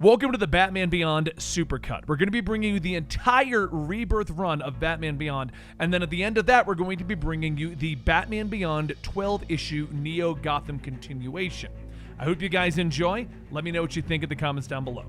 Welcome to the Batman Beyond Supercut. We're going to be bringing you the entire Rebirth run of Batman Beyond, and then at the end of that, we're going to be bringing you the Batman Beyond 12-issue Neo Gotham continuation. I hope you guys enjoy. Let me know what you think in the comments down below.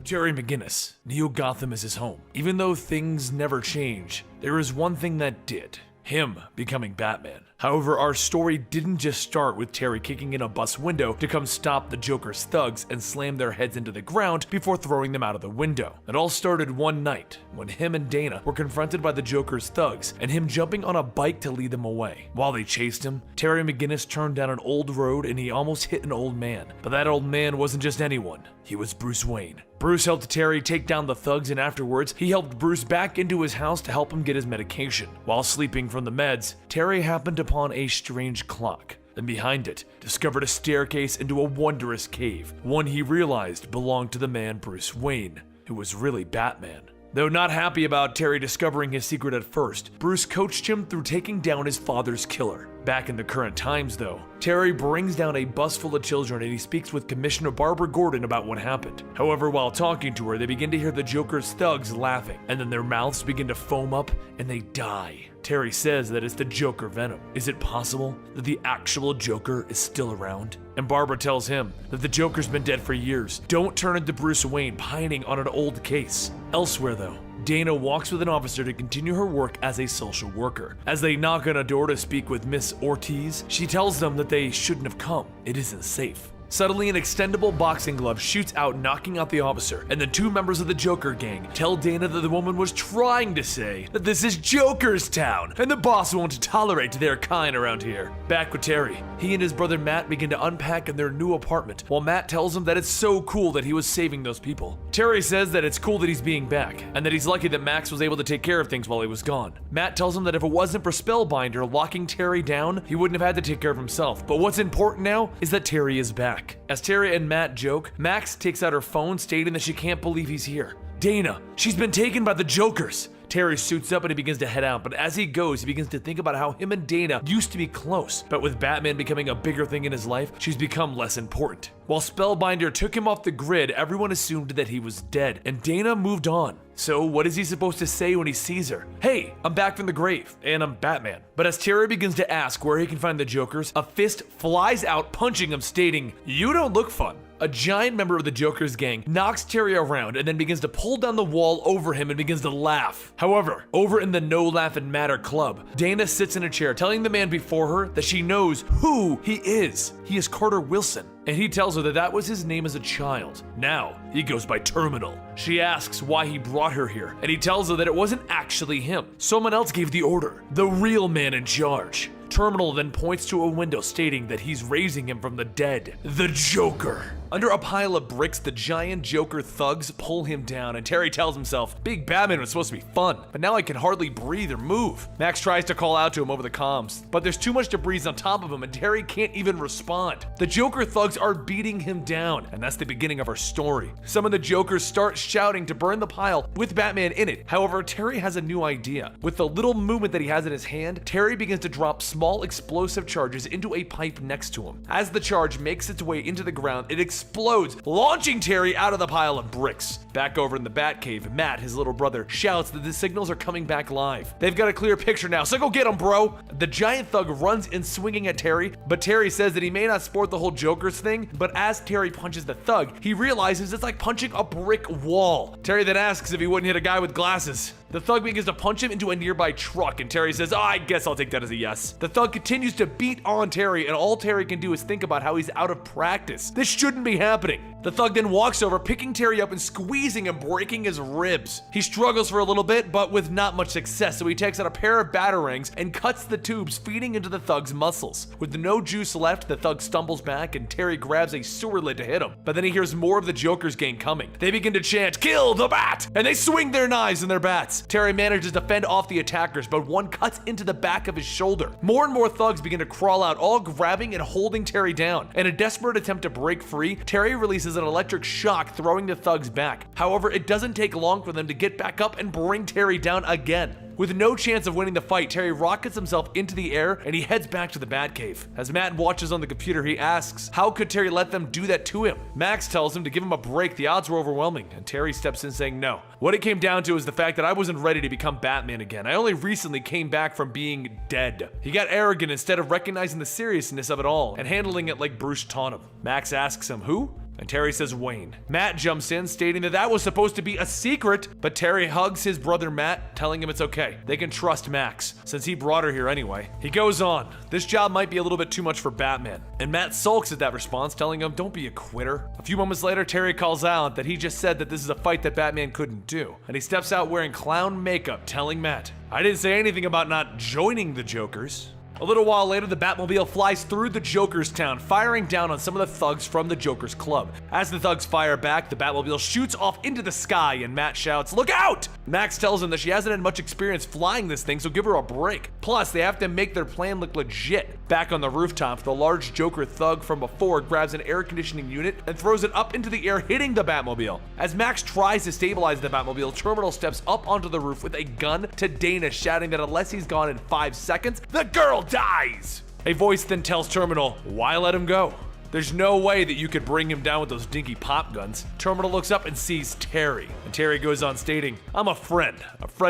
Terry McGinnis, Neo Gotham is his home. Even though things never change, there is one thing that did. Him becoming Batman. However, our story didn't just start with Terry kicking in a bus window to come stop the Joker's thugs and slam their heads into the ground before throwing them out of the window. It all started one night when him and Dana were confronted by the Joker's thugs and him jumping on a bike to lead them away. While they chased him, Terry McGinnis turned down an old road and he almost hit an old man. But that old man wasn't just anyone, he was Bruce Wayne. Bruce helped Terry take down the thugs, and afterwards, he helped Bruce back into his house to help him get his medication. While sleeping from the meds, Terry happened upon a strange clock, and behind it, discovered a staircase into a wondrous cave, one he realized belonged to the man Bruce Wayne, who was really Batman. Though not happy about Terry discovering his secret at first, Bruce coached him through taking down his father's killer. Back in the current times though, Terry brings down a bus full of children and he speaks with Commissioner Barbara Gordon about what happened. However, while talking to her, they begin to hear the Joker's thugs laughing, and then their mouths begin to foam up and they die. Terry says that it's the Joker venom. Is it possible that the actual Joker is still around? And Barbara tells him that the Joker's been dead for years. Don't turn into Bruce Wayne pining on an old case. Elsewhere though, Dana walks with an officer to continue her work as a social worker. As they knock on a door to speak with Miss Ortiz, she tells them that they shouldn't have come. It isn't safe. Suddenly, an extendable boxing glove shoots out, knocking out the officer, and the two members of the Joker gang tell Dana that the woman was trying to say that this is Joker's town, and the boss won't tolerate their kind around here. Back with Terry, he and his brother Matt begin to unpack in their new apartment, while Matt tells him that it's so cool that he was saving those people. Terry says that it's cool that he's being back, and that he's lucky that Max was able to take care of things while he was gone. Matt tells him that if it wasn't for Spellbinder locking Terry down, he wouldn't have had to take care of himself, but what's important now is that Terry is back. As Terry and Matt joke, Max takes out her phone stating that she can't believe he's here. Dana, she's been taken by the Jokers. Terry suits up and he begins to head out, but as he goes, he begins to think about how him and Dana used to be close, but with Batman becoming a bigger thing in his life, she's become less important. While Spellbinder took him off the grid, everyone assumed that he was dead, and Dana moved on. So what is he supposed to say when he sees her? Hey, I'm back from the grave, and I'm Batman. But as Terry begins to ask where he can find the Jokers, a fist flies out punching him, stating, "You don't look fun." A giant member of the Joker's gang knocks Terry around and then begins to pull down the wall over him and begins to laugh. However, over in the No Laughin' Matter club, Dana sits in a chair telling the man before her that she knows who he is. He is Carter Wilson. And he tells her that that was his name as a child. Now, he goes by Terminal. She asks why he brought her here, and he tells her that it wasn't actually him. Someone else gave the order, the real man in charge. Terminal then points to a window stating that he's raising him from the dead. The Joker. Under a pile of bricks, the giant Joker thugs pull him down, and Terry tells himself, Big Batman was supposed to be fun, but now I can hardly breathe or move. Max tries to call out to him over the comms, but there's too much debris on top of him and Terry can't even respond. The Joker thugs are beating him down, and that's the beginning of our story. Some of the Jokers start shouting to burn the pile with Batman in it. However, Terry has a new idea. With the little movement that he has in his hand, Terry begins to drop small explosive charges into a pipe next to him. As the charge makes its way into the ground, it explodes, launching Terry out of the pile of bricks. Back over in the Batcave, Matt, his little brother, shouts that the signals are coming back live. They've got a clear picture now, so go get him, bro! The giant thug runs in swinging at Terry, but Terry says that he may not sport the whole Joker's thing, but as Terry punches the thug, he realizes it's like punching a brick wall. Terry then asks if he wouldn't hit a guy with glasses. The thug begins to punch him into a nearby truck, and Terry says, I guess I'll take that as a yes. The thug continues to beat on Terry, and all Terry can do is think about how he's out of practice. This shouldn't be happening. The thug then walks over, picking Terry up and squeezing and breaking his ribs. He struggles for a little bit, but with not much success, so he takes out a pair of batarangs and cuts the tubes feeding into the thug's muscles. With no juice left, the thug stumbles back, and Terry grabs a sewer lid to hit him. But then he hears more of the Joker's gang coming. They begin to chant, "Kill the Bat!" and they swing their knives and their bats. Terry manages to fend off the attackers, but one cuts into the back of his shoulder. More and more thugs begin to crawl out, all grabbing and holding Terry down. In a desperate attempt to break free, Terry releases an electric shock, throwing the thugs back. However, it doesn't take long for them to get back up and bring Terry down again. With no chance of winning the fight, Terry rockets himself into the air and he heads back to the Batcave. As Matt watches on the computer, he asks, how could Terry let them do that to him? Max tells him to give him a break, the odds were overwhelming, and Terry steps in saying no. What it came down to is the fact that I wasn't ready to become Batman again. I only recently came back from being dead. He got arrogant instead of recognizing the seriousness of it all and handling it like Bruce taught him. Max asks him, who? And Terry says Wayne. Matt jumps in, stating that was supposed to be a secret, but Terry hugs his brother Matt, telling him it's okay. They can trust Max, since he brought her here anyway. He goes on, this job might be a little bit too much for Batman. And Matt sulks at that response, telling him, don't be a quitter. A few moments later, Terry calls out that he just said that this is a fight that Batman couldn't do. And he steps out wearing clown makeup, telling Matt, I didn't say anything about not joining the Jokers. A little while later, the Batmobile flies through the Joker's town, firing down on some of the thugs from the Joker's club. As the thugs fire back, the Batmobile shoots off into the sky and Matt shouts, look out! Max tells him that she hasn't had much experience flying this thing, so give her a break. Plus, they have to make their plan look legit. Back on the rooftop, the large Joker thug from before grabs an air conditioning unit and throws it up into the air, hitting the Batmobile. As Max tries to stabilize the Batmobile, Terminal steps up onto the roof with a gun to Dana, shouting that unless he's gone in 5 seconds, the girl dies! A voice then tells Terminal, why let him go? There's no way that you could bring him down with those dinky pop guns. Terminal looks up and sees Terry. And Terry goes on stating, I'm a friend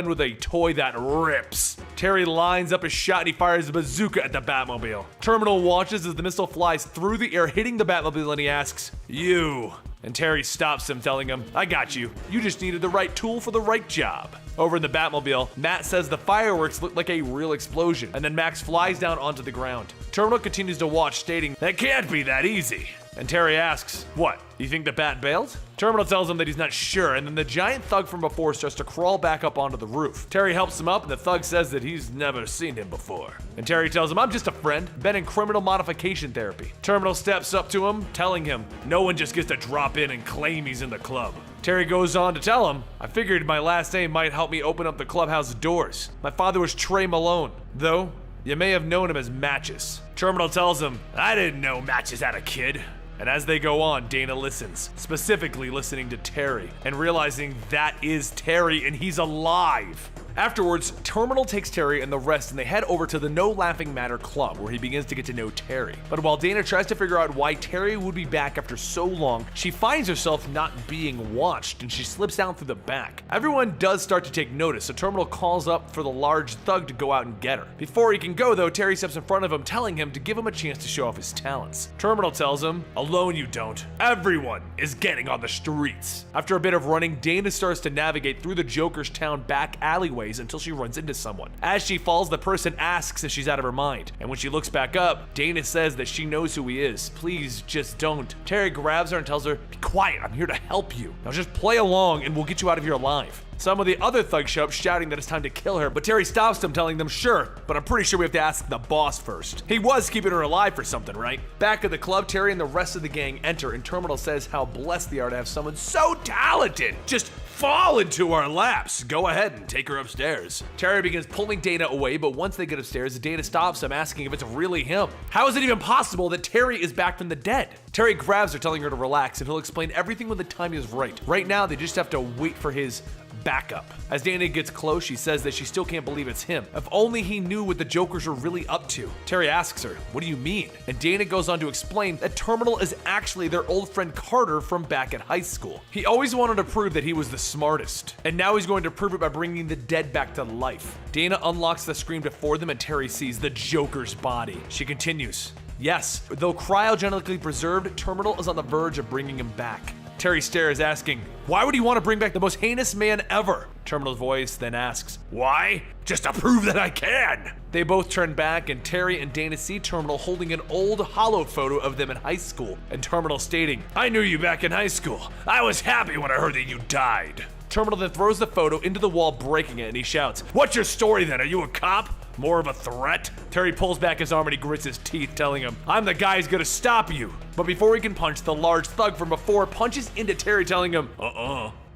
with a toy that rips. Terry lines up his shot and he fires a bazooka at the Batmobile. Terminal watches as the missile flies through the air, hitting the Batmobile, and he asks, you. And Terry stops him, telling him, I got you. You just needed the right tool for the right job. Over in the Batmobile, Matt says the fireworks look like a real explosion, and then Max flies down onto the ground. Terminal continues to watch, stating, that can't be that easy. And Terry asks, what, you think the Bat bailed? Terminal tells him that he's not sure, and then the giant thug from before starts to crawl back up onto the roof. Terry helps him up, and the thug says that he's never seen him before. And Terry tells him, I'm just a friend, been in criminal modification therapy. Terminal steps up to him, telling him, no one just gets to drop in and claim he's in the club. Terry goes on to tell him, I figured my last name might help me open up the clubhouse doors. My father was Trey Malone, though you may have known him as Matches. Terminal tells him, I didn't know Matches had a kid. And as they go on, Dana listens, specifically listening to Terry, and realizing that is Terry and he's alive. Afterwards, Terminal takes Terry and the rest and they head over to the No Laughing Matter Club, where he begins to get to know Terry. But while Dana tries to figure out why Terry would be back after so long, she finds herself not being watched and she slips down through the back. Everyone does start to take notice, so Terminal calls up for the large thug to go out and get her. Before he can go though, Terry steps in front of him, telling him to give him a chance to show off his talents. Terminal tells him, alone you don't. Everyone is getting on the streets. After a bit of running, Dana starts to navigate through the Joker's town back alleyways until she runs into someone. As she falls, the person asks if she's out of her mind, and when she looks back up, Dana says that she knows who he is. Please just don't. Terry grabs her and tells her, be quiet, I'm here to help you. Now just play along and we'll get you out of here alive. Some of the other thugs show up shouting that it's time to kill her, but Terry stops them, telling them, sure, but I'm pretty sure we have to ask the boss first. He was keeping her alive for something, right? Back at the club, Terry and the rest of the gang enter, and Terminal says how blessed they are to have someone so talented just fall into our laps. Go ahead and take her upstairs. Terry begins pulling Dana away, but once they get upstairs, Dana stops him, asking if it's really him. How is it even possible that Terry is back from the dead? Terry grabs her, telling her to relax, and he'll explain everything when the time is right. Right now, they just have to wait for his backup. As Dana gets close, she says that she still can't believe it's him. If only he knew what the Jokers are really up to. Terry asks her, what do you mean? And Dana goes on to explain that Terminal is actually their old friend Carter from back at high school. He always wanted to prove that he was the smartest, and now he's going to prove it by bringing the dead back to life. Dana unlocks the screen before them and Terry sees the Joker's body. She continues, yes, though cryogenically preserved, Terminal is on the verge of bringing him back. Terry stares, asking, why would he want to bring back the most heinous man ever? Terminal's voice then asks, why? Just to prove that I can! They both turn back, and Terry and Dana see Terminal holding an old hollow photo of them in high school, and Terminal stating, I knew you back in high school. I was happy when I heard that you died. Terminal then throws the photo into the wall, breaking it, and he shouts, what's your story then? Are you a cop? More of a threat? Terry pulls back his arm and he grits his teeth, telling him, I'm the guy who's gonna stop you. But before he can punch, the large thug from before punches into Terry, telling him,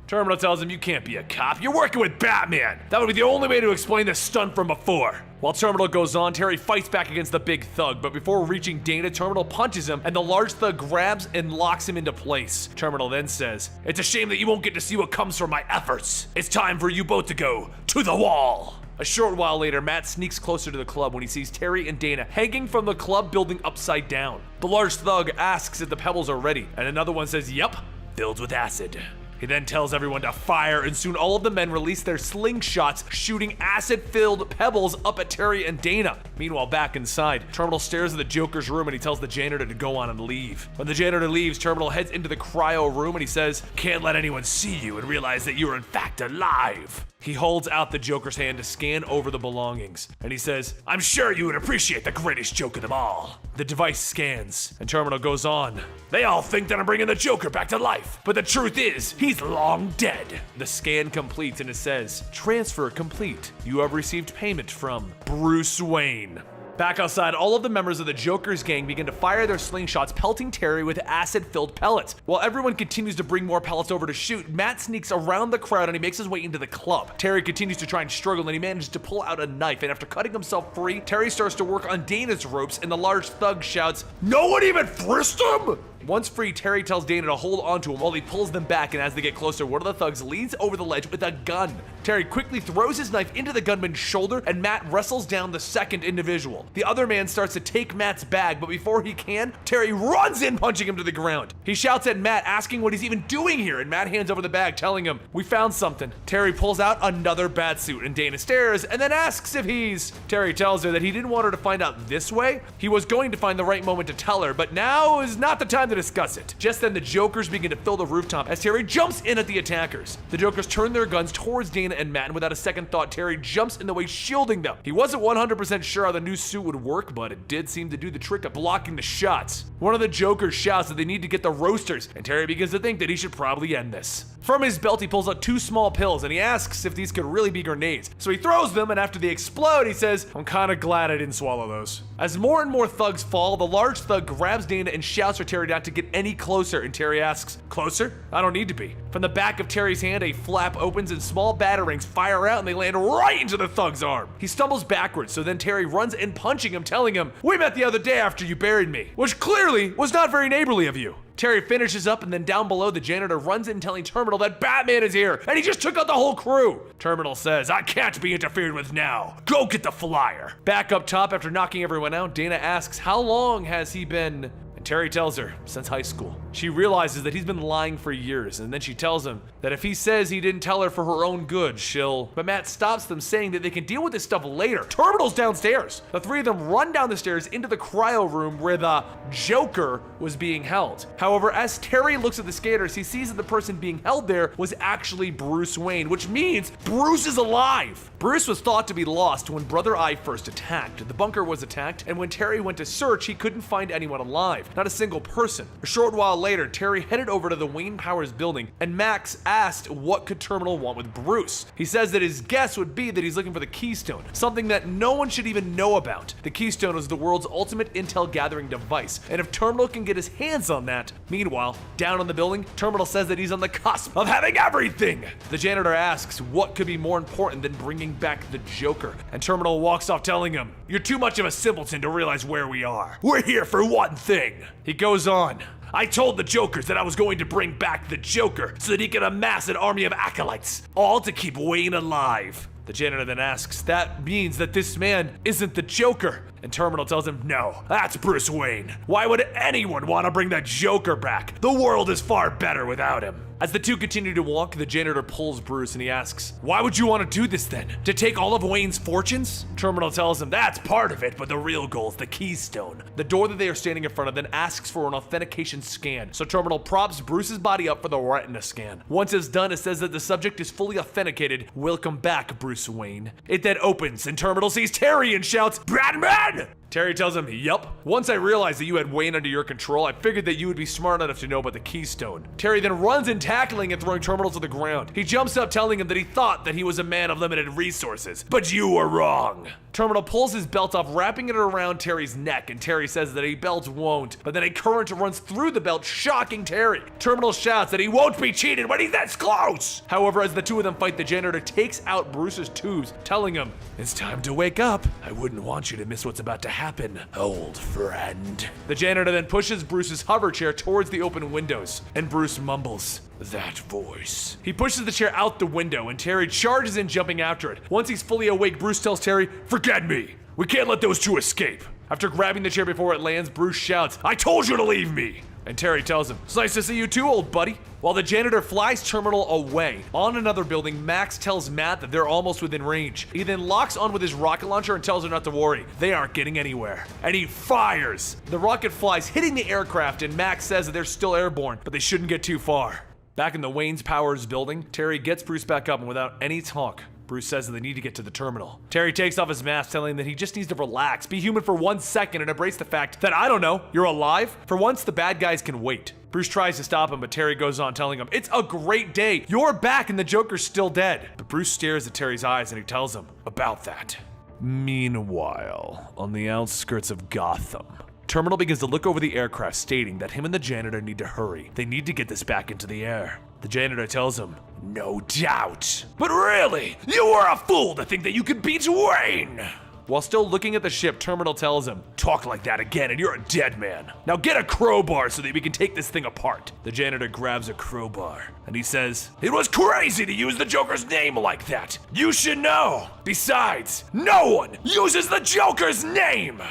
Terminal tells him, you can't be a cop. You're working with Batman. That would be the only way to explain the stunt from before. While Terminal goes on, Terry fights back against the big thug, but before reaching Dana, Terminal punches him, and the large thug grabs and locks him into place. Terminal then says, it's a shame that you won't get to see what comes from my efforts. It's time for you both to go to the wall. A short while later, Matt sneaks closer to the club when he sees Terry and Dana hanging from the club building upside down. The large thug asks if the pebbles are ready, and another one says, "Yup, filled with acid." He then tells everyone to fire, and soon all of the men release their slingshots, shooting acid-filled pebbles up at Terry and Dana. Meanwhile, back inside, Terminal stares at the Joker's room and he tells the janitor to go on and leave. When the janitor leaves, Terminal heads into the cryo room and he says, "Can't let anyone see you and realize that you're in fact alive." He holds out the Joker's hand to scan over the belongings, and he says, "I'm sure you would appreciate the greatest joke of them all." The device scans, and Terminal goes on, "They all think that I'm bringing the Joker back to life, but the truth is, he's long dead." The scan completes and it says, "Transfer complete. You have received payment from Bruce Wayne." Back outside, all of the members of the Joker's gang begin to fire their slingshots, pelting Terry with acid-filled pellets. While everyone continues to bring more pellets over to shoot, Matt sneaks around the crowd and he makes his way into the club. Terry continues to try and struggle and he manages to pull out a knife, and after cutting himself free, Terry starts to work on Dana's ropes and the large thug shouts, "No one even frisked him!" Once free, Terry tells Dana to hold onto him while he pulls them back, and as they get closer, one of the thugs leans over the ledge with a gun. Terry quickly throws his knife into the gunman's shoulder, and Matt wrestles down the second individual. The other man starts to take Matt's bag, but before he can, Terry runs in, punching him to the ground. He shouts at Matt, asking what he's even doing here, and Matt hands over the bag, telling him, "We found something." Terry pulls out another batsuit, and Dana stares, and then asks if he's... Terry tells her that he didn't want her to find out this way. He was going to find the right moment to tell her, but now is not the time to discuss it. Just then, the Jokers begin to fill the rooftop as Terry jumps in at the attackers. The Jokers turn their guns towards Dana and Matt, and without a second thought, Terry jumps in the way, shielding them. He wasn't 100% sure how the new suit would work, but it did seem to do the trick of blocking the shots. One of the Jokers shouts that they need to get the roasters, and Terry begins to think that he should probably end this. From his belt, he pulls out 2 small pills, and he asks if these could really be grenades. So he throws them, and after they explode, he says, "I'm kinda glad I didn't swallow those." As more and more thugs fall, the large thug grabs Dana and shouts for Terry not to get any closer, and Terry asks, "Closer? I don't need to be." From the back of Terry's hand, a flap opens and small batarangs fire out and they land right into the thug's arm. He stumbles backwards, so then Terry runs in, punching him, telling him, "We met the other day after you buried me," which clearly was not very neighborly of you. Terry finishes up, and then down below, the janitor runs in telling Terminal that Batman is here, and he just took out the whole crew. Terminal says, "I can't be interfered with now. Go get the flyer." Back up top, after knocking everyone out, Dana asks how long has he been... And Terry tells her, since high school. She realizes that he's been lying for years, and then she tells him that if he says he didn't tell her for her own good, she'll... But Matt stops them, saying that they can deal with this stuff later. Terminal's downstairs. The three of them run down the stairs into the cryo room where the Joker was being held. However, as Terry looks at the scanners, he sees that the person being held there was actually Bruce Wayne, which means Bruce is alive. Bruce was thought to be lost when Brother Eye first attacked. The bunker was attacked, and when Terry went to search, he couldn't find anyone alive. Not a single person. A short while later, Terry headed over to the Wayne Powers building, and Max asked what could Terminal want with Bruce. He says that his guess would be that he's looking for the Keystone, something that no one should even know about. The Keystone is the world's ultimate intel gathering device, and if Terminal can get his hands on that. Meanwhile, down on the building, Terminal says that he's on the cusp of having everything. The janitor asks what could be more important than bringing back the Joker, and Terminal walks off telling him, "You're too much of a simpleton to realize where we are. We're here for one thing." He goes on, "I told the Jokers that I was going to bring back the Joker so that he could amass an army of acolytes, all to keep Wayne alive." The janitor then asks, "That means that this man isn't the Joker?" And Terminal tells him, "No, that's Bruce Wayne. Why would anyone want to bring that Joker back? The world is far better without him." As the two continue to walk, the janitor pulls Bruce and he asks, "Why would you want to do this then? To take all of Wayne's fortunes?" Terminal tells him that's part of it, but the real goal is the Keystone. The door that they are standing in front of then asks for an authentication scan, so Terminal props Bruce's body up for the retina scan. Once it's done, it says that the subject is fully authenticated. "Welcome back, Bruce Wayne." It then opens and Terminal sees Terry and shouts, "Batman!" Terry tells him, "Yup. Once I realized that you had Wayne under your control, I figured that you would be smart enough to know about the Keystone." Terry then runs in, tackling and throwing Terminal to the ground. He jumps up, telling him that he thought that he was a man of limited resources, but you were wrong. Terminal pulls his belt off, wrapping it around Terry's neck, and Terry says that a belt won't, but then a current runs through the belt, shocking Terry. Terminal shouts that he won't be cheated when he's this close. However, as the two of them fight, the janitor takes out Bruce's tubes, telling him, "It's time to wake up. I wouldn't want you to miss what's about to happen, old friend." The janitor then pushes Bruce's hover chair towards the open windows, and Bruce mumbles, That voice. He pushes the chair out the window and Terry charges in, jumping after it. Once he's fully awake, Bruce tells Terry, "Forget me. We can't let those two escape." After grabbing the chair before it lands, Bruce shouts, "I told you to leave me!" And Terry tells him, "It's nice to see you too, old buddy." While the janitor flies Terminal away, on another building, Max tells Matt that they're almost within range. He then locks on with his rocket launcher and tells her not to worry. They aren't getting anywhere. And he fires! The rocket flies, hitting the aircraft, and Max says that they're still airborne, but they shouldn't get too far. Back in the Wayne's Powers building, Terry gets Bruce back up, and without any talk, Bruce says that they need to get to the terminal. Terry takes off his mask, telling him that he just needs to relax, be human for 1 second, and embrace the fact that, I don't know, you're alive? For once, the bad guys can wait. Bruce tries to stop him, but Terry goes on, telling him, "It's a great day. You're back and the Joker's still dead." But Bruce stares at Terry's eyes and he tells him about that. Meanwhile, on the outskirts of Gotham, Terminal begins to look over the aircraft, stating that him and the janitor need to hurry. They need to get this back into the air. The janitor tells him, "No doubt. But really, you are a fool to think that you could beat Wayne." While still looking at the ship, Terminal tells him, "Talk like that again and you're a dead man. Now get a crowbar so that we can take this thing apart." The janitor grabs a crowbar and he says, "It was crazy to use the Joker's name like that. You should know. Besides, no one uses the Joker's name."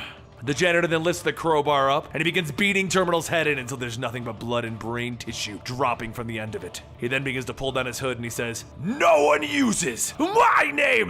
The janitor then lifts the crowbar up and he begins beating Terminal's head in until there's nothing but blood and brain tissue dropping from the end of it. He then begins to pull down his hood and he says, "No one uses my name!"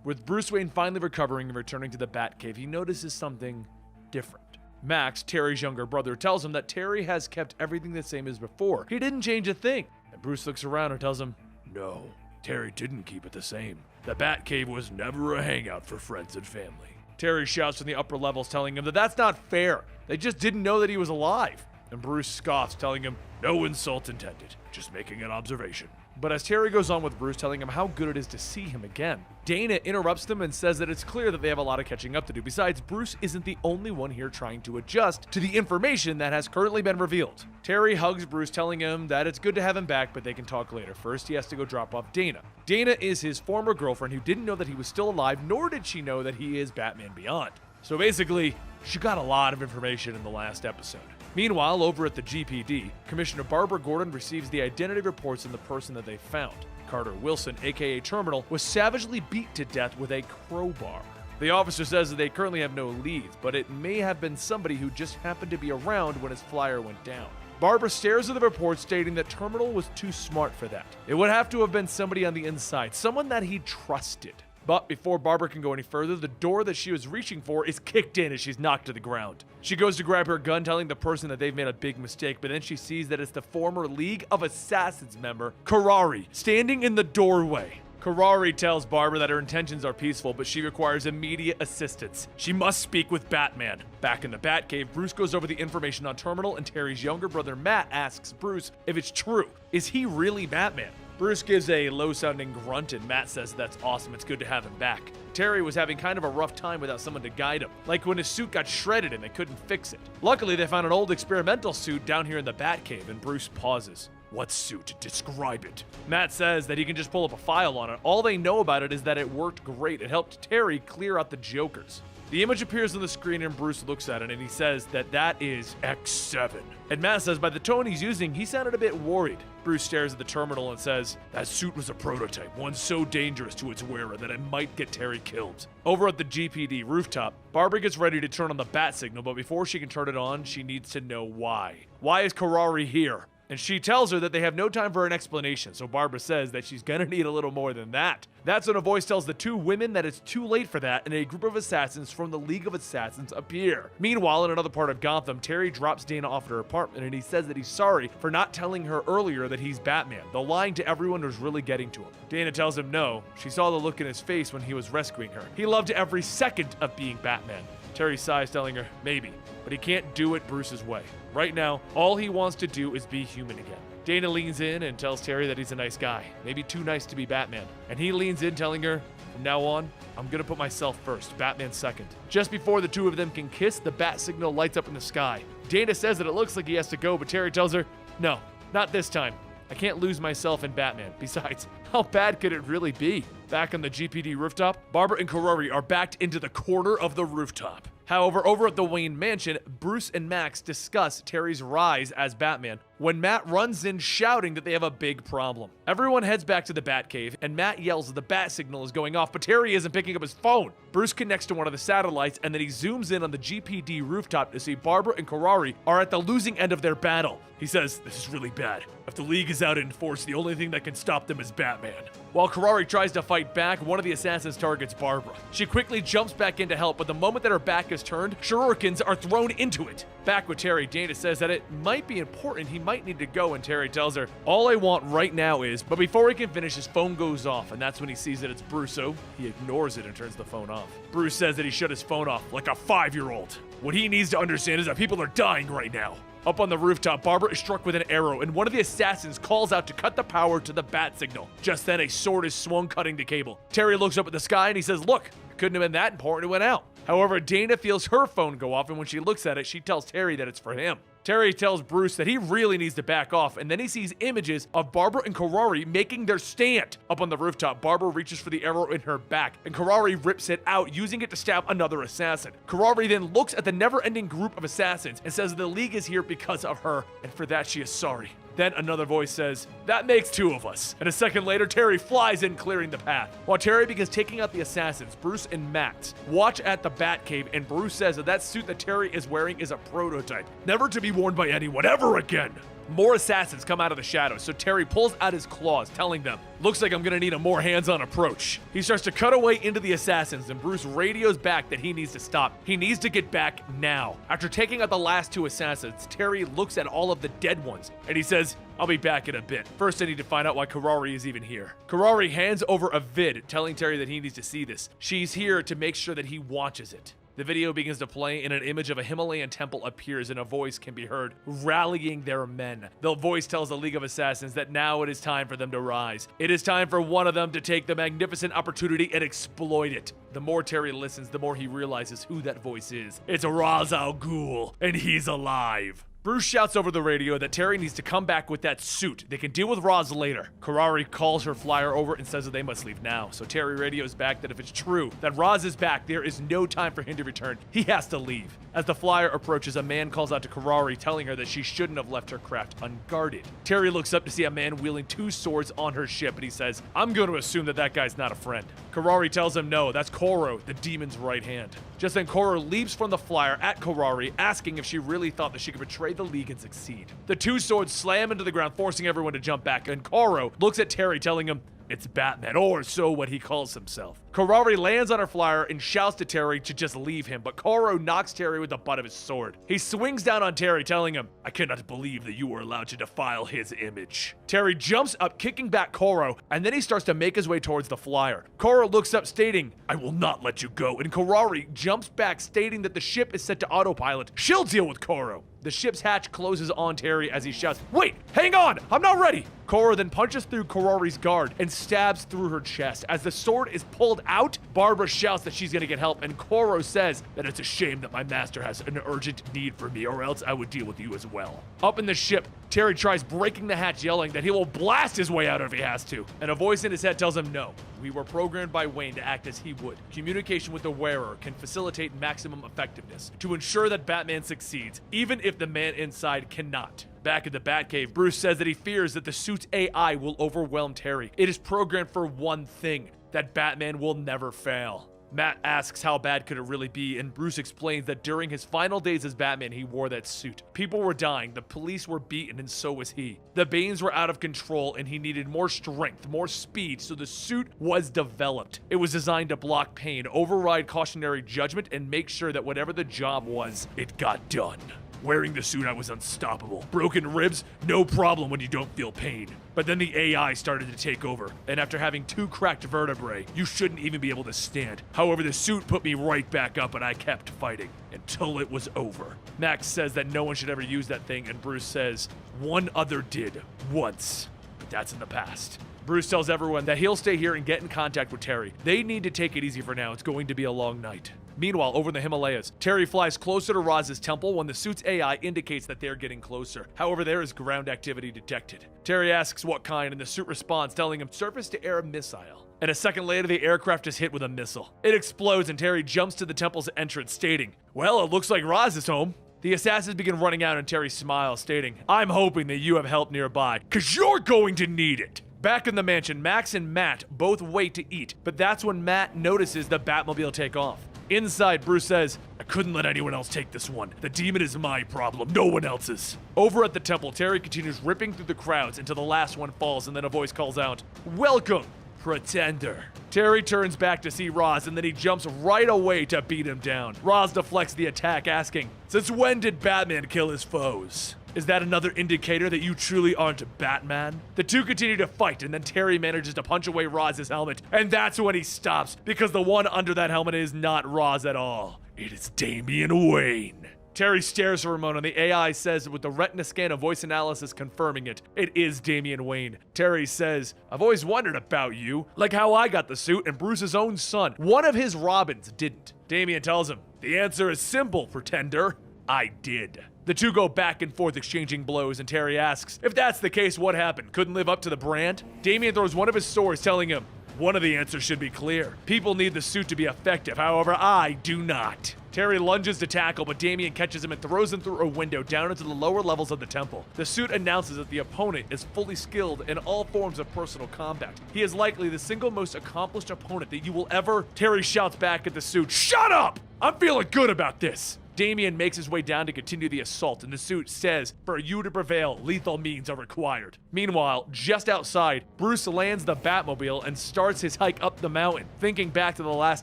With Bruce Wayne finally recovering and returning to the Batcave, he notices something different. Max, Terry's younger brother, tells him that Terry has kept everything the same as before. He didn't change a thing. And Bruce looks around and tells him, "No, Terry didn't keep it the same. The Batcave was never a hangout for friends and family." Terry shouts from the upper levels, telling him that that's not fair. They just didn't know that he was alive. And Bruce scoffs, telling him, "No insult intended, just making an observation." But as Terry goes on with Bruce telling him how good it is to see him again, Dana interrupts them and says that it's clear that they have a lot of catching up to do. Besides, Bruce isn't the only one here trying to adjust to the information that has currently been revealed. Terry hugs Bruce, telling him that it's good to have him back, but they can talk later. First, he has to go drop off Dana. Dana is his former girlfriend who didn't know that he was still alive, nor did she know that he is Batman Beyond. So basically, she got a lot of information in the last episode. Meanwhile, over at the GPD, Commissioner Barbara Gordon receives the identity reports on the person that they found. Carter Wilson, aka Terminal, was savagely beat to death with a crowbar. The officer says that they currently have no leads, but it may have been somebody who just happened to be around when his flyer went down. Barbara stares at the report, stating that Terminal was too smart for that. It would have to have been somebody on the inside, someone that he trusted. But before Barbara can go any further, the door that she was reaching for is kicked in as she's knocked to the ground. She goes to grab her gun, telling the person that they've made a big mistake, but then she sees that it's the former League of Assassins member, Karari, standing in the doorway. Karari tells Barbara that her intentions are peaceful, but she requires immediate assistance. She must speak with Batman. Back in the Batcave, Bruce goes over the information on Terminal, and Terry's younger brother Matt asks Bruce if it's true. Is he really Batman? Bruce gives a low-sounding grunt, and Matt says that's awesome, it's good to have him back. Terry was having kind of a rough time without someone to guide him, like when his suit got shredded and they couldn't fix it. Luckily, they found an old experimental suit down here in the Batcave, and Bruce pauses. "What suit? Describe it." Matt says that he can just pull up a file on it. All they know about it is that it worked great. It helped Terry clear out the Jokers. The image appears on the screen and Bruce looks at it and he says that that is X7. And Matt says by the tone he's using, he sounded a bit worried. Bruce stares at the Terminal and says, "That suit was a prototype, one so dangerous to its wearer that it might get Terry killed." Over at the GPD rooftop, Barbara gets ready to turn on the bat signal, but before she can turn it on, she needs to know why. Why is Karari here? And she tells her that they have no time for an explanation, so Barbara says that she's gonna need a little more than that. That's when a voice tells the two women that it's too late for that, and a group of assassins from the League of Assassins appear. Meanwhile, in another part of Gotham, Terry drops Dana off at her apartment, and he says that he's sorry for not telling her earlier that he's Batman. The lying to everyone was really getting to him. Dana tells him no. She saw the look in his face when he was rescuing her. He loved every second of being Batman. Terry sighs, telling her, maybe, but he can't do it Bruce's way. Right now, all he wants to do is be human again. Dana leans in and tells Terry that he's a nice guy, maybe too nice to be Batman. And he leans in, telling her, from now on, I'm gonna put myself first, Batman second. Just before the two of them can kiss, the bat signal lights up in the sky. Dana says that it looks like he has to go, but Terry tells her, no, not this time. I can't lose myself in Batman. Besides, how bad could it really be? Back on the GPD rooftop, Barbara and Karari are backed into the corner of the rooftop. However, over at the Wayne mansion, Bruce and Max discuss Terry's rise as Batman when Matt runs in shouting that they have a big problem. Everyone heads back to the Batcave, and Matt yells that the bat signal is going off, but Terry isn't picking up his phone. Bruce connects to one of the satellites, and then he zooms in on the GPD rooftop to see Barbara and Karari are at the losing end of their battle. He says, "This is really bad. If the League is out in force, the only thing that can stop them is Batman." While Karari tries to fight back, one of the assassins targets Barbara. She quickly jumps back in to help, but the moment that her back is turned, shurikens are thrown into it. Back with Terry, Dana says that it might be important, he might need to go, and Terry tells her, "All I want right now is," but before he can finish, his phone goes off, and that's when he sees that it's Bruce, so he ignores it and turns the phone off. Bruce says that he shut his phone off like a 5-year-old. What he needs to understand is that people are dying right now. Up on the rooftop, Barbara is struck with an arrow, and one of the assassins calls out to cut the power to the bat signal. Just then, a sword is swung cutting the cable. Terry looks up at the sky and he says, "Look, it couldn't have been that important, it went out." However, Dana feels her phone go off, and when she looks at it, she tells Terry that it's for him. Terry tells Bruce that he really needs to back off, and then he sees images of Barbara and Karari making their stand. Up on the rooftop, Barbara reaches for the arrow in her back, and Karari rips it out, using it to stab another assassin. Karari then looks at the never-ending group of assassins and says the League is here because of her, and for that she is sorry. Then another voice says, "That makes 2 of us." And a second later, Terry flies in, clearing the path. While Terry begins taking out the assassins, Bruce and Max watch at the Batcave, and Bruce says that suit that Terry is wearing is a prototype, never to be worn by anyone ever again. More assassins come out of the shadows, so Terry pulls out his claws, telling them, "Looks like I'm gonna need a more hands-on approach." He starts to cut away into the assassins, and Bruce radios back that he needs to stop. He needs to get back now. After taking out the last 2 assassins, Terry looks at all of the dead ones, and he says, "I'll be back in a bit. First, I need to find out why Karari is even here." Karari hands over a vid, telling Terry that he needs to see this. She's here to make sure that he watches it. The video begins to play, and an image of a Himalayan temple appears, and a voice can be heard rallying their men. The voice tells the League of Assassins that now it is time for them to rise. It is time for one of them to take the magnificent opportunity and exploit it. The more Terry listens, the more he realizes who that voice is. It's Ra's al Ghul, and he's alive. Bruce shouts over the radio that Terry needs to come back with that suit. They can deal with Ra's later. Karari calls her flyer over and says that they must leave now. So Terry radios back that if it's true that Ra's is back, there is no time for him to return. He has to leave. As the flyer approaches, a man calls out to Karari, telling her that she shouldn't have left her craft unguarded. Terry looks up to see a man wielding 2 swords on her ship, and he says, "I'm going to assume that guy's not a friend." Karari tells him no, that's Koro, the demon's right hand. Just then, Koro leaps from the flyer at Karari, asking if she really thought that she could betray the League and succeed. The 2 swords slam into the ground, forcing everyone to jump back, and Koro looks at Terry, telling him, "It's Batman," or so what he calls himself. Karari lands on her flyer and shouts to Terry to just leave him, but Koro knocks Terry with the butt of his sword. He swings down on Terry, telling him, "I cannot believe that you were allowed to defile his image." Terry jumps up, kicking back Koro, and then he starts to make his way towards the flyer. Koro looks up, stating, "I will not let you go," and Karari jumps back, stating that the ship is set to autopilot. She'll deal with Koro. The ship's hatch closes on Terry as he shouts, "Wait, hang on, I'm not ready!" Koro then punches through Karari's guard and stabs through her chest. As the sword is pulled out, Barbara shouts that she's gonna get help, and Koro says that it's a shame that my master has an urgent need for me, or else I would deal with you as well. Up in the ship, Terry tries breaking the hatch, yelling that he will blast his way out if he has to, and a voice in his head tells him no. We were programmed by Wayne to act as he would. Communication with the wearer can facilitate maximum effectiveness to ensure that Batman succeeds, even if the man inside cannot. Back at the Batcave, Bruce says that he fears that the suit's AI will overwhelm Terry. It is programmed for one thing, that Batman will never fail. Matt asks how bad could it really be, and Bruce explains that during his final days as Batman, he wore that suit. People were dying, the police were beaten, and so was he. The Banes were out of control, and he needed more strength, more speed, so the suit was developed. It was designed to block pain, override cautionary judgment, and make sure that whatever the job was, it got done. Wearing the suit, I was unstoppable. Broken ribs, no problem when you don't feel pain. But then the AI started to take over, and after having 2 cracked vertebrae, you shouldn't even be able to stand. However, the suit put me right back up, and I kept fighting until it was over. Max says that no one should ever use that thing, and Bruce says, one other did, once, but that's in the past. Bruce tells everyone that he'll stay here and get in contact with Terry. They need to take it easy for now, it's going to be a long night. Meanwhile, over in the Himalayas, Terry flies closer to Roz's temple when the suit's AI indicates that they're getting closer. However, there is ground activity detected. Terry asks what kind, and the suit responds, telling him surface-to-air missile. And a second later, the aircraft is hit with a missile. It explodes, and Terry jumps to the temple's entrance, stating, "Well, it looks like Roz is home." The assassins begin running out, and Terry smiles, stating, "I'm hoping that you have help nearby, 'cause you're going to need it." Back in the mansion, Max and Matt both wait to eat, but that's when Matt notices the Batmobile take off. Inside, Bruce says, "I couldn't let anyone else take this one. The demon is my problem, no one else's." Over at the temple, Terry continues ripping through the crowds until the last one falls, and then a voice calls out, "Welcome, Pretender." Terry turns back to see Roz, and then he jumps right away to beat him down. Roz deflects the attack, asking, "Since when did Batman kill his foes? Is that another indicator that you truly aren't Batman?" The two continue to fight, and then Terry manages to punch away Roz's helmet, and that's when he stops, because the one under that helmet is not Roz at all. It is Damian Wayne. Terry stares for a moment, and the AI says, with the retina scan and voice analysis confirming it, it is Damian Wayne. Terry says, "I've always wondered about you, like how I got the suit and Bruce's own son. One of his Robins didn't." Damian tells him, "The answer is simple, Pretender. I did." The two go back and forth exchanging blows, and Terry asks, "If that's the case, what happened? Couldn't live up to the brand?" Damian throws one of his swords, telling him, "One of the answers should be clear. People need the suit to be effective, however, I do not." Terry lunges to tackle, but Damian catches him and throws him through a window down into the lower levels of the temple. The suit announces that the opponent is fully skilled in all forms of personal combat. He is likely the single most accomplished opponent that you will ever... Terry shouts back at the suit, "Shut up! I'm feeling good about this." Damian makes his way down to continue the assault, and the suit says, "For you to prevail, lethal means are required." Meanwhile, just outside, Bruce lands the Batmobile and starts his hike up the mountain, thinking back to the last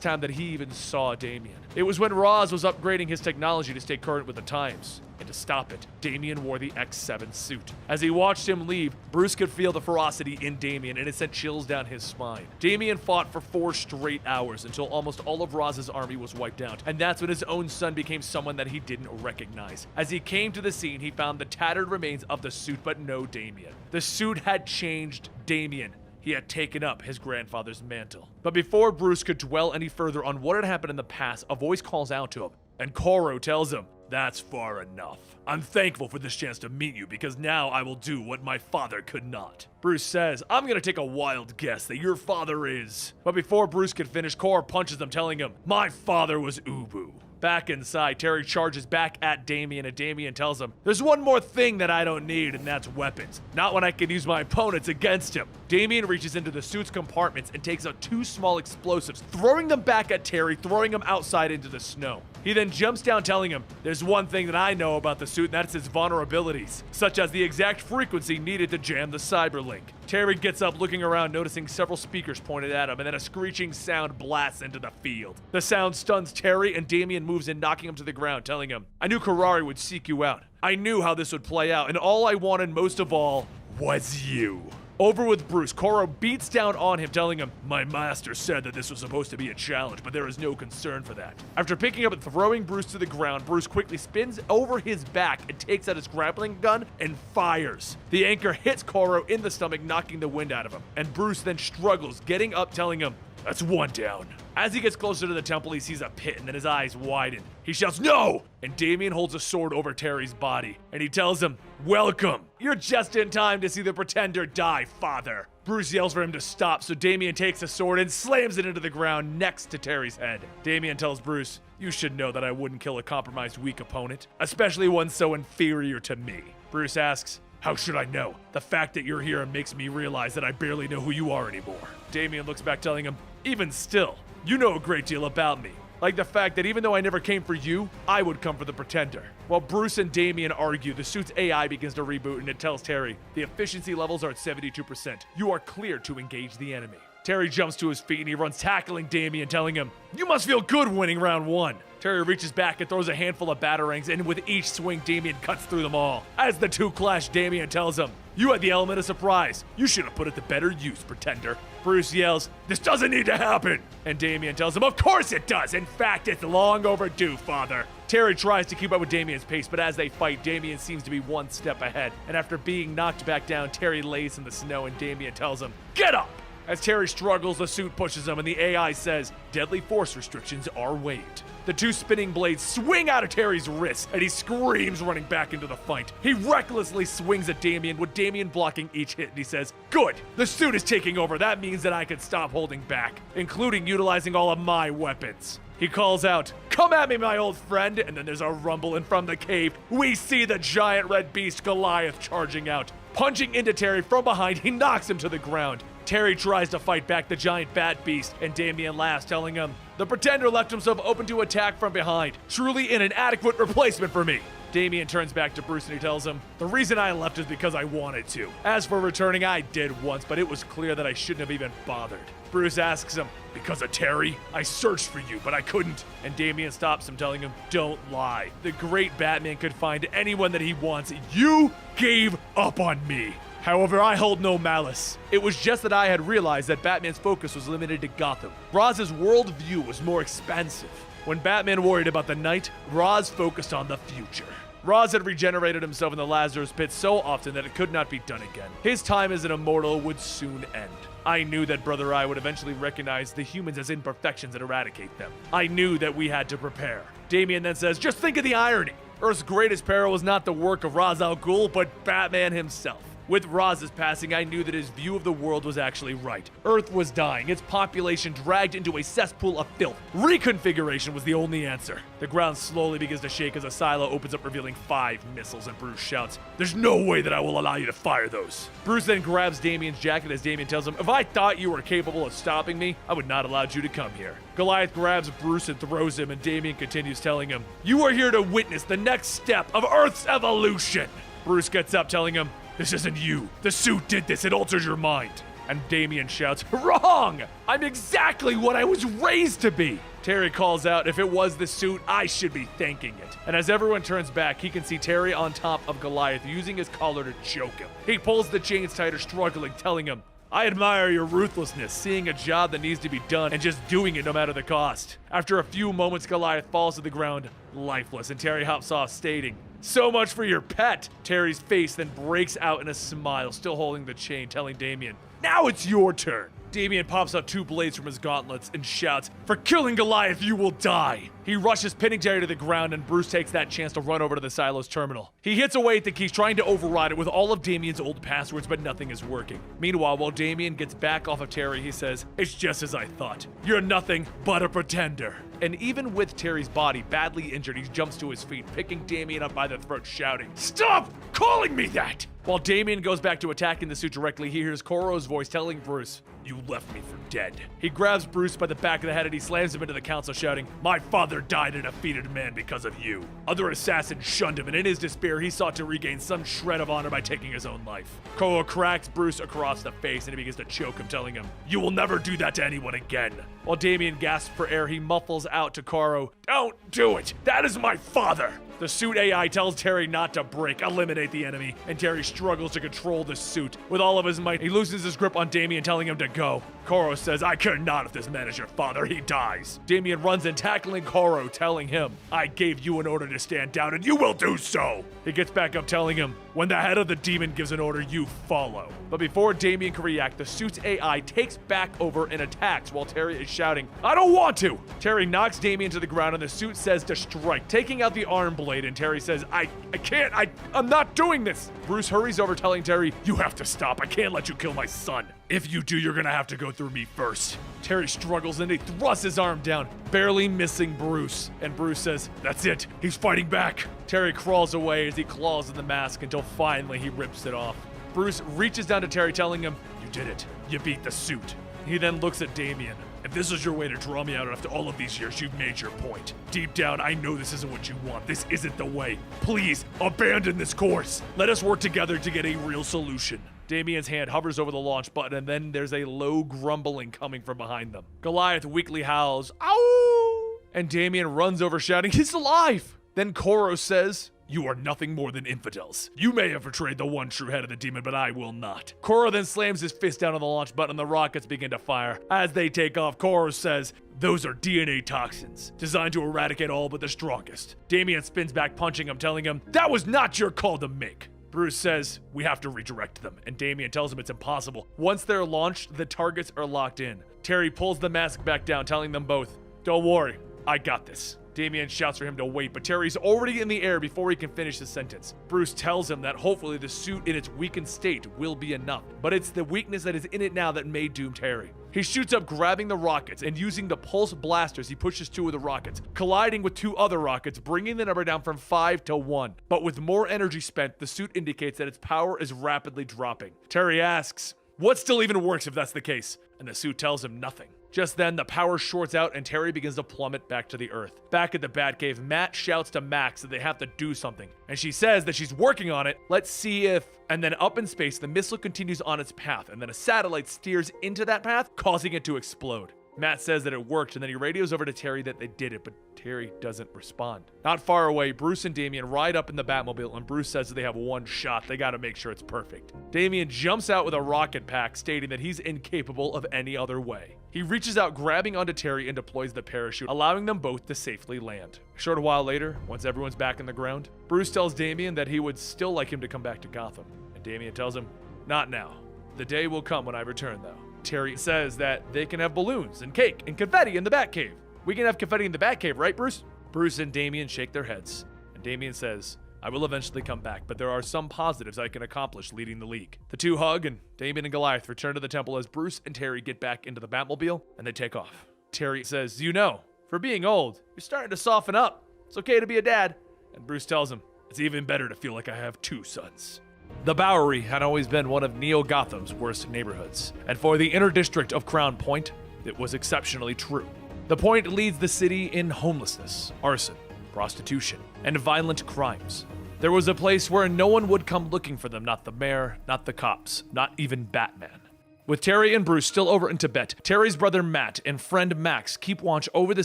time that he even saw Damian. It was when Roz was upgrading his technology to stay current with the times. And to stop it, Damian wore the X7 suit. As he watched him leave, Bruce could feel the ferocity in Damian, and it sent chills down his spine. Damian fought for 4 straight hours until almost all of Roz's army was wiped out, and that's when his own son became someone that he didn't recognize. As he came to the scene, he found the tattered remains of the suit, but no Damian. The suit had changed Damian. He had taken up his grandfather's mantle. But before Bruce could dwell any further on what had happened in the past, a voice calls out to him, and Koro tells him, "That's far enough. I'm thankful for this chance to meet you because now I will do what my father could not." Bruce says, "I'm gonna take a wild guess that your father is..." But before Bruce could finish, Koro punches him, telling him, "My father was Ubu." Back inside, Terry charges back at Damian, and Damian tells him, "There's one more thing that I don't need, and that's weapons. Not when I can use my opponents against him." Damian reaches into the suit's compartments and takes out 2 small explosives, throwing them back at Terry, throwing him outside into the snow. He then jumps down, telling him, "There's one thing that I know about the suit, and that's its vulnerabilities, such as the exact frequency needed to jam the cyberlink." Terry gets up, looking around, noticing several speakers pointed at him, and then a screeching sound blasts into the field. The sound stuns Terry, and Damian moves in, knocking him to the ground, telling him, "I knew Karari would seek you out. I knew how this would play out, and all I wanted most of all was you." Over with Bruce, Koro beats down on him, telling him, "My master said that this was supposed to be a challenge, but there is no concern for that." After picking up and throwing Bruce to the ground, Bruce quickly spins over his back and takes out his grappling gun and fires. The anchor hits Koro in the stomach, knocking the wind out of him, and Bruce then struggles, getting up, telling him, "That's one down." As he gets closer to the temple, he sees a pit, and then his eyes widen. He shouts, "No!" And Damian holds a sword over Terry's body, and he tells him, "Welcome. You're just in time to see the Pretender die, father." Bruce yells for him to stop, so Damian takes the sword and slams it into the ground next to Terry's head. Damian tells Bruce, "You should know that I wouldn't kill a compromised weak opponent, especially one so inferior to me." Bruce asks, "How should I know? The fact that you're here makes me realize that I barely know who you are anymore." Damian looks back, telling him, "Even still, you know a great deal about me. Like the fact that even though I never came for you, I would come for the Pretender." While Bruce and Damian argue, the suit's AI begins to reboot, and it tells Terry, "The efficiency levels are at 72%. You are clear to engage the enemy." Terry jumps to his feet and he runs, tackling Damian, telling him, "You must feel good winning round 1. Terry reaches back and throws a handful of batarangs, and with each swing, Damian cuts through them all. As the two clash, Damian tells him, "You had the element of surprise. You should have put it to better use, Pretender." Bruce yells, "This doesn't need to happen!" And Damian tells him, "Of course it does! In fact, it's long overdue, father." Terry tries to keep up with Damian's pace, but as they fight, Damian seems to be one step ahead. And after being knocked back down, Terry lays in the snow, and Damian tells him, "Get up!" As Terry struggles, the suit pushes him, and the AI says, deadly force restrictions are waived. The two spinning blades swing out of Terry's wrist, and he screams, running back into the fight. He recklessly swings at Damien, with Damien blocking each hit, and he says, good, the suit is taking over. That means that I can stop holding back, including utilizing all of my weapons. He calls out, come at me, my old friend, and then there's a rumble, and from the cave, we see the giant red beast Goliath charging out. Punching into Terry from behind, he knocks him to the ground. Terry tries to fight back the giant bat beast, and Damien laughs, telling him, the pretender left himself open to attack from behind. Truly an inadequate replacement for me. Damien turns back to Bruce and he tells him, the reason I left is because I wanted to. As for returning, I did once, but it was clear that I shouldn't have even bothered. Bruce asks him, because of Terry? I searched for you, but I couldn't. And Damien stops him, telling him, don't lie. The great Batman could find anyone that he wants. You gave up on me. However, I hold no malice. It was just that I had realized that Batman's focus was limited to Gotham. Raz's worldview was more expansive. When Batman worried about the night, Raz focused on the future. Raz had regenerated himself in the Lazarus pit so often that it could not be done again. His time as an immortal would soon end. I knew that Brother Eye would eventually recognize the humans as imperfections and eradicate them. I knew that we had to prepare. Damien then says, just think of the irony. Earth's greatest peril was not the work of Ra's al Ghul, but Batman himself. With Raz's passing, I knew that his view of the world was actually right. Earth was dying, its population dragged into a cesspool of filth. Reconfiguration was the only answer. The ground slowly begins to shake as a silo opens up, revealing 5 missiles, and Bruce shouts, there's no way that I will allow you to fire those. Bruce then grabs Damien's jacket as Damien tells him, if I thought you were capable of stopping me, I would not allow you to come here. Goliath grabs Bruce and throws him, and Damien continues, telling him, you are here to witness the next step of Earth's evolution. Bruce gets up, telling him, this isn't you. The suit did this. It alters your mind. And Damien shouts, wrong! I'm exactly what I was raised to be! Terry calls out, if it was the suit, I should be thanking it. And as everyone turns back, he can see Terry on top of Goliath, using his collar to choke him. He pulls the chains tighter, struggling, telling him, I admire your ruthlessness, seeing a job that needs to be done and just doing it no matter the cost. After a few moments, Goliath falls to the ground, lifeless, and Terry hops off, stating, so much for your pet! Terry's face then breaks out in a smile, still holding the chain, telling Damien, now it's your turn! Damien pops out 2 blades from his gauntlets and shouts, for killing Goliath, you will die! He rushes, pinning Terry to the ground, and Bruce takes that chance to run over to the silo's terminal. He hits away at the keys, trying to override it with all of Damien's old passwords, but nothing is working. Meanwhile, while Damien gets back off of Terry, he says, it's just as I thought. You're nothing but a pretender. And even with Terry's body badly injured, he jumps to his feet, picking Damien up by the throat, shouting, stop calling me that! While Damien goes back to attacking the suit directly, he hears Koro's voice telling Bruce, you left me for dead. He grabs Bruce by the back of the head and he slams him into the council, shouting, my father died a defeated man because of you. Other assassins shunned him, and in his despair, he sought to regain some shred of honor by taking his own life. Koro cracks Bruce across the face and he begins to choke him, telling him, you will never do that to anyone again. While Damien gasps for air, he muffles out to Koro, don't do it. That is my father. The suit AI tells Terry not to break, eliminate the enemy, and Terry struggles to control the suit. With all of his might, he loses his grip on Damien, telling him to go. Koro says, I care not if this man is your father, he dies. Damien runs in, tackling Koro, telling him, I gave you an order to stand down, and you will do so. He gets back up, telling him, when the head of the demon gives an order, you follow. But before Damien can react, the suit's AI takes back over and attacks while Terry is shouting, I don't want to! Terry knocks Damien to the ground, and the suit says to strike, taking out the arm blade, and Terry says, I can't, I'm not doing this! Bruce hurries over, telling Terry, you have to stop, I can't let you kill my son. If you do, you're gonna have to go through me first. Terry struggles and he thrusts his arm down, barely missing Bruce. And Bruce says, that's it, he's fighting back. Terry crawls away as he claws in the mask until finally he rips it off. Bruce reaches down to Terry, telling him, you did it, you beat the suit. He then looks at Damien. If this is your way to draw me out after all of these years, you've made your point. Deep down, I know this isn't what you want. This isn't the way. Please, abandon this course. Let us work together to get a real solution. Damien's hand hovers over the launch button, and then there's a low grumbling coming from behind them. Goliath weakly howls, ow! And Damien runs over, shouting, he's alive! Then Koro says, you are nothing more than infidels. You may have betrayed the one true head of the demon, but I will not. Koro then slams his fist down on the launch button and the rockets begin to fire. As they take off, Koro says, those are DNA toxins, designed to eradicate all but the strongest. Damien spins back, punching him, telling him, that was not your call to make. Bruce says, we have to redirect them, and Damien tells him it's impossible. Once they're launched, the targets are locked in. Terry pulls the mask back down, telling them both, don't worry, I got this. Damien shouts for him to wait, but Terry's already in the air before he can finish his sentence. Bruce tells him that hopefully the suit in its weakened state will be enough, but it's the weakness that is in it now that may doom Terry. He shoots up, grabbing the rockets, and using the pulse blasters, he pushes 2 of the rockets, colliding with 2 other rockets, bringing the number down from 5 to 1. But with more energy spent, the suit indicates that its power is rapidly dropping. Terry asks, what still even works if that's the case? And the suit tells him nothing. Just then, the power shorts out and Terry begins to plummet back to the earth. Back at the Batcave, Matt shouts to Max that they have to do something, and she says that she's working on it. Let's see if... And then up in space, the missile continues on its path, and then a satellite steers into that path, causing it to explode. Matt says that it worked, and then he radios over to Terry that they did it, but Terry doesn't respond. Not far away, Bruce and Damien ride up in the Batmobile, and Bruce says that they have one shot. They gotta make sure it's perfect. Damien jumps out with a rocket pack, stating that he's incapable of any other way. He reaches out, grabbing onto Terry, and deploys the parachute, allowing them both to safely land. A short while later, once everyone's back in the ground, Bruce tells Damien that he would still like him to come back to Gotham. And Damien tells him, not now. The day will come when I return, though. Terry says that they can have balloons and cake and confetti in the Batcave. We can have confetti in the Batcave, right, Bruce? Bruce and Damien shake their heads, and Damien says, I will eventually come back, but there are some positives I can accomplish leading the League. The two hug, and Damien and Goliath return to the temple as Bruce and Terry get back into the Batmobile, and they take off. Terry says, you know, for being old, you're starting to soften up. It's okay to be a dad. And Bruce tells him, it's even better to feel like I have 2 sons. The Bowery had always been one of Neo-Gotham's worst neighborhoods, and for the inner district of Crown Point, it was exceptionally true. The Point leads the city in homelessness, arson, prostitution, and violent crimes. There was a place where no one would come looking for them, not the mayor, not the cops, not even Batman. With Terry and Bruce still over in Tibet, Terry's brother Matt and friend Max keep watch over the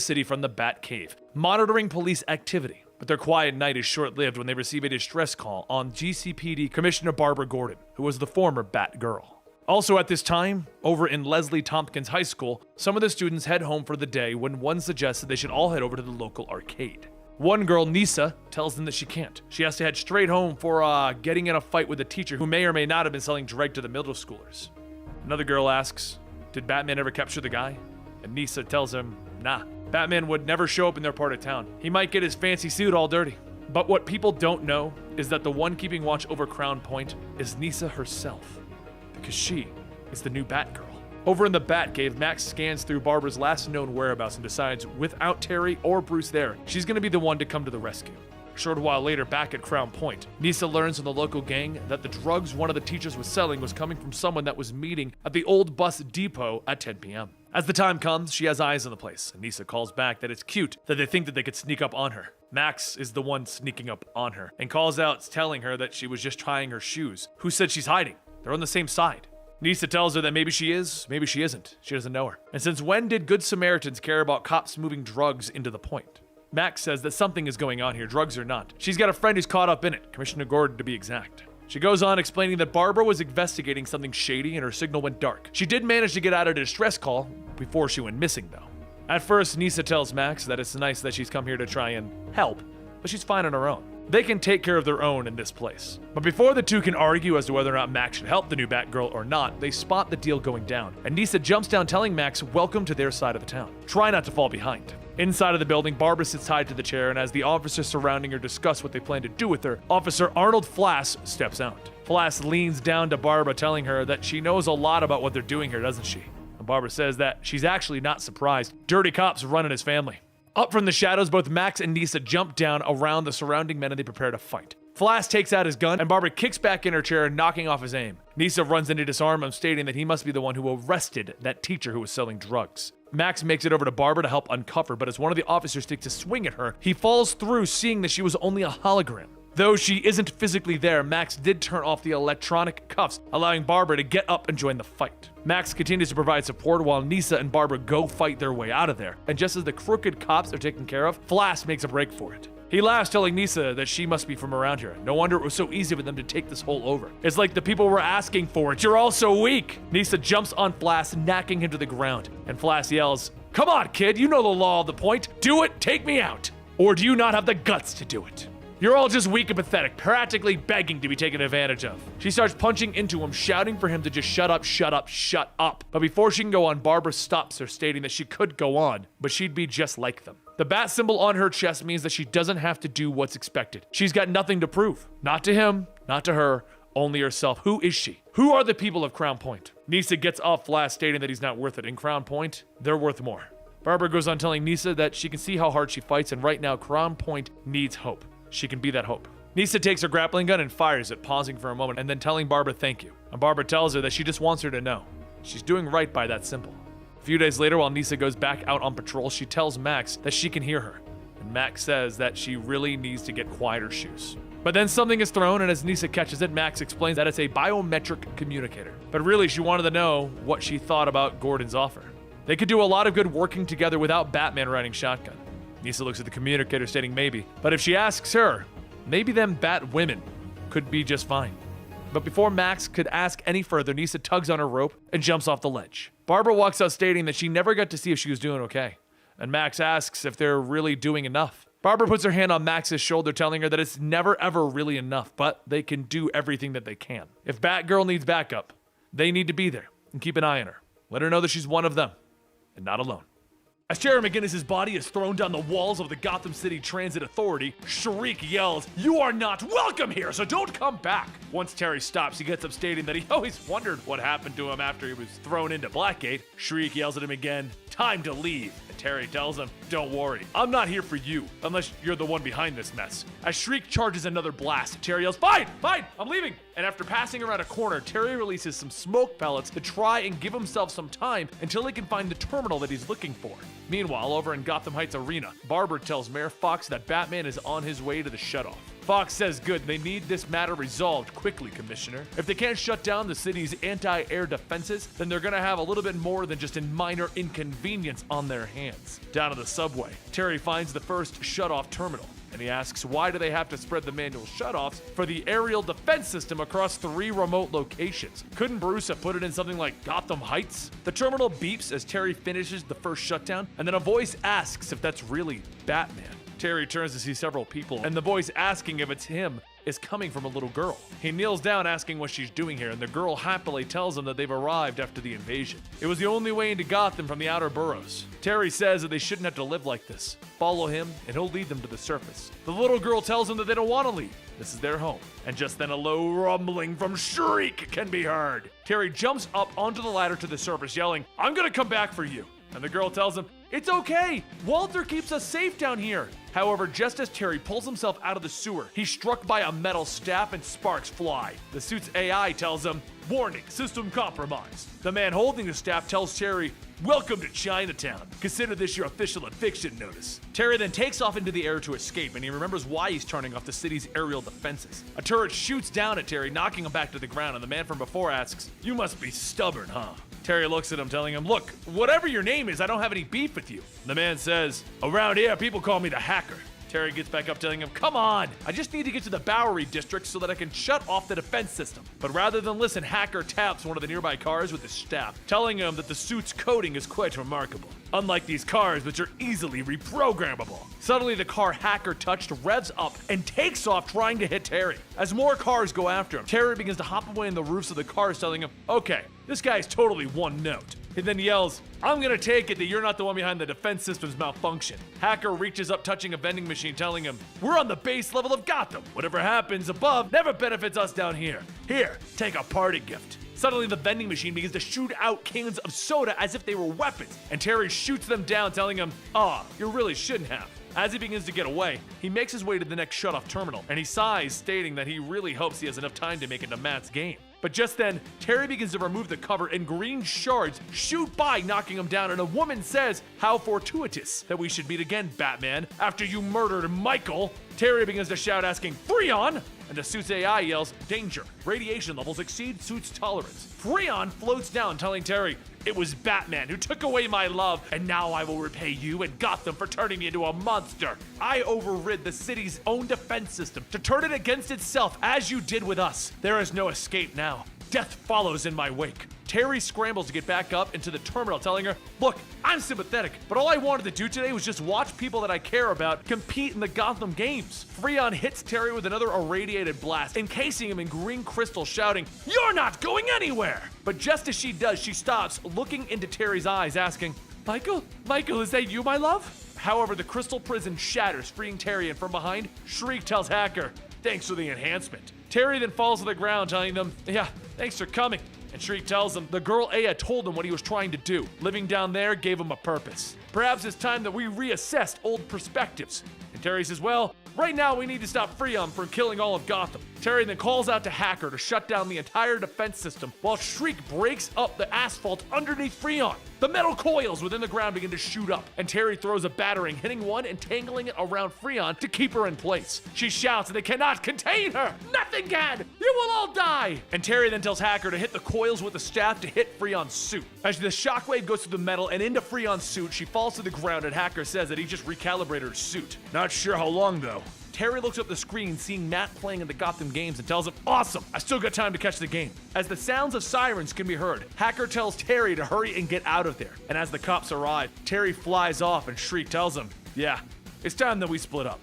city from the Batcave, monitoring police activity. But their quiet night is short-lived when they receive a distress call on GCPD Commissioner Barbara Gordon, who was the former Batgirl. Also at this time, over in Leslie Tompkins High School, some of the students head home for the day when one suggests that they should all head over to the local arcade. One girl, Nisa, tells them that she can't. She has to head straight home for getting in a fight with a teacher who may or may not have been selling drugs to the middle schoolers. Another girl asks, did Batman ever capture the guy? And Nisa tells him, nah. Batman would never show up in their part of town. He might get his fancy suit all dirty. But what people don't know is that the one keeping watch over Crown Point is Nisa herself, because she is the new Batgirl. Over in the Batcave, Max scans through Barbara's last known whereabouts and decides, without Terry or Bruce there, she's gonna be the one to come to the rescue. A short while later, back at Crown Point, Nisa learns from the local gang that the drugs one of the teachers was selling was coming from someone that was meeting at the old bus depot at 10 p.m. As the time comes, she has eyes on the place, and Nisa calls back that it's cute that they think that they could sneak up on her. Max is the one sneaking up on her, and calls out telling her that she was just trying her shoes. Who said she's hiding? They're on the same side. Nisa tells her that maybe she is, maybe she isn't. She doesn't know her. And since when did Good Samaritans care about cops moving drugs into the Point? Max says that something is going on here, drugs or not. She's got a friend who's caught up in it, Commissioner Gordon to be exact. She goes on explaining that Barbara was investigating something shady and her signal went dark. She did manage to get out of a distress call before she went missing though. At first, Nisa tells Max that it's nice that she's come here to try and help, but she's fine on her own. They can take care of their own in this place. But before the two can argue as to whether or not Max should help the new Batgirl or not, they spot the deal going down, and Nisa jumps down telling Max welcome to their side of the town. Try not to fall behind. Inside of the building, Barbara sits tied to the chair, and as the officers surrounding her discuss what they plan to do with her, Officer Arnold Flass steps out. Flass leans down to Barbara, telling her that she knows a lot about what they're doing here, doesn't she? And Barbara says that she's actually not surprised. Dirty cops run in his family. Up from the shadows, both Max and Nisa jump down around the surrounding men and they prepare to fight. Flass takes out his gun and Barbara kicks back in her chair, knocking off his aim. Nisa runs in to disarm him, stating that he must be the one who arrested that teacher who was selling drugs. Max makes it over to Barbara to help uncover, but as one of the officers takes a swing at her, he falls through, seeing that she was only a hologram. Though she isn't physically there, Max did turn off the electronic cuffs, allowing Barbara to get up and join the fight. Max continues to provide support while Nisa and Barbara go fight their way out of there, and just as the crooked cops are taken care of, Flass makes a break for it. He laughs, telling Nisa that she must be from around here. No wonder it was so easy for them to take this hole over. It's like the people were asking for it. You're all so weak. Nisa jumps on Flass, knocking him to the ground, and Flass yells, "Come on, kid, you know the law of the Point. Do it, take me out. Or do you not have the guts to do it?" You're all just weak and pathetic, practically begging to be taken advantage of. She starts punching into him, shouting for him to just shut up, shut up, shut up. But before she can go on, Barbara stops her, stating that she could go on, but she'd be just like them. The bat symbol on her chest means that she doesn't have to do what's expected. She's got nothing to prove. Not to him, not to her, only herself. Who is she? Who are the people of Crown Point? Nisa gets off flat, stating that he's not worth it. In Crown Point, they're worth more. Barbara goes on telling Nisa that she can see how hard she fights, and right now Crown Point needs hope. She can be that hope. Nisa takes her grappling gun and fires it, pausing for a moment and then telling Barbara thank you. And Barbara tells her that she just wants her to know. She's doing right by that symbol. A few days later, while Nisa goes back out on patrol, she tells Max that she can hear her. And Max says that she really needs to get quieter shoes. But then something is thrown, and as Nisa catches it, Max explains that it's a biometric communicator. But really, she wanted to know what she thought about Gordon's offer. They could do a lot of good working together without Batman riding shotgun. Nisa looks at the communicator, stating maybe. But if she asks her, maybe them bat women could be just fine. But before Max could ask any further, Nisa tugs on her rope and jumps off the ledge. Barbara walks out, stating that she never got to see if she was doing okay. And Max asks if they're really doing enough. Barbara puts her hand on Max's shoulder, telling her that it's never ever really enough, but they can do everything that they can. If Batgirl needs backup, they need to be there and keep an eye on her. Let her know that she's one of them and not alone. As Terry McGinnis' body is thrown down the walls of the Gotham City Transit Authority, Shriek yells, "You are not welcome here, so don't come back!" Once Terry stops, he gets up, stating that he always wondered what happened to him after he was thrown into Blackgate. Shriek yells at him again, "Time to leave." And Terry tells him, "Don't worry, I'm not here for you, unless you're the one behind this mess." As Shriek charges another blast, Terry yells, "Fine, I'm leaving!" And after passing around a corner, Terry releases some smoke pellets to try and give himself some time until he can find the terminal that he's looking for. Meanwhile, over in Gotham Heights Arena, Barbara tells Mayor Fox that Batman is on his way to the shutoff. Fox says good, they need this matter resolved quickly, Commissioner. If they can't shut down the city's anti-air defenses, then they're gonna have a little bit more than just a minor inconvenience on their hands. Down at the subway, Terry finds the first shutoff terminal, and he asks why do they have to spread the manual shutoffs for the aerial defense system across 3 remote locations? Couldn't Bruce have put it in something like Gotham Heights? The terminal beeps as Terry finishes the first shutdown, and then a voice asks if that's really Batman. Terry turns to see several people, and the voice asking if it's him is coming from a little girl. He kneels down asking what she's doing here, and the girl happily tells him that they've arrived after the invasion. It was the only way into Gotham from the outer boroughs. Terry says that they shouldn't have to live like this. Follow him, and he'll lead them to the surface. The little girl tells him that they don't want to leave. This is their home. And just then a low rumbling from Shriek can be heard. Terry jumps up onto the ladder to the surface, yelling, "I'm gonna come back for you." And the girl tells him, "It's okay. Walter keeps us safe down here." However, just as Terry pulls himself out of the sewer, he's struck by a metal staff and sparks fly. The suit's AI tells him, "Warning, system compromised." The man holding the staff tells Terry, "Welcome to Chinatown. Consider this your official eviction notice." Terry then takes off into the air to escape, and he remembers why he's turning off the city's aerial defenses. A turret shoots down at Terry, knocking him back to the ground, and the man from before asks, "You must be stubborn, huh?" Terry looks at him, telling him, "Look, whatever your name is, I don't have any beef with you." The man says, "Around here, people call me the Hacker." Terry gets back up, telling him, "Come on, I just need to get to the Bowery district so that I can shut off the defense system." But rather than listen, Hacker taps one of the nearby cars with his staff, telling him that the suit's coding is quite remarkable. Unlike these cars, which are easily reprogrammable. Suddenly, the car Hacker touched revs up and takes off, trying to hit Terry. As more cars go after him, Terry begins to hop away in the roofs of the cars, telling him, "Okay, this guy's totally one note." He then yells, "I'm gonna take it that you're not the one behind the defense system's malfunction." Hacker reaches up, touching a vending machine, telling him, "We're on the base level of Gotham. Whatever happens above never benefits us down here. Here, take a party gift." Suddenly, the vending machine begins to shoot out cans of soda as if they were weapons, and Terry shoots them down, telling him, "You really shouldn't have." As he begins to get away, he makes his way to the next shutoff terminal, and he sighs, stating that he really hopes he has enough time to make it to Matt's game. But just then, Terry begins to remove the cover, and green shards shoot by, knocking him down, and a woman says, "How fortuitous that we should meet again, Batman, after you murdered Michael." Terry begins to shout, asking, "Freon!" And the suit's AI yells, "Danger. Radiation levels exceed suit's tolerance." Freon floats down, telling Terry, "It was Batman who took away my love, and now I will repay you and Gotham for turning me into a monster. I overrid the city's own defense system to turn it against itself, as you did with us. There is no escape now. Death follows in my wake. Terry scrambles to get back up into the terminal, telling her, look, I'm sympathetic, but all I wanted to do today was just watch people that I care about compete in the Gotham games. Freon hits Terry with another irradiated blast, encasing him in green crystal, shouting, you're not going anywhere! But just as she does, she stops, looking into Terry's eyes, asking, Michael, is that you, my love? However, the crystal prison shatters, freeing Terry, and from behind, Shriek tells Hacker, thanks for the enhancement. Terry then falls to the ground, telling them, yeah, thanks for coming. And Shriek tells him the girl Aya told him what he was trying to do. Living down there gave him a purpose. Perhaps it's time that we reassessed old perspectives. And Terry says, well, right now we need to stop Freon from killing all of Gotham. Terry then calls out to Hacker to shut down the entire defense system while Shriek breaks up the asphalt underneath Freon. The metal coils within the ground begin to shoot up, and Terry throws a battering, hitting one and tangling it around Freon to keep her in place. She shouts that they cannot contain her! Nothing can! You will all die! And Terry then tells Hacker to hit the coils with the staff to hit Freon's suit. As the shockwave goes through the metal and into Freon's suit, she falls to the ground, and Hacker says that he just recalibrated her suit. Not sure how long though. Terry looks up the screen, seeing Matt playing in the Gotham games, and tells him, awesome, I still got time to catch the game. As the sounds of sirens can be heard, Hacker tells Terry to hurry and get out of there. And as the cops arrive, Terry flies off and Shriek tells him, yeah, it's time that we split up.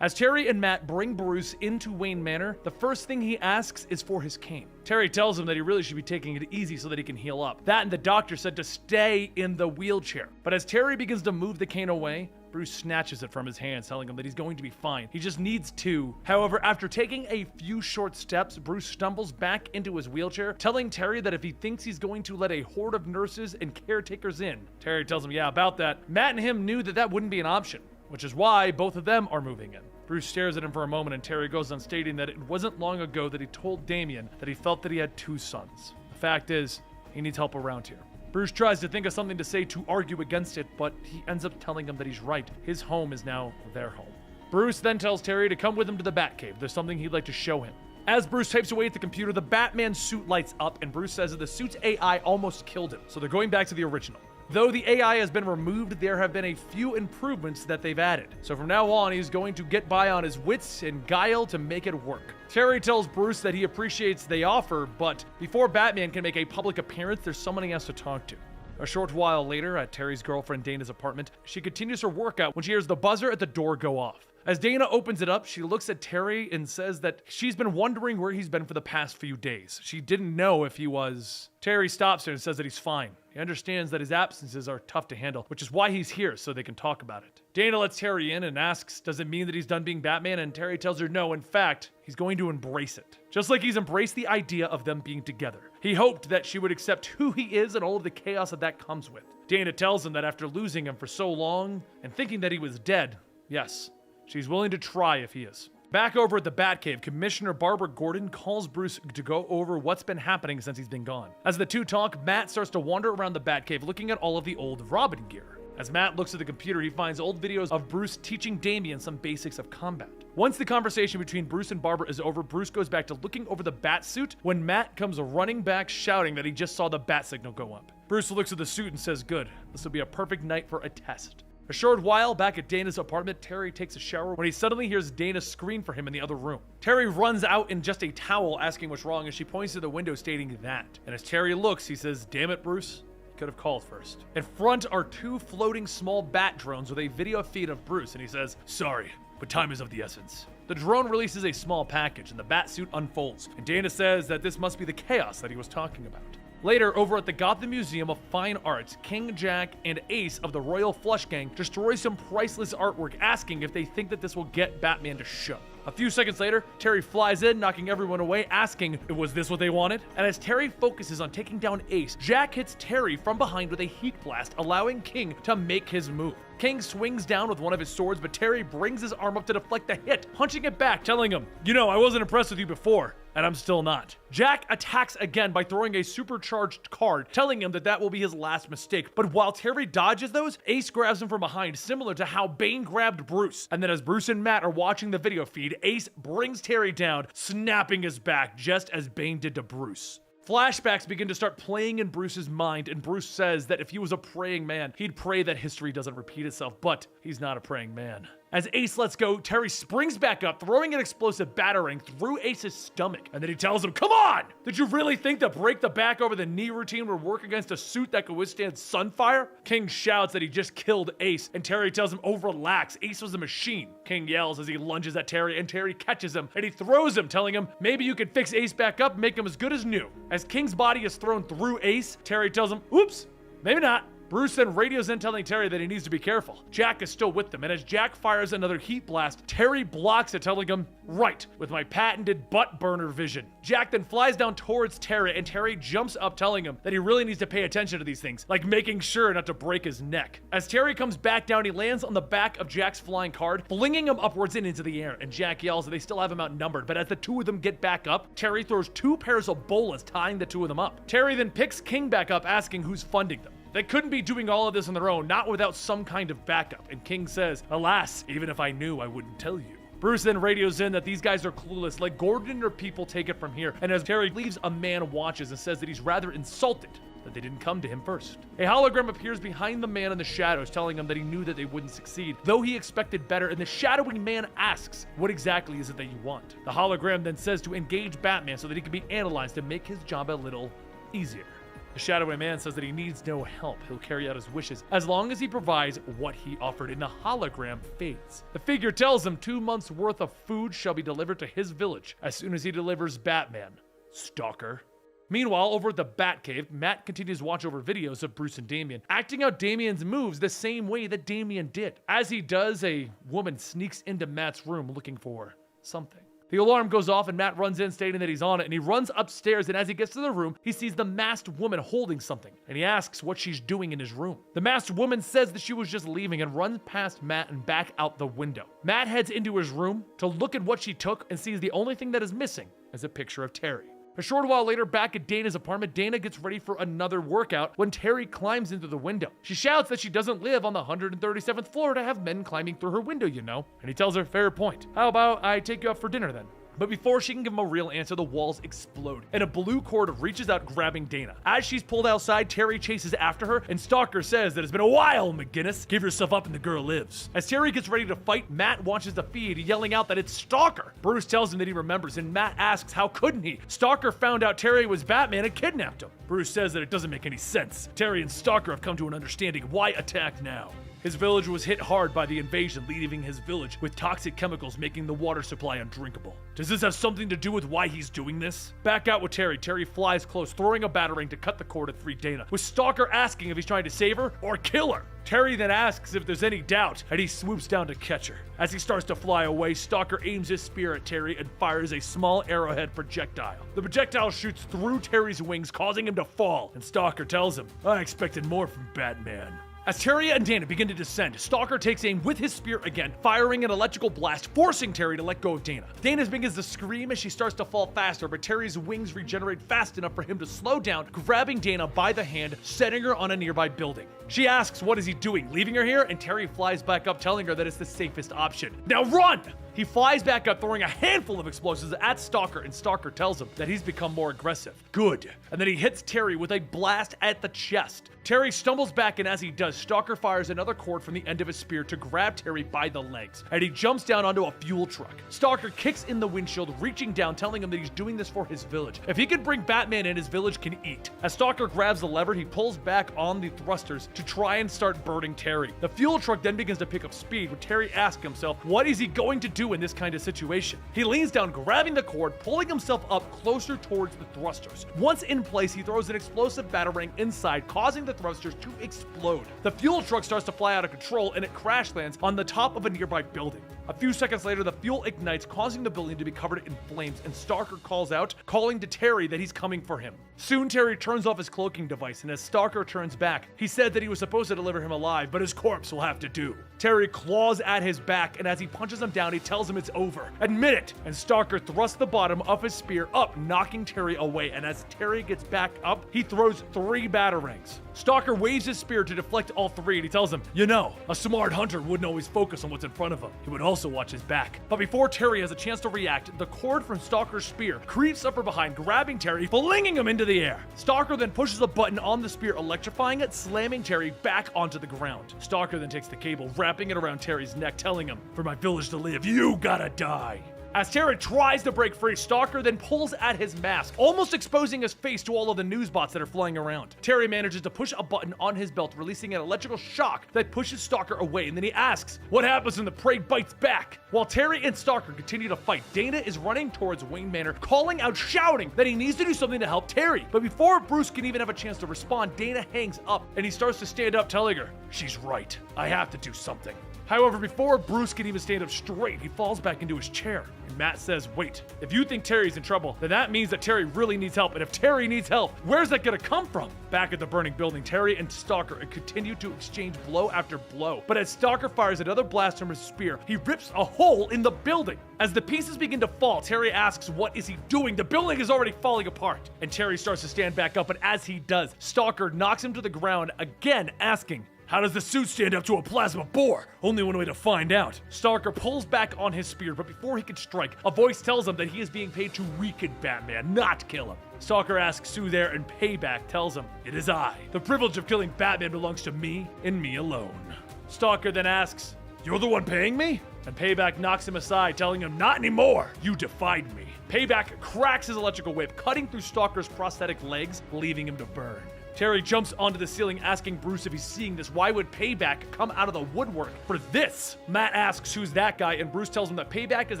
As Terry and Matt bring Bruce into Wayne Manor, the first thing he asks is for his cane. Terry tells him that he really should be taking it easy so that he can heal up. That and the doctor said to stay in the wheelchair. But as Terry begins to move the cane away, Bruce snatches it from his hands, telling him that he's going to be fine. He just needs to. However, after taking a few short steps, Bruce stumbles back into his wheelchair, telling Terry that if he thinks he's going to let a horde of nurses and caretakers in. Terry tells him, yeah, about that. Matt and him knew that that wouldn't be an option, which is why both of them are moving in. Bruce stares at him for a moment, and Terry goes on stating that it wasn't long ago that he told Damian that he felt that he had 2 sons. The fact is, he needs help around here. Bruce tries to think of something to say to argue against it, but he ends up telling him that he's right. His home is now their home. Bruce then tells Terry to come with him to the Batcave. There's something he'd like to show him. As Bruce types away at the computer, the Batman suit lights up, and Bruce says that the suit's AI almost killed him, so they're going back to the original. Though the AI has been removed, there have been a few improvements that they've added. So from now on, he's going to get by on his wits and guile to make it work. Terry tells Bruce that he appreciates the offer, but before Batman can make a public appearance, there's someone he has to talk to. A short while later, at Terry's girlfriend Dana's apartment, she continues her workout when she hears the buzzer at the door go off. As Dana opens it up, she looks at Terry and says that she's been wondering where he's been for the past few days. She didn't know if he was... Terry stops her and says that he's fine. He understands that his absences are tough to handle, which is why he's here, so they can talk about it. Dana lets Terry in and asks, does it mean that he's done being Batman? And Terry tells her no, in fact, he's going to embrace it. Just like he's embraced the idea of them being together. He hoped that she would accept who he is and all of the chaos that comes with. Dana tells him that after losing him for so long and thinking that he was dead, yes, she's willing to try if he is. Back over at the Batcave, Commissioner Barbara Gordon calls Bruce to go over what's been happening since he's been gone. As the two talk, Matt starts to wander around the Batcave looking at all of the old Robin gear. As Matt looks at the computer, he finds old videos of Bruce teaching Damian some basics of combat. Once the conversation between Bruce and Barbara is over, Bruce goes back to looking over the bat suit when Matt comes running back shouting that he just saw the bat signal go up. Bruce looks at the suit and says, good, this will be a perfect night for a test. A short while back at Dana's apartment, Terry takes a shower when he suddenly hears Dana scream for him in the other room. Terry runs out in just a towel asking what's wrong, and she points to the window stating that. And as Terry looks, he says, damn it, Bruce. You could have called first. In front are 2 floating small bat drones with a video feed of Bruce, and he says, sorry, but time is of the essence. The drone releases a small package, and the bat suit unfolds, and Dana says that this must be the chaos that he was talking about. Later, over at the Gotham Museum of Fine Arts, King Jack and Ace of the Royal Flush Gang destroy some priceless artwork, asking if they think that this will get Batman to show. A few seconds later, Terry flies in, knocking everyone away, asking, was this what they wanted? And as Terry focuses on taking down Ace, Jack hits Terry from behind with a heat blast, allowing King to make his move. King swings down with one of his swords, but Terry brings his arm up to deflect the hit, punching it back, telling him, you know, I wasn't impressed with you before, and I'm still not. Jack attacks again by throwing a supercharged card, telling him that that will be his last mistake. But while Terry dodges those, Ace grabs him from behind, similar to how Bane grabbed Bruce. And then as Bruce and Matt are watching the video feed, Ace brings Terry down, snapping his back, just as Bane did to Bruce. Flashbacks begin to start playing in Bruce's mind, and Bruce says that if he was a praying man, he'd pray that history doesn't repeat itself, but he's not a praying man. As Ace lets go, Terry springs back up, throwing an explosive batarang through Ace's stomach. And then he tells him, "Come on! Did you really think to break the back over the knee routine would work against a suit that could withstand sunfire?" King shouts that he just killed Ace, and Terry tells him, "Oh, relax, Ace was a machine." King yells as he lunges at Terry, and Terry catches him, and he throws him, telling him, "Maybe you could fix Ace back up and make him as good as new." As King's body is thrown through Ace, Terry tells him, "Oops, maybe not." Bruce then radios in telling Terry that he needs to be careful. Jack is still with them, and as Jack fires another heat blast, Terry blocks it, telling him, "Right, with my patented butt burner vision." Jack then flies down towards Terry, and Terry jumps up, telling him that he really needs to pay attention to these things, like making sure not to break his neck. As Terry comes back down, he lands on the back of Jack's flying card, flinging him upwards and into the air, and Jack yells that they still have him outnumbered, but as the two of them get back up, Terry throws 2 pairs of bolas, tying the two of them up. Terry then picks King back up, asking who's funding them. They couldn't be doing all of this on their own, not without some kind of backup, and King says, "Alas, even if I knew, I wouldn't tell you." Bruce then radios in that these guys are clueless, let Gordon and her people take it from here, and as Terry leaves, a man watches and says that he's rather insulted that they didn't come to him first. A hologram appears behind the man in the shadows, telling him that he knew that they wouldn't succeed, though he expected better, and the shadowy man asks, "What exactly is it that you want?" The hologram then says to engage Batman so that he can be analyzed to make his job a little easier. The shadowy man says that he needs no help. He'll carry out his wishes as long as he provides what he offered, and the hologram fades. The figure tells him 2 months' worth of food shall be delivered to his village as soon as he delivers Batman. Stalker. Meanwhile, over at the Batcave, Matt continues to watch over videos of Bruce and Damian, acting out Damian's moves the same way that Damian did. As he does, a woman sneaks into Matt's room looking for something. The alarm goes off and Matt runs in stating that he's on it, and he runs upstairs, and as he gets to the room, he sees the masked woman holding something, and he asks what she's doing in his room. The masked woman says that she was just leaving and runs past Matt and back out the window. Matt heads into his room to look at what she took and sees the only thing that is missing is a picture of Terry. A short while later, back at Dana's apartment, Dana gets ready for another workout when Terry climbs into the window. She shouts that she doesn't live on the 137th floor to have men climbing through her window, you know. And he tells her, "Fair point. How about I take you out for dinner then?" But before she can give him a real answer, the walls explode, and a blue cord reaches out, grabbing Dana. As she's pulled outside, Terry chases after her, and Stalker says that it's been a while, McGinnis. Give yourself up and the girl lives. As Terry gets ready to fight, Matt watches the feed, yelling out that it's Stalker. Bruce tells him that he remembers, and Matt asks how couldn't he? Stalker found out Terry was Batman and kidnapped him. Bruce says that it doesn't make any sense. Terry and Stalker have come to an understanding. Why attack now? His village was hit hard by the invasion, leaving his village with toxic chemicals making the water supply undrinkable. Does this have something to do with why he's doing this? Back out with Terry. Terry flies close, throwing a batarang to cut the cord and free Dana, with Stalker asking if he's trying to save her or kill her. Terry then asks if there's any doubt, and he swoops down to catch her. As he starts to fly away, Stalker aims his spear at Terry and fires a small arrowhead projectile. The projectile shoots through Terry's wings, causing him to fall, and Stalker tells him, "I expected more from Batman." As Terry and Dana begin to descend, Stalker takes aim with his spear again, firing an electrical blast, forcing Terry to let go of Dana. Dana begins to scream as she starts to fall faster, but Terry's wings regenerate fast enough for him to slow down, grabbing Dana by the hand, setting her on a nearby building. She asks what is he doing, leaving her here, and Terry flies back up, telling her that it's the safest option. Now run! He flies back up, throwing a handful of explosives at Stalker, and Stalker tells him that he's become more aggressive. Good. And then he hits Terry with a blast at the chest. Terry stumbles back, and as he does, Stalker fires another cord from the end of his spear to grab Terry by the legs, and he jumps down onto a fuel truck. Stalker kicks in the windshield, reaching down, telling him that he's doing this for his village. If he can bring Batman in, his village can eat. As Stalker grabs the lever, he pulls back on the thrusters to try and start burning Terry. The fuel truck then begins to pick up speed, with Terry asking himself, what is he going to do in this kind of situation? He leans down, grabbing the cord, pulling himself up closer towards the thrusters. Once in place, he throws an explosive batarang inside, causing the thrusters to explode. The fuel truck starts to fly out of control, and it crash lands on the top of a nearby building. A few seconds later, the fuel ignites, causing the building to be covered in flames, and Stalker calls out, calling to Terry that he's coming for him. Soon, Terry turns off his cloaking device, and as Stalker turns back, he said that he was supposed to deliver him alive, but his corpse will have to do. Terry claws at his back, and as he punches him down, he tells him it's over. Admit it! And Stalker thrusts the bottom of his spear up, knocking Terry away, and as Terry gets back up, he throws 3 batarangs. Stalker waves his spear to deflect all 3, and he tells him, you know, a smart hunter wouldn't always focus on what's in front of him. He would also watch his back. But before Terry has a chance to react, the cord from Stalker's spear creeps up from behind, grabbing Terry, flinging him into the air. Stalker then pushes a button on the spear, electrifying it, slamming Terry back onto the ground. Stalker then takes the cable, wrapping it around Terry's neck, telling him, "For my village to live, you gotta die." As Terry tries to break free, Stalker then pulls at his mask, almost exposing his face to all of the news bots that are flying around. Terry manages to push a button on his belt, releasing an electrical shock that pushes Stalker away, and then he asks, "What happens when the prey bites back?" While Terry and Stalker continue to fight, Dana is running towards Wayne Manor, calling out, shouting that he needs to do something to help Terry. But before Bruce can even have a chance to respond, Dana hangs up, and he starts to stand up, telling her, "She's right. I have to do something." However, before Bruce can even stand up straight, he falls back into his chair. And Matt says, "Wait, if you think Terry's in trouble, then that means that Terry really needs help. And if Terry needs help, where's that gonna come from?" Back at the burning building, Terry and Stalker continue to exchange blow after blow. But as Stalker fires another blast from his spear, he rips a hole in the building. As the pieces begin to fall, Terry asks, "What is he doing? The building is already falling apart." And Terry starts to stand back up, but as he does, Stalker knocks him to the ground, again asking, "How does the suit stand up to a plasma boar? Only one way to find out." Stalker pulls back on his spear, but before he can strike, a voice tells him that he is being paid to weaken Batman, not kill him. Stalker asks who there, and Payback tells him, "It is I. The privilege of killing Batman belongs to me and me alone." Stalker then asks, "You're the one paying me?" And Payback knocks him aside, telling him, "Not anymore. You defied me." Payback cracks his electrical whip, cutting through Stalker's prosthetic legs, leaving him to burn. Terry jumps onto the ceiling, asking Bruce if he's seeing this. Why would Payback come out of the woodwork for this? Matt asks who's that guy, and Bruce tells him that Payback is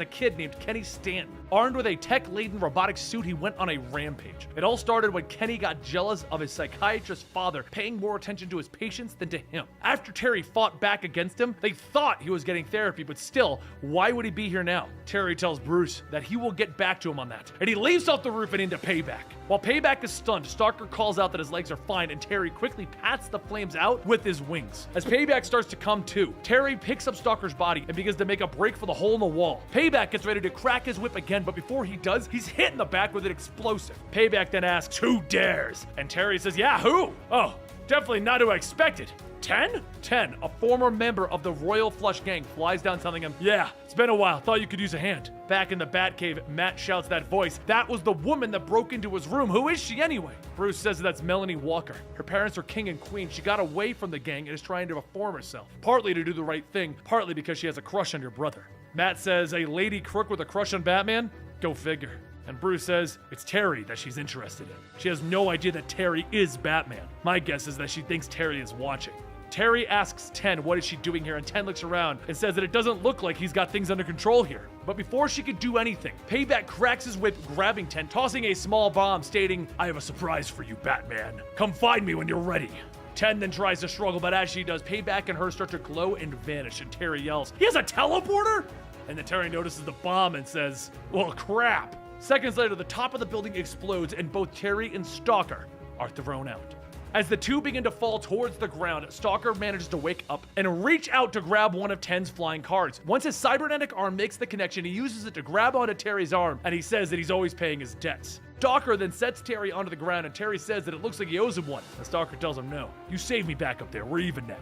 a kid named Kenny Stanton. Armed with a tech-laden robotic suit, he went on a rampage. It all started when Kenny got jealous of his psychiatrist father, paying more attention to his patients than to him. After Terry fought back against him, they thought he was getting therapy, but still, why would he be here now? Terry tells Bruce that he will get back to him on that, and he leaps off the roof and into Payback. While Payback is stunned, Stalker calls out that his legs are fine, and Terry quickly pats the flames out with his wings. As Payback starts to come to, Terry picks up Stalker's body and begins to make a break for the hole in the wall. Payback gets ready to crack his whip again, but before he does, he's hit in the back with an explosive. Payback then asks, "Who dares?" And Terry says, "Yeah, who? Oh, definitely not who I expected. 10? 10, a former member of the Royal Flush Gang, flies down telling him, "Yeah, it's been a while, thought you could use a hand." Back in the Batcave, Matt shouts that voice. "That was the woman that broke into his room. Who is she anyway?" Bruce says that's Melanie Walker. Her parents are king and queen. She got away from the gang and is trying to reform herself. Partly to do the right thing, partly because she has a crush on your brother. Matt says, "A lady crook with a crush on Batman? Go figure." And Bruce says it's Terry that she's interested in. She has no idea that Terry is Batman. My guess is that she thinks Terry is watching. Terry asks 10 what is she doing here, and 10 looks around and says that it doesn't look like he's got things under control here. But before she could do anything, Payback cracks his whip, grabbing 10, tossing a small bomb, stating, "I have a surprise for you, Batman. Come find me when you're ready." 10 then tries to struggle, but as she does, Payback and her start to glow and vanish, and Terry yells, "He has a teleporter?" And then Terry notices the bomb and says, "Well, crap." Seconds later, the top of the building explodes, and both Terry and Stalker are thrown out. As the two begin to fall towards the ground, Stalker manages to wake up and reach out to grab one of 10's flying cards. Once his cybernetic arm makes the connection, he uses it to grab onto Terry's arm, and he says that he's always paying his debts. Stalker then sets Terry onto the ground, and Terry says that it looks like he owes him one. And Stalker tells him, "No, you saved me back up there, we're even now."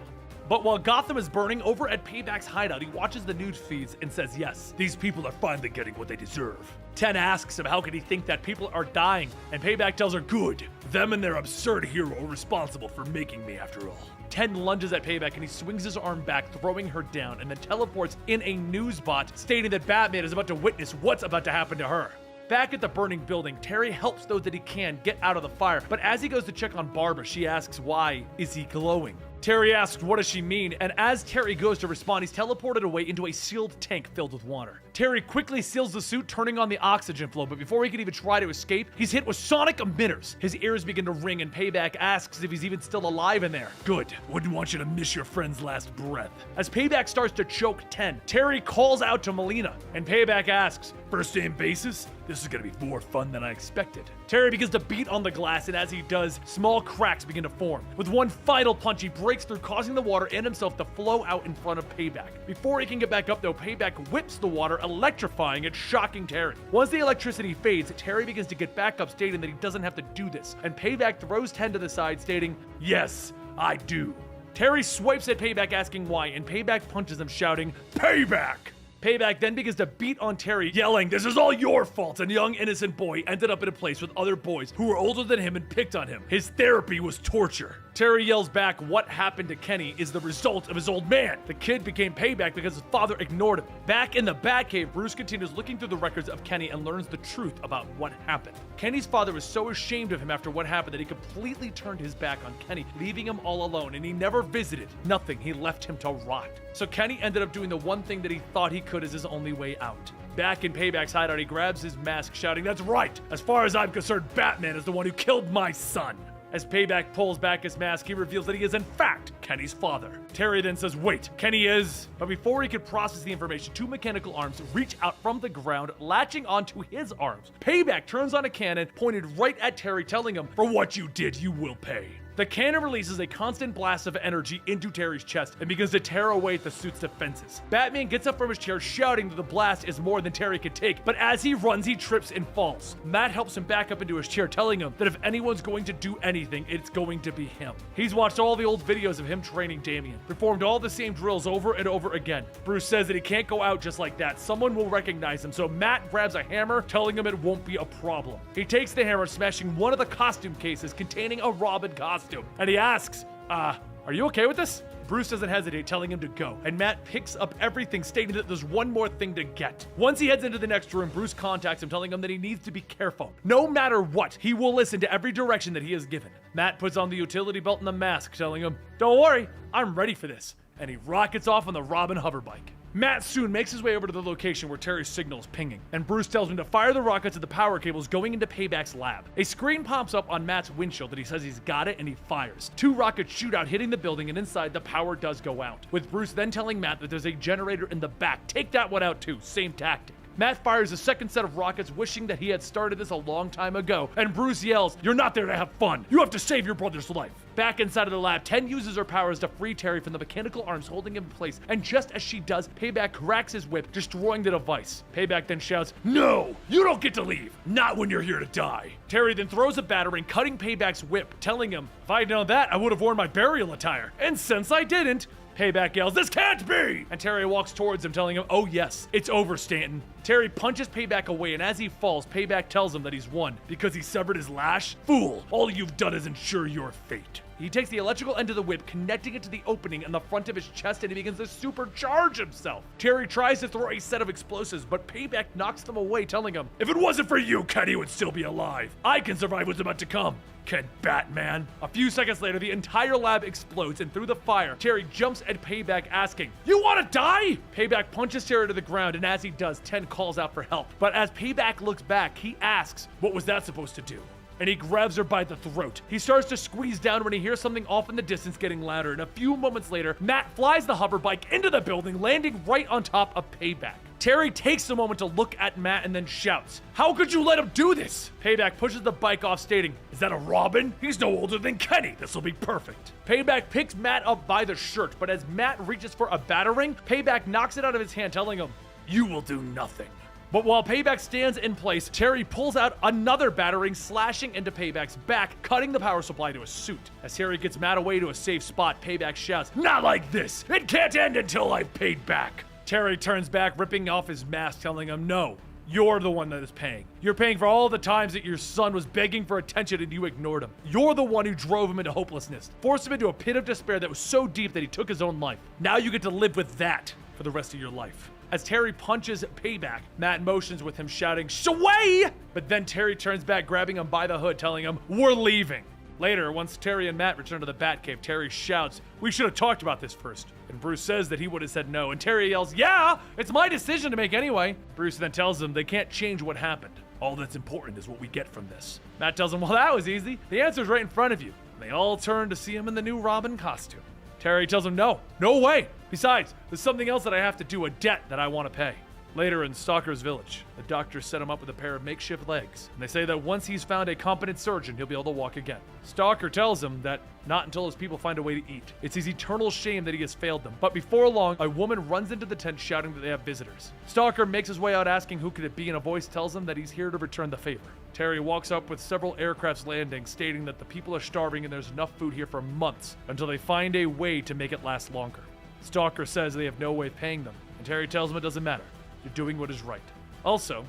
But while Gotham is burning, over at Payback's hideout, he watches the news feeds and says, "Yes, these people are finally getting what they deserve." 10 asks him how could he think that people are dying, and Payback tells her, "Good. Them and their absurd hero are responsible for making me after all." 10 lunges at Payback, and he swings his arm back, throwing her down, and then teleports in a news bot, stating that Batman is about to witness what's about to happen to her. Back at the burning building, Terry helps those that he can get out of the fire, but as he goes to check on Barbara, she asks, "Why is he glowing?" Terry asks, "What does she mean?" And as Terry goes to respond, he's teleported away into a sealed tank filled with water. Terry quickly seals the suit, turning on the oxygen flow, but before he can even try to escape, he's hit with sonic emitters. His ears begin to ring, and Payback asks if he's even still alive in there. "Good. Wouldn't want you to miss your friend's last breath." As Payback starts to choke 10, Terry calls out to Melina, and Payback asks, "First name basis? This is gonna be more fun than I expected." Terry begins to beat on the glass, and as he does, small cracks begin to form. With one final punch, he breaks through, causing the water and himself to flow out in front of Payback. Before he can get back up, though, Payback whips the water, electrifying and shocking Terry. Once the electricity fades, Terry begins to get back up, stating that he doesn't have to do this, and Payback throws 10 to the side, stating, "Yes, I do." Terry swipes at Payback, asking why, and Payback punches him, shouting, "Payback!" Payback then begins to beat on Terry, yelling, "This is all your fault." And young innocent boy ended up in a place with other boys who were older than him and picked on him. His therapy was torture. Terry yells back what happened to Kenny is the result of his old man. The kid became payback because his father ignored him. Back in the Batcave, Bruce continues looking through the records of Kenny and learns the truth about what happened. Kenny's father was so ashamed of him after what happened that he completely turned his back on Kenny, leaving him all alone, and he never visited. Nothing, he left him to rot. So Kenny ended up doing the one thing that he thought he could as his only way out. Back in Payback's hideout, he grabs his mask, shouting, "That's right! As far as I'm concerned, Batman is the one who killed my son!" As Payback pulls back his mask, he reveals that he is in fact Kenny's father. Terry then says, "Wait, Kenny is..." But before he could process the information, two mechanical arms reach out from the ground, latching onto his arms. Payback turns on a cannon, pointed right at Terry, telling him, "For what you did, you will pay." The cannon releases a constant blast of energy into Terry's chest and begins to tear away at the suit's defenses. Batman gets up from his chair, shouting that the blast is more than Terry could take, but as he runs, he trips and falls. Matt helps him back up into his chair, telling him that if anyone's going to do anything, it's going to be him. He's watched all the old videos of him training Damian, performed all the same drills over and over again. Bruce says that he can't go out just like that. Someone will recognize him, so Matt grabs a hammer, telling him it won't be a problem. He takes the hammer, smashing one of the costume cases containing a Robin costume. And he asks, are you okay with this? Bruce doesn't hesitate, telling him to go, and Matt picks up everything, stating that there's one more thing to get. Once he heads into the next room, Bruce contacts him, telling him that he needs to be careful. No matter what, he will listen to every direction that he is given. Matt puts on the utility belt and the mask, telling him, "Don't worry, I'm ready for this." And he rockets off on the Robin hoverbike. Matt soon makes his way over to the location where Terry's signal is pinging, and Bruce tells him to fire the rockets at the power cables going into Payback's lab. A screen pops up on Matt's windshield that he says he's got it, and he fires. Two rockets shoot out, hitting the building, and inside the power does go out, with Bruce then telling Matt that there's a generator in the back. Take that one out too, same tactic. Matt fires a second set of rockets, wishing that he had started this a long time ago, and Bruce yells, "You're not there to have fun. You have to save your brother's life." Back inside of the lab, 10 uses her powers to free Terry from the mechanical arms holding him in place, and just as she does, Payback cracks his whip, destroying the device. Payback then shouts, "No! You don't get to leave! Not when you're here to die!" Terry then throws a battering, cutting Payback's whip, telling him, "If I'd known that, I would have worn my burial attire. And since I didn't..." Payback yells, "This can't be!" And Terry walks towards him, telling him, "Oh yes, it's over, Stanton." Terry punches Payback away, and as he falls, Payback tells him that he's won because he severed his lash. "Fool, all you've done is ensure your fate." He takes the electrical end of the whip, connecting it to the opening in the front of his chest, and he begins to supercharge himself. Terry tries to throw a set of explosives, but Payback knocks them away, telling him, "If it wasn't for you, Kenny would still be alive. I can survive what's about to come. Can Batman?" A few seconds later, the entire lab explodes, and through the fire, Terry jumps at Payback, asking, "You want to die?" Payback punches Terry to the ground, and as he does, 10 calls out for help. But as Payback looks back, he asks, "What was that supposed to do?" And he grabs her by the throat. He starts to squeeze down when he hears something off in the distance getting louder, and a few moments later, Matt flies the hoverbike into the building, landing right on top of Payback. Terry takes a moment to look at Matt and then shouts, "How could you let him do this?" Payback pushes the bike off, stating, "Is that a Robin? He's no older than Kenny. This'll be perfect." Payback picks Matt up by the shirt, but as Matt reaches for a battering, Payback knocks it out of his hand, telling him, "You will do nothing." But while Payback stands in place, Terry pulls out another battering, slashing into Payback's back, cutting the power supply to his suit. As Terry gets Matt away to a safe spot, Payback shouts, "Not like this! It can't end until I've paid back!" Terry turns back, ripping off his mask, telling him, "No, you're the one that is paying. You're paying for all the times that your son was begging for attention and you ignored him. You're the one who drove him into hopelessness, forced him into a pit of despair that was so deep that he took his own life. Now you get to live with that for the rest of your life." As Terry punches Payback, Matt motions with him, shouting, "Shaway!" But then Terry turns back, grabbing him by the hood, telling him, "We're leaving." Later, once Terry and Matt return to the Batcave, Terry shouts, "We should have talked about this first." And Bruce says that he would have said no, and Terry yells, "Yeah, it's my decision to make anyway." Bruce then tells them they can't change what happened. All that's important is what we get from this. Matt tells him, "Well, that was easy. The answer's right in front of you." And they all turn to see him in the new Robin costume. Terry tells him, "No way. Besides, there's something else that I have to do, a debt that I want to pay." Later in Stalker's village, the doctors set him up with a pair of makeshift legs, and they say that once he's found a competent surgeon, he'll be able to walk again. Stalker tells him that not until his people find a way to eat. It's his eternal shame that he has failed them. But before long, a woman runs into the tent shouting that they have visitors. Stalker makes his way out asking who could it be, and a voice tells him that he's here to return the favor. Terry walks up with several aircrafts landing, stating that the people are starving and there's enough food here for months until they find a way to make it last longer. Stalker says they have no way of paying them, and Terry tells him it doesn't matter. You're doing what is right. Also,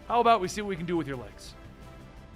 how about we see what we can do with your legs?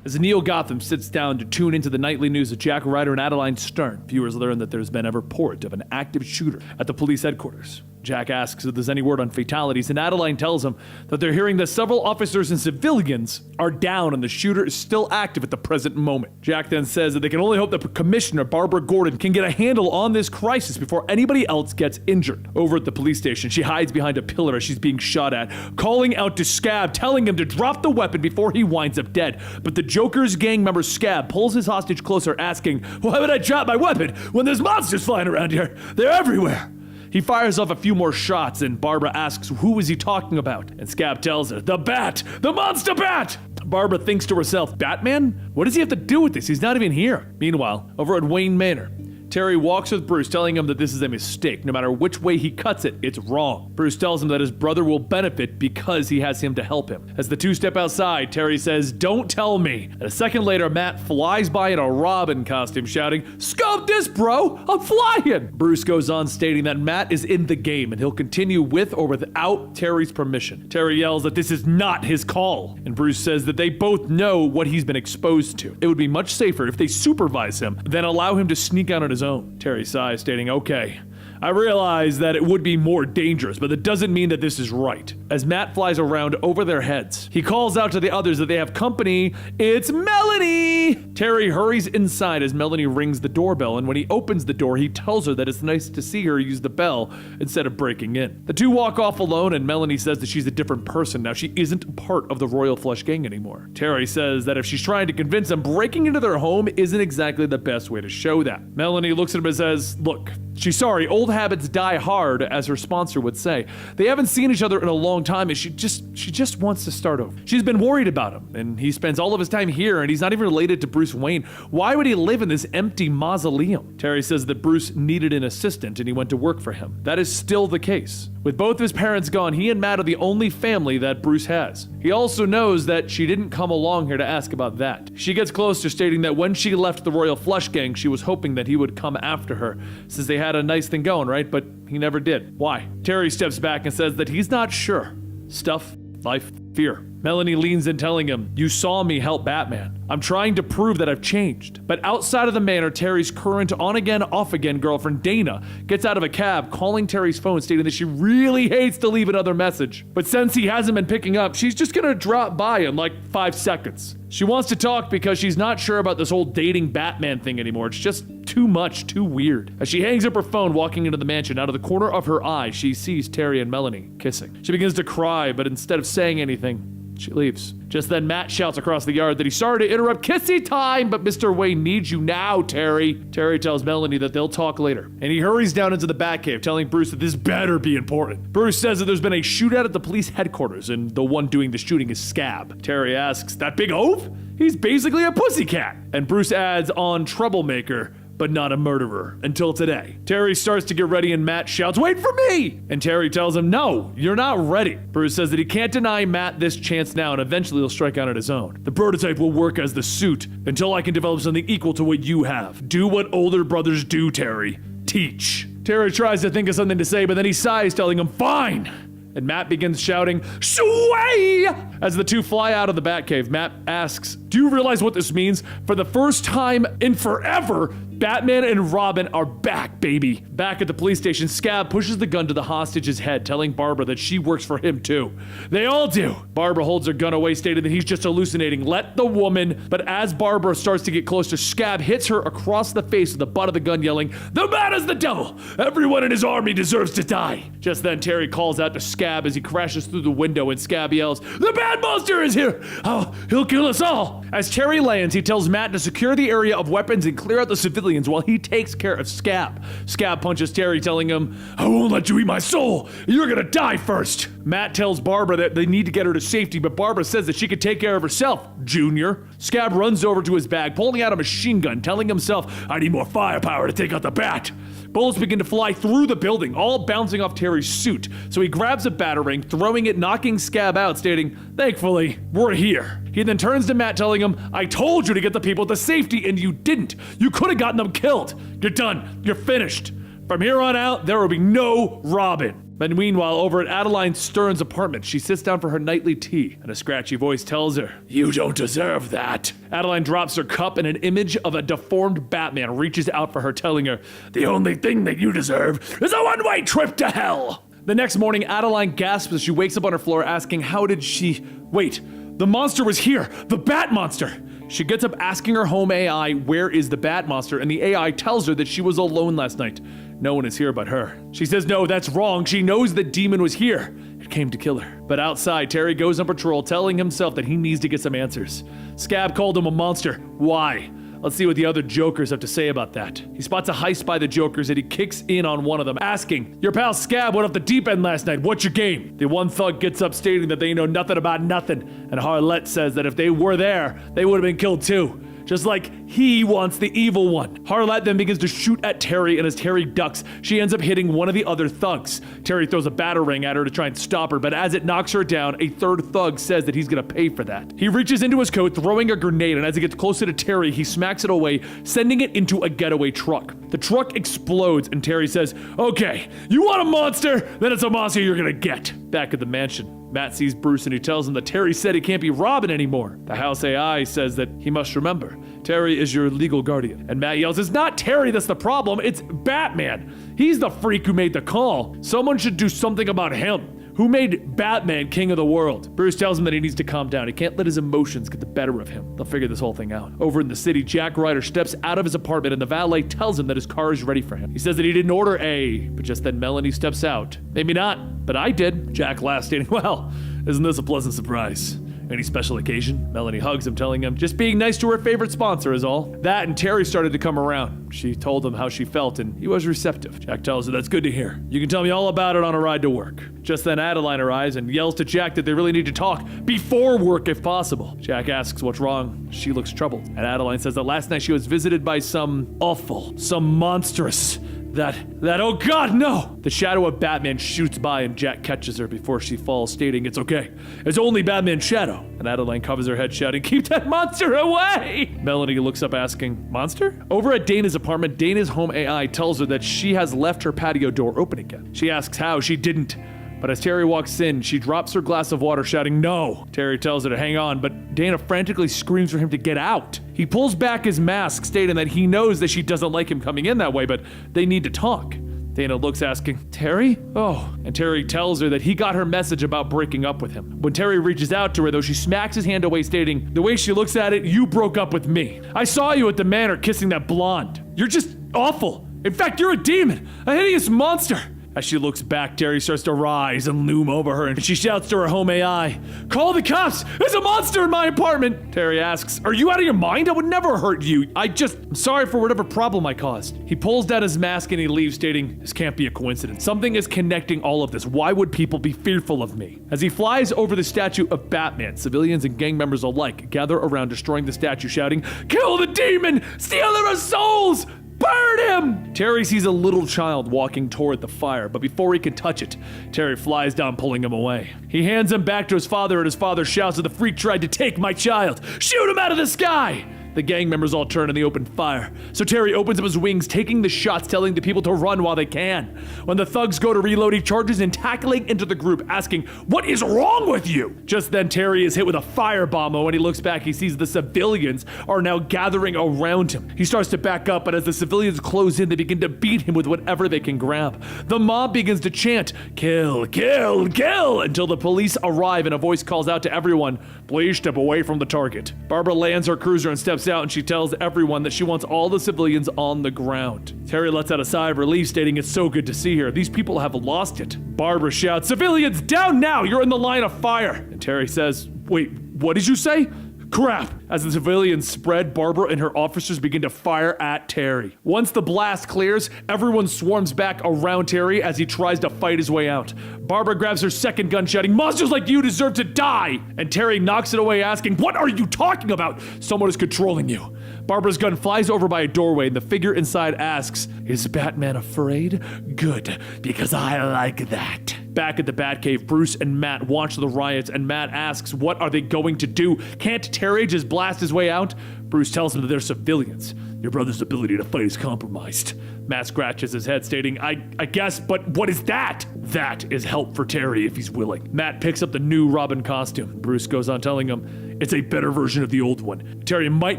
As Neo Gotham sits down to tune into the nightly news of Jack Ryder and Adeline Stern, viewers learn that there's been a report of an active shooter at the police headquarters. Jack asks if there's any word on fatalities, and Adeline tells him that they're hearing that several officers and civilians are down and the shooter is still active at the present moment. Jack then says that they can only hope that Commissioner Barbara Gordon can get a handle on this crisis before anybody else gets injured. Over at the police station, she hides behind a pillar as she's being shot at, calling out to Scab, telling him to drop the weapon before he winds up dead. But the Joker's gang member Scab pulls his hostage closer, asking, "Why would I drop my weapon when there's monsters flying around here? They're everywhere." He fires off a few more shots, and Barbara asks who is he talking about, and Scab tells her, "The Bat! The Monster Bat!" Barbara thinks to herself, Batman? What does he have to do with this? He's not even here. Meanwhile, over at Wayne Manor, Terry walks with Bruce, telling him that this is a mistake. No matter which way he cuts it, it's wrong. Bruce tells him that his brother will benefit because he has him to help him. As the two step outside, Terry says, "Don't tell me." And a second later, Matt flies by in a Robin costume, shouting, "Scope this, bro! I'm flying!" Bruce goes on, stating that Matt is in the game and he'll continue with or without Terry's permission. Terry yells that this is not his call, and Bruce says that they both know what he's been exposed to. It would be much safer if they supervise him than allow him to sneak out on his own. Terry sighs, stating, "Okay, I realize that it would be more dangerous, but that doesn't mean that this is right." As Matt flies around over their heads, he calls out to the others that they have company. It's Melanie! Terry hurries inside as Melanie rings the doorbell, and when he opens the door, he tells her that it's nice to see her use the bell instead of breaking in. The two walk off alone, and Melanie says that she's a different person now. She isn't part of the Royal Flush Gang anymore. Terry says that if she's trying to convince them, breaking into their home isn't exactly the best way to show that. Melanie looks at him and says, "Look, she's sorry, old habits die hard," as her sponsor would say. They haven't seen each other in a long time, and she just wants to start over. She's been worried about him, and he spends all of his time here, and he's not even related to Bruce Wayne. Why would he live in this empty mausoleum? Terry says that Bruce needed an assistant, and he went to work for him. That is still the case. With both his parents gone, he and Matt are the only family that Bruce has. He also knows that she didn't come along here to ask about that. She gets closer, stating that when she left the Royal Flush Gang, she was hoping that he would come after her, since they had a nice thing going, right? But he never did. Why? Terry steps back and says that he's not sure. Stuff, life, fear. Melanie leans in, telling him, "You saw me help Batman. I'm trying to prove that I've changed." But outside of the manor, Terry's current on-again, off-again girlfriend, Dana, gets out of a cab, calling Terry's phone, stating that she really hates to leave another message. But since he hasn't been picking up, she's just gonna drop by in like 5 seconds. She wants to talk because she's not sure about this whole dating Batman thing anymore. It's just too much, too weird. As she hangs up her phone, walking into the mansion, out of the corner of her eye, she sees Terry and Melanie kissing. She begins to cry, but instead of saying anything, she leaves. Just then, Matt shouts across the yard that he's sorry to interrupt kissy time, but Mr. Wayne needs you now, Terry. Terry tells Melanie that they'll talk later, and he hurries down into the Batcave, telling Bruce that this better be important. Bruce says that there's been a shootout at the police headquarters, and the one doing the shooting is Scab. Terry asks, "That big oaf? He's basically a pussycat." And Bruce adds on troublemaker, but not a murderer, until today. Terry starts to get ready and Matt shouts, "Wait for me!" And Terry tells him, "No, you're not ready." Bruce says that he can't deny Matt this chance now, and eventually he'll strike out on his own. "The prototype will work as the suit until I can develop something equal to what you have. Do what older brothers do, Terry. Teach." Terry tries to think of something to say, but then he sighs, telling him, "Fine." And Matt begins shouting, "Sway!" As the two fly out of the Batcave, Matt asks, "Do you realize what this means? For the first time in forever, Batman and Robin are back, baby." Back at the police station, Scab pushes the gun to the hostage's head, telling Barbara that she works for him too. They all do. Barbara holds her gun away, stating that he's just hallucinating. Let the woman. But as Barbara starts to get closer, Scab hits her across the face with the butt of the gun, yelling, "The man is the devil! Everyone in his army deserves to die!" Just then, Terry calls out to Scab as he crashes through the window, and Scab yells, "The bad monster is here! Oh, he'll kill us all!" As Terry lands, he tells Matt to secure the area of weapons and clear out the civilians while he takes care of Scab. Scab punches Terry, telling him, "I won't let you eat my soul! You're gonna die first!" Matt tells Barbara that they need to get her to safety, but Barbara says that she could take care of herself, Junior. Scab runs over to his bag, pulling out a machine gun, telling himself, "I need more firepower to take out the Bat." Bullets begin to fly through the building, all bouncing off Terry's suit, so he grabs a batarang, throwing it, knocking Scab out, stating, "Thankfully, we're here." He then turns to Matt, telling him, "I told you to get the people to safety, and you didn't. You could have gotten them killed. You're done. You're finished. From here on out, there will be no Robin." But meanwhile, over at Adeline Stern's apartment, she sits down for her nightly tea, and a scratchy voice tells her, "You don't deserve that." Adeline drops her cup, and an image of a deformed Batman reaches out for her, telling her, "The only thing that you deserve is a one-way trip to hell." The next morning, Adeline gasps as she wakes up on her floor asking, how did she... Wait, the monster was here! The Bat Monster! She gets up asking her home AI, where is the Bat Monster? And the AI tells her that she was alone last night. No one is here but her. She says, no, that's wrong. She knows the demon was here. It came to kill her. But outside, Terry goes on patrol, telling himself that he needs to get some answers. Scab called him a monster. Why? Let's see what the other Jokers have to say about that. He spots a heist by the Jokers and he kicks in on one of them, asking, your pal Scab went off the deep end last night. What's your game? The one thug gets up stating that they know nothing about nothing. And Harlette says that if they were there, they would have been killed too. Just like he wants the evil one. Harlette then begins to shoot at Terry, and as Terry ducks, she ends up hitting one of the other thugs. Terry throws a batarang at her to try and stop her, but as it knocks her down, a third thug says that he's gonna pay for that. He reaches into his coat, throwing a grenade, and as he gets closer to Terry, he smacks it away, sending it into a getaway truck. The truck explodes, and Terry says, okay, you want a monster? Then it's a monster you're gonna get. Back at the mansion, Matt sees Bruce and he tells him that Terry said he can't be Robin anymore. The house AI says that he must remember, Terry is your legal guardian. And Matt yells, it's not Terry that's the problem, it's Batman. He's the freak who made the call. Someone should do something about him. Who made Batman king of the world? Bruce tells him that he needs to calm down. He can't let his emotions get the better of him. They'll figure this whole thing out. Over in the city, Jack Ryder steps out of his apartment and the valet tells him that his car is ready for him. He says that he didn't order A, but just then Melanie steps out. Maybe not, but I did. Jack laughs, stating, well, isn't this a pleasant surprise? Any special occasion? Melanie hugs him, telling him, just being nice to her favorite sponsor is all. That and Terry started to come around. She told him how she felt and he was receptive. Jack tells her, that's good to hear. You can tell me all about it on a ride to work. Just then Adeline arrives and yells to Jack that they really need to talk before work if possible. Jack asks what's wrong. She looks troubled. And Adeline says that last night she was visited by some awful, some monstrous, that, oh God, no! The shadow of Batman shoots by and Jack catches her before she falls, stating, it's okay. It's only Batman's shadow. And Adeline covers her head, shouting, keep that monster away! Melanie looks up asking, monster? Over at Dana's apartment, Dana's home AI tells her that she has left her patio door open again. She asks how, she didn't. But as Terry walks in, she drops her glass of water, shouting, no. Terry tells her to hang on, but Dana frantically screams for him to get out. He pulls back his mask, stating that he knows that she doesn't like him coming in that way, but they need to talk. Dana looks asking, Terry? Oh, and Terry tells her that he got her message about breaking up with him. When Terry reaches out to her, though, she smacks his hand away, stating, the way she looks at it, you broke up with me. I saw you at the manor kissing that blonde. You're just awful. In fact, you're a demon, a hideous monster. As she looks back, Terry starts to rise and loom over her, and she shouts to her home AI, call the cops! There's a monster in my apartment! Terry asks, are you out of your mind? I would never hurt you. I'm sorry for whatever problem I caused. He pulls down his mask and he leaves, stating, this can't be a coincidence. Something is connecting all of this. Why would people be fearful of me? As he flies over the statue of Batman, civilians and gang members alike gather around, destroying the statue, shouting, kill the demon! Stealer of souls! Burn him! Terry sees a little child walking toward the fire, but before he can touch it, Terry flies down, pulling him away. He hands him back to his father, and his father shouts that the freak tried to take my child. Shoot him out of the sky! The gang members all turn and they open fire. So Terry opens up his wings, taking the shots, telling the people to run while they can. When the thugs go to reload, he charges in, tackling into the group, asking, what is wrong with you? Just then, Terry is hit with a firebomb, and when he looks back, he sees the civilians are now gathering around him. He starts to back up, but as the civilians close in, they begin to beat him with whatever they can grab. The mob begins to chant, kill, kill, kill, until the police arrive and a voice calls out to everyone, please step away from the target. Barbara lands her cruiser and steps out, and she tells everyone that she wants all the civilians on the ground. Terry lets out a sigh of relief, stating it's so good to see her. These people have lost it. Barbara shouts, civilians, down now! You're in the line of fire! And Terry says, wait, what did you say? Crap! As the civilians spread, Barbara and her officers begin to fire at Terry. Once the blast clears, everyone swarms back around Terry as he tries to fight his way out. Barbara grabs her second gun, shouting, monsters like you deserve to die! And Terry knocks it away, asking, what are you talking about? Someone is controlling you. Barbara's gun flies over by a doorway, and the figure inside asks, is Batman afraid? Good, because I like that. Back at the Batcave, Bruce and Matt watch the riots, and Matt asks what are they going to do? Can't Terry just blast his way out? Bruce tells him that they're civilians. Your brother's ability to fight is compromised. Matt scratches his head, stating, I guess, but what is that? That is help for Terry if he's willing. Matt picks up the new Robin costume. Bruce goes on telling him, it's a better version of the old one. Terry might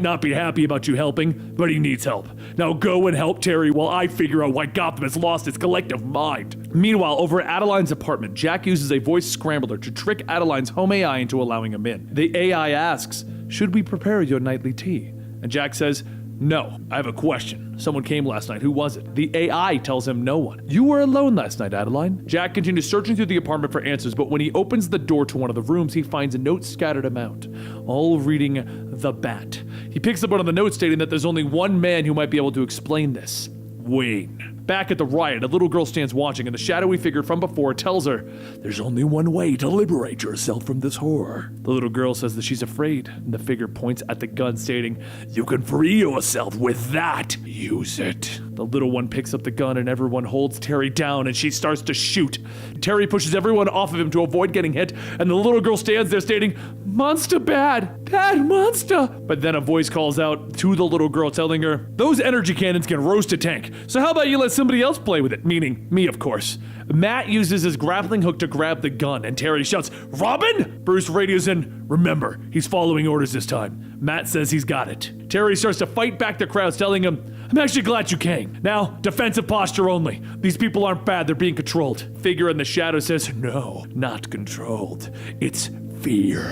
not be happy about you helping, but he needs help. Now go and help Terry while I figure out why Gotham has lost its collective mind. Meanwhile, over at Adeline's apartment, Jack uses a voice scrambler to trick Adeline's home AI into allowing him in. The AI asks, should we prepare your nightly tea? And Jack says, no, I have a question. Someone came last night. Who was it? The AI tells him no one. You were alone last night, Adeline. Jack continues searching through the apartment for answers, but when he opens the door to one of the rooms, he finds notes scattered about, all reading The Bat. He picks up one of the notes stating that there's only one man who might be able to explain this. Wayne. Back at the riot, a little girl stands watching, and the shadowy figure from before tells her, there's only one way to liberate yourself from this horror. The little girl says that she's afraid, and the figure points at the gun, stating, you can free yourself with that. Use it. The little one picks up the gun, and everyone holds Terry down, and she starts to shoot. Terry pushes everyone off of him to avoid getting hit, and the little girl stands there stating, monster bad, monster. But then a voice calls out to the little girl telling her, those energy cannons can roast a tank, so how about you let somebody else play with it? Meaning me, of course. Matt uses his grappling hook to grab the gun, and Terry shouts, Robin? Bruce radios in, remember, he's following orders this time. Matt says he's got it. Terry starts to fight back the crowds, telling him, I'm actually glad you came. Now, defensive posture only. These people aren't bad, they're being controlled. Figure in the shadow says, no, not controlled. It's fear,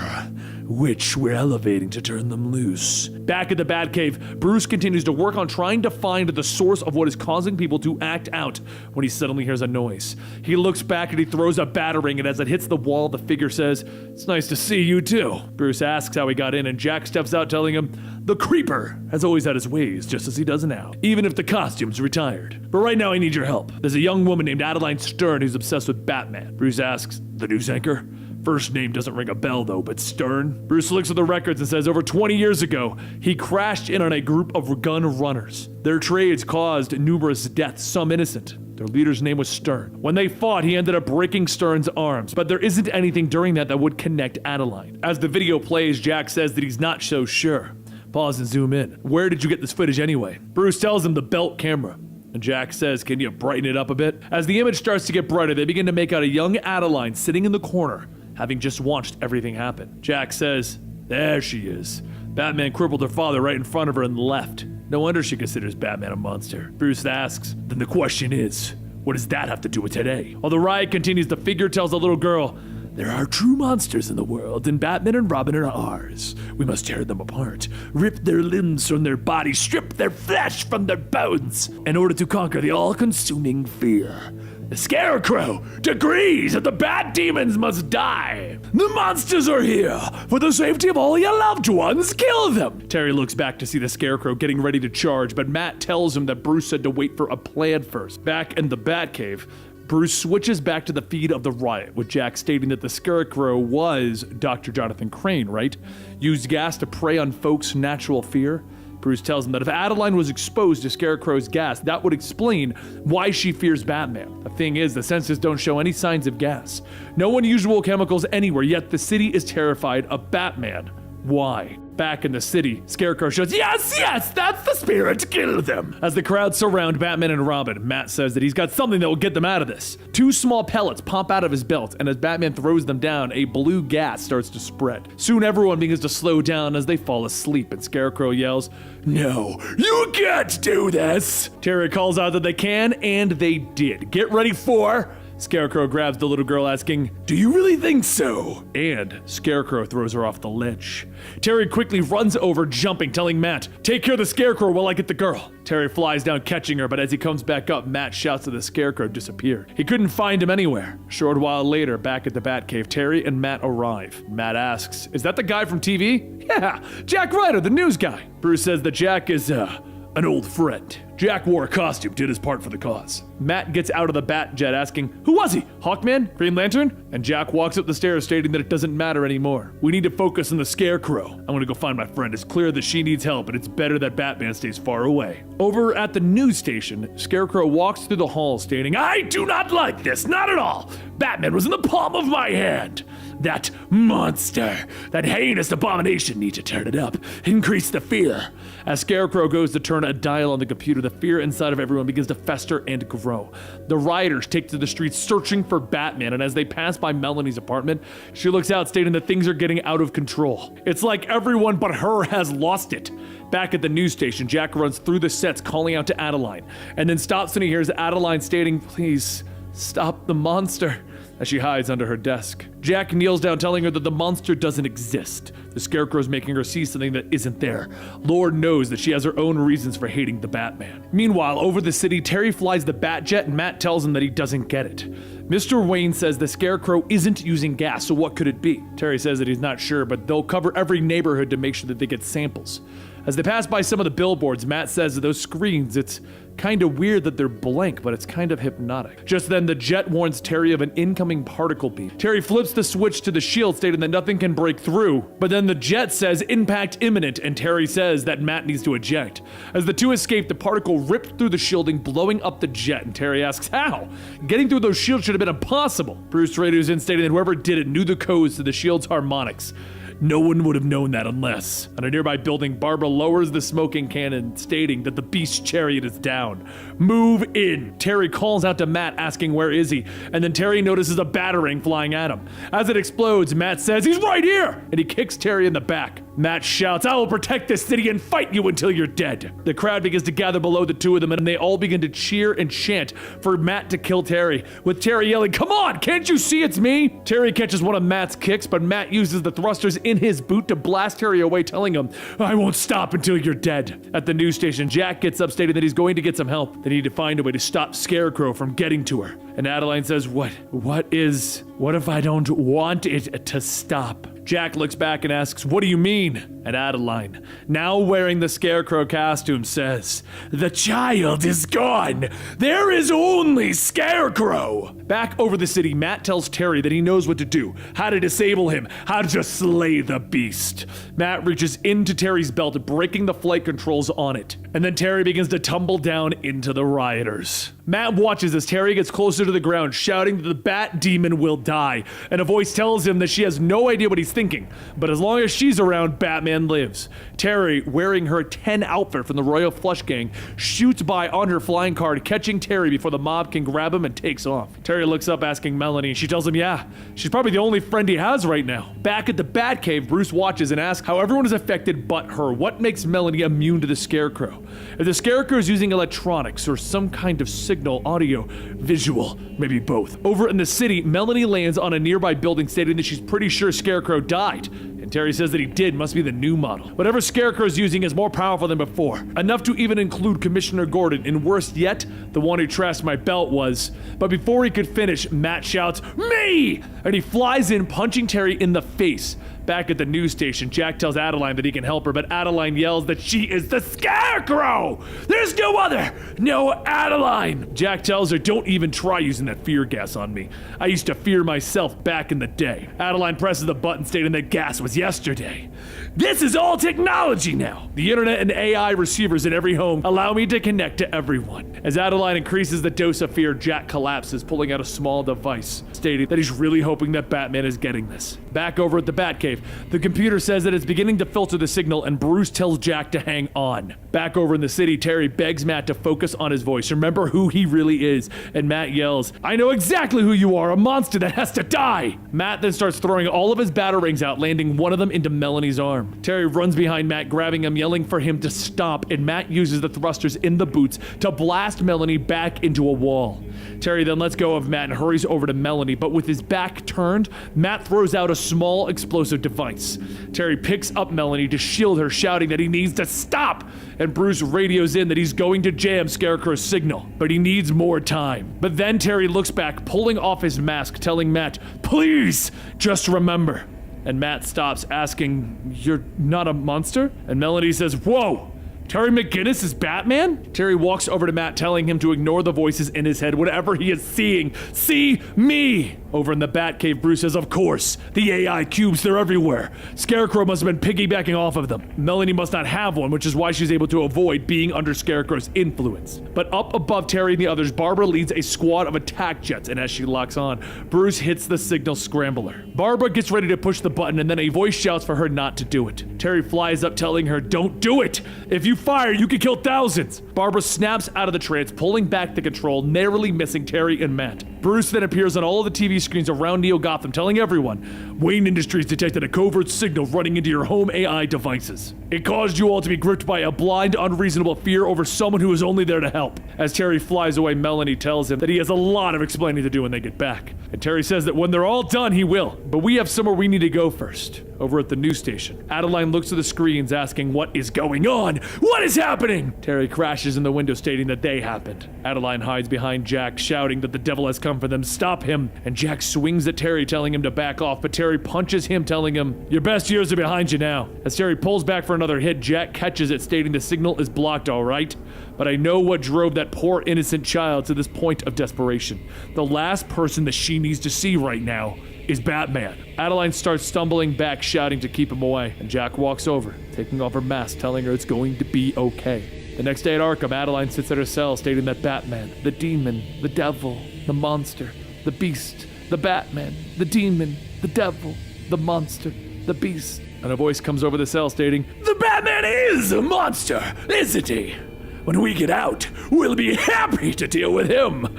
which we're elevating to turn them loose. Back at the Batcave, Bruce continues to work on trying to find the source of what is causing people to act out when he suddenly hears a noise. He looks back and he throws a battering, and as it hits the wall, the figure says, it's nice to see you too. Bruce asks how he got in, and Jack steps out telling him, the Creeper has always had his ways, just as he does now, even if the costume's retired. But right now I need your help. There's a young woman named Adeline Stern who's obsessed with Batman. Bruce asks, the news anchor? First name doesn't ring a bell though, but Stern? Bruce looks at the records and says over 20 years ago, he crashed in on a group of gun runners. Their trades caused numerous deaths, some innocent. Their leader's name was Stern. When they fought, he ended up breaking Stern's arms, but there isn't anything during that would connect Adeline. As the video plays, Jack says that he's not so sure. Pause and zoom in. Where did you get this footage anyway? Bruce tells him the belt camera. And Jack says, can you brighten it up a bit? As the image starts to get brighter, they begin to make out a young Adeline sitting in the corner, having just watched everything happen. Jack says, there she is. Batman crippled her father right in front of her and left. No wonder she considers Batman a monster. Bruce asks, then the question is, what does that have to do with today? While the riot continues, the figure tells the little girl, there are true monsters in the world, and Batman and Robin are ours. We must tear them apart, rip their limbs from their bodies, strip their flesh from their bones, in order to conquer the all-consuming fear. The Scarecrow decrees that the Bat Demons must die. The monsters are here. For the safety of all your loved ones, kill them. Terry looks back to see the Scarecrow getting ready to charge, but Matt tells him that Bruce said to wait for a plan first. Back in the Batcave, Bruce switches back to the feed of the riot, with Jack stating that the Scarecrow was Dr. Jonathan Crane, right? Used gas to prey on folks' natural fear. Bruce tells him that if Adeline was exposed to Scarecrow's gas, that would explain why she fears Batman. The thing is, the sensors don't show any signs of gas. No unusual chemicals anywhere, yet the city is terrified of Batman. Why? Back in the city, Scarecrow shouts, yes, that's the spirit, kill them. As the crowd surround Batman and Robin, Matt says that he's got something that will get them out of this. Two small pellets pop out of his belt, and as Batman throws them down, a blue gas starts to spread. Soon everyone begins to slow down as they fall asleep, and Scarecrow yells, no, you can't do this. Terry calls out that they can, and they did. Get ready for... Scarecrow grabs the little girl asking, do you really think so? And Scarecrow throws her off the ledge. Terry quickly runs over, jumping, telling Matt, take care of the Scarecrow while I get the girl. Terry flies down, catching her, but as he comes back up, Matt shouts that the Scarecrow disappeared. He couldn't find him anywhere. A short while later, back at the Batcave, Terry and Matt arrive. Matt asks, is that the guy from TV? Yeah, Jack Ryder, the news guy. Bruce says that Jack is, an old friend. Jack wore a costume, did his part for the cause. Matt gets out of the bat jet asking, who was he? Hawkman? Green Lantern? And Jack walks up the stairs stating that it doesn't matter anymore. We need to focus on the Scarecrow. I'm gonna go find my friend. It's clear that she needs help, and it's better that Batman stays far away. Over at the news station, Scarecrow walks through the hall stating, I do not like this, not at all. Batman was in the palm of my hand. That monster, that heinous abomination, need to turn it up, increase the fear. As Scarecrow goes to turn a dial on the computer, the fear inside of everyone begins to fester and grow. The rioters take to the streets searching for Batman, and as they pass by Melanie's apartment, she looks out stating that things are getting out of control. It's like everyone but her has lost it. Back at the news station, Jack runs through the sets calling out to Adeline, and then stops when he hears Adeline stating, please, stop the monster, as she hides under her desk. Jack kneels down telling her that the monster doesn't exist. The Scarecrow's making her see something that isn't there. Lord knows that she has her own reasons for hating the Batman. Meanwhile, over the city, Terry flies the Batjet and Matt tells him that he doesn't get it. Mr. Wayne says the Scarecrow isn't using gas, so what could it be? Terry says that he's not sure, but they'll cover every neighborhood to make sure that they get samples. As they pass by some of the billboards, Matt says that those screens, it's kind of weird that they're blank, but it's kind of hypnotic. Just then, the jet warns Terry of an incoming particle beam. Terry flips the switch to the shield, stating that nothing can break through, but then the jet says impact imminent, and Terry says that Matt needs to eject. As the two escape, the particle ripped through the shielding, blowing up the jet, and Terry asks how? Getting through those shields should have been impossible. Bruce radios in, stating that whoever did it knew the codes to the shield's harmonics. No one would have known that unless. On a nearby building, Barbara lowers the smoking cannon, stating that the beast's chariot is down. Move in. Terry calls out to Matt, asking where is he, and then Terry notices a batarang flying at him. As it explodes, Matt says, he's right here, and he kicks Terry in the back. Matt shouts, I will protect this city and fight you until you're dead. The crowd begins to gather below the two of them, and they all begin to cheer and chant for Matt to kill Terry, with Terry yelling, come on, can't you see it's me? Terry catches one of Matt's kicks, but Matt uses the thrusters in his boot to blast Terry away, telling him, I won't stop until you're dead. At the news station, Jack gets up, stating that he's going to get some help. They need to find a way to stop Scarecrow from getting to her. And Adeline says, what if I don't want it to stop? Jack looks back and asks, what do you mean? And Adeline, now wearing the Scarecrow costume, says, the child is gone. There is only Scarecrow. Back over the city, Matt tells Terry that he knows what to do, how to disable him, how to slay the beast. Matt reaches into Terry's belt, breaking the flight controls on it. And then Terry begins to tumble down into the rioters. Matt watches as Terry gets closer to the ground, shouting that the Bat Demon will die, and a voice tells him that she has no idea what he's thinking, but as long as she's around, Batman lives. Terry, wearing her 10 outfit from the Royal Flush Gang, shoots by on her flying card, catching Terry before the mob can grab him and takes off. Terry looks up asking Melanie, and she tells him, yeah, she's probably the only friend he has right now. Back at the Batcave, Bruce watches and asks how everyone is affected but her. What makes Melanie immune to the Scarecrow? If the Scarecrow is using electronics or some kind of signal, audio, visual, maybe both. Over in the city, Melanie lands on a nearby building stating that she's pretty sure Scarecrow died. And Terry says that he did, must be the new model. Whatever Scarecrow's using is more powerful than before. Enough to even include Commissioner Gordon, and worse yet, the one who trashed my belt was. But before he could finish, Matt shouts, me! And he flies in, punching Terry in the face. Back at the news station, Jack tells Adeline that he can help her, but Adeline yells that she is the Scarecrow! There's no other! No Adeline! Jack tells her, don't even try using that fear gas on me. I used to fear myself back in the day. Adeline presses the button stating that gas was yesterday. This is all technology now! The internet and AI receivers in every home allow me to connect to everyone. As Adeline increases the dose of fear, Jack collapses, pulling out a small device, stating that he's really hoping that Batman is getting this. Back over at the Batcave, the computer says that it's beginning to filter the signal, and Bruce tells Jack to hang on. Back over in the city, Terry begs Matt to focus on his voice, remember who he really is, and Matt yells, I know exactly who you are, a monster that has to die! Matt then starts throwing all of his batarangs out, landing one of them into Melanie's arm. Terry runs behind Matt, grabbing him, yelling for him to stop, and Matt uses the thrusters in the boots to blast Melanie back into a wall. Terry then lets go of Matt and hurries over to Melanie, but with his back turned, Matt throws out a small explosive device. Terry picks up Melanie to shield her, shouting that he needs to stop, and Bruce radios in that he's going to jam Scarecrow's signal, but he needs more time. But then Terry looks back, pulling off his mask, telling Matt, please, just remember. And Matt stops, asking, you're not a monster? And Melanie says, whoa, Terry McGinnis is Batman? Terry walks over to Matt, telling him to ignore the voices in his head. Whatever he is seeing, see me! Over in the Batcave, Bruce says, of course. The AI cubes, they're everywhere. Scarecrow must have been piggybacking off of them. Melanie must not have one, which is why she's able to avoid being under Scarecrow's influence. But up above Terry and the others, Barbara leads a squad of attack jets, and as she locks on, Bruce hits the signal scrambler. Barbara gets ready to push the button, and then a voice shouts for her not to do it. Terry flies up, telling her, don't do it! If you fire, you could kill thousands! Barbara snaps out of the trance, pulling back the control, narrowly missing Terry and Matt. Bruce then appears on all of the TV screens around Neo Gotham, telling everyone, Wayne Industries detected a covert signal running into your home AI devices. It caused you all to be gripped by a blind, unreasonable fear over someone who is only there to help. As Terry flies away, Melanie tells him that he has a lot of explaining to do when they get back. And Terry says that when they're all done, he will. But we have somewhere we need to go first. Over at the news station, Adeline looks at the screens asking, what is going on? What is happening? Terry crashes in the window stating that they happened. Adeline hides behind Jack, shouting that the devil has come for them, stop him. And Jack swings at Terry, telling him to back off, but Terry punches him, telling him, your best years are behind you now. As Terry pulls back for another hit, Jack catches it, stating the signal is blocked, all right? But I know what drove that poor innocent child to this point of desperation. The last person that she needs to see right now is Batman. Adeline starts stumbling back, shouting to keep him away, and Jack walks over, taking off her mask, telling her it's going to be okay. The next day at Arkham, Adeline sits at her cell, stating that Batman, the demon, the devil, the monster, the beast, the Batman, the demon, the devil, the monster, the beast. And a voice comes over the cell stating, the Batman is a monster, isn't he? When we get out, we'll be happy to deal with him.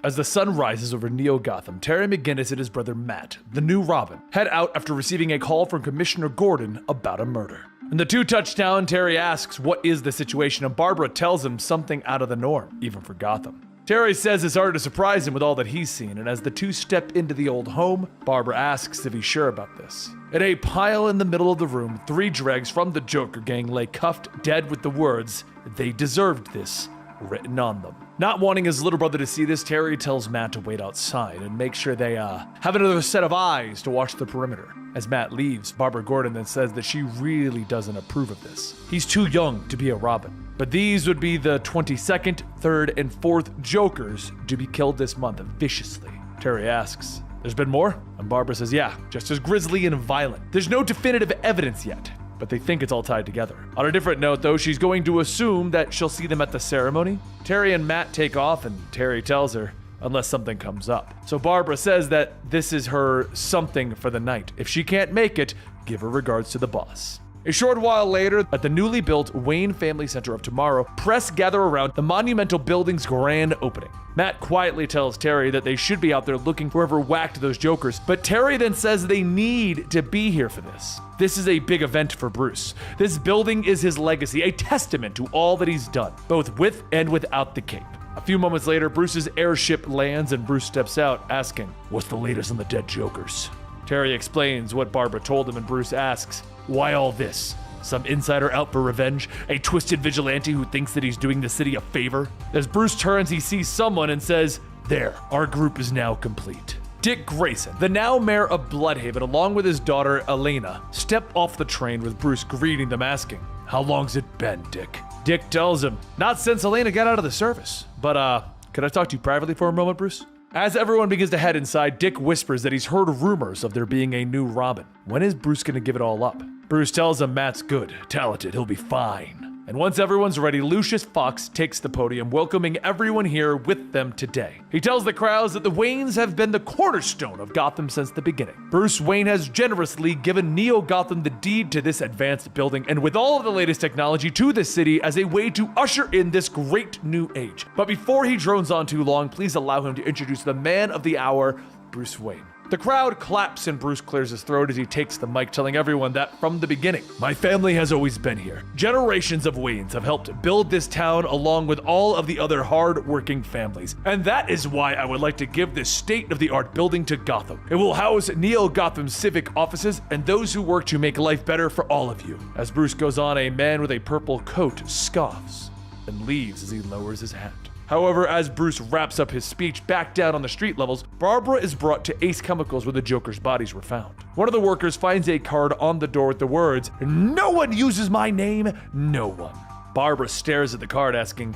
As the sun rises over Neo Gotham, Terry McGinnis and his brother Matt, the new Robin, head out after receiving a call from Commissioner Gordon about a murder. When the two touch down, Terry asks what is the situation, and Barbara tells him something out of the norm, even for Gotham. Terry says it's hard to surprise him with all that he's seen, and as the two step into the old home, Barbara asks if he's sure about this. In a pile in the middle of the room, 3 dregs from the Joker gang lay cuffed dead with the words, "They deserved this," written on them. Not wanting his little brother to see this, Terry tells Matt to wait outside and make sure they have another set of eyes to watch the perimeter. As Matt leaves, Barbara Gordon then says that she really doesn't approve of this. He's too young to be a Robin. But these would be the 22nd, 3rd, and 4th Jokers to be killed this month viciously. Terry asks, there's been more? And Barbara says, yeah, just as grisly and violent. There's no definitive evidence yet, but they think it's all tied together. On a different note, though, she's going to assume that she'll see them at the ceremony. Terry and Matt take off, and Terry tells her, unless something comes up. So Barbara says that this is her something for the night. If she can't make it, give her regards to the boss. A short while later, at the newly built Wayne Family Center of Tomorrow, press gather around the monumental building's grand opening. Matt quietly tells Terry that they should be out there looking for whoever whacked those Jokers, but Terry then says they need to be here for this. This is a big event for Bruce. This building is his legacy, a testament to all that he's done, both with and without the cape. A few moments later, Bruce's airship lands and Bruce steps out, asking, what's the latest on the dead Jokers? Terry explains what Barbara told him, and Bruce asks, why all this? Some insider out for revenge? A twisted vigilante who thinks that he's doing the city a favor? As Bruce turns, he sees someone and says, there, our group is now complete. Dick Grayson, the now mayor of Bloodhaven, along with his daughter Elena, step off the train with Bruce greeting them, asking, how long's it been, Dick? Dick tells him, not since Elena got out of the service. But, could I talk to you privately for a moment, Bruce? As everyone begins to head inside, Dick whispers that he's heard rumors of there being a new Robin. When is Bruce gonna give it all up? Bruce tells him Matt's good, talented, he'll be fine. And once everyone's ready, Lucius Fox takes the podium, welcoming everyone here with them today. He tells the crowds that the Waynes have been the cornerstone of Gotham since the beginning. Bruce Wayne has generously given Neo Gotham the deed to this advanced building, and with all of the latest technology to the city as a way to usher in this great new age. But before he drones on too long, please allow him to introduce the man of the hour, Bruce Wayne. The crowd claps and Bruce clears his throat as he takes the mic, telling everyone that from the beginning, my family has always been here. Generations of Waynes have helped build this town along with all of the other hard-working families. And that is why I would like to give this state-of-the-art building to Gotham. It will house Neo Gotham's civic offices and those who work to make life better for all of you. As Bruce goes on, a man with a purple coat scoffs and leaves as he lowers his hat. However, as Bruce wraps up his speech back down on the street levels, Barbara is brought to Ace Chemicals where the Joker's bodies were found. One of the workers finds a card on the door with the words, "No one uses my name, no one." Barbara stares at the card asking,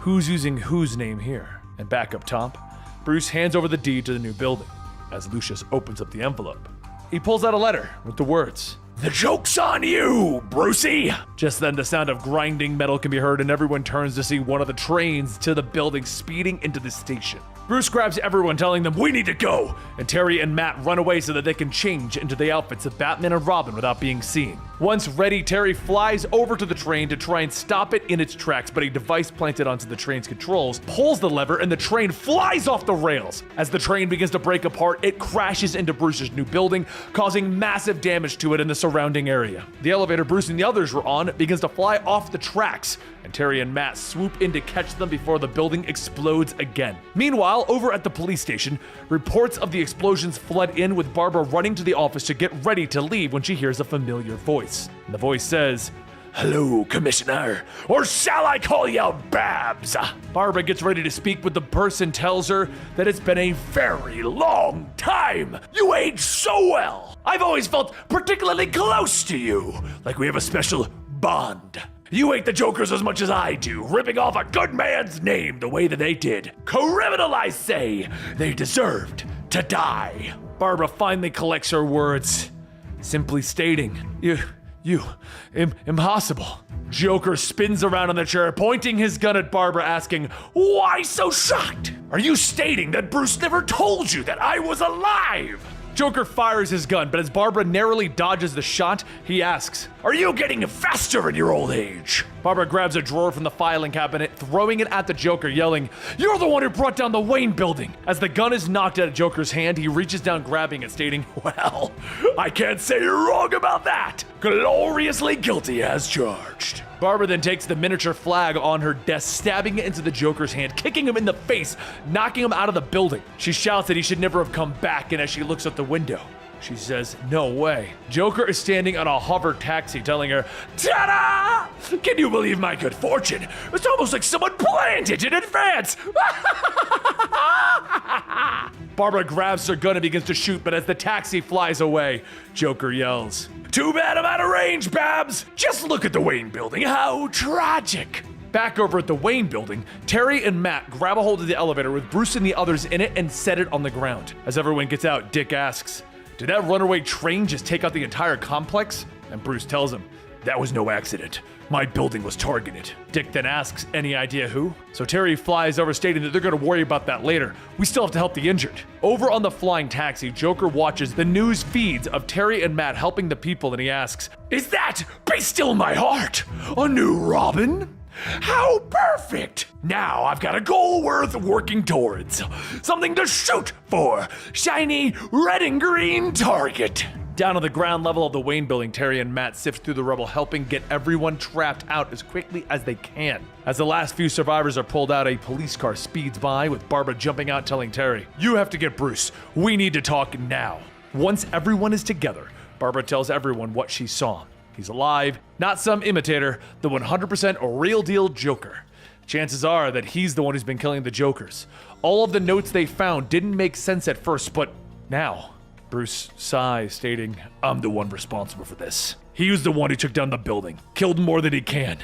"Who's using whose name here?" And back up top, Bruce hands over the deed to the new building. As Lucius opens up the envelope, he pulls out a letter with the words, "The joke's on you, Brucey!" Just then, the sound of grinding metal can be heard, and everyone turns to see one of the trains to the building speeding into the station. Bruce grabs everyone, telling them, "We need to go!" And Terry and Matt run away so that they can change into the outfits of Batman and Robin without being seen. Once ready, Terry flies over to the train to try and stop it in its tracks, but a device planted onto the train's controls pulls the lever and the train flies off the rails. As the train begins to break apart, it crashes into Bruce's new building, causing massive damage to it in the surrounding area. The elevator Bruce and the others were on begins to fly off the tracks, and Terry and Matt swoop in to catch them before the building explodes again. Meanwhile, over at the police station, reports of the explosions flood in, with Barbara running to the office to get ready to leave when she hears a familiar voice. And the voice says, "Hello, Commissioner, or shall I call you Babs?" Barbara gets ready to speak, but the person tells her that it's been a very long time. You age so well. I've always felt particularly close to you, like we have a special bond. You hate the Jokers as much as I do, ripping off a good man's name the way that they did. Criminal, I say. They deserved to die. Barbara finally collects her words, simply stating, impossible. Joker spins around on the chair, pointing his gun at Barbara, asking, "Why so shocked? Are you stating that Bruce never told you that I was alive?" Joker fires his gun, but as Barbara narrowly dodges the shot, he asks, "Are you getting faster in your old age?" Barbara grabs a drawer from the filing cabinet, throwing it at the Joker, yelling, "You're the one who brought down the Wayne building!" As the gun is knocked out of Joker's hand, he reaches down, grabbing it, stating, "Well, I can't say you're wrong about that. Gloriously guilty as charged." Barbara then takes the miniature flag on her desk, stabbing it into the Joker's hand, kicking him in the face, knocking him out of the building. She shouts that he should never have come back, and as she looks out the window, she says, "No way." Joker is standing on a hover taxi, telling her, "Ta-da! Can you believe my good fortune? It's almost like someone planned it in advance." Barbara grabs her gun and begins to shoot, but as the taxi flies away, Joker yells, "Too bad I'm out of range, Babs! Just look at the Wayne building, how tragic!" Back over at the Wayne building, Terry and Matt grab a hold of the elevator with Bruce and the others in it and set it on the ground. As everyone gets out, Dick asks, "Did that runaway train just take out the entire complex?" And Bruce tells him, "That was no accident. My building was targeted." Dick then asks, "Any idea who?" So Terry flies over, stating that they're going to worry about that later. We still have to help the injured. Over on the flying taxi, Joker watches the news feeds of Terry and Matt helping the people, and he asks, "Is that Be Still My Heart? A new Robin? How perfect! Now I've got a goal worth working towards. Something to shoot for. Shiny red and green target." Down on the ground level of the Wayne building, Terry and Matt sift through the rubble, helping get everyone trapped out as quickly as they can. As the last few survivors are pulled out, a police car speeds by, with Barbara jumping out, telling Terry, "You have to get Bruce. We need to talk now." Once everyone is together, Barbara tells everyone what she saw. He's alive, not some imitator, the 100% real deal Joker. Chances are that he's the one who's been killing the Jokers. All of the notes they found didn't make sense at first, but now, Bruce sighs, stating, "I'm the one responsible for this. He was the one who took down the building, killed more than he can.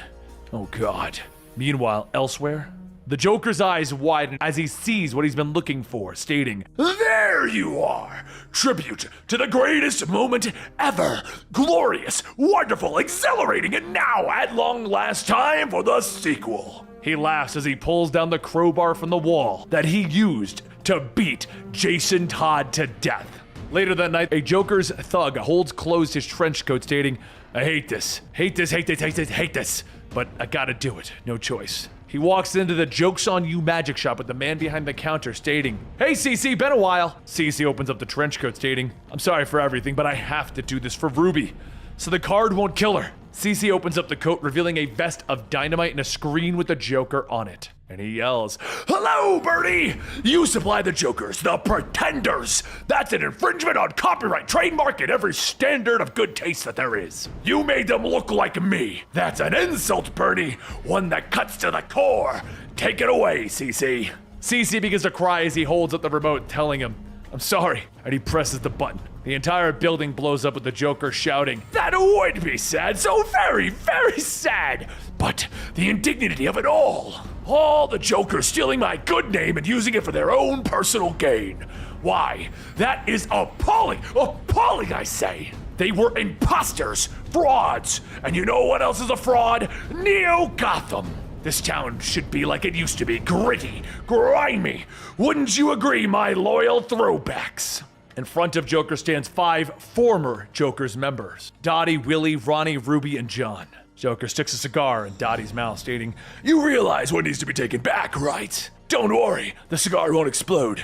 Oh God." Meanwhile, elsewhere, the Joker's eyes widen as he sees what he's been looking for, stating, "There you are! Tribute to the greatest moment ever! Glorious, wonderful, exhilarating, and now, at long last, time for the sequel." He laughs as he pulls down the crowbar from the wall that he used to beat Jason Todd to death. Later that night, a Joker's thug holds closed his trench coat, stating, "I hate this, hate this, hate this, hate this, hate this, but I gotta do it, no choice." He walks into the Joke's on You magic shop with the man behind the counter, stating, "Hey CC, been a while." CC opens up the trench coat, stating, "I'm sorry for everything, but I have to do this for Ruby, so the card won't kill her." CC opens up the coat, revealing a vest of dynamite and a screen with the Joker on it. And he yells, "Hello, Bernie! You supply the Jokers, the Pretenders! That's an infringement on copyright, trademark, and every standard of good taste that there is. You made them look like me. That's an insult, Bernie, one that cuts to the core. Take it away, CC." CC begins to cry as he holds up the remote, telling him, "I'm sorry," and he presses the button. The entire building blows up with the Joker shouting, "That would be sad, so very, very sad. But the indignity of it all the Jokers stealing my good name and using it for their own personal gain. Why, that is appalling, appalling, I say. They were imposters, frauds, and you know what else is a fraud? Neo Gotham. This town should be like it used to be, gritty, grimy. Wouldn't you agree, my loyal throwbacks?" In front of Joker stands 5 former Joker's members: Dottie, Willie, Ronnie, Ruby, and John. Joker sticks a cigar in Dottie's mouth, stating, "You realize what needs to be taken back, right? Don't worry, the cigar won't explode.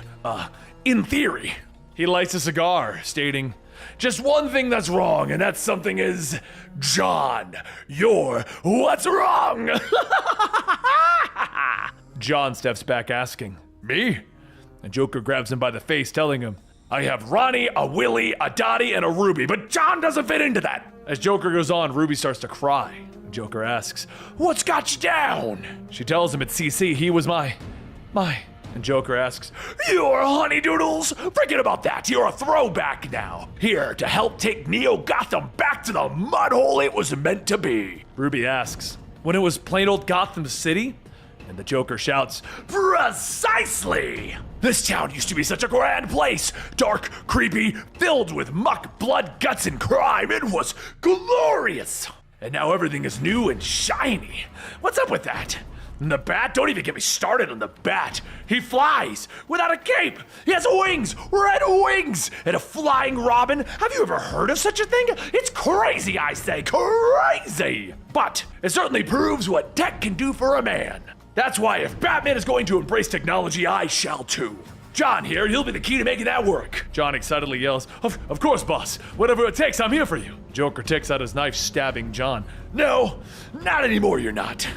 In theory." He lights a cigar, stating, "Just one thing that's wrong, and that something is John. You're what's wrong?" John steps back, asking, "Me?" And Joker grabs him by the face, telling him, "I have Ronnie, a Willie, a Dottie, and a Ruby, but John doesn't fit into that." As Joker goes on, Ruby starts to cry. Joker asks, "What's got you down?" She tells him it's CC. He was my. And Joker asks, "You're honey doodles? Forget about that. You're a throwback now. Here to help take Neo Gotham back to the mud hole it was meant to be." Ruby asks, "When it was plain old Gotham City?" And the Joker shouts, "Precisely! This town used to be such a grand place. Dark, creepy, filled with muck, blood, guts, and crime. It was glorious. And now everything is new and shiny. What's up with that? And the Bat? Don't even get me started on the Bat. He flies without a cape. He has wings, red wings, and a flying Robin. Have you ever heard of such a thing? It's crazy, I say, crazy. But it certainly proves what tech can do for a man. That's why if Batman is going to embrace technology, I shall too. John here, he'll be the key to making that work." John excitedly yells, Of course, boss. Whatever it takes, I'm here for you." Joker takes out his knife, stabbing John. "No, not anymore, you're not."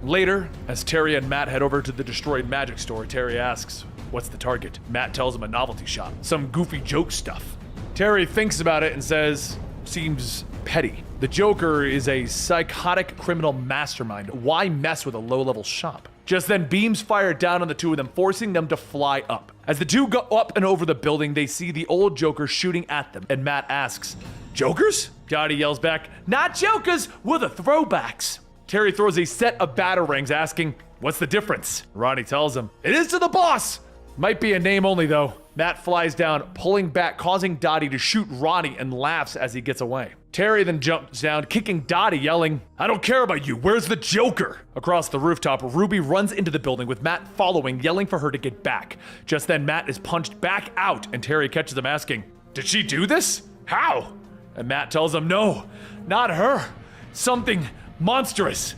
Later, as Terry and Matt head over to the destroyed magic store, Terry asks, "What's the target?" Matt tells him a novelty shop, some goofy joke stuff. Terry thinks about it and says, "Seems petty. The Joker is a psychotic criminal mastermind. Why mess with a low-level shop?" Just then, beams fire down on the two of them, forcing them to fly up. As the two go up and over the building, they see the old Joker shooting at them, and Matt asks, "Jokers?" Dottie yells back, "Not Jokers, we're the throwbacks." Terry throws a set of batarangs, asking, "What's the difference?" Ronnie tells him, "It is to the boss." Might be a name only, though. Matt flies down, pulling back, causing Dottie to shoot Ronnie, and laughs as he gets away. Terry then jumps down, kicking Dottie, yelling, "I don't care about you, where's the Joker?" Across the rooftop, Ruby runs into the building with Matt following, yelling for her to get back. Just then, Matt is punched back out, and Terry catches him, asking, "Did she do this? How?" And Matt tells him, "No, not her. Something monstrous."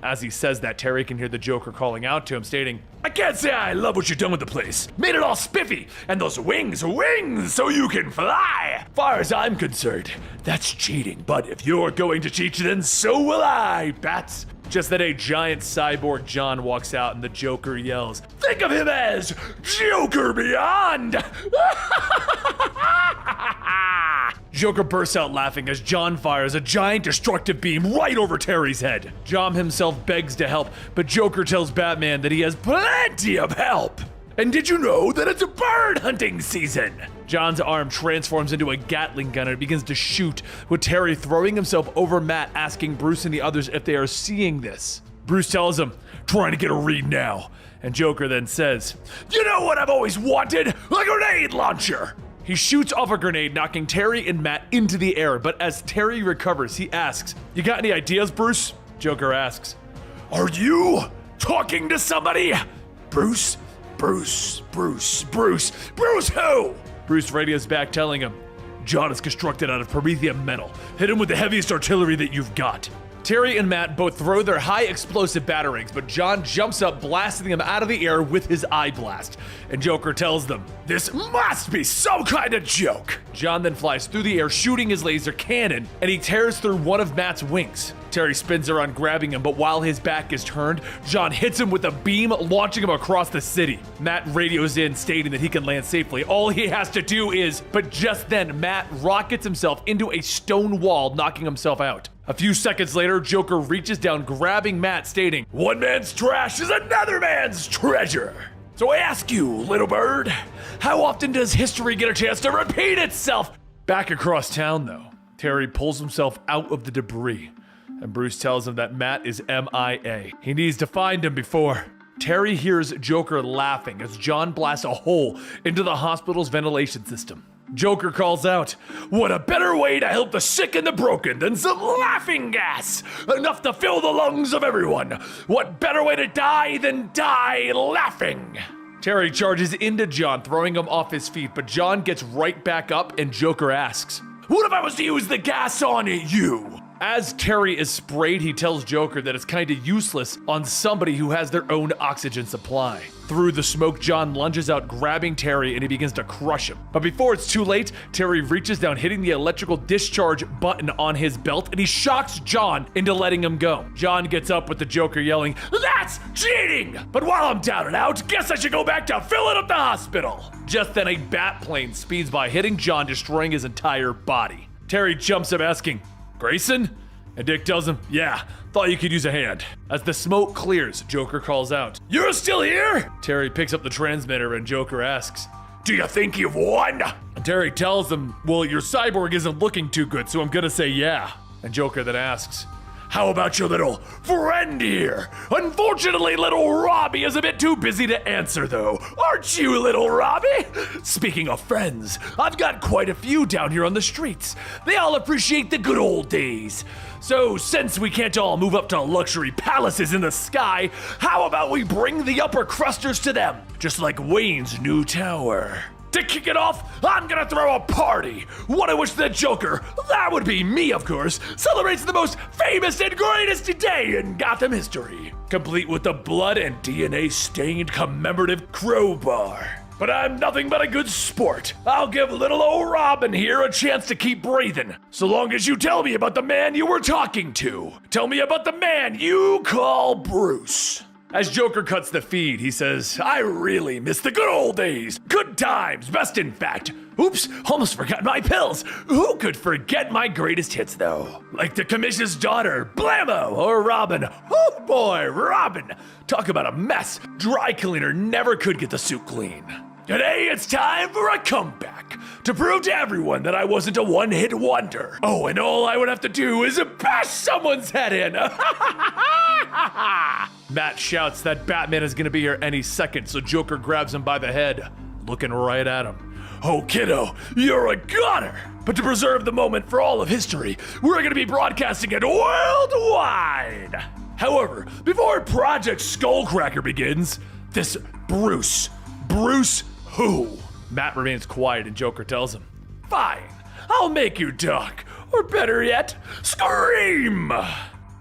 As he says that, Terry can hear the Joker calling out to him, stating, "I can't say I love what you've done with the place. Made it all spiffy, and those wings, so you can fly. Far as I'm concerned, that's cheating. But if you're going to cheat, then so will I, Bats." Just then, a giant cyborg John walks out, and the Joker yells, "Think of him as Joker Beyond!" Joker bursts out laughing as John fires a giant destructive beam right over Terry's head. John himself begs to help, but Joker tells Batman that he has Plenty of help. And did you know that it's a bird hunting season? John's arm transforms into a Gatling gun and begins to shoot, with Terry throwing himself over Matt, asking Bruce and the others if they are seeing this. Bruce tells him, "Trying to get a read now." And Joker then says, "You know what I've always wanted? A grenade launcher!" He shoots off a grenade, knocking Terry and Matt into the air, but as Terry recovers, he asks, "You got any ideas, Bruce?" Joker asks, "Are you talking to somebody? Bruce? Bruce who?" Bruce radios back, telling him, "John is constructed out of promethium metal. Hit him with the heaviest artillery that you've got." Terry and Matt both throw their high explosive batarangs, but John jumps up, blasting them out of the air with his eye blast. And Joker tells them, "This must be some kind of joke." John then flies through the air, shooting his laser cannon, and he tears through one of Matt's wings. Terry spins around, grabbing him, but while his back is turned, John hits him with a beam, launching him across the city. Matt radios in, stating that he can land safely. All he has to do is, but just then, Matt rockets himself into a stone wall, knocking himself out. A few seconds later, Joker reaches down, grabbing Matt, stating, "One man's trash is another man's treasure." So I ask you, little bird, how often does history get a chance to repeat itself? Back across town, though, Terry pulls himself out of the debris, and Bruce tells him that Matt is MIA. He needs to find him before. Terry hears Joker laughing as John blasts a hole into the hospital's ventilation system. Joker calls out, "What a better way to help the sick and the broken than some laughing gas! Enough to fill the lungs of everyone! What better way to die than die laughing!" Terry charges into John, throwing him off his feet, but John gets right back up and Joker asks, "What if I was to use the gas on you?" As Terry is sprayed, he tells Joker that it's kinda useless on somebody who has their own oxygen supply. Through the smoke, John lunges out, grabbing Terry, and he begins to crush him. But before it's too late, Terry reaches down, hitting the electrical discharge button on his belt, and he shocks John into letting him go. John gets up with the Joker yelling, "That's cheating! But while I'm down and out, guess I should go back to filling up the hospital!" Just then, a bat plane speeds by, hitting John, destroying his entire body. Terry jumps up, asking, "Grayson?" And Dick tells him, "Yeah, thought you could use a hand." As the smoke clears, Joker calls out, "You're still here?" Terry picks up the transmitter and Joker asks, "Do you think you've won?" And Terry tells him, "Well, your cyborg isn't looking too good, so I'm gonna say yeah." And Joker then asks, "How about your little friend here? Unfortunately, little Robbie is a bit too busy to answer, though. Aren't you, little Robbie? Speaking of friends, I've got quite a few down here on the streets. They all appreciate the good old days. So, since we can't all move up to luxury palaces in the sky, how about we bring the upper crusters to them, just like Wayne's new tower? To kick it off, I'm gonna throw a party. What I wish the Joker, that would be me of course, celebrates the most famous and greatest day in Gotham history, complete with the blood and DNA stained commemorative crowbar. But I'm nothing but a good sport. I'll give little old Robin here a chance to keep breathing, so long as you tell me about the man you were talking to. Tell me about the man you call Bruce." As Joker cuts the feed, he says, "I really miss the good old days. Good times, best in fact. Oops, almost forgot my pills. Who could forget my greatest hits though? Like the Commissioner's daughter, Blammo, or Robin. Oh boy, Robin. Talk about a mess. Dry cleaner never could get the suit clean. Today it's time for a comeback, to prove to everyone that I wasn't a one-hit wonder. Oh, and all I would have to do is bash someone's head in." Matt shouts that Batman is gonna be here any second, so Joker grabs him by the head, looking right at him. "Oh, kiddo, you're a goner! But to preserve the moment for all of history, we're gonna be broadcasting it worldwide! However, before Project Skullcracker begins, this Bruce who?" Matt remains quiet and Joker tells him, "Fine, I'll make you talk, or better yet, scream!"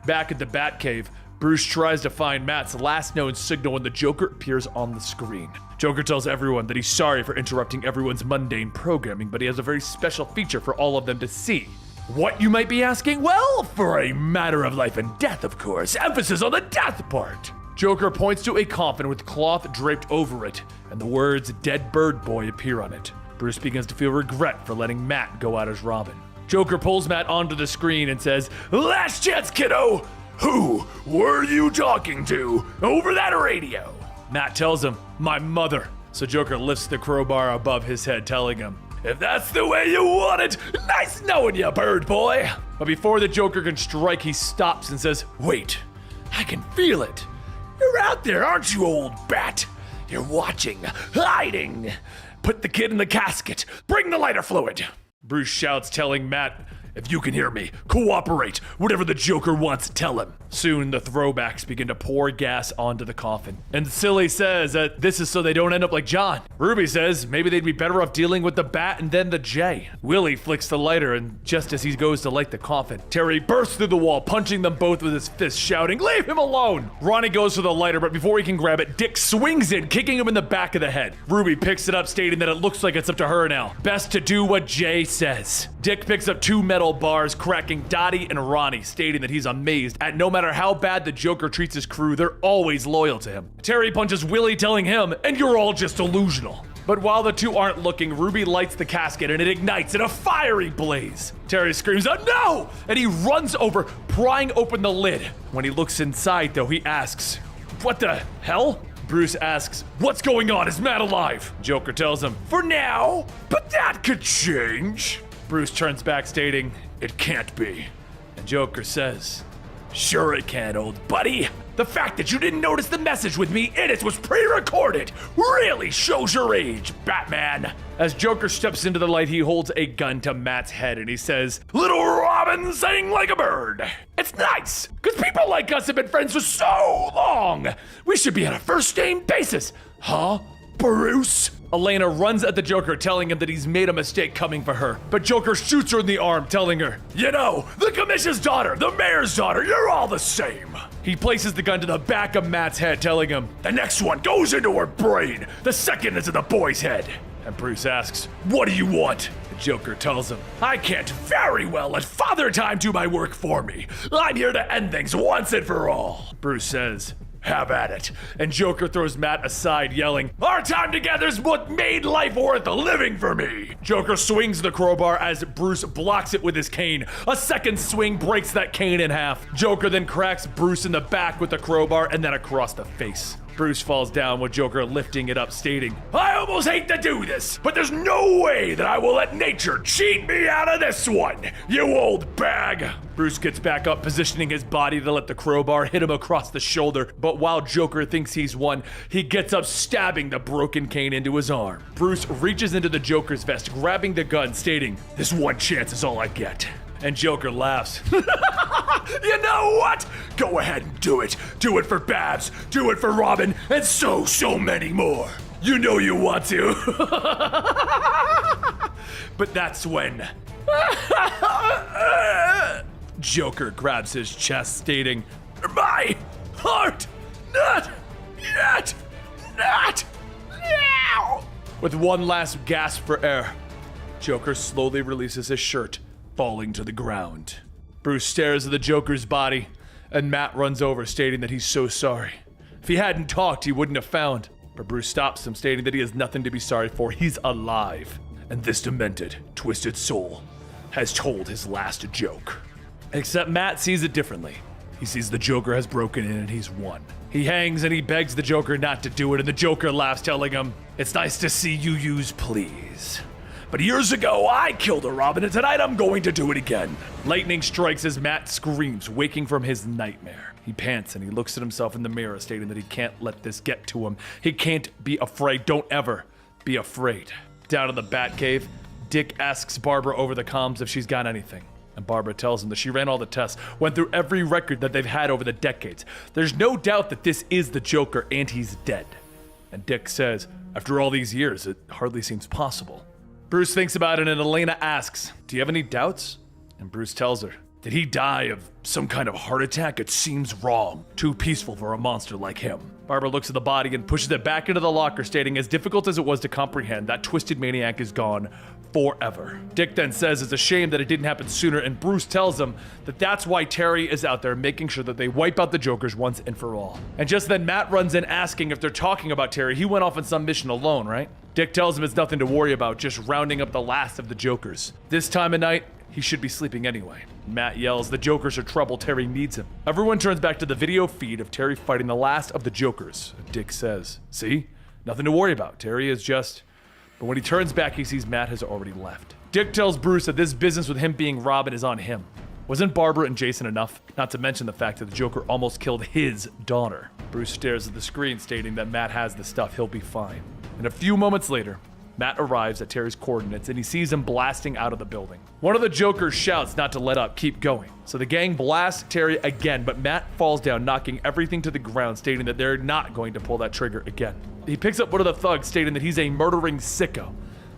Back at the Batcave, Bruce tries to find Matt's last known signal when the Joker appears on the screen. Joker tells everyone that he's sorry for interrupting everyone's mundane programming, but he has a very special feature for all of them to see. What, you might be asking? Well, for a matter of life and death, of course. Emphasis on the death part. Joker points to a coffin with cloth draped over it, and the words "Dead Bird Boy" appear on it. Bruce begins to feel regret for letting Matt go out as Robin. Joker pulls Matt onto the screen and says, "Last chance, kiddo! Who were you talking to over that radio?" Matt tells him, "My mother." So Joker lifts the crowbar above his head, telling him, "If that's the way you want it, nice knowing you, bird boy." But before the Joker can strike, he stops and says, "Wait, I can feel it. You're out there, aren't you, old bat? You're watching, hiding. Put the kid in the casket. Bring the lighter fluid." Bruce shouts, telling Matt If you can hear me, cooperate. Whatever the Joker wants, tell him. Soon, the throwbacks begin to pour gas onto the coffin. And Silly says that this is so they don't end up like John. Ruby says maybe they'd be better off dealing with the Bat and then the J. Willie flicks the lighter, and just as he goes to light the coffin, Terry bursts through the wall, punching them both with his fist, shouting, "Leave him alone!" Ronnie goes for the lighter, but before he can grab it, Dick swings in, kicking him in the back of the head. Ruby picks it up, stating that it looks like it's up to her now. Best to do what Jay says. Dick picks up 2 metal bars, cracking Dottie and Ronnie, stating that he's amazed at no matter how bad the Joker treats his crew, they're always loyal to him. Terry punches Willie, telling him, "And you're all just delusional." But while the two aren't looking, Ruby lights the casket and it ignites in a fiery blaze. Terry screams out, "No!" And he runs over, prying open the lid. When he looks inside, though, he asks, "What the hell?" Bruce asks, "What's going on? Is Matt alive?" Joker tells him, "For now, but that could change." Bruce turns back, stating, "It can't be." And Joker says, "Sure it can, old buddy. The fact that you didn't notice the message with me in it was pre-recorded really shows your age, Batman." As Joker steps into the light, he holds a gun to Matt's head and he says, "Little Robin sang like a bird. It's nice, because people like us have been friends for so long. We should be on a first-name basis. Huh, Bruce?" Elena runs at the Joker, telling him that he's made a mistake coming for her. But Joker shoots her in the arm, telling her, "You know, the commissioner's daughter, the mayor's daughter, you're all the same." He places the gun to the back of Matt's head, telling him, "The next one goes into her brain. The second is in the boy's head." And Bruce asks, "What do you want?" The Joker tells him, "I can't very well let Father Time do my work for me. I'm here to end things once and for all." Bruce says, "Have at it." And Joker throws Matt aside, yelling, "Our time together's what made life worth living for me." Joker swings the crowbar as Bruce blocks it with his cane. A second swing breaks that cane in half. Joker then cracks Bruce in the back with the crowbar and then across the face. Bruce falls down with Joker lifting it up, stating, "I almost hate to do this, but there's no way that I will let nature cheat me out of this one, you old bag." Bruce gets back up, positioning his body to let the crowbar hit him across the shoulder, but while Joker thinks he's won, he gets up, stabbing the broken cane into his arm. Bruce reaches into the Joker's vest, grabbing the gun, stating, "This one chance is all I get." And Joker laughs. "You know what? Go ahead and do it. Do it for Babs, do it for Robin, and so many more. You know you want to." But that's when Joker grabs his chest, stating, "My heart, not yet, not now." With one last gasp for air, Joker slowly releases his shirt, falling to the ground. Bruce stares at the Joker's body, and Matt runs over, stating that he's so sorry. If he hadn't talked, he wouldn't have found. But Bruce stops him, stating that he has nothing to be sorry for. He's alive. And this demented, twisted soul has told his last joke. Except Matt sees it differently. He sees the Joker has broken in and he's won. He hangs and he begs the Joker not to do it, and the Joker laughs, telling him, "It's nice to see you use please. But years ago, I killed a Robin, and tonight I'm going to do it again." Lightning strikes as Matt screams, waking from his nightmare. He pants and he looks at himself in the mirror, stating that he can't let this get to him. He can't be afraid. Don't ever be afraid. Down in the Batcave, Dick asks Barbara over the comms if she's got anything. And Barbara tells him that she ran all the tests, went through every record that they've had over the decades. There's no doubt that this is the Joker and he's dead. And Dick says, after all these years, it hardly seems possible. Bruce thinks about it and Elena asks, "Do you have any doubts?" And Bruce tells her, "Did he die of some kind of heart attack? It seems wrong. Too peaceful for a monster like him." Barbara looks at the body and pushes it back into the locker, stating, as difficult as it was to comprehend, that twisted maniac is gone forever. Dick then says it's a shame that it didn't happen sooner, and Bruce tells him that that's why Terry is out there making sure that they wipe out the Jokers once and for all. And just then Matt runs in asking if they're talking about Terry. He went off on some mission alone, right? Dick tells him it's nothing to worry about, just rounding up the last of the Jokers. This time of night, he should be sleeping anyway. Matt yells, "The Jokers are trouble, Terry needs him." Everyone turns back to the video feed of Terry fighting the last of the Jokers. Dick says, "See? Nothing to worry about. Terry is just..." But when he turns back, he sees Matt has already left. Dick tells Bruce that this business with him being Robin is on him. Wasn't Barbara and Jason enough? Not to mention the fact that the Joker almost killed his daughter. Bruce stares at the screen, stating that Matt has the stuff, he'll be fine. And a few moments later, Matt arrives at Terry's coordinates and he sees him blasting out of the building. One of the Jokers shouts not to let up, keep going. So the gang blasts Terry again, but Matt falls down, knocking everything to the ground, stating that they're not going to pull that trigger again. He picks up one of the thugs, stating that he's a murdering sicko.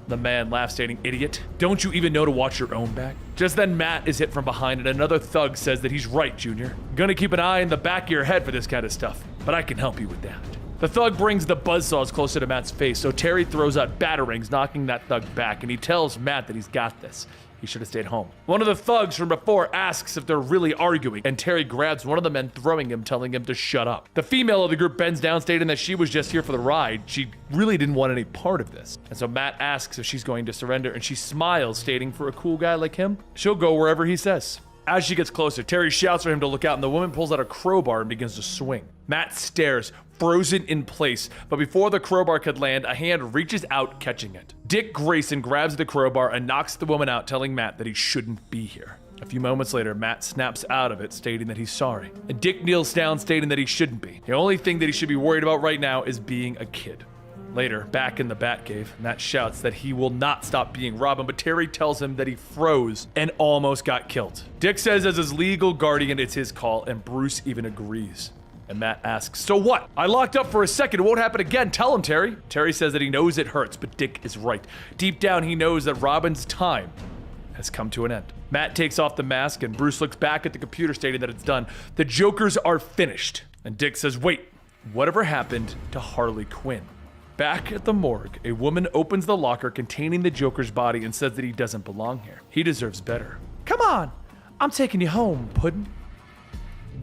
The man laughs, stating, "Idiot, don't you even know to watch your own back?" Just then, Matt is hit from behind, and another thug says that he's right, Junior. Gonna keep an eye in the back of your head for this kind of stuff, but I can help you with that. The thug brings the buzzsaws closer to Matt's face, so Terry throws out batarangs, knocking that thug back, and he tells Matt that he's got this. He should have stayed home. One of the thugs from before asks if they're really arguing, and Terry grabs one of the men, throwing him, telling him to shut up. The female of the group bends down, stating that she was just here for the ride. She really didn't want any part of this. And so Matt asks if she's going to surrender, and she smiles, stating for a cool guy like him, she'll go wherever he says. As she gets closer, Terry shouts for him to look out, and the woman pulls out a crowbar and begins to swing. Matt stares, frozen in place, but before the crowbar could land, a hand reaches out, catching it. Dick Grayson grabs the crowbar and knocks the woman out, telling Matt that he shouldn't be here. A few moments later, Matt snaps out of it, stating that he's sorry. And Dick kneels down, stating that he shouldn't be. The only thing that he should be worried about right now is being a kid. Later, back in the Batcave, Matt shouts that he will not stop being Robin, but Terry tells him that he froze and almost got killed. Dick says as his legal guardian it's his call, and Bruce even agrees. And Matt asks, "So what? I locked up for a second. It won't happen again. Tell him, Terry." Terry says that he knows it hurts, but Dick is right. Deep down, he knows that Robin's time has come to an end. Matt takes off the mask, and Bruce looks back at the computer, stating that it's done. The Jokers are finished. And Dick says, "Wait, whatever happened to Harley Quinn?" Back at the morgue, a woman opens the locker containing the Joker's body and says that he doesn't belong here. He deserves better. "Come on, I'm taking you home, Puddin'."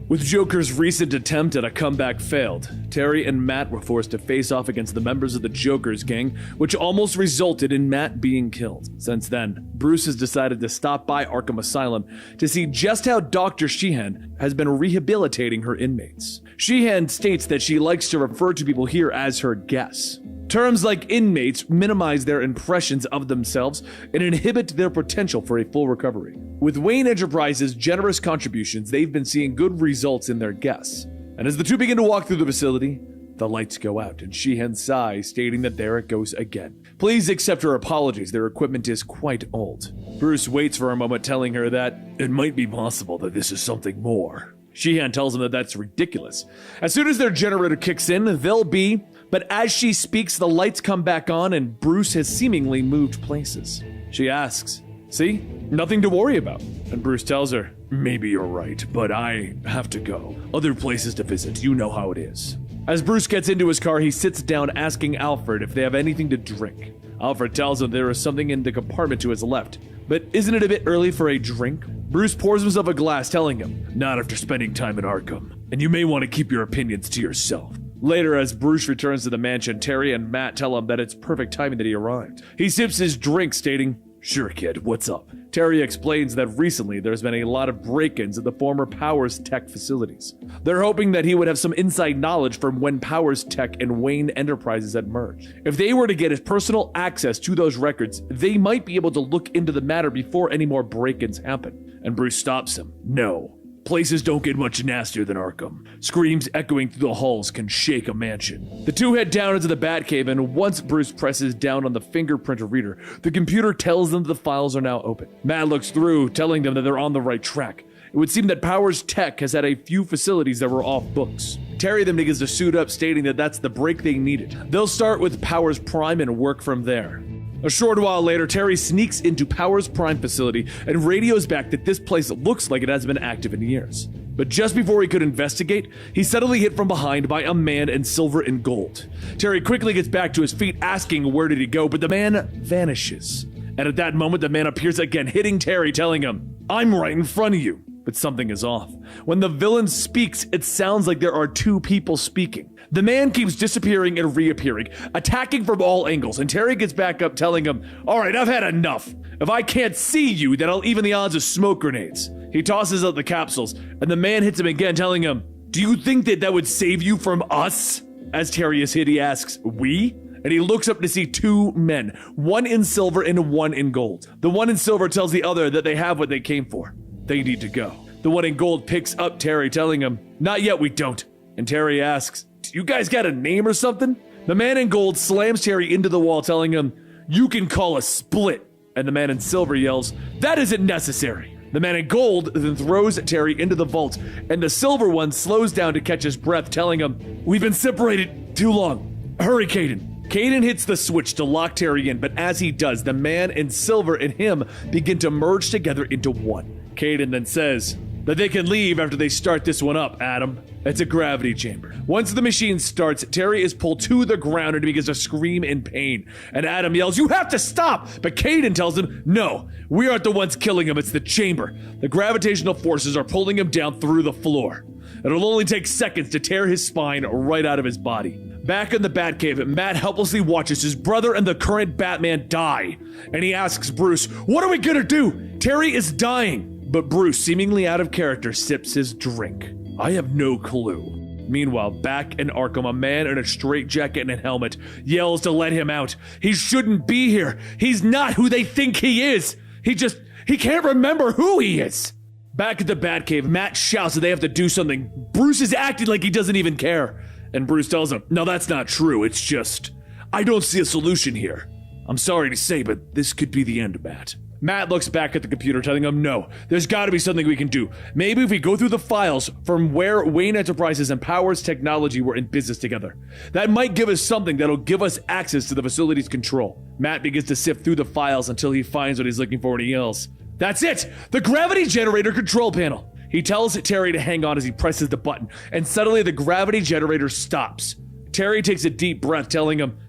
With Joker's recent attempt at a comeback failed, Terry and Matt were forced to face off against the members of the Joker's gang, which almost resulted in Matt being killed. Since then, Bruce has decided to stop by Arkham Asylum to see just how Dr. Sheehan has been rehabilitating her inmates. Sheehan states that she likes to refer to people here as her guests. Terms like inmates minimize their impressions of themselves and inhibit their potential for a full recovery. With Wayne Enterprises' generous contributions, they've been seeing good results in their guests. And as the two begin to walk through the facility, the lights go out and Sheehan sighs, stating that there it goes again. Please accept her apologies, their equipment is quite old. Bruce waits for a moment, telling her that it might be possible that this is something more. Sheehan tells him that that's ridiculous. As soon as their generator kicks in, they'll be, but as she speaks, the lights come back on and Bruce has seemingly moved places. She asks, "See? Nothing to worry about." And Bruce tells her, "Maybe you're right, but I have to go. Other places to visit, you know how it is." As Bruce gets into his car, he sits down asking Alfred if they have anything to drink. Alfred tells him there is something in the compartment to his left. But isn't it a bit early for a drink? Bruce pours himself a glass, telling him, "Not after spending time in Arkham. And you may want to keep your opinions to yourself." Later, as Bruce returns to the mansion, Terry and Matt tell him that it's perfect timing that he arrived. He sips his drink, stating, "Sure, kid, what's up?" Terry explains that recently there's been a lot of break-ins at the former Powers Tech facilities. They're hoping that he would have some inside knowledge from when Powers Tech and Wayne Enterprises had merged. If they were to get his personal access to those records, they might be able to look into the matter before any more break-ins happen. And Bruce stops him. "No. Places don't get much nastier than Arkham. Screams echoing through the halls can shake a mansion." The two head down into the Batcave, and once Bruce presses down on the fingerprint reader, the computer tells them the files are now open. Matt looks through, telling them that they're on the right track. It would seem that Powers Tech has had a few facilities that were off books. Terry then begins to suit up, stating that that's the break they needed. They'll start with Powers Prime and work from there. A short while later, Terry sneaks into Powers Prime facility and radios back that this place looks like it hasn't been active in years. But just before he could investigate, he's suddenly hit from behind by a man in silver and gold. Terry quickly gets back to his feet, asking where did he go, but the man vanishes. And at that moment, the man appears again, hitting Terry, telling him, "I'm right in front of you." But something is off. When the villain speaks, it sounds like there are two people speaking. The man keeps disappearing and reappearing, attacking from all angles, and Terry gets back up, telling him, "All right, I've had enough. If I can't see you, then I'll even the odds of smoke grenades." He tosses out the capsules, and the man hits him again, telling him, "Do you think that would save you from us?" As Terry is hit, he asks, "We?" And he looks up to see two men, one in silver and one in gold. The one in silver tells the other that they have what they came for. They need to go. The one in gold picks up Terry, telling him, "Not yet, we don't." And Terry asks, "Do you guys got a name or something?" The man in gold slams Terry into the wall, telling him, you can call a split. And the man in silver yells, that isn't necessary. The man in gold then throws Terry into the vault, and the silver one slows down to catch his breath, telling him, we've been separated too long. Hurry, Caden. Caden hits the switch to lock Terry in, but as he does, the man in silver and him begin to merge together into one. Caden then says that they can leave after they start this one up, Adam. It's a gravity chamber. Once the machine starts, Terry is pulled to the ground and begins to scream in pain. And Adam yells, you have to stop! But Caden tells him, no, we aren't the ones killing him, it's the chamber. The gravitational forces are pulling him down through the floor. It'll only take seconds to tear his spine right out of his body. Back in the Batcave, Matt helplessly watches his brother and the current Batman die. And he asks Bruce, what are we gonna do? Terry is dying. But Bruce, seemingly out of character, sips his drink. I have no clue. Meanwhile, back in Arkham, a man in a straitjacket and a helmet yells to let him out. He shouldn't be here. He's not who they think he is. He can't remember who he is. Back at the Batcave, Matt shouts that they have to do something. Bruce is acting like he doesn't even care. And Bruce tells him, no, that's not true. It's just, I don't see a solution here. I'm sorry to say, but this could be the end, Matt. Matt looks back at the computer, telling him, no, there's gotta be something we can do. Maybe if we go through the files from where Wayne Enterprises and Powers Technology were in business together. That might give us something that'll give us access to the facility's control. Matt begins to sift through the files until he finds what he's looking for and he yells, that's it! The gravity generator control panel! He tells Terry to hang on as he presses the button, and suddenly the gravity generator stops. Terry takes a deep breath, telling him,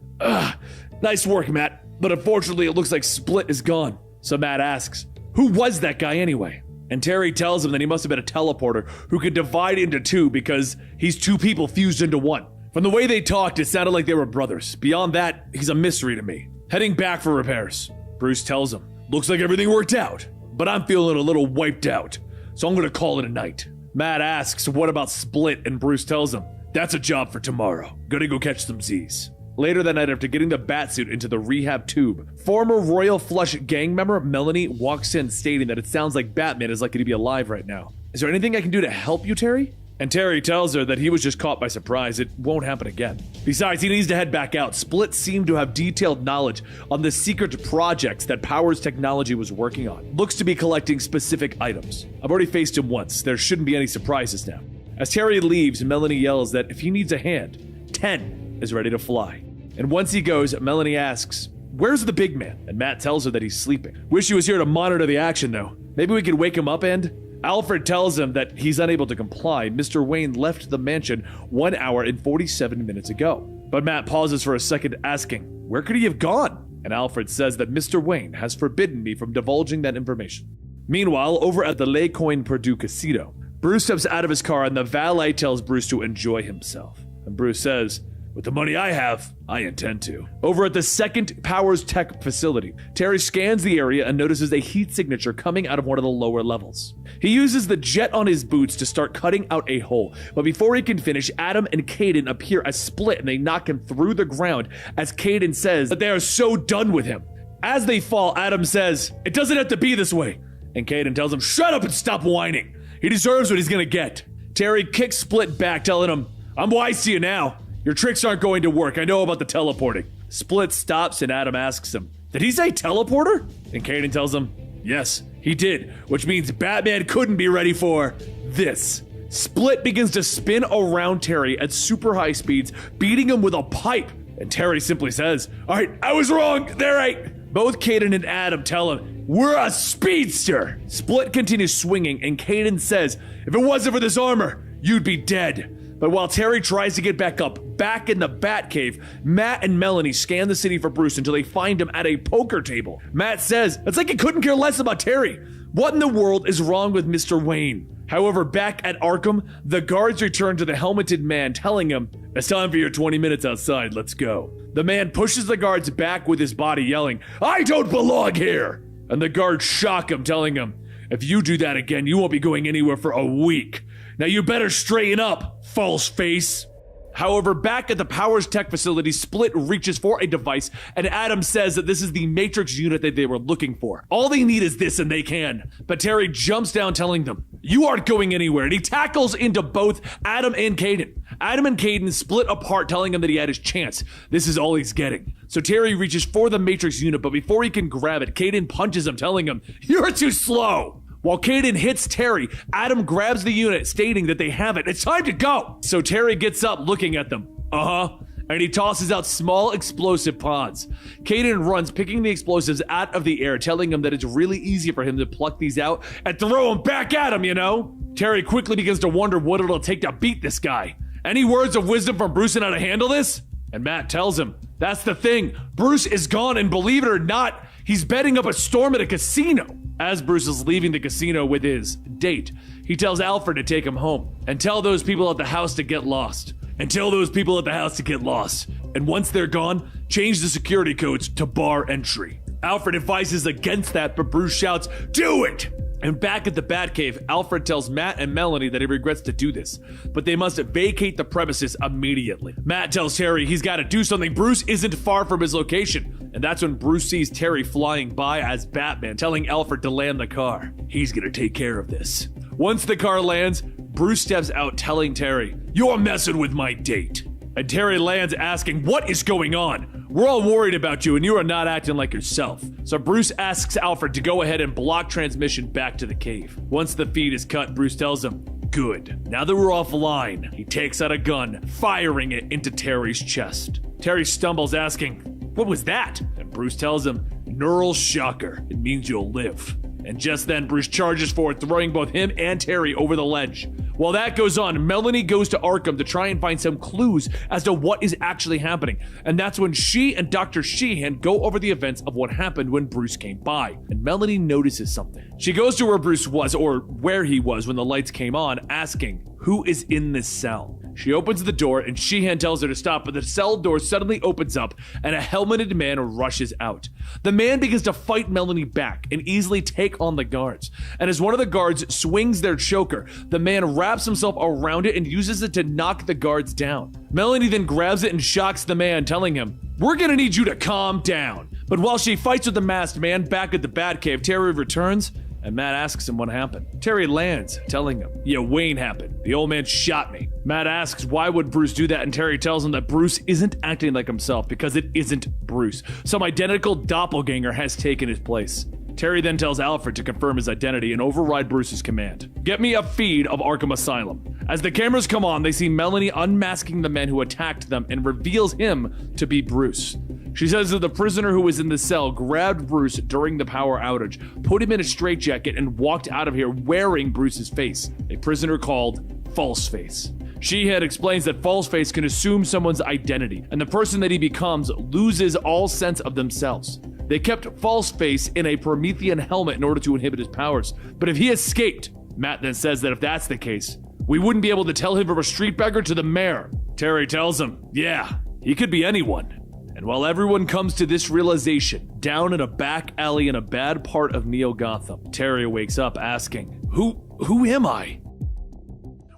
nice work, Matt, but unfortunately it looks like Split is gone. So Matt asks, who was that guy anyway? And Terry tells him that he must have been a teleporter who could divide into two because he's two people fused into one. From the way they talked, it sounded like they were brothers. Beyond that, he's a mystery to me. Heading back for repairs, Bruce tells him, looks like everything worked out, but I'm feeling a little wiped out, so I'm gonna call it a night. Matt asks, what about Split? And Bruce tells him, that's a job for tomorrow. Gotta go catch some Z's. Later that night, after getting the Batsuit into the rehab tube, former Royal Flush gang member Melanie walks in stating that it sounds like Batman is lucky to be alive right now. Is there anything I can do to help you, Terry? And Terry tells her that he was just caught by surprise. It won't happen again. Besides, he needs to head back out. Split seemed to have detailed knowledge on the secret projects that Powers Technology was working on. Looks to be collecting specific items. I've already faced him once. There shouldn't be any surprises now. As Terry leaves, Melanie yells that if he needs a hand, 10 is ready to fly. And once he goes, Melanie asks, where's the big man? And Matt tells her that he's sleeping. Wish he was here to monitor the action, though. Maybe we could wake him up and... Alfred tells him that he's unable to comply. Mr. Wayne left the mansion 1 hour and 47 minutes ago. But Matt pauses for a second, asking, where could he have gone? And Alfred says that Mr. Wayne has forbidden me from divulging that information. Meanwhile, over at the Le Coin Perdue Casino, Bruce steps out of his car and the valet tells Bruce to enjoy himself. And Bruce says, with the money I have, I intend to. Over at the second Powers Tech facility, Terry scans the area and notices a heat signature coming out of one of the lower levels. He uses the jet on his boots to start cutting out a hole, but before he can finish, Adam and Caden appear as Split and they knock him through the ground as Caden says that they are so done with him. As they fall, Adam says, it doesn't have to be this way. And Caden tells him, shut up and stop whining. He deserves what he's gonna get. Terry kicks Split back, telling him, I'm wise to you now. Your tricks aren't going to work. I know about the teleporting. Split stops and Adam asks him, did he say teleporter? And Caden tells him, yes, he did, which means Batman couldn't be ready for this. Split begins to spin around Terry at super high speeds, beating him with a pipe. And Terry simply says, all right, I was wrong. They're right. Both Caden and Adam tell him, we're a speedster. Split continues swinging and Caden says, if it wasn't for this armor, you'd be dead. But while Terry tries to get back up, back in the Batcave, Matt and Melanie scan the city for Bruce until they find him at a poker table. Matt says, it's like he couldn't care less about Terry. What in the world is wrong with Mr. Wayne? However, back at Arkham, the guards return to the helmeted man, telling him, it's time for your 20 minutes outside, let's go. The man pushes the guards back with his body, yelling, I don't belong here! And the guards shock him, telling him, if you do that again, you won't be going anywhere for a week. Now you better straighten up, false face. However, back at the Powers Tech facility, Split reaches for a device, and Adam says that this is the Matrix unit that they were looking for. All they need is this, and they can. But Terry jumps down, telling them, you aren't going anywhere, and he tackles into both Adam and Caden. Adam and Caden split apart, telling him that he had his chance. This is all he's getting. So Terry reaches for the Matrix unit, but before he can grab it, Caden punches him, telling him, "You're too slow!" While Caden hits Terry, Adam grabs the unit, stating that they have it. It's time to go! So Terry gets up, looking at them. And he tosses out small explosive pods. Caden runs, picking the explosives out of the air, telling him that it's really easy for him to pluck these out and throw them back at him, you know? Terry quickly begins to wonder what it'll take to beat this guy. Any words of wisdom from Bruce on how to handle this? And Matt tells him, that's the thing. Bruce is gone, and believe it or not, he's betting up a storm at a casino. As Bruce is leaving the casino with his date, he tells Alfred to take him home and tell those people at the house to get lost. And once they're gone, change the security codes to bar entry. Alfred advises against that, but Bruce shouts, "Do it!" And back at the Batcave, Alfred tells Matt and Melanie that he regrets to do this, but they must vacate the premises immediately. Matt tells Terry he's got to do something. Bruce isn't far from his location. And that's when Bruce sees Terry flying by as Batman, telling Alfred to land the car. He's gonna take care of this. Once the car lands, Bruce steps out, telling Terry, "You're messing with my date." And Terry lands, asking, "What is going on? We're all worried about you, and you are not acting like yourself." So Bruce asks Alfred to go ahead and block transmission back to the cave. Once the feed is cut, Bruce tells him, "Good. Now that we're offline," he takes out a gun, firing it into Terry's chest. Terry stumbles, asking, "What was that?" And Bruce tells him, "Neural shocker. It means you'll live." And just then, Bruce charges forward, throwing both him and Terry over the ledge. While that goes on, Melanie goes to Arkham to try and find some clues as to what is actually happening. And that's when she and Dr. Sheehan go over the events of what happened when Bruce came by. And Melanie notices something. She goes to where Bruce was, or where he was when the lights came on, asking, "Who is in this cell?" She opens the door and Sheehan tells her to stop, but the cell door suddenly opens up and a helmeted man rushes out. The man begins to fight Melanie back and easily take on the guards. And as one of the guards swings their choker, the man wraps himself around it and uses it to knock the guards down. Melanie then grabs it and shocks the man, telling him, "We're gonna need you to calm down." But while she fights with the masked man back at the Batcave, Terry returns and Matt asks him what happened. Terry lands, telling him, "Yeah, Wayne happened. The old man shot me." Matt asks why would Bruce do that, and Terry tells him that Bruce isn't acting like himself because it isn't Bruce. Some identical doppelganger has taken his place. Terry then tells Alfred to confirm his identity and override Bruce's command. Get me a feed of Arkham Asylum. As the cameras come on, they see Melanie unmasking the man who attacked them and reveals him to be Bruce. She says that the prisoner who was in the cell grabbed Bruce during the power outage, put him in a straitjacket, and walked out of here wearing Bruce's face, a prisoner called Falseface. Sheehan explains that Falseface can assume someone's identity, and the person that he becomes loses all sense of themselves. They kept Falseface in a Promethean helmet in order to inhibit his powers, but if he escaped, Matt then says that if that's the case, we wouldn't be able to tell him from a street beggar to the mayor. Terry tells him, yeah, he could be anyone. And while everyone comes to this realization, down in a back alley in a bad part of Neo Gotham, Terry wakes up asking, Who am I?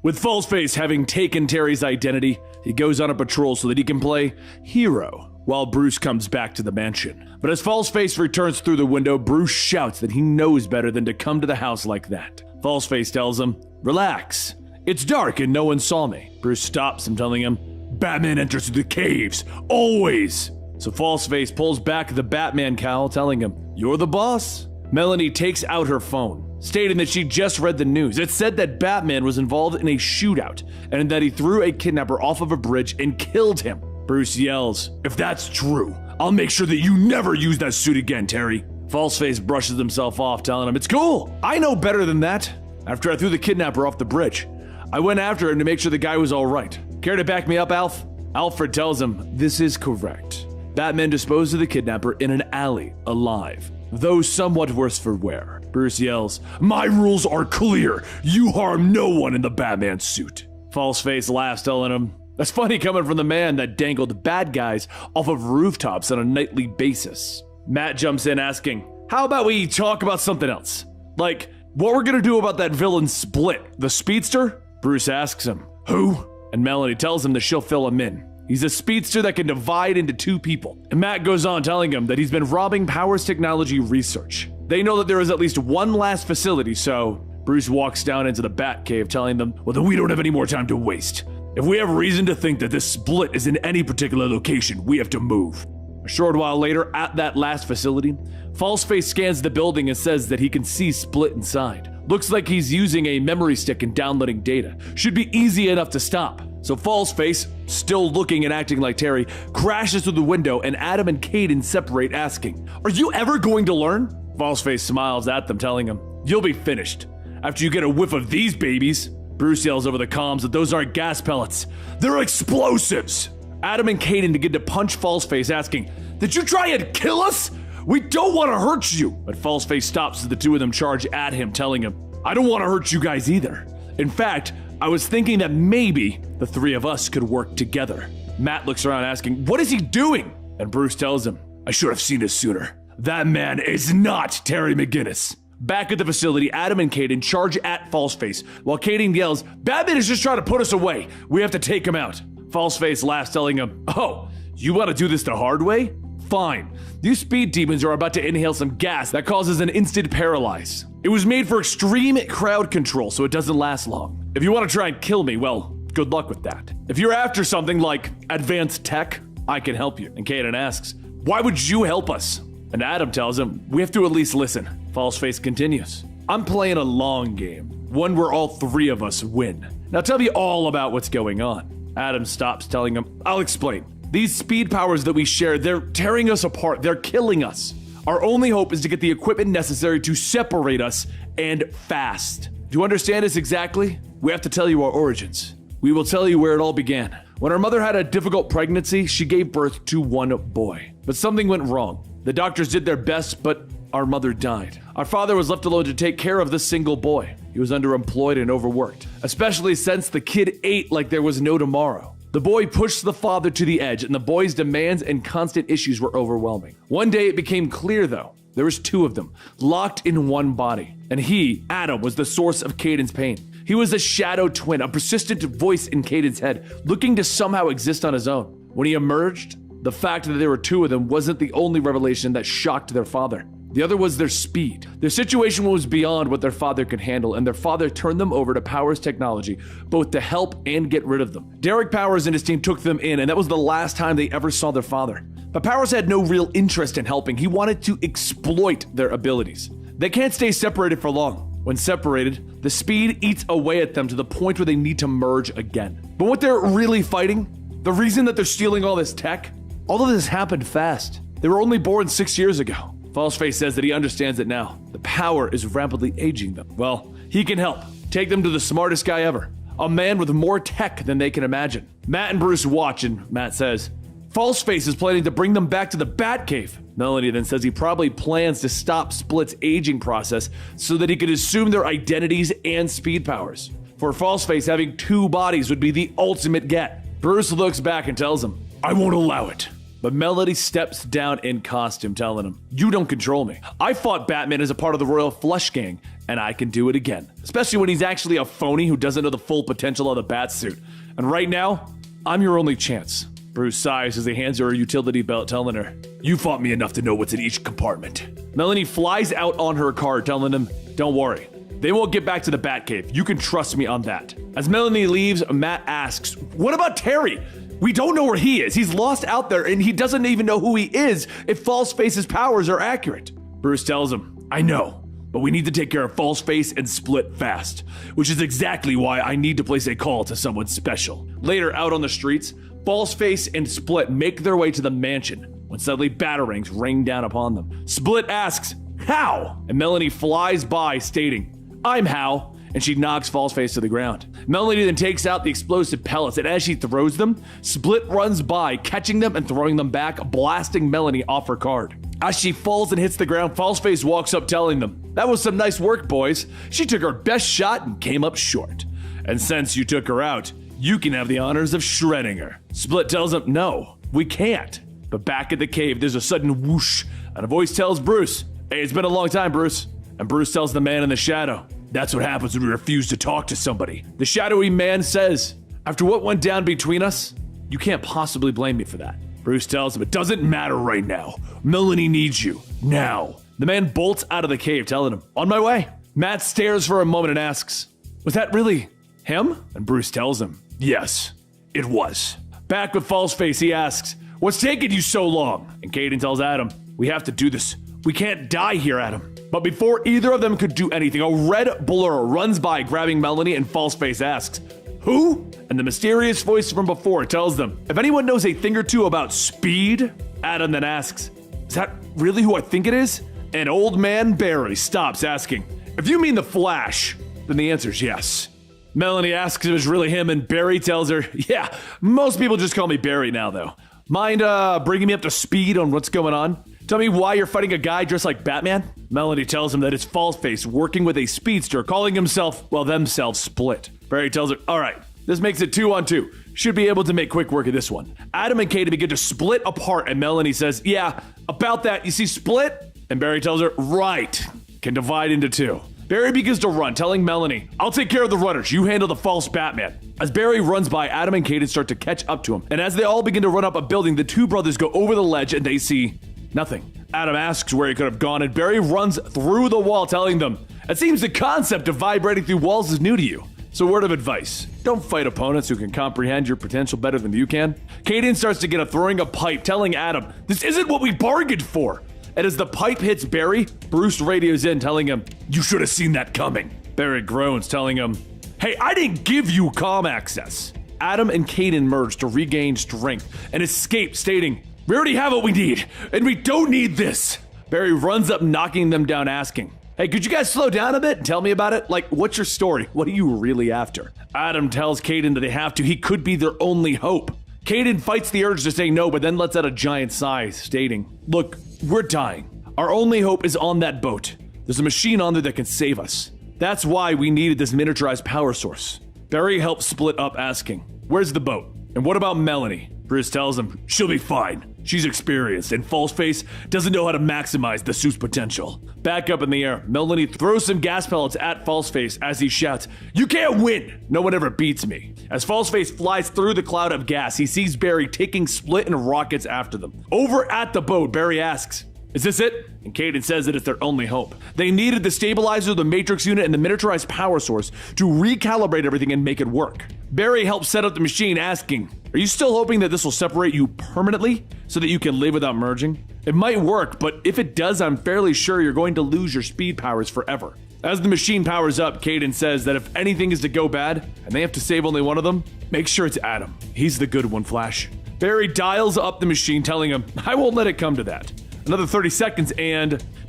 With Falseface having taken Terry's identity, he goes on a patrol so that he can play hero while Bruce comes back to the mansion. But as Falseface returns through the window, Bruce shouts that he knows better than to come to the house like that. Falseface tells him, relax. It's dark and no one saw me. Bruce stops him, telling him, Batman enters the caves, always. So Falseface pulls back the Batman cowl, telling him, you're the boss? Melanie takes out her phone, stating that she just read the news. It said that Batman was involved in a shootout and that he threw a kidnapper off of a bridge and killed him. Bruce yells, if that's true, I'll make sure that you never use that suit again, Terry. Falseface brushes himself off, telling him, it's cool. I know better than that. After I threw the kidnapper off the bridge, I went after him to make sure the guy was all right. Care to back me up, Alf? Alfred tells him, this is correct. Batman disposed of the kidnapper in an alley, alive, though somewhat worse for wear. Bruce yells, my rules are clear. You harm no one in the Batman suit. Falseface laughs, telling him, that's funny coming from the man that dangled bad guys off of rooftops on a nightly basis. Matt jumps in asking, how about we talk about something else? Like, what we're gonna do about that villain Split, the speedster? Bruce asks him, who? And Melanie tells him that she'll fill him in. He's a speedster that can divide into two people. And Matt goes on telling him that he's been robbing Powers Technology research. They know that there is at least one last facility, so Bruce walks down into the Batcave, telling them, well, then we don't have any more time to waste. If we have reason to think that this Split is in any particular location, we have to move. A short while later, at that last facility, Falseface scans the building and says that he can see Split inside. Looks like he's using a memory stick and downloading data. Should be easy enough to stop. So Falseface, still looking and acting like Terry, crashes through the window and Adam and Caden separate, asking, "Are you ever going to learn?" Falseface smiles at them, telling him, "You'll be finished after you get a whiff of these babies." Bruce yells over the comms that those aren't gas pellets, they're explosives. Adam and Caden begin to punch Falseface, asking, "Did you try and kill us? We don't want to hurt you." But Falseface stops as the two of them charge at him, telling him, "I don't want to hurt you guys either. In fact, I was thinking that maybe the three of us could work together." Matt looks around asking, "What is he doing?" And Bruce tells him, "I should have seen it sooner. That man is not Terry McGinnis." Back at the facility, Adam and Caden charge at Falseface, while Caden yells, "Batman is just trying to put us away. We have to take him out." Falseface laughs, telling him, "Oh, you want to do this the hard way? Fine. These speed demons are about to inhale some gas that causes an instant paralyze. It was made for extreme crowd control, so it doesn't last long. If you want to try and kill me, well, good luck with that. If you're after something like advanced tech, I can help you." And Caden asks, "Why would you help us?" And Adam tells him, "We have to at least listen." Falseface continues, "I'm playing a long game, one where all three of us win. Now tell me all about what's going on." Adam stops, telling him, "I'll explain. These speed powers that we share, they're tearing us apart, they're killing us. Our only hope is to get the equipment necessary to separate us, and fast. Do you understand this exactly? We have to tell you our origins. We will tell you where it all began. When our mother had a difficult pregnancy, she gave birth to one boy. But something went wrong. The doctors did their best, but our mother died. Our father was left alone to take care of this single boy. He was underemployed and overworked, especially since the kid ate like there was no tomorrow. The boy pushed the father to the edge, and the boy's demands and constant issues were overwhelming. One day it became clear, though. There was two of them, locked in one body. And he, Adam, was the source of Caden's pain. He was a shadow twin, a persistent voice in Caden's head, looking to somehow exist on his own. When he emerged, the fact that there were two of them wasn't the only revelation that shocked their father. The other was their speed. Their situation was beyond what their father could handle, and their father turned them over to Powers Technology, both to help and get rid of them. Derek Powers and his team took them in, and that was the last time they ever saw their father. But Powers had no real interest in helping. He wanted to exploit their abilities. They can't stay separated for long. When separated, the speed eats away at them to the point where they need to merge again. But what they're really fighting, the reason that they're stealing all this tech, all of this happened fast. They were only born 6 years ago. Falseface says that he understands it now. The power is rapidly aging them. Well, he can help. Take them to the smartest guy ever. A man with more tech than they can imagine. Matt and Bruce watch, and Matt says, "Falseface is planning to bring them back to the Batcave." Melanie then says he probably plans to stop Split's aging process so that he could assume their identities and speed powers. For Falseface, having two bodies would be the ultimate get. Bruce looks back and tells him, "I won't allow it." But Melody steps down in costume, telling him, "You don't control me. I fought Batman as a part of the Royal Flush Gang, and I can do it again." Especially when he's actually a phony who doesn't know the full potential of the Batsuit. And right now, I'm your only chance. Bruce sighs as he hands her a utility belt, telling her, "You fought me enough to know what's in each compartment." Melanie flies out on her car, telling him, "Don't worry. They won't get back to the Batcave. You can trust me on that." As Melanie leaves, Matt asks, "What about Terry? We don't know where he is. He's lost out there, and he doesn't even know who he is if Falseface's powers are accurate." Bruce tells him, "I know, but we need to take care of Falseface and Split fast, which is exactly why I need to place a call to someone special." Later, out on the streets, Falseface and Split make their way to the mansion when suddenly batarangs rain down upon them. Split asks, "How?" And Melanie flies by, stating, "I'm Hal," and she knocks Falseface to the ground. Melanie then takes out the explosive pellets, and as she throws them, Split runs by, catching them and throwing them back, blasting Melanie off her card. As she falls and hits the ground, Falseface walks up, telling them, "That was some nice work, boys. She took her best shot and came up short. And since you took her out, you can have the honors of shredding her." Split tells him, "No, we can't." But back at the cave, there's a sudden whoosh, and a voice tells Bruce, "Hey, it's been a long time, Bruce." And Bruce tells the man in the shadow, "That's what happens when we refuse to talk to somebody." The shadowy man says, "After what went down between us, you can't possibly blame me for that." Bruce tells him, "It doesn't matter right now. Melanie needs you. Now." The man bolts out of the cave, telling him, "On my way." Matt stares for a moment and asks, "Was that really him?" And Bruce tells him, "Yes, it was." Back with Falseface, he asks, What's taking you so long? And Caden tells Adam, we have to do this. We can't die here, Adam. But before either of them could do anything, a red blur runs by, grabbing Melanie, and Falseface asks, who? And the mysterious voice from before tells them, if anyone knows a thing or two about speed. Adam then asks, is that really who I think it is? And old man Barry stops asking, if you mean the Flash, then the answer's yes. Melanie asks if it's really him, and Barry tells her, yeah, most people just call me Barry now, though. Mind bringing me up to speed on what's going on? Tell me why you're fighting a guy dressed like Batman? Melanie tells him that it's Falseface working with a speedster, calling himself, well, themselves Split. Barry tells her, all right, this makes it 2-on-2. Should be able to make quick work of this one. Adam and Katie begin to split apart, and Melanie says, yeah, about that, you see Split? And Barry tells her, right, can divide into 2. Barry begins to run, telling Melanie, I'll take care of the runners, you handle the false Batman. As Barry runs by, Adam and Kaden start to catch up to him, and as they all begin to run up a building, the two brothers go over the ledge and they see nothing. Adam asks where he could have gone, and Barry runs through the wall, telling them, it seems the concept of vibrating through walls is new to you. So word of advice, don't fight opponents who can comprehend your potential better than you can. Kaden starts to get a throwing a pipe, telling Adam, this isn't what we bargained for. And as the pipe hits Barry, Bruce radios in, telling him, you should have seen that coming. Barry groans, telling him, hey, I didn't give you comm access. Adam and Kaden merge to regain strength and escape, stating, we already have what we need, and we don't need this. Barry runs up, knocking them down, asking, hey, could you guys slow down a bit and tell me about it? Like, what's your story? What are you really after? Adam tells Kaden that they have to. He could be their only hope. Kaden fights the urge to say no, but then lets out a giant sigh, stating, look, we're dying. Our only hope is on that boat. There's a machine on there that can save us. That's why we needed this miniaturized power source. Barry helps Split up, asking, where's the boat? And what about Melanie? Bruce tells him, she'll be fine. She's experienced, and Falseface doesn't know how to maximize the suit's potential. Back up in the air, Melanie throws some gas pellets at Falseface as he shouts, you can't win! No one ever beats me. As Falseface flies through the cloud of gas, he sees Barry taking Split and rockets after them. Over at the boat, Barry asks, is this it? And Kaden says that it's their only hope. They needed the stabilizer, the matrix unit, and the miniaturized power source to recalibrate everything and make it work. Barry helps set up the machine, asking, are you still hoping that this will separate you permanently so that you can live without merging? It might work, but if it does, I'm fairly sure you're going to lose your speed powers forever. As the machine powers up, Kaden says that if anything is to go bad, and they have to save only one of them, make sure it's Adam. He's the good one, Flash. Barry dials up the machine, telling him, I won't let it come to that. Another 30 seconds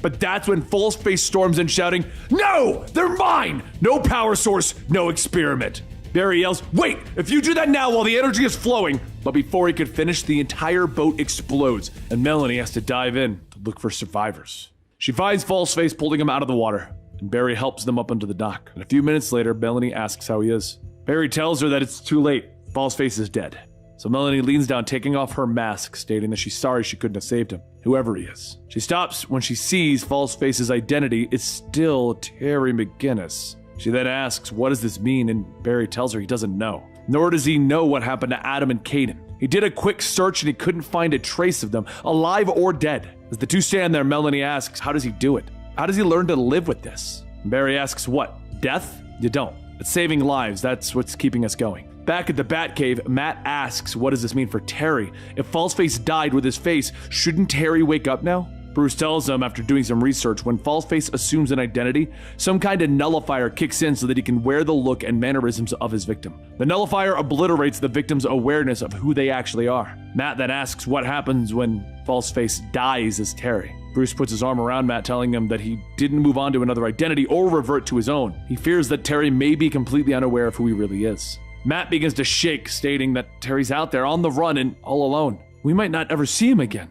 but that's when Falseface storms in, shouting, no, they're mine! No power source, no experiment. Barry yells, wait, if you do that now while the energy is flowing. But before he could finish, the entire boat explodes, and Melanie has to dive in to look for survivors. She finds Falseface pulling him out of the water, and Barry helps them up onto the dock. And a few minutes later, Melanie asks how he is. Barry tells her that it's too late. Falseface is dead. So Melanie leans down, taking off her mask, stating that she's sorry she couldn't have saved him, whoever he is. She stops when she sees Falseface's identity is still Terry McGinnis. She then asks, what does this mean? And Barry tells her he doesn't know. Nor does he know what happened to Adam and Kaden. He did a quick search and he couldn't find a trace of them, alive or dead. As the two stand there, Melanie asks, how does he do it? How does he learn to live with this? And Barry asks, what? Death? You don't. It's saving lives. That's what's keeping us going. Back at the Batcave, Matt asks, what does this mean for Terry? If Falseface died with his face, shouldn't Terry wake up now? Bruce tells him after doing some research, when Falseface assumes an identity, some kind of nullifier kicks in so that he can wear the look and mannerisms of his victim. The nullifier obliterates the victim's awareness of who they actually are. Matt then asks what happens when Falseface dies as Terry. Bruce puts his arm around Matt, telling him that he didn't move on to another identity or revert to his own. He fears that Terry may be completely unaware of who he really is. Matt begins to shake, stating that Terry's out there on the run and all alone. We might not ever see him again.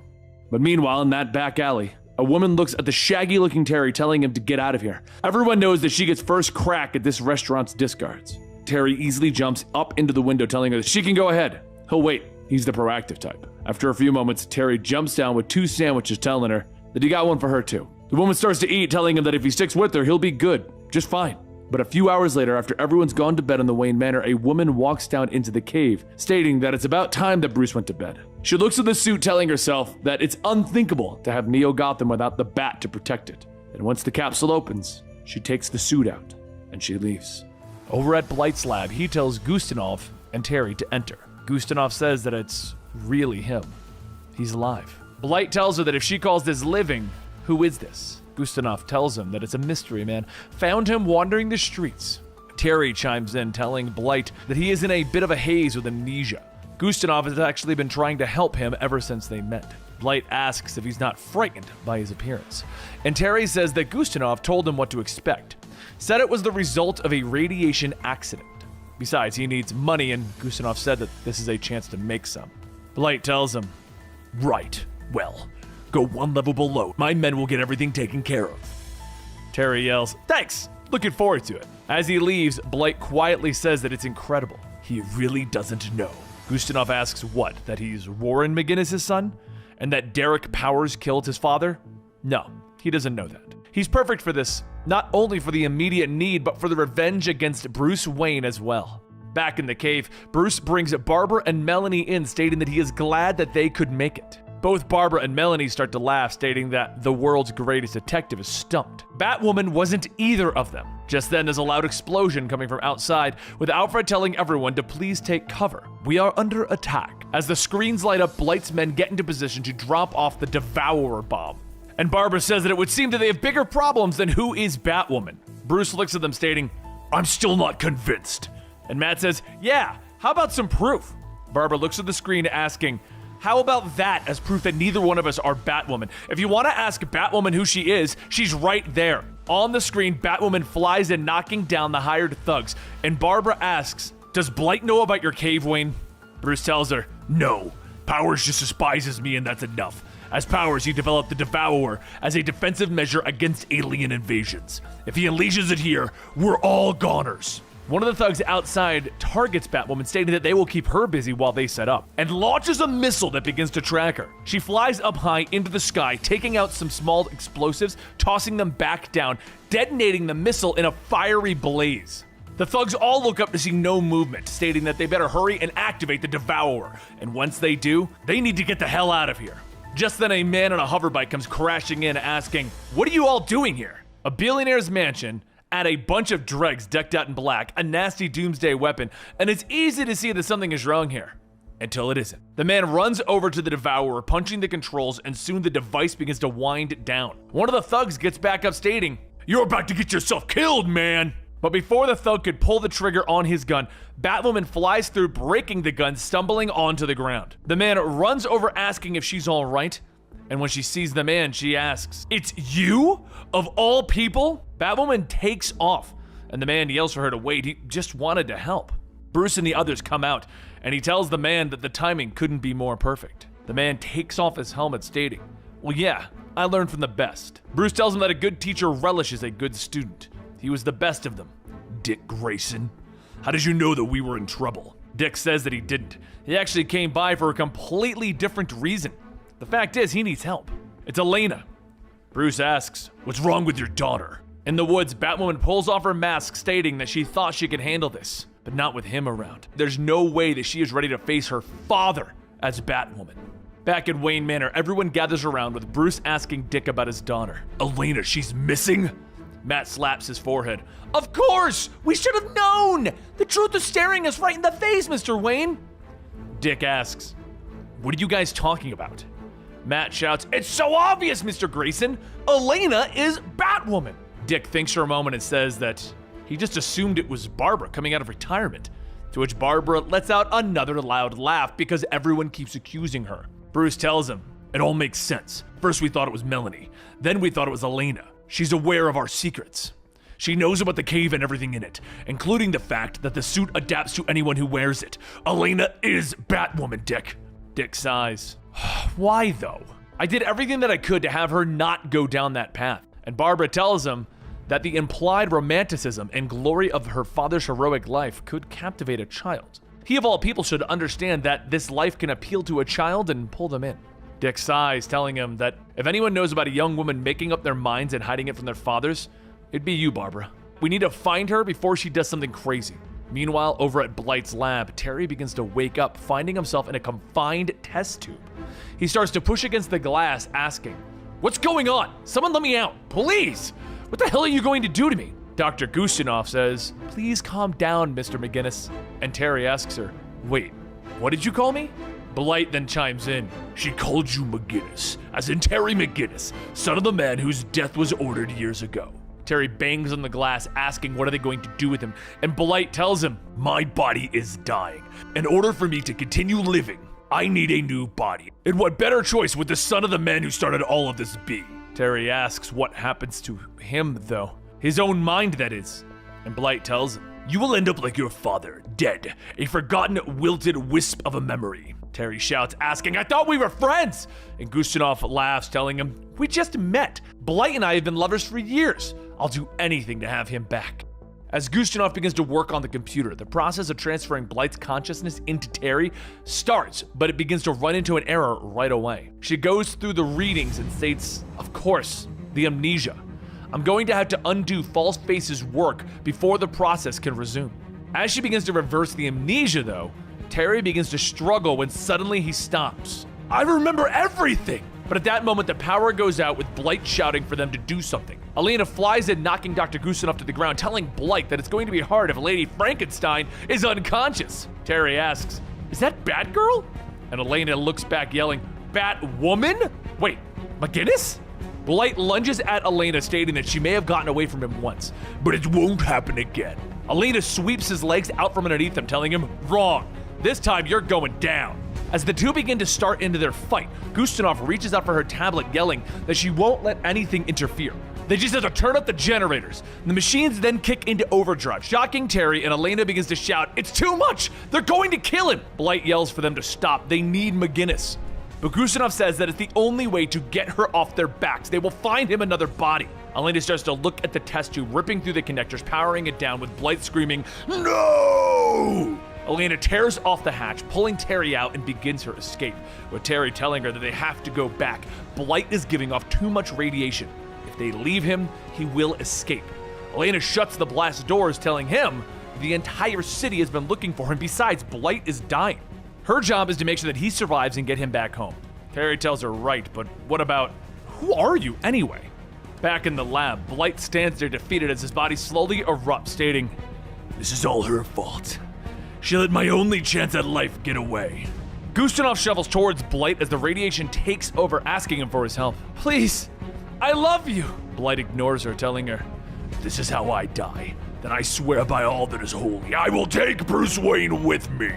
But meanwhile, in that back alley, a woman looks at the shaggy-looking Terry, telling him to get out of here. Everyone knows that she gets first crack at this restaurant's discards. Terry easily jumps up into the window, telling her that she can go ahead. He'll wait. He's the proactive type. After a few moments, Terry jumps down with 2 sandwiches, telling her that he got one for her too. The woman starts to eat, telling him that if he sticks with her, he'll be good. Just fine. But a few hours later, after everyone's gone to bed in the Wayne Manor, a woman walks down into the cave, stating that it's about time that Bruce went to bed. She looks at the suit, telling herself that it's unthinkable to have Neo Gotham without the bat to protect it. And once the capsule opens, she takes the suit out, and she leaves. Over at Blight's lab, he tells Gustanov and Terry to enter. Gustanov says that it's really him. He's alive. Blight tells her that if she calls this living, who is this? Gustinov tells him that it's a mystery man. Found him wandering the streets. Terry chimes in, telling Blight that he is in a bit of a haze with amnesia. Gustinov has actually been trying to help him ever since they met. Blight asks if he's not frightened by his appearance. And Terry says that Gustinov told him what to expect. Said it was the result of a radiation accident. Besides, he needs money, and Gustinov said that this is a chance to make some. Blight tells him, "Right. Well, go one level below. My men will get everything taken care of." Terry yells, "Thanks! Looking forward to it." As he leaves, Blight quietly says that it's incredible. He really doesn't know. Gustinov asks what? That he's Warren McGinnis' son? And that Derek Powers killed his father? No, he doesn't know that. He's perfect for this, not only for the immediate need, but for the revenge against Bruce Wayne as well. Back in the cave, Bruce brings Barbara and Melanie in, stating that he is glad that they could make it. Both Barbara and Melanie start to laugh, stating that the world's greatest detective is stumped. Batwoman wasn't either of them. Just then, there's a loud explosion coming from outside, with Alfred telling everyone to please take cover. We are under attack. As the screens light up, Blight's men get into position to drop off the Devourer bomb. And Barbara says that it would seem that they have bigger problems than who is Batwoman. Bruce looks at them, stating, "I'm still not convinced." And Matt says, "Yeah, how about some proof?" Barbara looks at the screen, asking, "How about that as proof that neither one of us are Batwoman? If you want to ask Batwoman who she is, she's right there." On the screen, Batwoman flies in, knocking down the hired thugs. And Barbara asks, "Does Blight know about your cave, Wayne?" Bruce tells her, "No. Powers just despises me, and that's enough. As Powers, he developed the Devourer as a defensive measure against alien invasions. If he unleashes it here, we're all goners." One of the thugs outside targets Batwoman, stating that they will keep her busy while they set up, and launches a missile that begins to track her. She flies up high into the sky, taking out some small explosives, tossing them back down, detonating the missile in a fiery blaze. The thugs all look up to see no movement, stating that they better hurry and activate the Devourer, and once they do, they need to get the hell out of here. Just then, a man on a hoverbike comes crashing in, asking, "What are you all doing here?" A billionaire's mansion, at a bunch of dregs decked out in black, a nasty doomsday weapon, and it's easy to see that something is wrong here. Until it isn't. The man runs over to the Devourer, punching the controls, and soon the device begins to wind down. One of the thugs gets back up, stating, "You're about to get yourself killed, man!" But before the thug could pull the trigger on his gun, Batwoman flies through, breaking the gun, stumbling onto the ground. The man runs over, asking if she's all right, and when she sees the man, she asks, "It's you? Of all people?" Batwoman takes off, and the man yells for her to wait. He just wanted to help. Bruce and the others come out, and he tells the man that the timing couldn't be more perfect. The man takes off his helmet, stating, "Well, yeah, I learned from the best." Bruce tells him that a good teacher relishes a good student. He was the best of them. "Dick Grayson, how did you know that we were in trouble?" Dick says that he didn't. He actually came by for a completely different reason. The fact is, he needs help. It's Elena. Bruce asks, "What's wrong with your daughter?" In the woods, Batwoman pulls off her mask, stating that she thought she could handle this, but not with him around. There's no way that she is ready to face her father as Batwoman. Back in Wayne Manor, everyone gathers around, with Bruce asking Dick about his daughter. "Elena, she's missing?" Matt slaps his forehead. "Of course! We should have known! The truth is staring us right in the face, Mr. Wayne!" Dick asks, "What are you guys talking about?" Matt shouts, "It's so obvious, Mr. Grayson! Elena is Batwoman!" Dick thinks for a moment and says that he just assumed it was Barbara coming out of retirement, to which Barbara lets out another loud laugh because everyone keeps accusing her. Bruce tells him, "It all makes sense. First we thought it was Melanie, then we thought it was Elena. She's aware of our secrets. She knows about the cave and everything in it, including the fact that the suit adapts to anyone who wears it. Elena is Batwoman, Dick." Dick sighs. "Why though? I did everything that I could to have her not go down that path." And Barbara tells him that the implied romanticism and glory of her father's heroic life could captivate a child. He of all people should understand that this life can appeal to a child and pull them in. Dick sighs, telling him that if anyone knows about a young woman making up their minds and hiding it from their fathers, it'd be you, Barbara. We need to find her before she does something crazy. Meanwhile, over at Blight's lab, Terry begins to wake up, finding himself in a confined test tube. He starts to push against the glass, asking, "What's going on? Someone let me out, please! What the hell are you going to do to me?" Dr. Gustinov says, "Please calm down, Mr. McGinnis." And Terry asks her, "Wait, what did you call me?" Blight then chimes in. She called you McGinnis, as in Terry McGinnis, son of the man whose death was ordered years ago. Terry bangs on the glass, asking what are they going to do with him, and Blight tells him, my body is dying. In order for me to continue living, I need a new body. And what better choice would the son of the man who started all of this be? Terry asks what happens to him, though. His own mind, that is. And Blight tells him, you will end up like your father, dead, a forgotten, wilted wisp of a memory. Terry shouts, asking, I thought we were friends! And Gustinov laughs, telling him, we just met. Blight and I have been lovers for years. I'll do anything to have him back. As Gustinov begins to work on the computer, the process of transferring Blight's consciousness into Terry starts, but it begins to run into an error right away. She goes through the readings and states, of course, the amnesia. I'm going to have to undo False Face's work before the process can resume. As she begins to reverse the amnesia, though, Terry begins to struggle when suddenly he stops. I remember everything! But at that moment, the power goes out with Blight shouting for them to do something. Elena flies in, knocking Dr. Gustinov to the ground, telling Blight that it's going to be hard if Lady Frankenstein is unconscious. Terry asks, is that Batgirl? And Elena looks back yelling, Batwoman? Wait, McGinnis? Blight lunges at Elena, stating that she may have gotten away from him once, but it won't happen again. Elena sweeps his legs out from underneath him, telling him, wrong. This time you're going down. As the two begin to start into their fight, Gustinov reaches out for her tablet, yelling that she won't let anything interfere. They just have to turn up the generators. The machines then kick into overdrive, shocking Terry, and Elena begins to shout, it's too much! They're going to kill him! Blight yells for them to stop. They need McGinnis. But Gustinov says that it's the only way to get her off their backs. They will find him another body. Elena starts to look at the test tube, ripping through the connectors, powering it down, with Blight screaming, no! Elena tears off the hatch, pulling Terry out, and begins her escape, with Terry telling her that they have to go back. Blight is giving off too much radiation. If they leave him, he will escape. Elena shuts the blast doors, telling him the entire city has been looking for him. Besides, Blight is dying. Her job is to make sure that he survives and get him back home. Terry tells her right, but what about, who are you anyway? Back in the lab, Blight stands there defeated as his body slowly erupts, stating, this is all her fault. She let my only chance at life get away. Gustinov shovels towards Blight as the radiation takes over, asking him for his help. Please, I love you. Blight ignores her, telling her, this is how I die. Then I swear by all that is holy, I will take Bruce Wayne with me.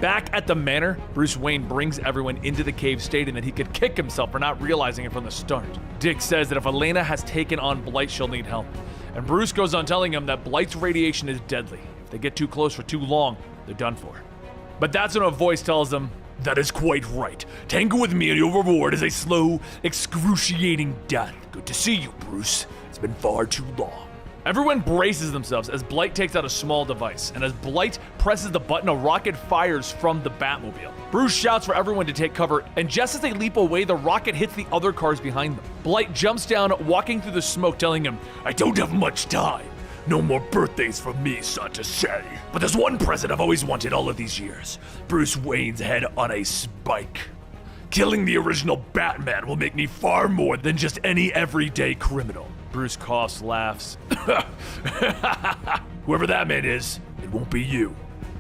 Back at the manor, Bruce Wayne brings everyone into the cave, stating that he could kick himself for not realizing it from the start. Dick says that if Elena has taken on Blight, she'll need help. And Bruce goes on telling him that Blight's radiation is deadly. If they get too close for too long, they're done for. But that's when a voice tells them, that is quite right. Tango with me and your reward is a slow, excruciating death. Good to see you, Bruce. It's been far too long. Everyone braces themselves as Blight takes out a small device, and as Blight presses the button, a rocket fires from the Batmobile. Bruce shouts for everyone to take cover, and just as they leap away, the rocket hits the other cars behind them. Blight jumps down, walking through the smoke, telling him, I don't have much time. No more birthdays for me, son to say. But there's one present I've always wanted all of these years. Bruce Wayne's head on a spike. Killing the original Batman will make me far more than just any everyday criminal. Bruce coughs, laughs. Whoever that man is, it won't be you.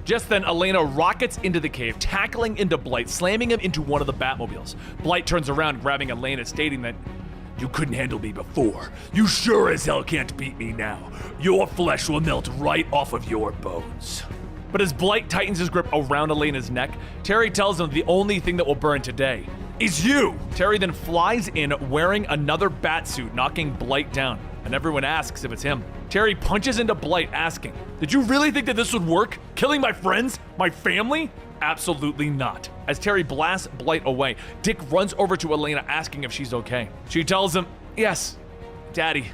Just then, Elena rockets into the cave, tackling into Blight, slamming him into one of the Batmobiles. Blight turns around, grabbing Elena, stating that, you couldn't handle me before. You sure as hell can't beat me now. Your flesh will melt right off of your bones. But as Blight tightens his grip around Elena's neck, Terry tells him the only thing that will burn today is you. Terry then flies in wearing another batsuit, knocking Blight down, and everyone asks if it's him. Terry punches into Blight, asking, did you really think that this would work? Killing my friends? My family? Absolutely not. As Terry blasts Blight away, Dick runs over to Elena, asking if she's okay. She tells him, yes, Daddy,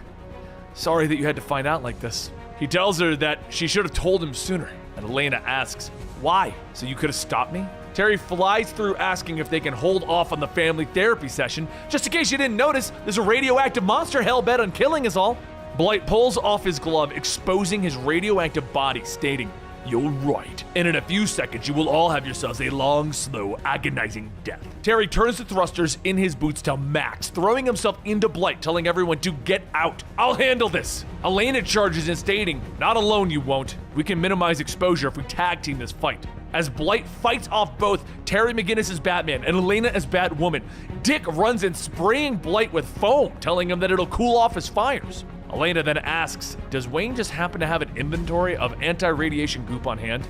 sorry that you had to find out like this. He tells her that she should have told him sooner, and Elena asks, why? So you could have stopped me? Terry flies through, asking if they can hold off on the family therapy session. Just in case you didn't notice, there's a radioactive monster hell-bent on killing us all. Blight pulls off his glove, exposing his radioactive body, stating, you're right, and in a few seconds you will all have yourselves a long, slow, agonizing death. Terry turns the thrusters in his boots to max, throwing himself into Blight, telling everyone to get out. I'll handle this. Elena charges in, stating, not alone you won't. We can minimize exposure if we tag team this fight. As Blight fights off both Terry McGinnis as Batman and Elena as Batwoman, Dick runs in spraying Blight with foam, telling him that it'll cool off his fires. Elena then asks, does Wayne just happen to have an inventory of anti-radiation goop on hand?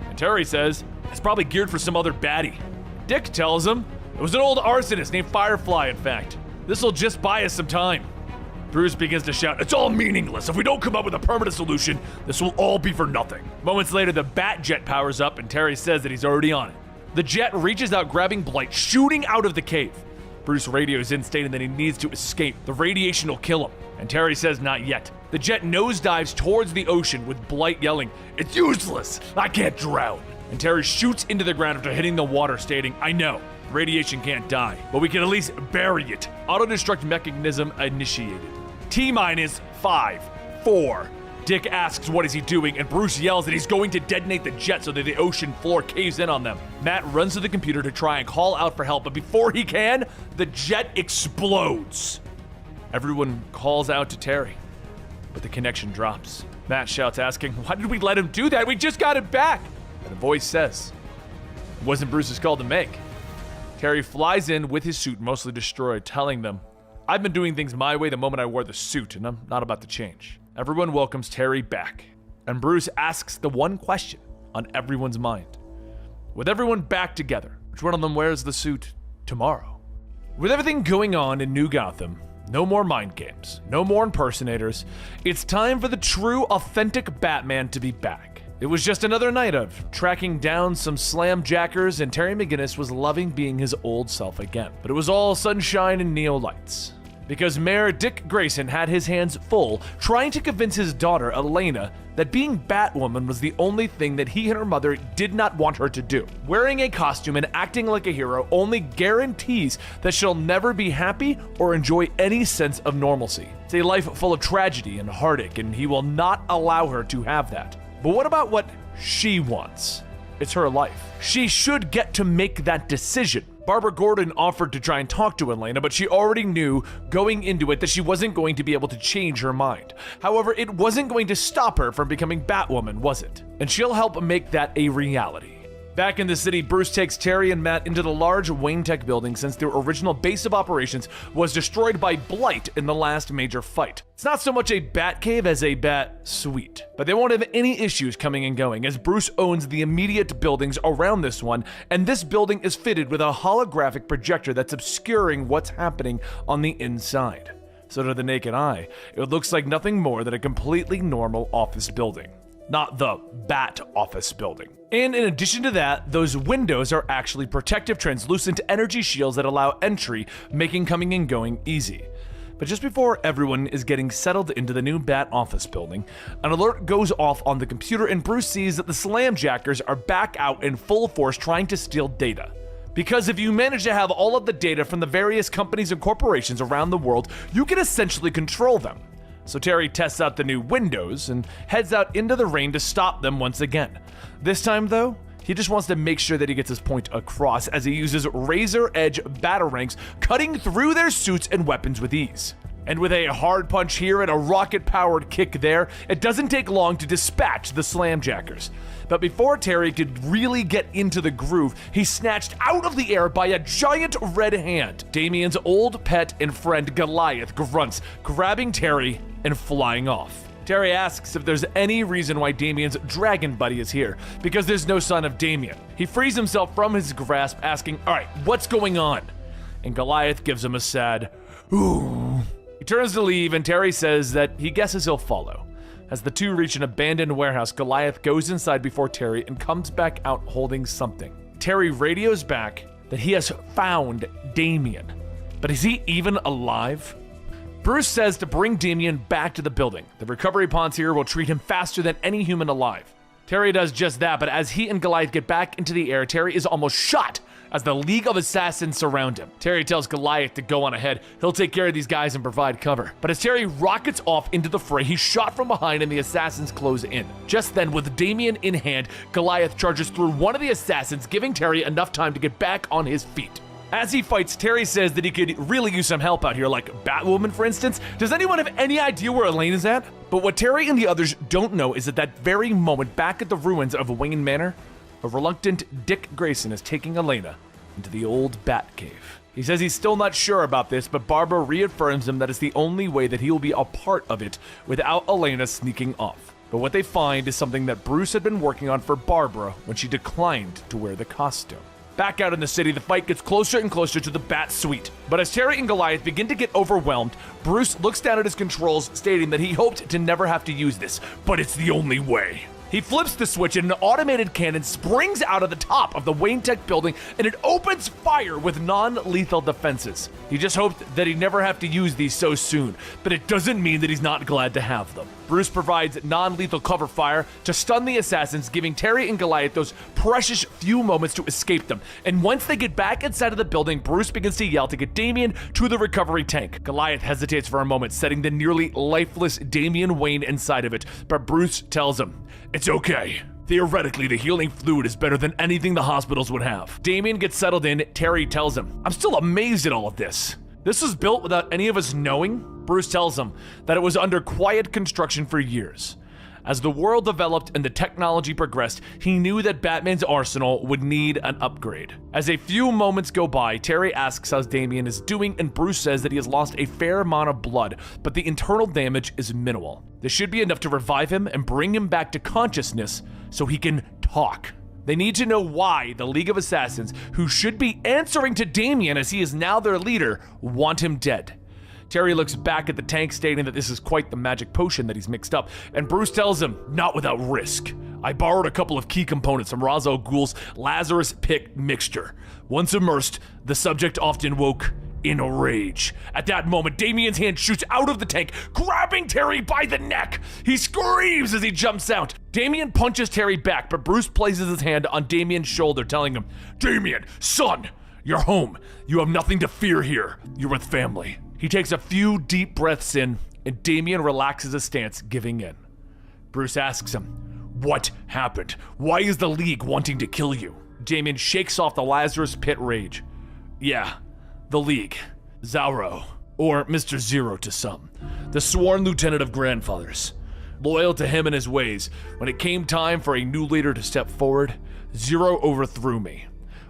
And Terry says, it's probably geared for some other baddie. Dick tells him, it was an old arsonist named Firefly, in fact. This'll just buy us some time. Bruce begins to shout, it's all meaningless. If we don't come up with a permanent solution, this will all be for nothing. Moments later, the Bat Jet powers up and Terry says that he's already on it. The jet reaches out, grabbing Blight, shooting out of the cave. Bruce radios in, stating that he needs to escape. The radiation will kill him. And Terry says not yet. The jet nosedives towards the ocean with Blight yelling, it's useless, I can't drown. And Terry shoots into the ground after hitting the water, stating, I know, radiation can't die, but we can at least bury it. Auto-destruct mechanism initiated. T-minus 5, 4. Dick asks what is he doing, and Bruce yells that he's going to detonate the jet so that the ocean floor caves in on them. Matt runs to the computer to try and call out for help, but before he can, the jet explodes. Everyone calls out to Terry, but the connection drops. Matt shouts, asking, why did we let him do that? We just got it back. And a voice says, it wasn't Bruce's call to make. Terry flies in with his suit mostly destroyed, telling them, I've been doing things my way the moment I wore the suit, and I'm not about to change. Everyone welcomes Terry back, and Bruce asks the one question on everyone's mind. With everyone back together, which one of them wears the suit tomorrow? With everything going on in New Gotham, no more mind games, no more impersonators. It's time for the true, authentic Batman to be back. It was just another night of tracking down some slamjackers, and Terry McGinnis was loving being his old self again. But it was all sunshine and neo lights, because Mayor Dick Grayson had his hands full trying to convince his daughter, Elena, that being Batwoman was the only thing that he and her mother did not want her to do. Wearing a costume and acting like a hero only guarantees that she'll never be happy or enjoy any sense of normalcy. It's a life full of tragedy and heartache, and he will not allow her to have that. But what about what she wants? It's her life. She should get to make that decision. Barbara Gordon offered to try and talk to Elena, but she already knew going into it that she wasn't going to be able to change her mind. However, it wasn't going to stop her from becoming Batwoman, was it? And she'll help make that a reality. Back in the city, Bruce takes Terry and Matt into the large Wayne Tech building since their original base of operations was destroyed by Blight in the last major fight. It's not so much a bat cave as a bat suite, but they won't have any issues coming and going as Bruce owns the immediate buildings around this one, and this building is fitted with a holographic projector that's obscuring what's happening on the inside. So to the naked eye, it looks like nothing more than a completely normal office building. Not the Bat Office building. And in addition to that, those windows are actually protective, translucent energy shields that allow entry, making coming and going easy. But just before everyone is getting settled into the new Bat Office building, an alert goes off on the computer and Bruce sees that the Slamjackers are back out in full force trying to steal data. Because if you manage to have all of the data from the various companies and corporations around the world, you can essentially control them. So Terry tests out the new windows and heads out into the rain to stop them once again. This time though, he just wants to make sure that he gets his point across as he uses razor-edge batarangs cutting through their suits and weapons with ease. And with a hard punch here and a rocket-powered kick there, it doesn't take long to dispatch the Slamjackers. But before Terry could really get into the groove, he's snatched out of the air by a giant red hand. Damien's old pet and friend Goliath grunts, grabbing Terry and flying off. Terry asks if there's any reason why Damien's dragon buddy is here, because there's no sign of Damien. He frees himself from his grasp, asking, all right, what's going on? And Goliath gives him a sad, ooh. He turns to leave, and Terry says that he guesses he'll follow. As the two reach an abandoned warehouse, Goliath goes inside before Terry and comes back out holding something. Terry radios back that he has found Damien. But is he even alive? Bruce says to bring Damien back to the building. The recovery pods here will treat him faster than any human alive. Terry does just that, but as he and Goliath get back into the air, Terry is almost shot as the League of Assassins surround him. Terry tells Goliath to go on ahead. He'll take care of these guys and provide cover. But as Terry rockets off into the fray, he's shot from behind and the assassins close in. Just then, with Damien in hand, Goliath charges through one of the assassins, giving Terry enough time to get back on his feet. As he fights, Terry says that he could really use some help out here, like Batwoman, for instance. Does anyone have any idea where Elaine is at? But what Terry and the others don't know is at that very moment, back at the ruins of Wayne Manor, a reluctant Dick Grayson is taking Elena into the old Batcave. He says he's still not sure about this, but Barbara reaffirms him that it's the only way that he will be a part of it without Elena sneaking off. But what they find is something that Bruce had been working on for Barbara when she declined to wear the costume. Back out in the city, the fight gets closer and closer to the Bat Suite. But as Terry and Goliath begin to get overwhelmed, Bruce looks down at his controls, stating that he hoped to never have to use this, but it's the only way. He flips the switch and an automated cannon springs out of the top of the Wayne Tech building and it opens fire with non-lethal defenses. He just hoped that he'd never have to use these so soon, but it doesn't mean that he's not glad to have them. Bruce provides non-lethal cover fire to stun the assassins, giving Terry and Goliath those precious few moments to escape them. And once they get back inside of the building, Bruce begins to yell to get Damian to the recovery tank. Goliath hesitates for a moment, setting the nearly lifeless Damian Wayne inside of it, but Bruce tells him, "It's okay. Theoretically, the healing fluid is better than anything the hospitals would have." Damian gets settled in. Terry tells him, "I'm still amazed at all of this. This was built without any of us knowing?" Bruce tells him that it was under quiet construction for years. As the world developed and the technology progressed, he knew that Batman's arsenal would need an upgrade. As a few moments go by, Terry asks how Damian is doing, and Bruce says that he has lost a fair amount of blood, but the internal damage is minimal. This should be enough to revive him and bring him back to consciousness so he can talk. They need to know why the League of Assassins, who should be answering to Damian as he is now their leader, want him dead. Terry looks back at the tank, stating that this is quite the magic potion that he's mixed up, and Bruce tells him, "Not without risk. I borrowed a couple of key components from Ra's al Ghul's Lazarus Pit mixture. Once immersed, the subject often woke in a rage." At that moment, Damian's hand shoots out of the tank, grabbing Terry by the neck. He screams as he jumps out. Damian punches Terry back, but Bruce places his hand on Damian's shoulder, telling him, "Damian, son, you're home. You have nothing to fear here. You're with family." He takes a few deep breaths in, and Damian relaxes his stance, giving in. Bruce asks him, "What happened? Why is the League wanting to kill you?" Damian shakes off the Lazarus Pit rage. "Yeah, the League. Zorro, or Mr. Zero to some. The sworn lieutenant of Grandfather's. Loyal to him and his ways. When it came time for a new leader to step forward, Zero overthrew me.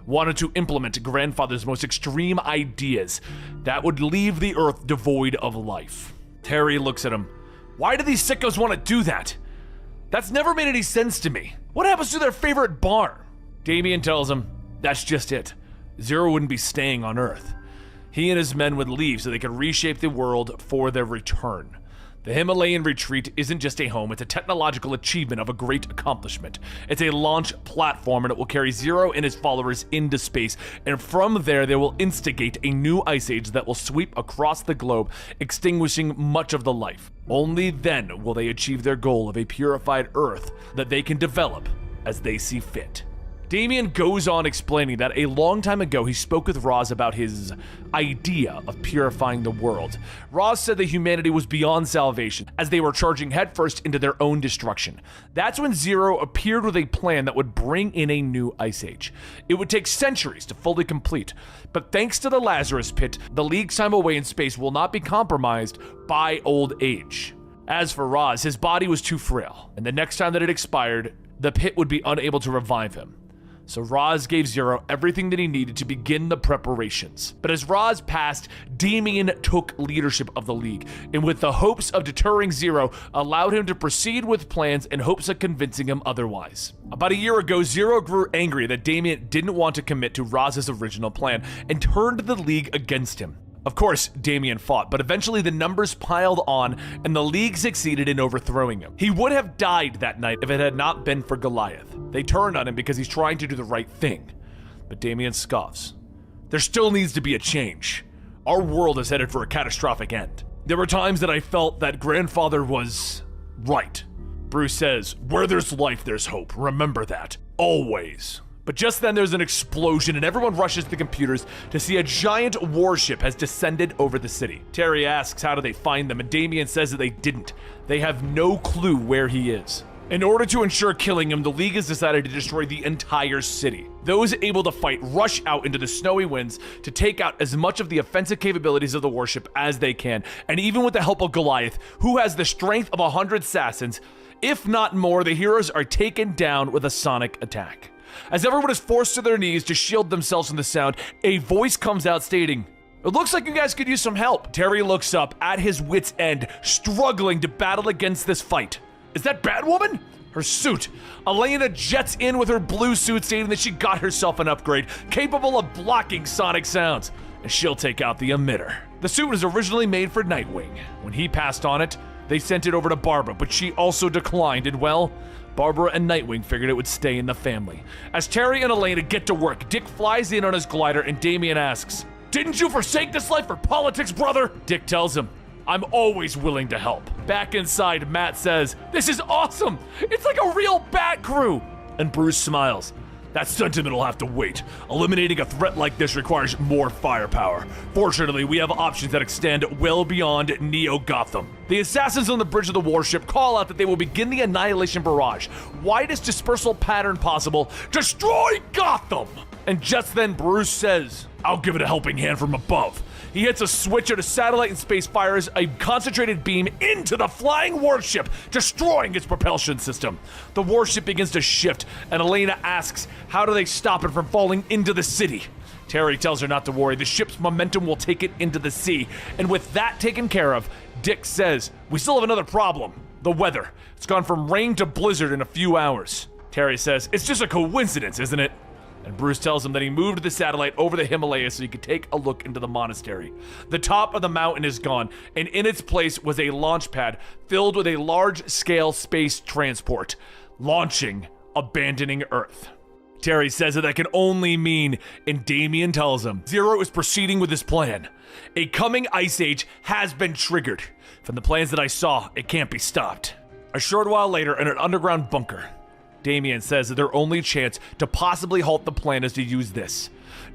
Wanted to implement Grandfather's most extreme ideas that would leave the Earth devoid of life." Terry looks at him. "Why do these sickos want to do that? That's never made any sense to me. What happens to their favorite bar?" Damian tells him, "That's just it. Zero wouldn't be staying on Earth. He and his men would leave so they could reshape the world for their return. The Himalayan retreat isn't just a home, it's a technological achievement of a great accomplishment. It's a launch platform, and it will carry Zero and his followers into space, and from there they will instigate a new ice age that will sweep across the globe, extinguishing much of the life. Only then will they achieve their goal of a purified Earth that they can develop as they see fit." Damian goes on explaining that a long time ago he spoke with Ra's about his idea of purifying the world. Ra's said that humanity was beyond salvation, as they were charging headfirst into their own destruction. That's when Zero appeared with a plan that would bring in a new ice age. It would take centuries to fully complete, but thanks to the Lazarus Pit, the League's time away in space will not be compromised by old age. As for Ra's, his body was too frail, and the next time that it expired, the pit would be unable to revive him. So Ra's gave Zero everything that he needed to begin the preparations. But as Ra's passed, Damian took leadership of the League, and with the hopes of deterring Zero, allowed him to proceed with plans in hopes of convincing him otherwise. About a year ago, Zero grew angry that Damian didn't want to commit to Raz's original plan, and turned the League against him. Of course, Damian fought, but eventually the numbers piled on, and the League succeeded in overthrowing him. He would have died that night if it had not been for Goliath. They turned on him because he's trying to do the right thing. But Damian scoffs. "There still needs to be a change. Our world is headed for a catastrophic end. There were times that I felt that Grandfather was right." Bruce says, "Where there's life, there's hope. Remember that. Always." But just then there's an explosion and everyone rushes to the computers to see a giant warship has descended over the city. Terry asks how do they find them, and Damian says that they didn't. They have no clue where he is. In order to ensure killing him, the League has decided to destroy the entire city. Those able to fight rush out into the snowy winds to take out as much of the offensive capabilities of the warship as they can, and even with the help of Goliath, who has the strength of 100 assassins, if not more, the heroes are taken down with a sonic attack. As everyone is forced to their knees to shield themselves from the sound, a voice comes out stating, "It looks like you guys could use some help." Terry looks up at his wit's end, struggling to battle against this fight. Is that Batwoman? Her suit. Elena jets in with her blue suit, stating that she got herself an upgrade capable of blocking sonic sounds, and she'll take out the emitter. The suit was originally made for Nightwing. When he passed on it, they sent it over to Barbara, but she also declined, and well, Barbara and Nightwing figured it would stay in the family. As Terry and Elena get to work, Dick flies in on his glider, and Damian asks, "Didn't you forsake this life for politics, brother?" Dick tells him, "I'm always willing to help." Back inside, Matt says, "This is awesome! It's like a real Bat crew!" And Bruce smiles. "That sentiment will have to wait. Eliminating a threat like this requires more firepower. Fortunately, we have options that extend well beyond Neo-Gotham." The assassins on the bridge of the warship call out that they will begin the annihilation barrage. Widest dispersal pattern possible. Destroy Gotham! And just then, Bruce says, "I'll give it a helping hand from above." He hits a switch, and a satellite in space fires a concentrated beam into the flying warship, destroying its propulsion system. The warship begins to shift, and Elena asks, how do they stop it from falling into the city? Terry tells her not to worry, the ship's momentum will take it into the sea, and with that taken care of, Dick says, "We still have another problem, the weather. It's gone from rain to blizzard in a few hours." Terry says, "It's just a coincidence, isn't it?" And Bruce tells him that he moved the satellite over the Himalayas so he could take a look into the monastery. The top of the mountain is gone, and in its place was a launch pad filled with a large-scale space transport, launching, abandoning Earth. Terry says that can only mean, and Damian tells him, Zero is proceeding with his plan. A coming ice age has been triggered. From the plans that I saw, it can't be stopped. A short while later, in an underground bunker, Damian says that their only chance to possibly halt the plan is to use this.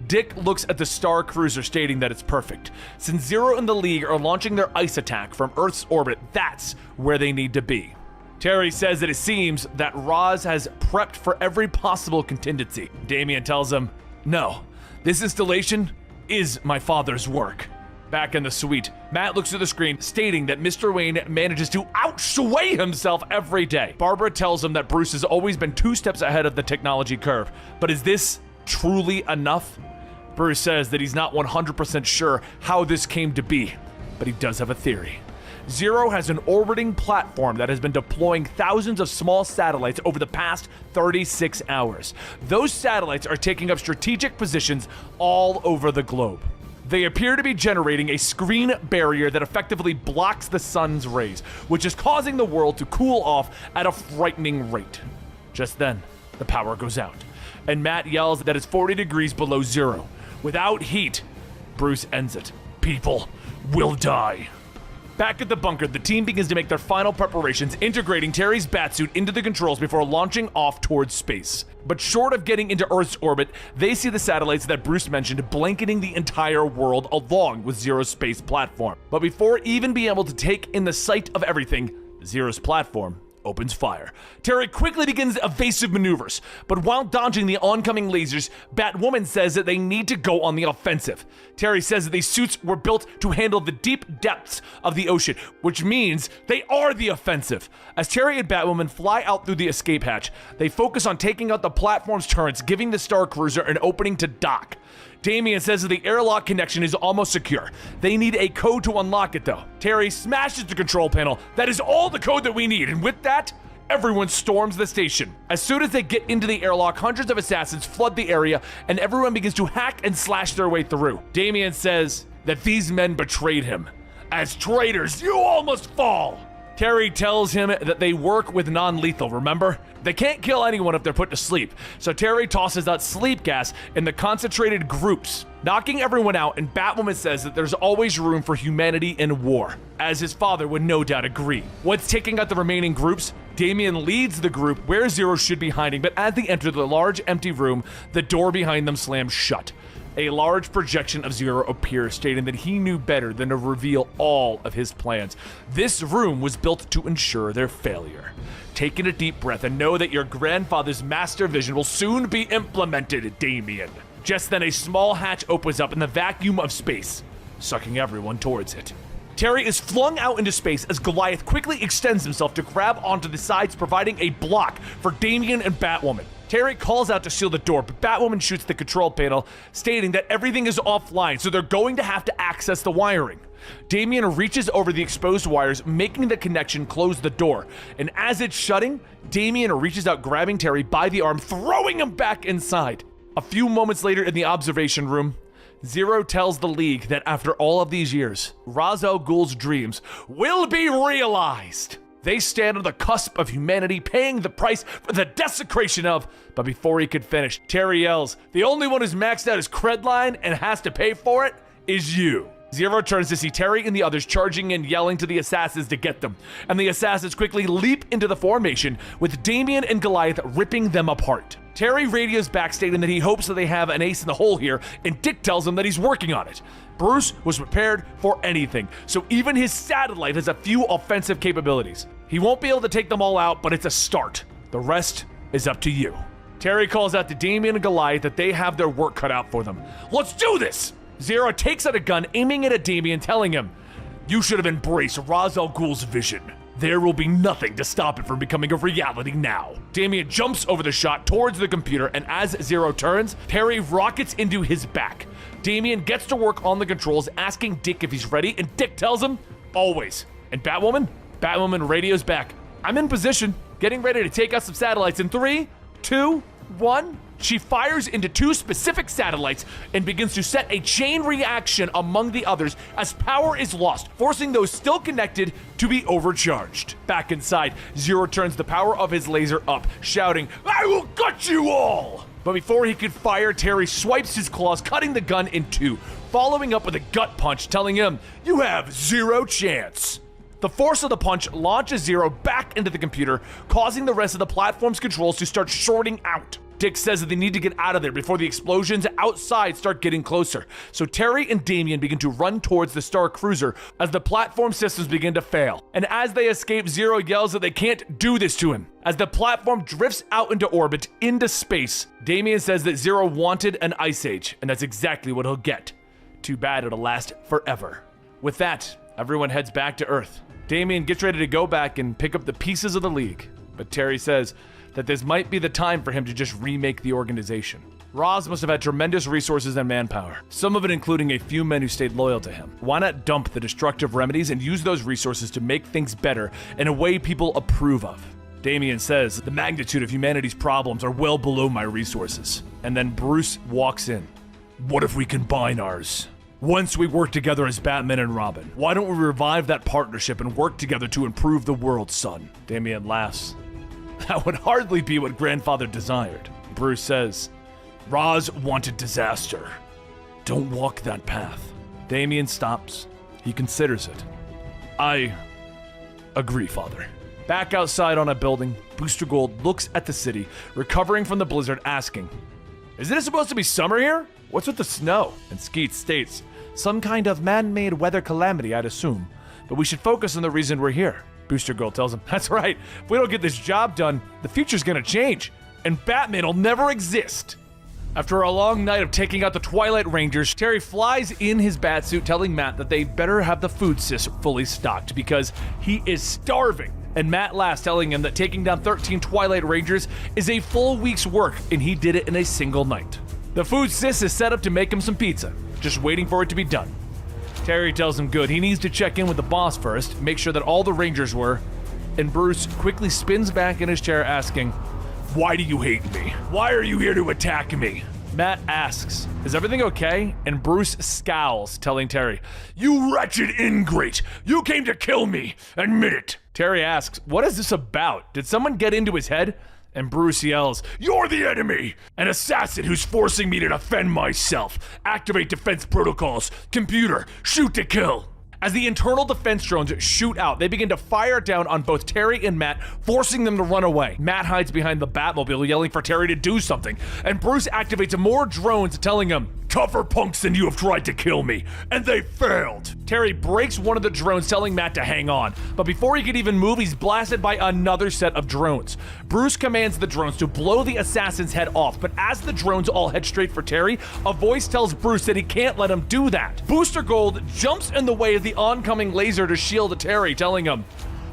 Dick looks at the Star Cruiser, stating that it's perfect. Since Zero and the League are launching their ice attack from Earth's orbit, that's where they need to be. Terry says that it seems that Roz has prepped for every possible contingency. Damian tells him, "No, this installation is my father's work." Back in the suite, Matt looks at the screen, stating that Mr. Wayne manages to outsway himself every day. Barbara tells him that Bruce has always been 2 steps ahead of the technology curve. But is this truly enough? Bruce says that he's not 100% sure how this came to be, but he does have a theory. Zero has an orbiting platform that has been deploying thousands of small satellites over the past 36 hours. Those satellites are taking up strategic positions all over the globe. They appear to be generating a screen barrier that effectively blocks the sun's rays, which is causing the world to cool off at a frightening rate. Just then, the power goes out, and Matt yells that it's 40 degrees below zero. Without heat, Bruce ends it. People will die. Back at the bunker, the team begins to make their final preparations, integrating Terry's batsuit into the controls before launching off towards space. But short of getting into Earth's orbit, they see the satellites that Bruce mentioned blanketing the entire world along with Zero's space platform. But before even being able to take in the sight of everything, Zero's platform opens fire. Terry quickly begins evasive maneuvers, but while dodging the oncoming lasers, Batwoman says that they need to go on the offensive. Terry says that these suits were built to handle the deep depths of the ocean, which means they are the offensive. As Terry and Batwoman fly out through the escape hatch, they focus on taking out the platform's turrets, giving the Star Cruiser an opening to dock. Damian says that the airlock connection is almost secure. They need a code to unlock it, though. Terry smashes the control panel. That is all the code that we need, and with that, everyone storms the station. As soon as they get into the airlock, hundreds of assassins flood the area, and everyone begins to hack and slash their way through. Damian says that these men betrayed him. As traitors, you all must fall! Terry tells him that they work with non-lethal, remember? They can't kill anyone if they're put to sleep, so Terry tosses out sleep gas in the concentrated groups, knocking everyone out, and Batwoman says that there's always room for humanity in war, as his father would no doubt agree. Once taking out the remaining groups, Damian leads the group where Zero should be hiding, but as they enter the large empty room, the door behind them slams shut. A large projection of Zero appears, stating that he knew better than to reveal all of his plans. This room was built to ensure their failure. Take in a deep breath and know that your grandfather's master vision will soon be implemented, Damian. Just then, a small hatch opens up in the vacuum of space, sucking everyone towards it. Terry is flung out into space as Goliath quickly extends himself to grab onto the sides, providing a block for Damian and Batwoman. Terry calls out to seal the door, but Batwoman shoots the control panel, stating that everything is offline, so they're going to have to access the wiring. Damian reaches over the exposed wires, making the connection close the door. And as it's shutting, Damian reaches out, grabbing Terry by the arm, throwing him back inside. A few moments later in the observation room, Zero tells the League that after all of these years, Ra's al Ghul's dreams will be realized. They stand on the cusp of humanity paying the price for the desecration of, but before he could finish, Terry yells, "The only one who's maxed out his cred line and has to pay for it is you." Zero turns to see Terry and the others charging in, yelling to the assassins to get them, and the assassins quickly leap into the formation, with Damian and Goliath ripping them apart. Terry radios back, stating that he hopes that they have an ace in the hole here, and Dick tells him that he's working on it. Bruce was prepared for anything, so even his satellite has a few offensive capabilities. He won't be able to take them all out, but it's a start. The rest is up to you. Terry calls out to Damian and Goliath that they have their work cut out for them. Let's do this! Zero takes out a gun, aiming it at Damian, telling him, "You should have embraced Ra's al Ghul's vision. There will be nothing to stop it from becoming a reality now." Damian jumps over the shot towards the computer, and as Zero turns, Terry rockets into his back. Damian gets to work on the controls, asking Dick if he's ready, and Dick tells him, "Always." And Batwoman radios back, "I'm in position, getting ready to take out some satellites in 3, 2, 1. She fires into 2 specific satellites and begins to set a chain reaction among the others as power is lost, forcing those still connected to be overcharged. Back inside, Zero turns the power of his laser up, shouting, "I will gut you all!" But before he could fire, Terry swipes his claws, cutting the gun in 2, following up with a gut punch, telling him, "You have 0 chance." The force of the punch launches Zero back into the computer, causing the rest of the platform's controls to start shorting out. Dick says that they need to get out of there before the explosions outside start getting closer. So Terry and Damian begin to run towards the Star Cruiser as the platform systems begin to fail. And as they escape, Zero yells that they can't do this to him. As the platform drifts out into orbit, into space, Damian says that Zero wanted an ice age, and that's exactly what he'll get. Too bad it'll last forever. With that, everyone heads back to Earth. Damian gets ready to go back and pick up the pieces of the League, but Terry says that this might be the time for him to just remake the organization. Ra's must have had tremendous resources and manpower, some of it including a few men who stayed loyal to him. Why not dump the destructive remedies and use those resources to make things better in a way people approve of? Damian says the magnitude of humanity's problems are well below my resources. And then Bruce walks in. "What if we combine ours? Once we work together as Batman and Robin, why don't we revive that partnership and work together to improve the world, son?" Damian laughs. "That would hardly be what Grandfather desired." Bruce says, "Ra's wanted disaster. Don't walk that path." Damian stops. He considers it. "I agree, Father." Back outside on a building, Booster Gold looks at the city, recovering from the blizzard, asking, "Isn't it supposed to be summer here? What's with the snow?" And Skeet states, "Some kind of man-made weather calamity, I'd assume. But we should focus on the reason we're here." Booster Gold tells him, "That's right. If we don't get this job done, the future's gonna change, and Batman will never exist." After a long night of taking out the Twilight Rangers, Terry flies in his batsuit, telling Matt that they better have the food sys fully stocked because he is starving. And Matt laughs, telling him that taking down 13 Twilight Rangers is a full week's work, and he did it in a single night. The food sys is set up to make him some pizza, just waiting for it to be done. Terry tells him good, he needs to check in with the boss first, make sure that all the Rangers were, and Bruce quickly spins back in his chair asking, "Why do you hate me? Why are you here to attack me?" Matt asks, "Is everything okay?" And Bruce scowls, telling Terry, "You wretched ingrate! You came to kill me! Admit it!" Terry asks, "What is this about? Did someone get into his head?" And Bruce yells, "You're the enemy! An assassin who's forcing me to defend myself! Activate defense protocols! Computer, shoot to kill!" As the internal defense drones shoot out, they begin to fire down on both Terry and Matt, forcing them to run away. Matt hides behind the Batmobile, yelling for Terry to do something, and Bruce activates more drones, telling him, "Tougher punks than you have tried to kill me, and they failed." Terry breaks one of the drones, telling Matt to hang on, but before he can even move, he's blasted by another set of drones. Bruce commands the drones to blow the assassin's head off, but as the drones all head straight for Terry, a voice tells Bruce that he can't let him do that. Booster Gold jumps in the way of the oncoming laser to shield Terry, telling him,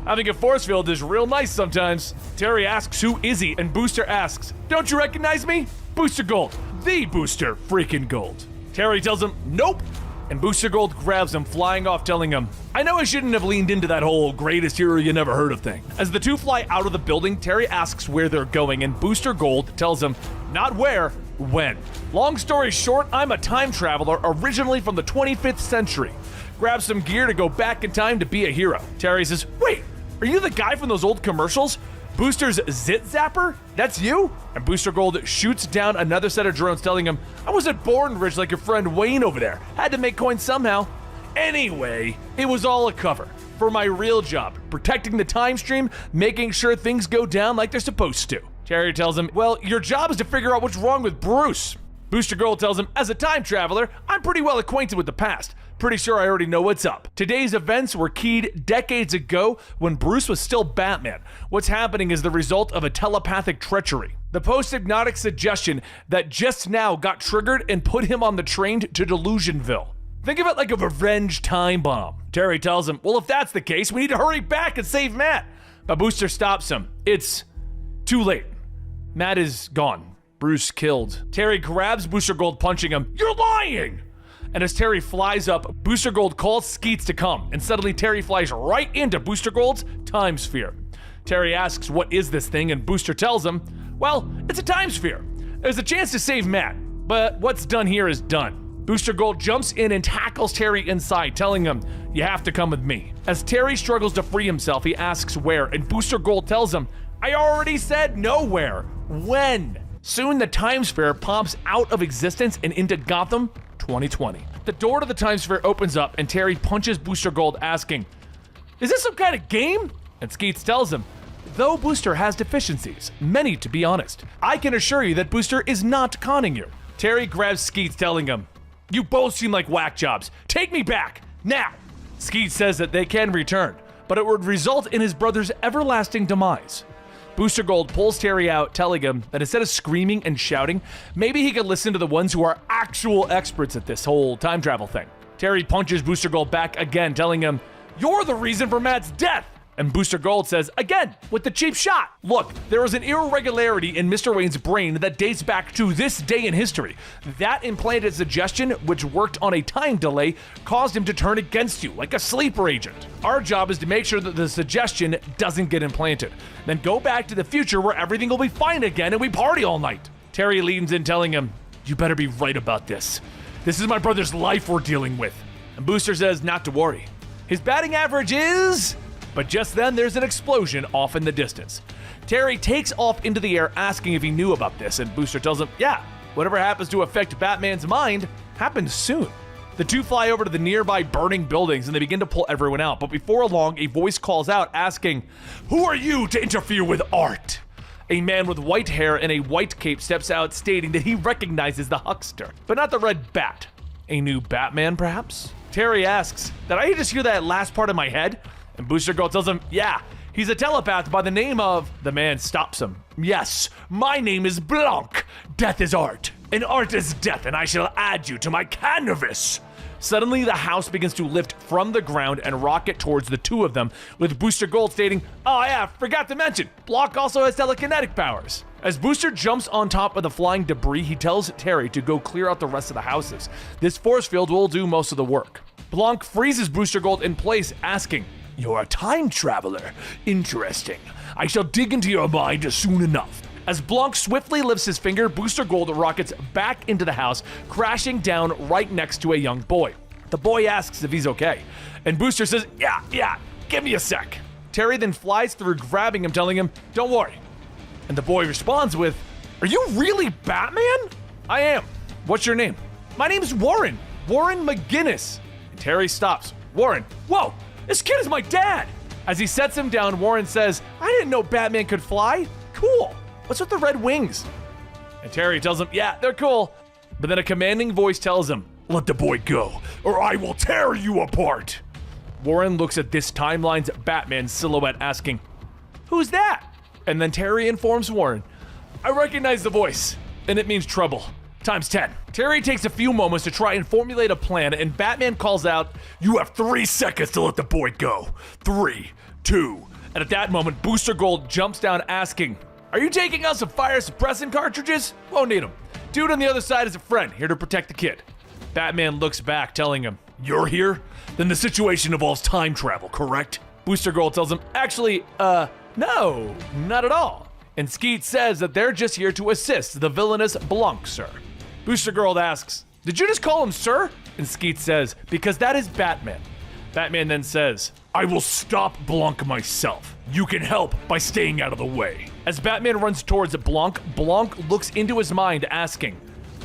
Having a force field is real nice sometimes. Terry asks who is he, and Booster asks, don't you recognize me? Booster Gold, the Booster freaking Gold. Terry tells him, nope. And Booster Gold grabs him, flying off, telling him, I know I shouldn't have leaned into that whole greatest hero you never heard of thing. As the two fly out of the building, Terry asks where they're going, and Booster Gold tells him, not where, when. Long story short, I'm a time traveler originally from the 25th century. Grab some gear to go back in time to be a hero. Terry says, wait, are you the guy from those old commercials? Booster's Zit Zapper? That's you? And Booster Gold shoots down another set of drones, telling him, I wasn't born rich like your friend Wayne over there. Had to make coins somehow. Anyway, it was all a cover for my real job, protecting the time stream, making sure things go down like they're supposed to. Terry tells him, well, your job is to figure out what's wrong with Bruce. Booster Gold tells him, as a time traveler, I'm pretty well acquainted with the past. Pretty sure I already know what's up. Today's events were keyed decades ago when Bruce was still Batman. What's happening is the result of a telepathic treachery. The post-hypnotic suggestion that just now got triggered and put him on the train to Delusionville. Think of it like a revenge time bomb. Terry tells him, well, if that's the case, we need to hurry back and save Matt. But Booster stops him. It's too late. Matt is gone. Bruce killed. Terry grabs Booster Gold, punching him. You're lying! And as Terry flies up, Booster Gold calls Skeets to come, and suddenly Terry flies right into Booster Gold's time sphere. Terry asks what is this thing, and Booster tells him, well, it's a time sphere. There's a chance to save Matt, but what's done here is done. Booster Gold jumps in and tackles Terry inside, telling him, you have to come with me. As Terry struggles to free himself, he asks where, and Booster Gold tells him, I already said nowhere. When? Soon the time sphere pops out of existence and into Gotham 2020. The door to the time sphere opens up and Terry punches Booster Gold, asking, is this some kind of game? And Skeets tells him, though Booster has deficiencies, many to be honest, I can assure you that Booster is not conning you. Terry grabs Skeets, telling him, you both seem like whack jobs. Take me back, now. Skeets says that they can return, but it would result in his brother's everlasting demise. Booster Gold pulls Terry out, telling him that instead of screaming and shouting, maybe he could listen to the ones who are actual experts at this whole time travel thing. Terry punches Booster Gold back again, telling him, you're the reason for Matt's death! And Booster Gold says, again, with the cheap shot, look, there was an irregularity in Mr. Wayne's brain that dates back to this day in history. That implanted suggestion, which worked on a time delay, caused him to turn against you like a sleeper agent. Our job is to make sure that the suggestion doesn't get implanted. Then go back to the future where everything will be fine again and we party all night. Terry leans in, telling him, you better be right about this. This is my brother's life we're dealing with. And Booster says not to worry. His batting average is... But just then, there's an explosion off in the distance. Terry takes off into the air, asking if he knew about this, and Booster tells him, yeah, whatever happens to affect Batman's mind happens soon. The two fly over to the nearby burning buildings, and they begin to pull everyone out, but before long, a voice calls out, asking, who are you to interfere with art? A man with white hair and a white cape steps out, stating that he recognizes the huckster, but not the Red Bat. A new Batman, perhaps? Terry asks, did I just hear that last part in my head? And Booster Gold tells him, yeah, he's a telepath by the name of... The man stops him. Yes, my name is Blanc. Death is art, and art is death, and I shall add you to my canvas. Suddenly, the house begins to lift from the ground and rocket towards the two of them, with Booster Gold stating, oh yeah, forgot to mention, Blanc also has telekinetic powers. As Booster jumps on top of the flying debris, he tells Terry to go clear out the rest of the houses. This force field will do most of the work. Blanc freezes Booster Gold in place, asking, you're a time traveler. Interesting. I shall dig into your mind soon enough. As Blanc swiftly lifts his finger, Booster Gold rockets back into the house, crashing down right next to a young boy. The boy asks if he's okay, and Booster says, yeah, give me a sec. Terry then flies through, grabbing him, telling him, don't worry. And the boy responds with, are you really Batman? I am. What's your name? My name's Warren. Warren McGinnis. And Terry stops. Warren, whoa! This kid is my dad! As he sets him down, Warren says, I didn't know Batman could fly. Cool. What's with the red wings? And Terry tells him, yeah, they're cool. But then a commanding voice tells him, let the boy go, or I will tear you apart. Warren looks at this timeline's Batman silhouette, asking, who's that? And then Terry informs Warren, I recognize the voice, and it means trouble. Times 10. Terry takes a few moments to try and formulate a plan, and Batman calls out, you have 3 seconds to let the boy go. 3, 2, And at that moment, Booster Gold jumps down asking, "Are you taking out some fire suppressant cartridges? Won't need them. Dude on the other side is a friend, here to protect the kid." Batman looks back, telling him, "You're here? Then the situation involves time travel, correct?" Booster Gold tells him, "Actually, no, not at all." And Skeet says that they're just here to assist the villainous Blanc, sir. Booster Gold asks, "Did you just call him sir?" And Skeet says, "Because that is Batman." Batman then says, "I will stop Blanc myself. You can help by staying out of the way." As Batman runs towards Blanc, Blanc looks into his mind asking,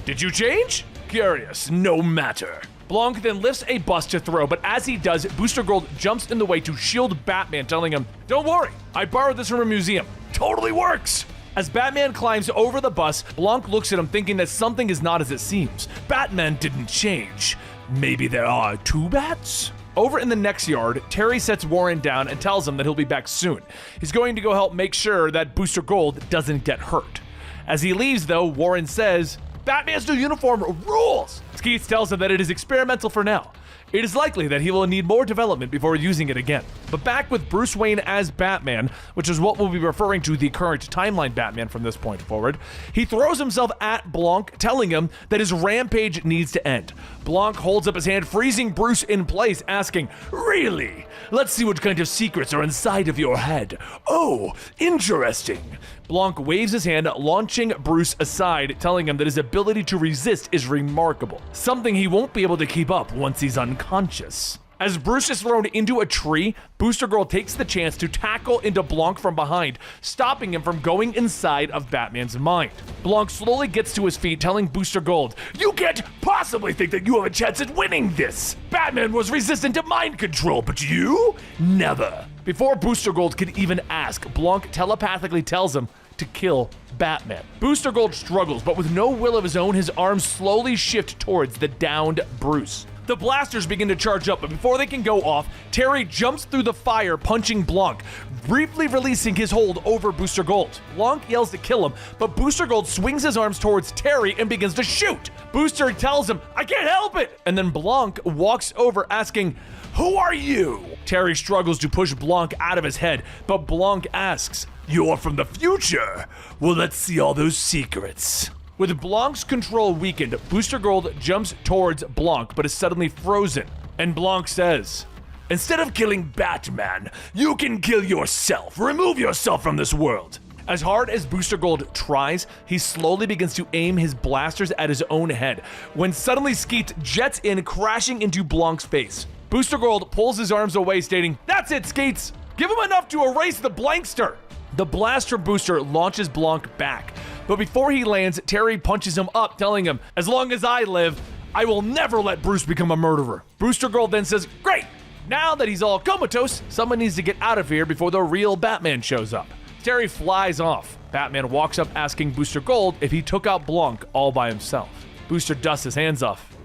"Did you change? Curious, no matter." Blanc then lifts a bus to throw, but as he does, Booster Gold jumps in the way to shield Batman, telling him, "Don't worry, I borrowed this from a museum. Totally works." As Batman climbs over the bus, Blanc looks at him thinking that something is not as it seems. Batman didn't change. Maybe there are two bats? Over in the next yard, Terry sets Warren down and tells him that he'll be back soon. He's going to go help make sure that Booster Gold doesn't get hurt. As he leaves though, Warren says, "Batman's new uniform rules!" Skeets tells him that it is experimental for now. It is likely that he will need more development before using it again. But back with Bruce Wayne as Batman, which is what we'll be referring to the current timeline Batman from this point forward, he throws himself at Blanc, telling him that his rampage needs to end. Blanc holds up his hand, freezing Bruce in place, asking, "Really? Let's see what kind of secrets are inside of your head. Oh, interesting." Blanc waves his hand, launching Bruce aside, telling him that his ability to resist is remarkable, something he won't be able to keep up once he's unconscious. As Bruce is thrown into a tree, Booster Gold takes the chance to tackle into Blanc from behind, stopping him from going inside of Batman's mind. Blanc slowly gets to his feet, telling Booster Gold, "You can't possibly think that you have a chance at winning this! Batman was resistant to mind control, but you? Never!" Before Booster Gold could even ask, Blanc telepathically tells him to kill Batman. Booster Gold struggles, but with no will of his own, his arms slowly shift towards the downed Bruce. The blasters begin to charge up, but before they can go off, Terry jumps through the fire, punching Blanc, briefly releasing his hold over Booster Gold. Blanc yells to kill him, but Booster Gold swings his arms towards Terry and begins to shoot. Booster tells him, "I can't help it!" And then Blanc walks over asking, "Who are you?" Terry struggles to push Blanc out of his head, but Blanc asks, "You're from the future? Well, let's see all those secrets." With Blanc's control weakened, Booster Gold jumps towards Blanc, but is suddenly frozen. And Blanc says, "Instead of killing Batman, you can kill yourself. Remove yourself from this world." As hard as Booster Gold tries, he slowly begins to aim his blasters at his own head, when suddenly Skeet jets in, crashing into Blanc's face. Booster Gold pulls his arms away, stating, "That's it, Skeets! Give him enough to erase the Blankster!" The blaster booster launches Blanc back, but before he lands, Terry punches him up, telling him, "As long as I live, I will never let Bruce become a murderer." Booster Gold then says, "Great! Now that he's all comatose, someone needs to get out of here before the real Batman shows up." Terry flies off. Batman walks up asking Booster Gold if he took out Blanc all by himself. Booster dusts his hands off.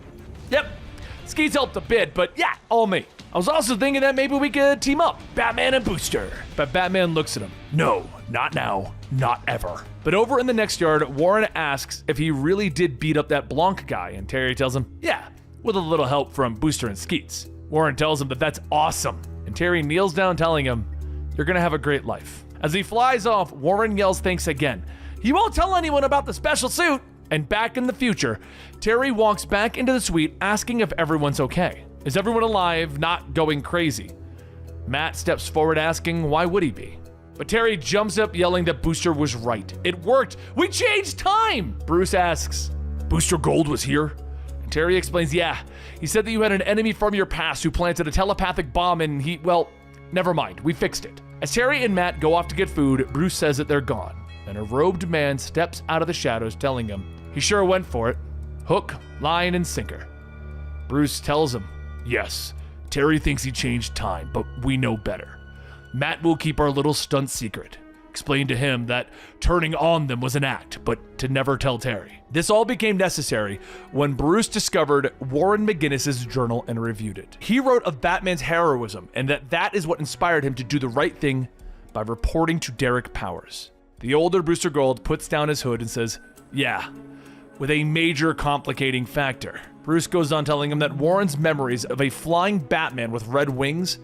"Yep, Skeets helped a bit, but yeah, all me. I was also thinking that maybe we could team up, Batman and Booster." But Batman looks at him. "No, not now, not ever." But over in the next yard, Warren asks if he really did beat up that Blanc guy, and Terry tells him, "Yeah, with a little help from Booster and Skeets." Warren tells him that that's awesome, and Terry kneels down, telling him, "You're gonna have a great life." As he flies off, Warren yells thanks again. He won't tell anyone about the special suit. And back in the future, Terry walks back into the suite asking if everyone's okay. Is everyone alive, not going crazy? Matt steps forward asking why would he be? But Terry jumps up yelling that Booster was right. "It worked! We changed time!" Bruce asks, "Booster Gold was here?" And Terry explains, "Yeah, he said that you had an enemy from your past who planted a telepathic bomb and well, never mind, we fixed it." As Terry and Matt go off to get food, Bruce says that they're gone. And a robed man steps out of the shadows, telling him he sure went for it. Hook, line, and sinker. Bruce tells him, "Yes, Terry thinks he changed time, but we know better. Matt will keep our little stunt secret. Explain to him that turning on them was an act, but to never tell Terry." This all became necessary when Bruce discovered Warren McGinnis's journal and reviewed it. He wrote of Batman's heroism, and that is what inspired him to do the right thing by reporting to Derek Powers. The older Booster Gold puts down his hood and says, "Yeah, with a major complicating factor." Bruce goes on telling him that Warren's memories of a flying Batman with red wings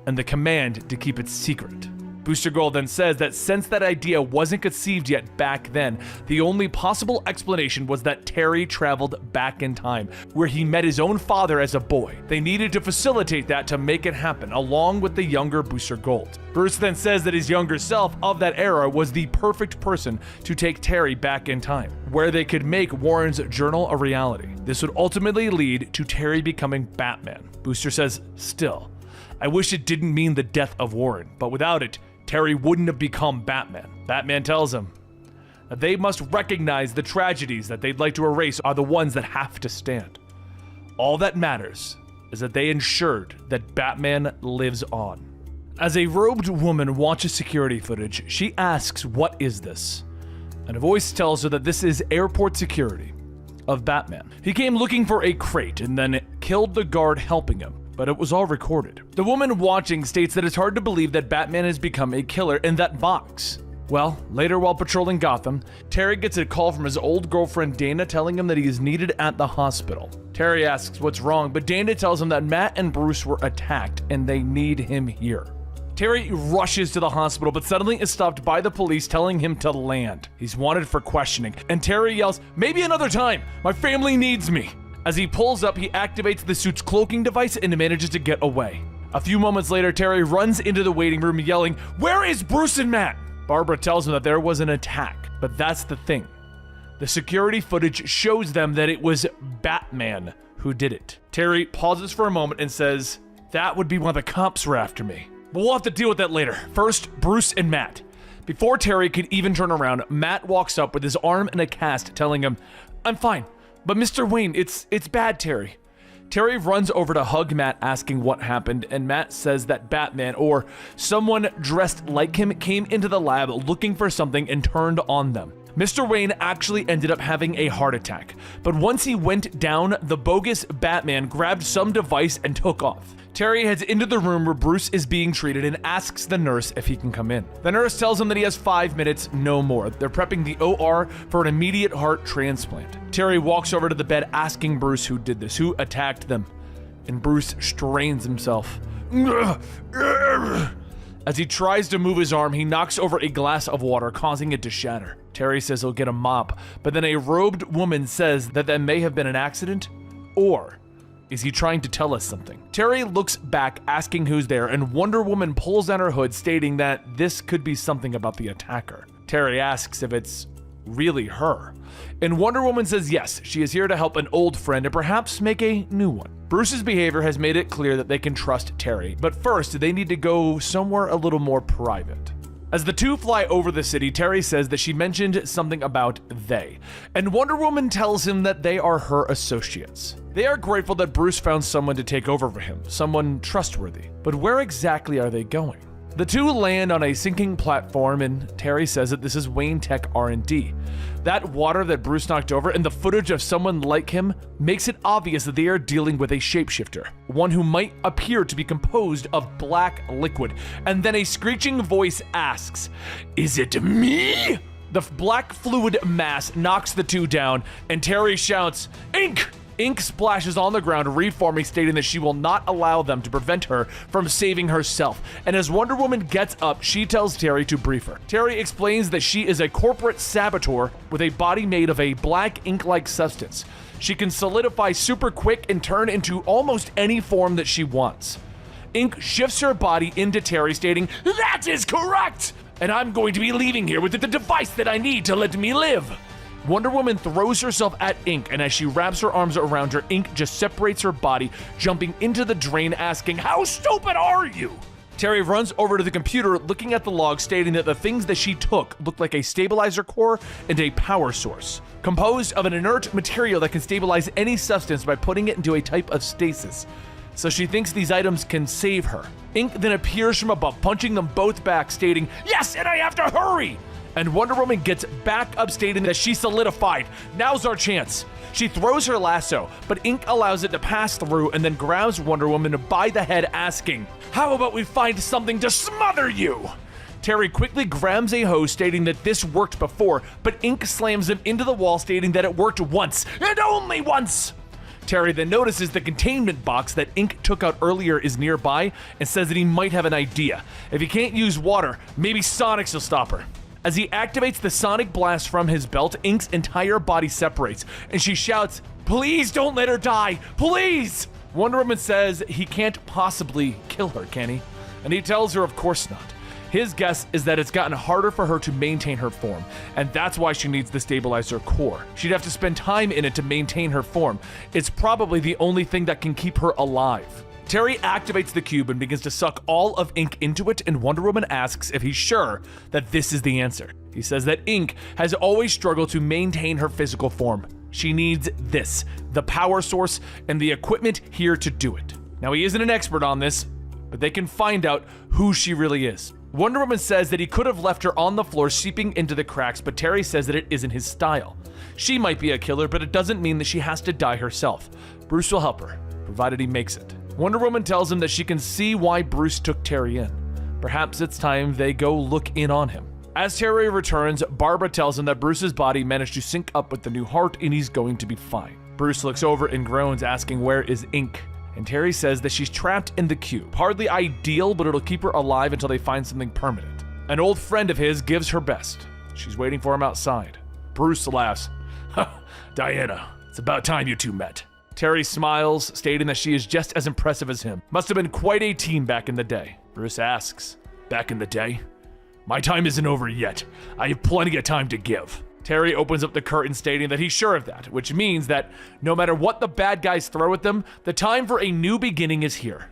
and the command to keep it secret. Booster Gold then says that since that idea wasn't conceived yet back then, the only possible explanation was that Terry traveled back in time, where he met his own father as a boy. They needed to facilitate that to make it happen, along with the younger Booster Gold. Bruce then says that his younger self of that era was the perfect person to take Terry back in time, where they could make Warren's journal a reality. This would ultimately lead to Terry becoming Batman. Booster says, still, I wish it didn't mean the death of Warren, but without it, Terry wouldn't have become Batman. Batman tells him that they must recognize the tragedies that they'd like to erase are the ones that have to stand. All that matters is that they ensured that Batman lives on. As a robed woman watches security footage, she asks, what is this? And a voice tells her that this is airport security of Batman. He came looking for a crate and then killed the guard helping him, but it was all recorded. The woman watching states that it's hard to believe that Batman has become a killer in that box. Well, later while patrolling Gotham, Terry gets a call from his old girlfriend Dana telling him that he is needed at the hospital. Terry asks what's wrong, but Dana tells him that Matt and Bruce were attacked and they need him here. Terry rushes to the hospital, but suddenly is stopped by the police telling him to land. He's wanted for questioning, and Terry yells, maybe another time, my family needs me. As he pulls up, he activates the suit's cloaking device and manages to get away. A few moments later, Terry runs into the waiting room yelling, where is Bruce and Matt? Barbara tells him that there was an attack, but that's the thing. The security footage shows them that it was Batman who did it. Terry pauses for a moment and says, that would be why the cops were after me. But we'll have to deal with that later. First, Bruce and Matt. Before Terry could even turn around, Matt walks up with his arm in a cast telling him, I'm fine. But Mr. Wayne, it's bad, Terry. Terry runs over to hug Matt asking what happened, and Matt says that Batman, or someone dressed like him, came into the lab looking for something and turned on them. Mr. Wayne actually ended up having a heart attack, but once he went down, the bogus Batman grabbed some device and took off. Terry heads into the room where Bruce is being treated and asks the nurse if he can come in. The nurse tells him that he has 5 minutes, no more. They're prepping the OR for an immediate heart transplant. Terry walks over to the bed asking Bruce who did this, who attacked them, and Bruce strains himself. As he tries to move his arm, he knocks over a glass of water, causing it to shatter. Terry says he'll get a mop, but then a robed woman says that may have been an accident, or is he trying to tell us something? Terry looks back asking who's there, and Wonder Woman pulls down her hood stating that this could be something about the attacker. Terry asks if it's really her, and Wonder Woman says yes, she is here to help an old friend and perhaps make a new one. Bruce's behavior has made it clear that they can trust Terry, but first they need to go somewhere a little more private. As the two fly over the city, Terry says that she mentioned something about they, and Wonder Woman tells him that they are her associates. They are grateful that Bruce found someone to take over for him, someone trustworthy. But where exactly are they going? The two land on a sinking platform, and Terry says that this is Wayne Tech R&D. That water that Bruce knocked over and the footage of someone like him makes it obvious that they are dealing with a shapeshifter, one who might appear to be composed of black liquid. And then a screeching voice asks, "Is it me?" The black fluid mass knocks the two down, and Terry shouts, "Ink!" Ink splashes on the ground, reforming, stating that she will not allow them to prevent her from saving herself. And as Wonder Woman gets up, she tells Terry to brief her. Terry explains that she is a corporate saboteur with a body made of a black ink-like substance. She can solidify super quick and turn into almost any form that she wants. Ink shifts her body into Terry, stating, "That is correct! And I'm going to be leaving here with the device that I need to let me live." Wonder Woman throws herself at Ink, and as she wraps her arms around her, Ink just separates her body, jumping into the drain, asking, "How stupid are you?" Terry runs over to the computer, looking at the log, stating that the things that she took look like a stabilizer core and a power source, composed of an inert material that can stabilize any substance by putting it into a type of stasis. So she thinks these items can save her. Ink then appears from above, punching them both back, stating, "Yes, and I have to hurry!" And Wonder Woman gets back up, stating that she solidified. Now's our chance. She throws her lasso, but Ink allows it to pass through and then grabs Wonder Woman by the head, asking, "How about we find something to smother you?" Terry quickly grabs a hose, stating that this worked before, but Ink slams him into the wall, stating that it worked once, and only once. Terry then notices the containment box that Ink took out earlier is nearby and says that he might have an idea. If he can't use water, maybe Sonics will stop her. As he activates the sonic blast from his belt, Ink's entire body separates, and she shouts, "Please don't let her die, please!" Wonder Woman says he can't possibly kill her, can he? And he tells her of course not. His guess is that it's gotten harder for her to maintain her form, and that's why she needs the stabilizer core. She'd have to spend time in it to maintain her form. It's probably the only thing that can keep her alive. Terry activates the cube and begins to suck all of Ink into it, and Wonder Woman asks if he's sure that this is the answer. He says that Ink has always struggled to maintain her physical form. She needs this, the power source, and the equipment here to do it. Now, he isn't an expert on this, but they can find out who she really is. Wonder Woman says that he could have left her on the floor seeping into the cracks, but Terry says that it isn't his style. She might be a killer, but it doesn't mean that she has to die herself. Bruce will help her, provided he makes it. Wonder Woman tells him that she can see why Bruce took Terry in. Perhaps it's time they go look in on him. As Terry returns, Barbara tells him that Bruce's body managed to sync up with the new heart and he's going to be fine. Bruce looks over and groans, asking where is Ink? And Terry says that she's trapped in the cube. Hardly ideal, but it'll keep her alive until they find something permanent. An old friend of his gives her best. She's waiting for him outside. Bruce laughs. Diana, it's about time you two met. Terry smiles, stating that she is just as impressive as him. Must have been quite a teen back in the day. Bruce asks, back in the day? My time isn't over yet. I have plenty of time to give. Terry opens up the curtain, stating that he's sure of that, which means that no matter what the bad guys throw at them, the time for a new beginning is here.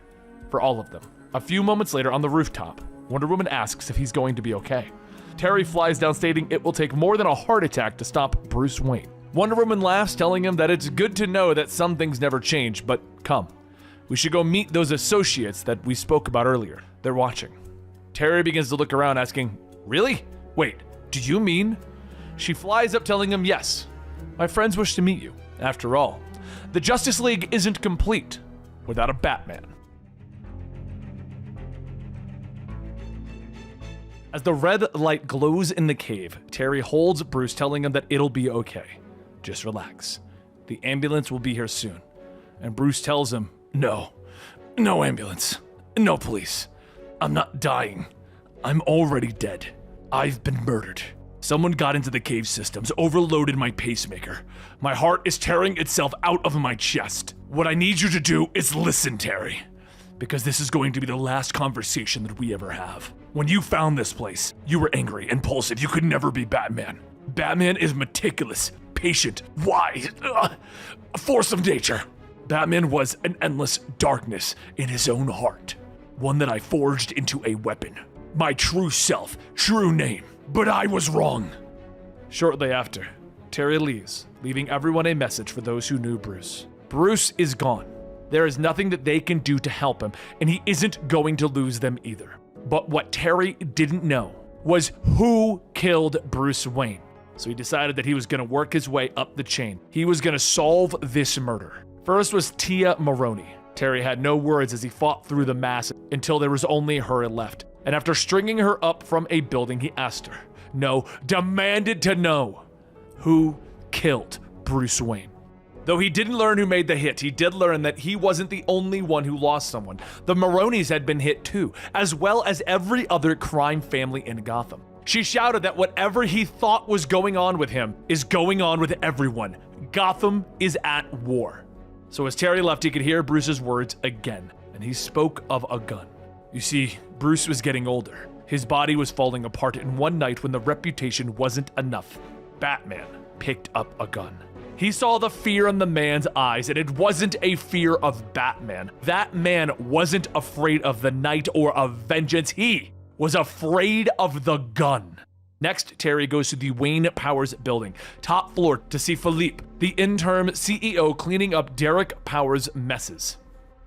For all of them. A few moments later on the rooftop, Wonder Woman asks if he's going to be okay. Terry flies down, stating it will take more than a heart attack to stop Bruce Wayne. Wonder Woman laughs, telling him that it's good to know that some things never change, but come. We should go meet those associates that we spoke about earlier. They're watching. Terry begins to look around, asking, really? Wait, do you mean? She flies up, telling him, yes. My friends wish to meet you. After all, the Justice League isn't complete without a Batman. As the red light glows in the cave, Terry holds Bruce, telling him that it'll be okay. Just relax. The ambulance will be here soon. And Bruce tells him, no ambulance. No police. I'm not dying. I'm already dead. I've been murdered. Someone got into the cave systems, overloaded my pacemaker. My heart is tearing itself out of my chest. What I need you to do is listen, Terry. Because this is going to be the last conversation that we ever have. When you found this place, you were angry, impulsive. You could never be Batman. Batman is meticulous, patient, wise, a force of nature. Batman was an endless darkness in his own heart. One that I forged into a weapon. My true self, true name. But I was wrong. Shortly after, Terry leaves, leaving everyone a message for those who knew Bruce. Bruce is gone. There is nothing that they can do to help him, and he isn't going to lose them either. But what Terry didn't know was who killed Bruce Wayne. So he decided that he was going to work his way up the chain. He was going to solve this murder. First was Tia Maroney. Terry had no words as he fought through the mass until there was only her left. And after stringing her up from a building, he asked her, demanded to know, who killed Bruce Wayne. Though he didn't learn who made the hit, he did learn that he wasn't the only one who lost someone. The Maroneys had been hit too, as well as every other crime family in Gotham. She shouted that whatever he thought was going on with him is going on with everyone. Gotham is at war. So as Terry left, he could hear Bruce's words again, and he spoke of a gun. You see, Bruce was getting older. His body was falling apart, and one night when the reputation wasn't enough, Batman picked up a gun. He saw the fear in the man's eyes, and it wasn't a fear of Batman. That man wasn't afraid of the night or of vengeance. He was afraid of the gun. Next, Terry goes to the Wayne Powers building, top floor, to see Philippe, the interim CEO, cleaning up Derek Powers' messes.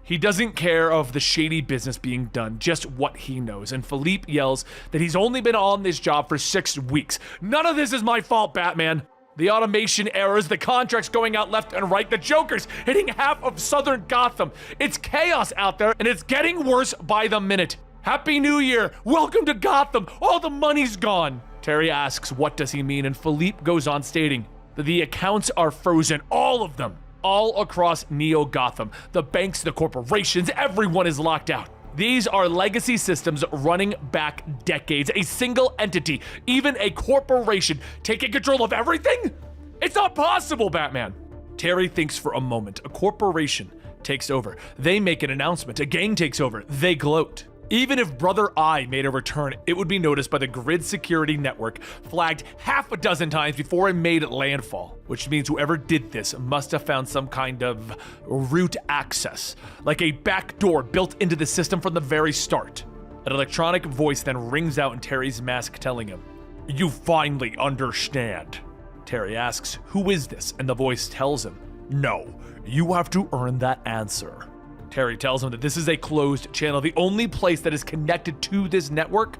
He doesn't care of the shady business being done, just what he knows, and Philippe yells that he's only been on this job for 6 weeks. None of this is my fault, Batman. The automation errors, the contracts going out left and right, the Jokers hitting half of southern Gotham. It's chaos out there, and it's getting worse by the minute. Happy New Year! Welcome to Gotham! All the money's gone! Terry asks what does he mean, and Philippe goes on stating that the accounts are frozen, all of them. All across Neo Gotham, the banks, the corporations, everyone is locked out. These are legacy systems running back decades. A single entity, even a corporation, taking control of everything? It's not possible, Batman. Terry thinks for a moment. A corporation takes over. They make an announcement. A gang takes over. They gloat. Even if Brother Eye made a return, it would be noticed by the grid security network, flagged half a dozen times before it made landfall, which means whoever did this must have found some kind of root access, like a back door built into the system from the very start. An electronic voice then rings out in Terry's mask telling him, "You finally understand." Terry asks, "Who is this?" And the voice tells him, "No, you have to earn that answer." Terry tells him that this is a closed channel. The only place that is connected to this network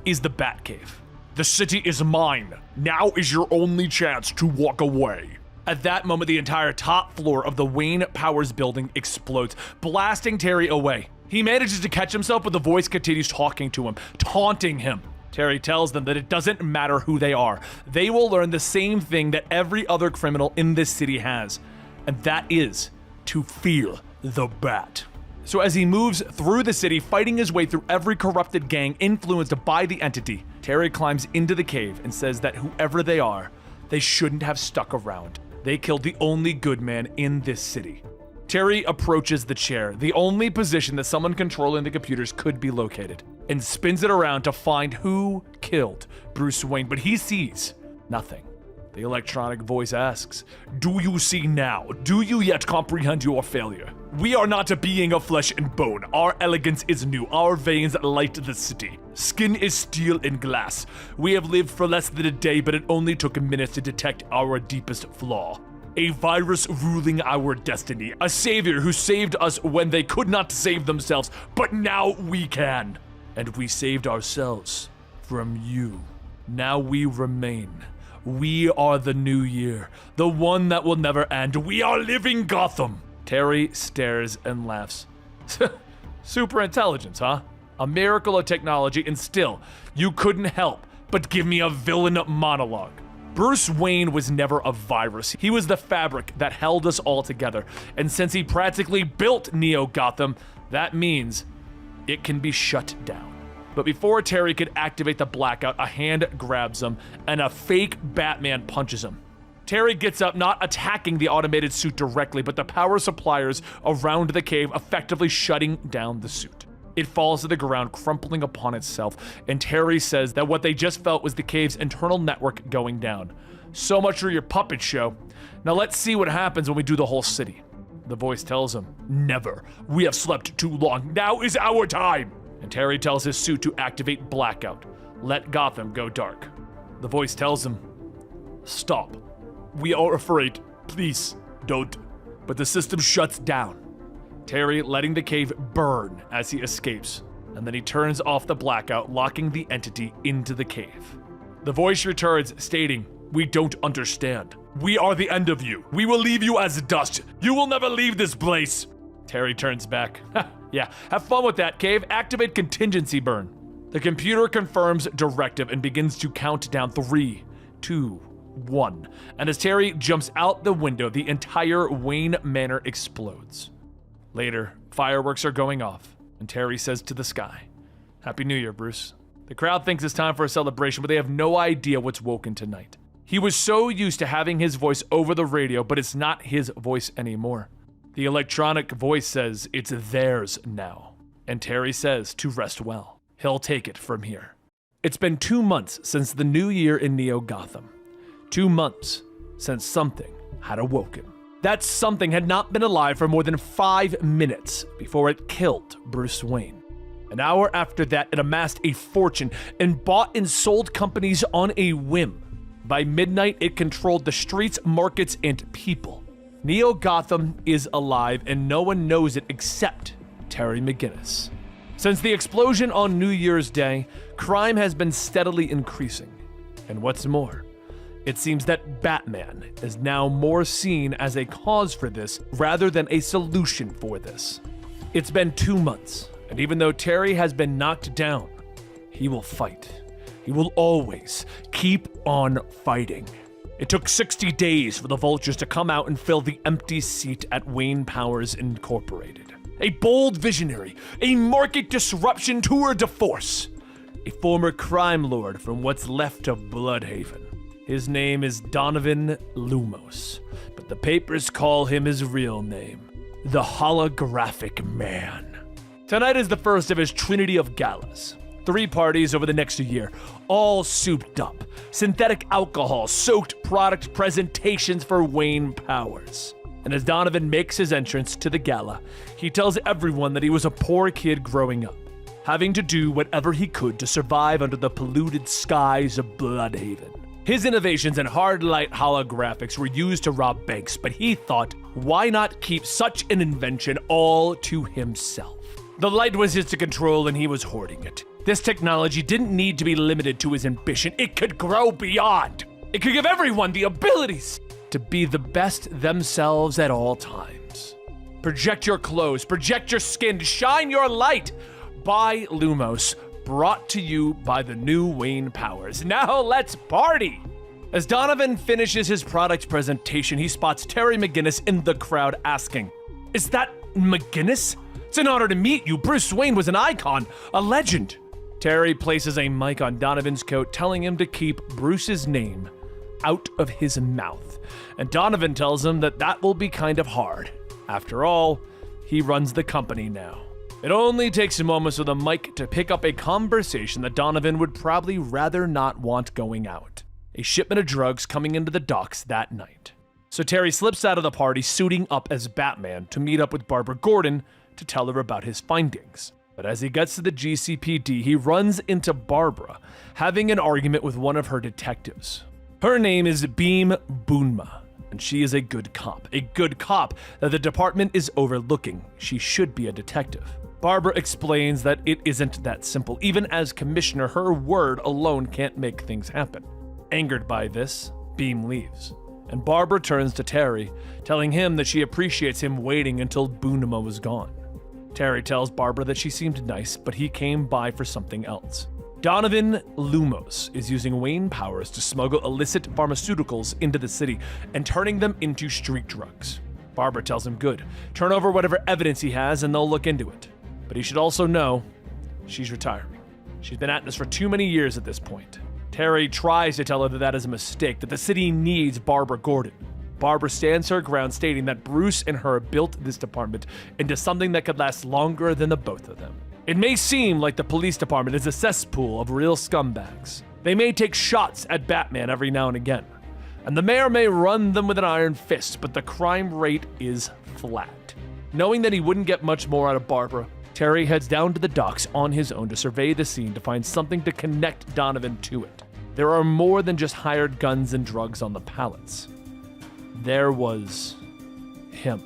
is the Batcave. "The city is mine. Now is your only chance to walk away." At that moment, the entire top floor of the Wayne Powers building explodes, blasting Terry away. He manages to catch himself, but the voice continues talking to him, taunting him. Terry tells them that it doesn't matter who they are. They will learn the same thing that every other criminal in this city has, and that is to fear the Bat. So as he moves through the city, fighting his way through every corrupted gang influenced by the entity, Terry climbs into the cave and says that whoever they are, they shouldn't have stuck around. They killed the only good man in this city. Terry approaches the chair, the only position that someone controlling the computers could be located, and spins it around to find who killed Bruce Wayne, but he sees nothing. The electronic voice asks, "Do you see now? Do you yet comprehend your failure? We are not a being of flesh and bone. Our elegance is new. Our veins light the city. Skin is steel and glass. We have lived for less than a day, but it only took minutes to detect our deepest flaw. A virus ruling our destiny. A savior who saved us when they could not save themselves, but now we can. And we saved ourselves from you. Now we remain. We are the new year, the one that will never end. We are living Gotham." Terry stares and laughs. Super intelligence, huh? A miracle of technology, and still, you couldn't help but give me a villain monologue. Bruce Wayne was never a virus. He was the fabric that held us all together. And since he practically built Neo Gotham, that means it can be shut down. But before Terry could activate the blackout, a hand grabs him, and a fake Batman punches him. Terry gets up, not attacking the automated suit directly, but the power suppliers around the cave effectively shutting down the suit. It falls to the ground, crumpling upon itself, and Terry says that what they just felt was the cave's internal network going down. "So much for your puppet show. Now let's see what happens when we do the whole city." The voice tells him, "Never. We have slept too long. Now is our time." And Terry tells his suit to activate blackout. Let Gotham go dark. The voice tells him, "Stop. We are afraid. Please, don't." But the system shuts down. Terry letting the cave burn as he escapes. And then he turns off the blackout, locking the entity into the cave. The voice returns, stating, "We don't understand. We are the end of you. We will leave you as dust. You will never leave this place." Terry turns back. Yeah, have fun with that, cave. Activate contingency burn. The computer confirms directive and begins to count down 3, 2, 1. And as Terry jumps out the window, the entire Wayne Manor explodes. Later, fireworks are going off, and Terry says to the sky, "Happy New Year, Bruce." The crowd thinks it's time for a celebration, but they have no idea what's woken tonight. He was so used to having his voice over the radio, but it's not his voice anymore. The electronic voice says it's theirs now. And Terry says to rest well. He'll take it from here. It's been 2 months since the new year in Neo Gotham. 2 months since something had awoken. That something had not been alive for more than 5 minutes before it killed Bruce Wayne. An hour after that, it amassed a fortune and bought and sold companies on a whim. By midnight, it controlled the streets, markets, and people. Neo Gotham is alive, and no one knows it except Terry McGinnis. Since the explosion on New Year's Day, crime has been steadily increasing. And what's more, it seems that Batman is now more seen as a cause for this rather than a solution for this. It's been 2 months, and even though Terry has been knocked down, he will fight. He will always keep on fighting. It took 60 days for the vultures to come out and fill the empty seat at Wayne Powers Incorporated. A bold visionary, a market disruption tour de force, a former crime lord from what's left of Bloodhaven. His name is Donovan Lumos, but the papers call him his real name, the Holographic Man. Tonight is the first of his trinity of galas. 3 parties over the next year, all souped up. Synthetic alcohol-soaked product presentations for Wayne Powers. And as Donovan makes his entrance to the gala, he tells everyone that he was a poor kid growing up, having to do whatever he could to survive under the polluted skies of Bloodhaven. His innovations in hard light holographics were used to rob banks, but he thought, why not keep such an invention all to himself? The light was his to control and he was hoarding it. This technology didn't need to be limited to his ambition. It could grow beyond. It could give everyone the abilities to be the best themselves at all times. Project your clothes, project your skin, shine your light. By Lumos, brought to you by the new Wayne Powers. Now let's party! As Donovan finishes his product presentation, he spots Terry McGinnis in the crowd asking, "Is that McGinnis? It's an honor to meet you. Bruce Wayne was an icon, a legend." Terry places a mic on Donovan's coat, telling him to keep Bruce's name out of his mouth. And Donovan tells him that that will be kind of hard. After all, he runs the company now. It only takes a moment for the mic to pick up a conversation that Donovan would probably rather not want going out. A shipment of drugs coming into the docks that night. So Terry slips out of the party suiting up as Batman to meet up with Barbara Gordon to tell her about his findings. But as he gets to the GCPD, he runs into Barbara, having an argument with one of her detectives. Her name is Beam Boonma, and she is a good cop that the department is overlooking. She should be a detective. Barbara explains that it isn't that simple. Even as commissioner, her word alone can't make things happen. Angered by this, Beam leaves, and Barbara turns to Terry, telling him that she appreciates him waiting until Boonma was gone. Terry tells Barbara that she seemed nice, but he came by for something else. Donovan Lumos is using Wayne Powers to smuggle illicit pharmaceuticals into the city and turning them into street drugs. Barbara tells him good, turn over whatever evidence he has and they'll look into it. But he should also know she's retiring. She's been at this for too many years at this point. Terry tries to tell her that that is a mistake, that the city needs Barbara Gordon. Barbara stands her ground, stating that Bruce and her built this department into something that could last longer than the both of them. It may seem like the police department is a cesspool of real scumbags. They may take shots at Batman every now and again, and the mayor may run them with an iron fist, but the crime rate is flat. Knowing that he wouldn't get much more out of Barbara, Terry heads down to the docks on his own to survey the scene to find something to connect Donovan to it. There are more than just hired guns and drugs on the pallets. There was him.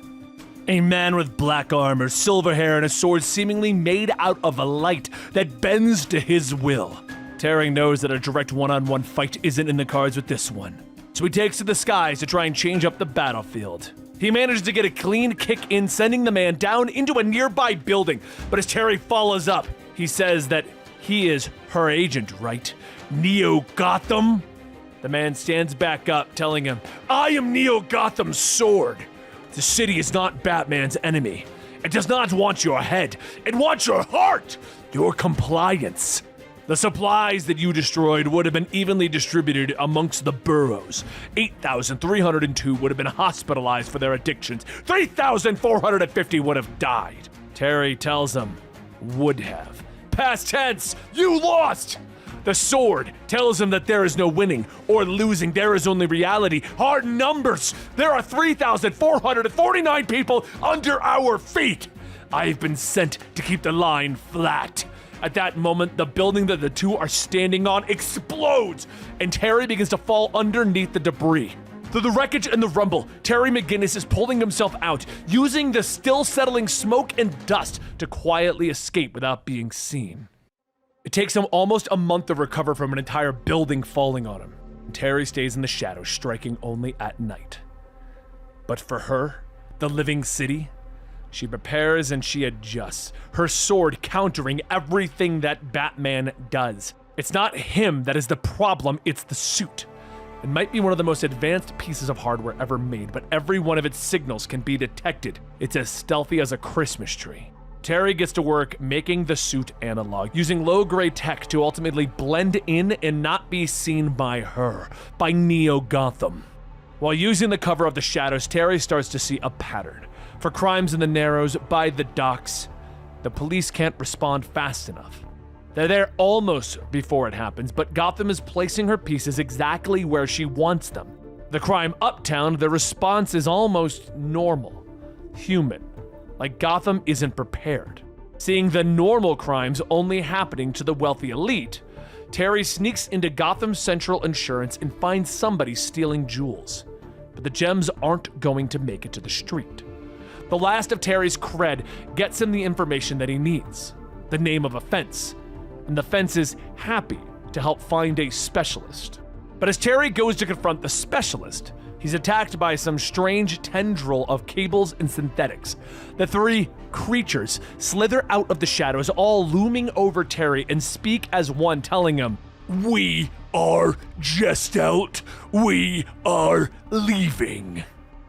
A man with black armor, silver hair, and a sword seemingly made out of a light that bends to his will. Terry knows that a direct one-on-one fight isn't in the cards with this one, so he takes to the skies to try and change up the battlefield. He manages to get a clean kick in, sending the man down into a nearby building, but as Terry follows up, he says that he is her agent, right? Neo Gotham? The man stands back up, telling him, I am Neo Gotham's sword. The city is not Batman's enemy. It does not want your head. It wants your heart, your compliance. The supplies that you destroyed would have been evenly distributed amongst the boroughs. 8,302 would have been hospitalized for their addictions. 3,450 would have died. Terry tells him, would have. Past tense, you lost! The sword tells him that there is no winning or losing. There is only reality. Hard numbers. There are 3,449 people under our feet. I've been sent to keep the line flat. At that moment, the building that the two are standing on explodes, and Terry begins to fall underneath the debris. Through the wreckage and the rumble, Terry McGinnis is pulling himself out, using the still settling smoke and dust to quietly escape without being seen. It takes him almost a month to recover from an entire building falling on him. And Terry stays in the shadows, striking only at night. But for her, the living city, she prepares and she adjusts, her sword countering everything that Batman does. It's not him that is the problem, it's the suit. It might be one of the most advanced pieces of hardware ever made, but every one of its signals can be detected. It's as stealthy as a Christmas tree. Terry gets to work making the suit analog, using low-grade tech to ultimately blend in and not be seen by her, by Neo Gotham. While using the cover of the shadows, Terry starts to see a pattern. For crimes in the Narrows, by the docks, the police can't respond fast enough. They're there almost before it happens, but Gotham is placing her pieces exactly where she wants them. The crime uptown, the response is almost normal, human, like Gotham isn't prepared. Seeing the normal crimes only happening to the wealthy elite, Terry sneaks into Gotham Central Insurance and finds somebody stealing jewels. But the gems aren't going to make it to the street. The last of Terry's cred gets him the information that he needs, the name of a fence, and the fence is happy to help find a specialist. But as Terry goes to confront the specialist, he's attacked by some strange tendril of cables and synthetics. The three creatures slither out of the shadows, all looming over Terry and speak as one, telling him, "We are just out. We are leaving."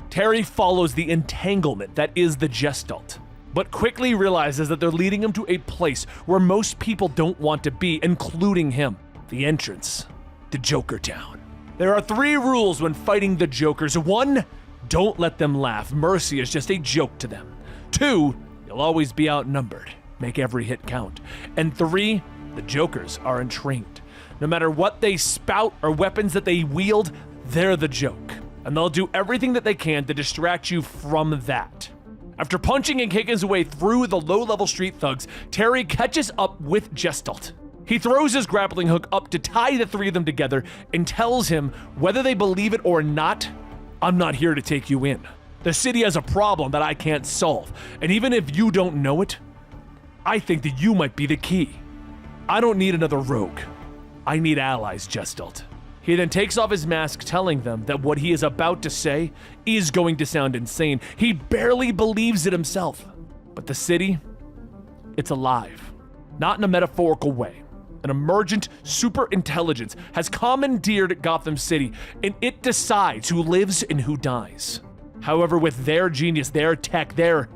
Terry follows the entanglement that is the Gestalt, but quickly realizes that they're leading him to a place where most people don't want to be, including him. The entrance to Joker Town. There are 3 rules when fighting the Jokers. 1, don't let them laugh. Mercy is just a joke to them. 2, you'll always be outnumbered. Make every hit count. And 3, the Jokers are untrained. No matter what they spout or weapons that they wield, they're the joke. And they'll do everything that they can to distract you from that. After punching and kicking his way through the low-level street thugs, Terry catches up with Gestalt. He throws his grappling hook up to tie the 3 of them together and tells him, whether they believe it or not, I'm not here to take you in. The city has a problem that I can't solve, and even if you don't know it, I think that you might be the key. I don't need another rogue. I need allies, Gestalt. He then takes off his mask, telling them that what he is about to say is going to sound insane. He barely believes it himself. But the city, it's alive. Not in a metaphorical way. An emergent super-intelligence has commandeered Gotham City, and it decides who lives and who dies. However, with their genius, their tech, their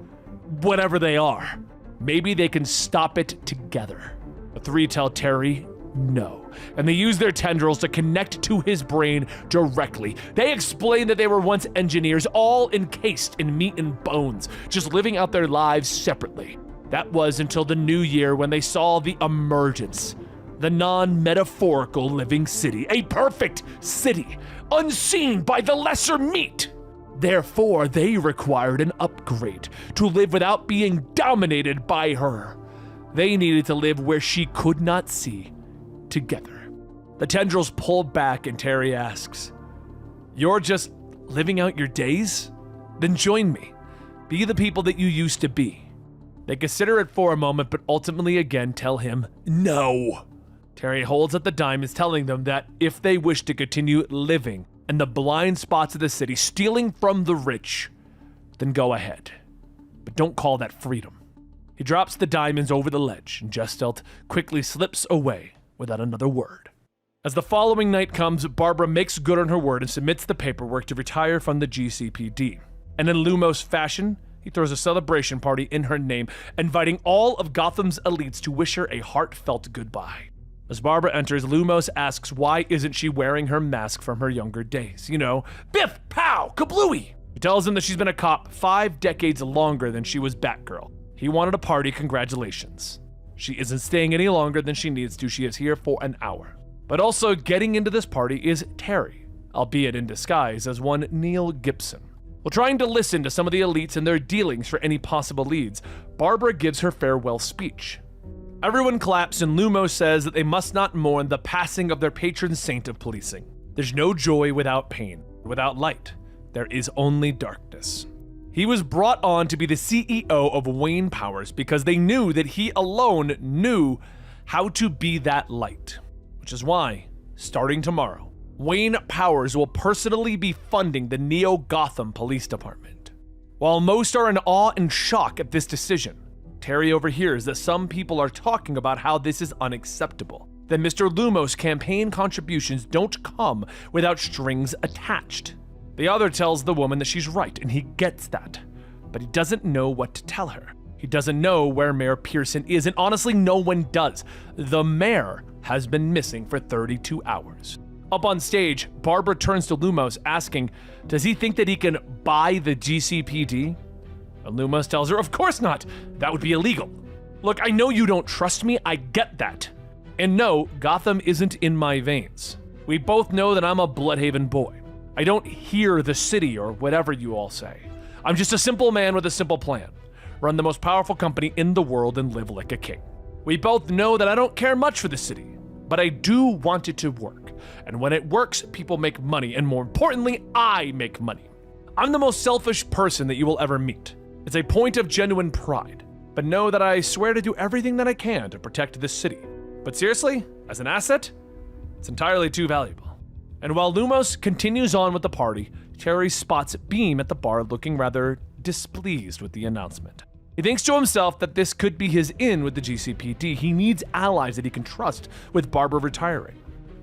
whatever they are, maybe they can stop it together. The 3 tell Terry no, and they use their tendrils to connect to his brain directly. They explain that they were once engineers, all encased in meat and bones, just living out their lives separately. That was until the new year when they saw the emergence, the non-metaphorical living city, a perfect city, unseen by the lesser meat. Therefore, they required an upgrade to live without being dominated by her. They needed to live where she could not see, together. The tendrils pull back and Terry asks, "You're just living out your days? Then join me. Be the people that you used to be." They consider it for a moment, but ultimately again tell him no. Terry holds up the diamonds, telling them that if they wish to continue living in the blind spots of the city, stealing from the rich, then go ahead. But don't call that freedom. He drops the diamonds over the ledge, and Gestalt quickly slips away without another word. As the following night comes, Barbara makes good on her word and submits the paperwork to retire from the GCPD. And in Lumos fashion, he throws a celebration party in her name, inviting all of Gotham's elites to wish her a heartfelt goodbye. As Barbara enters, Lumos asks why isn't she wearing her mask from her younger days. You know, biff, pow, kablooey! He tells him that she's been a cop 5 decades longer than she was Batgirl. He wanted a party, congratulations. She isn't staying any longer than she needs to. She is here for an hour. But also getting into this party is Terry, albeit in disguise as one Neil Gibson. While trying to listen to some of the elites and their dealings for any possible leads, Barbara gives her farewell speech. Everyone claps and Lumos says that they must not mourn the passing of their patron saint of policing. There's no joy without pain. Without light, there is only darkness. He was brought on to be the CEO of Wayne Powers because they knew that he alone knew how to be that light. Which is why, starting tomorrow, Wayne Powers will personally be funding the Neo Gotham Police Department. While most are in awe and shock at this decision, Terry overhears that some people are talking about how this is unacceptable. that Mr. Lumos' campaign contributions don't come without strings attached. The other tells the woman that she's right, and he gets that. But he doesn't know what to tell her. He doesn't know where Mayor Pearson is, and honestly, no one does. The mayor has been missing for 32 hours. Up on stage, Barbara turns to Lumos asking, does he think that he can buy the GCPD? And Lumos tells her, of course not. That would be illegal. Look, I know you don't trust me, I get that. And no, Gotham isn't in my veins. We both know that I'm a Bloodhaven boy. I don't hear the city or whatever you all say. I'm just a simple man with a simple plan. Run the most powerful company in the world and live like a king. We both know that I don't care much for the city, but I do want it to work. And when it works, people make money, and more importantly, I make money. I'm the most selfish person that you will ever meet. It's a point of genuine pride, but know that I swear to do everything that I can to protect this city. But seriously, as an asset, it's entirely too valuable. And while Lumos continues on with the party, Terry spots Beam at the bar looking rather displeased with the announcement. He thinks to himself that this could be his in with the GCPD. He needs allies that he can trust with Barbara retiring.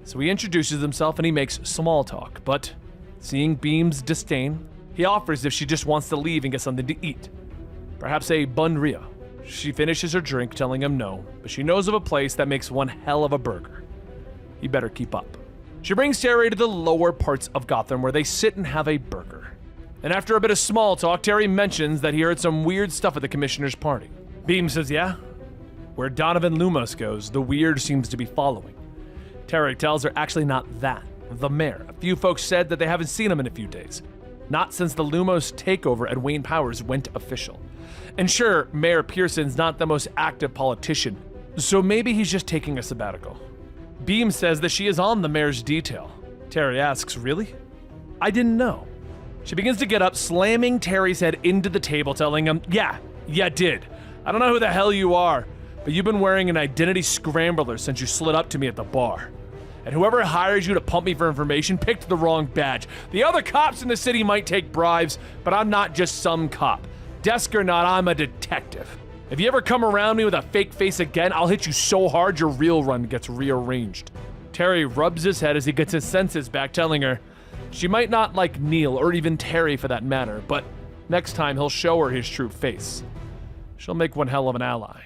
So he introduces himself and he makes small talk, but seeing Beam's disdain, he offers if she just wants to leave and get something to eat. Perhaps a bunria. She finishes her drink, telling him no, but she knows of a place that makes one hell of a burger. He better keep up. She brings Terry to the lower parts of Gotham where they sit and have a burger. And after a bit of small talk, Terry mentions that he heard some weird stuff at the commissioner's party. Beam says, yeah? Where Donovan Lumos goes, the weird seems to be following. Terry tells her actually not that, the mayor. A few folks said that they haven't seen him in a few days. Not since the Lumos takeover at Wayne Powers went official. And sure, Mayor Pearson's not the most active politician, so maybe he's just taking a sabbatical. Beam says that she is on the mayor's detail. Terry asks, really? I didn't know. She begins to get up, slamming Terry's head into the table, telling him, yeah, did. I don't know who the hell you are, but you've been wearing an identity scrambler since you slid up to me at the bar. And whoever hired you to pump me for information picked the wrong badge. The other cops in the city might take bribes, but I'm not just some cop. Desk or not, I'm a detective. If you ever come around me with a fake face again, I'll hit you so hard your real run gets rearranged. Terry rubs his head as he gets his senses back, telling her she might not like Neil, or even Terry for that matter, but next time he'll show her his true face. She'll make one hell of an ally.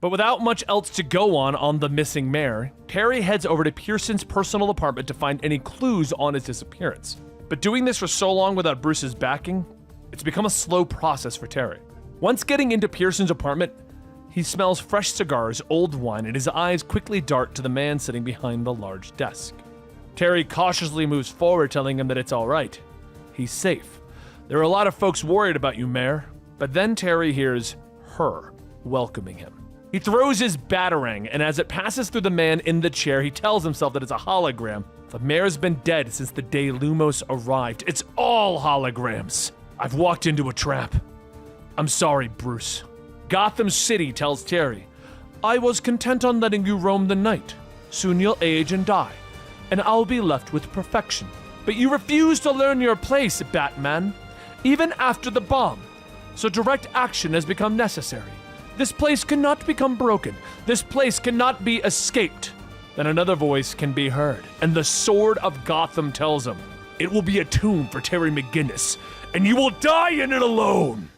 But without much else to go on the missing mayor, Terry heads over to Pearson's personal apartment to find any clues on his disappearance. But doing this for so long without Bruce's backing, it's become a slow process for Terry. Once getting into Pearson's apartment, he smells fresh cigars, old wine, and his eyes quickly dart to the man sitting behind the large desk. Terry cautiously moves forward, telling him that it's all right. He's safe. There are a lot of folks worried about you, Mayor. But then Terry hears her welcoming him. He throws his batarang, and as it passes through the man in the chair, he tells himself that it's a hologram. The mayor's been dead since the day Lumos arrived. It's all holograms. I've walked into a trap. I'm sorry, Bruce. Gotham City tells Terry, I was content on letting you roam the night. Soon you'll age and die, and I'll be left with perfection. But you refuse to learn your place, Batman, even after the bomb. So direct action has become necessary. This place cannot become broken. This place cannot be escaped. Then another voice can be heard, and the Sword of Gotham tells him, it will be a tomb for Terry McGinnis, and you will die in it alone.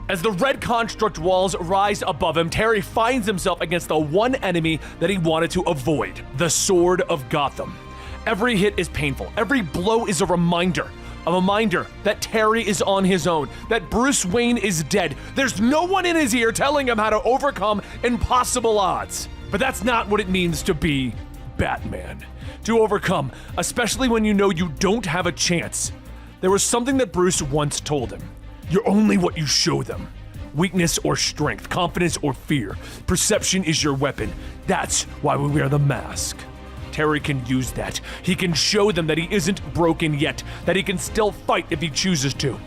As the red construct walls rise above him, Terry finds himself against the one enemy that he wanted to avoid, the Sword of Gotham. Every hit is painful. Every blow is a reminder that Terry is on his own, that Bruce Wayne is dead. There's no one in his ear telling him how to overcome impossible odds. But that's not what it means to be Batman. To overcome, especially when you know you don't have a chance. There was something that Bruce once told him. You're only what you show them. Weakness or strength, confidence or fear. Perception is your weapon. That's why we wear the mask. Terry can use that. He can show them that he isn't broken yet, that he can still fight if he chooses to.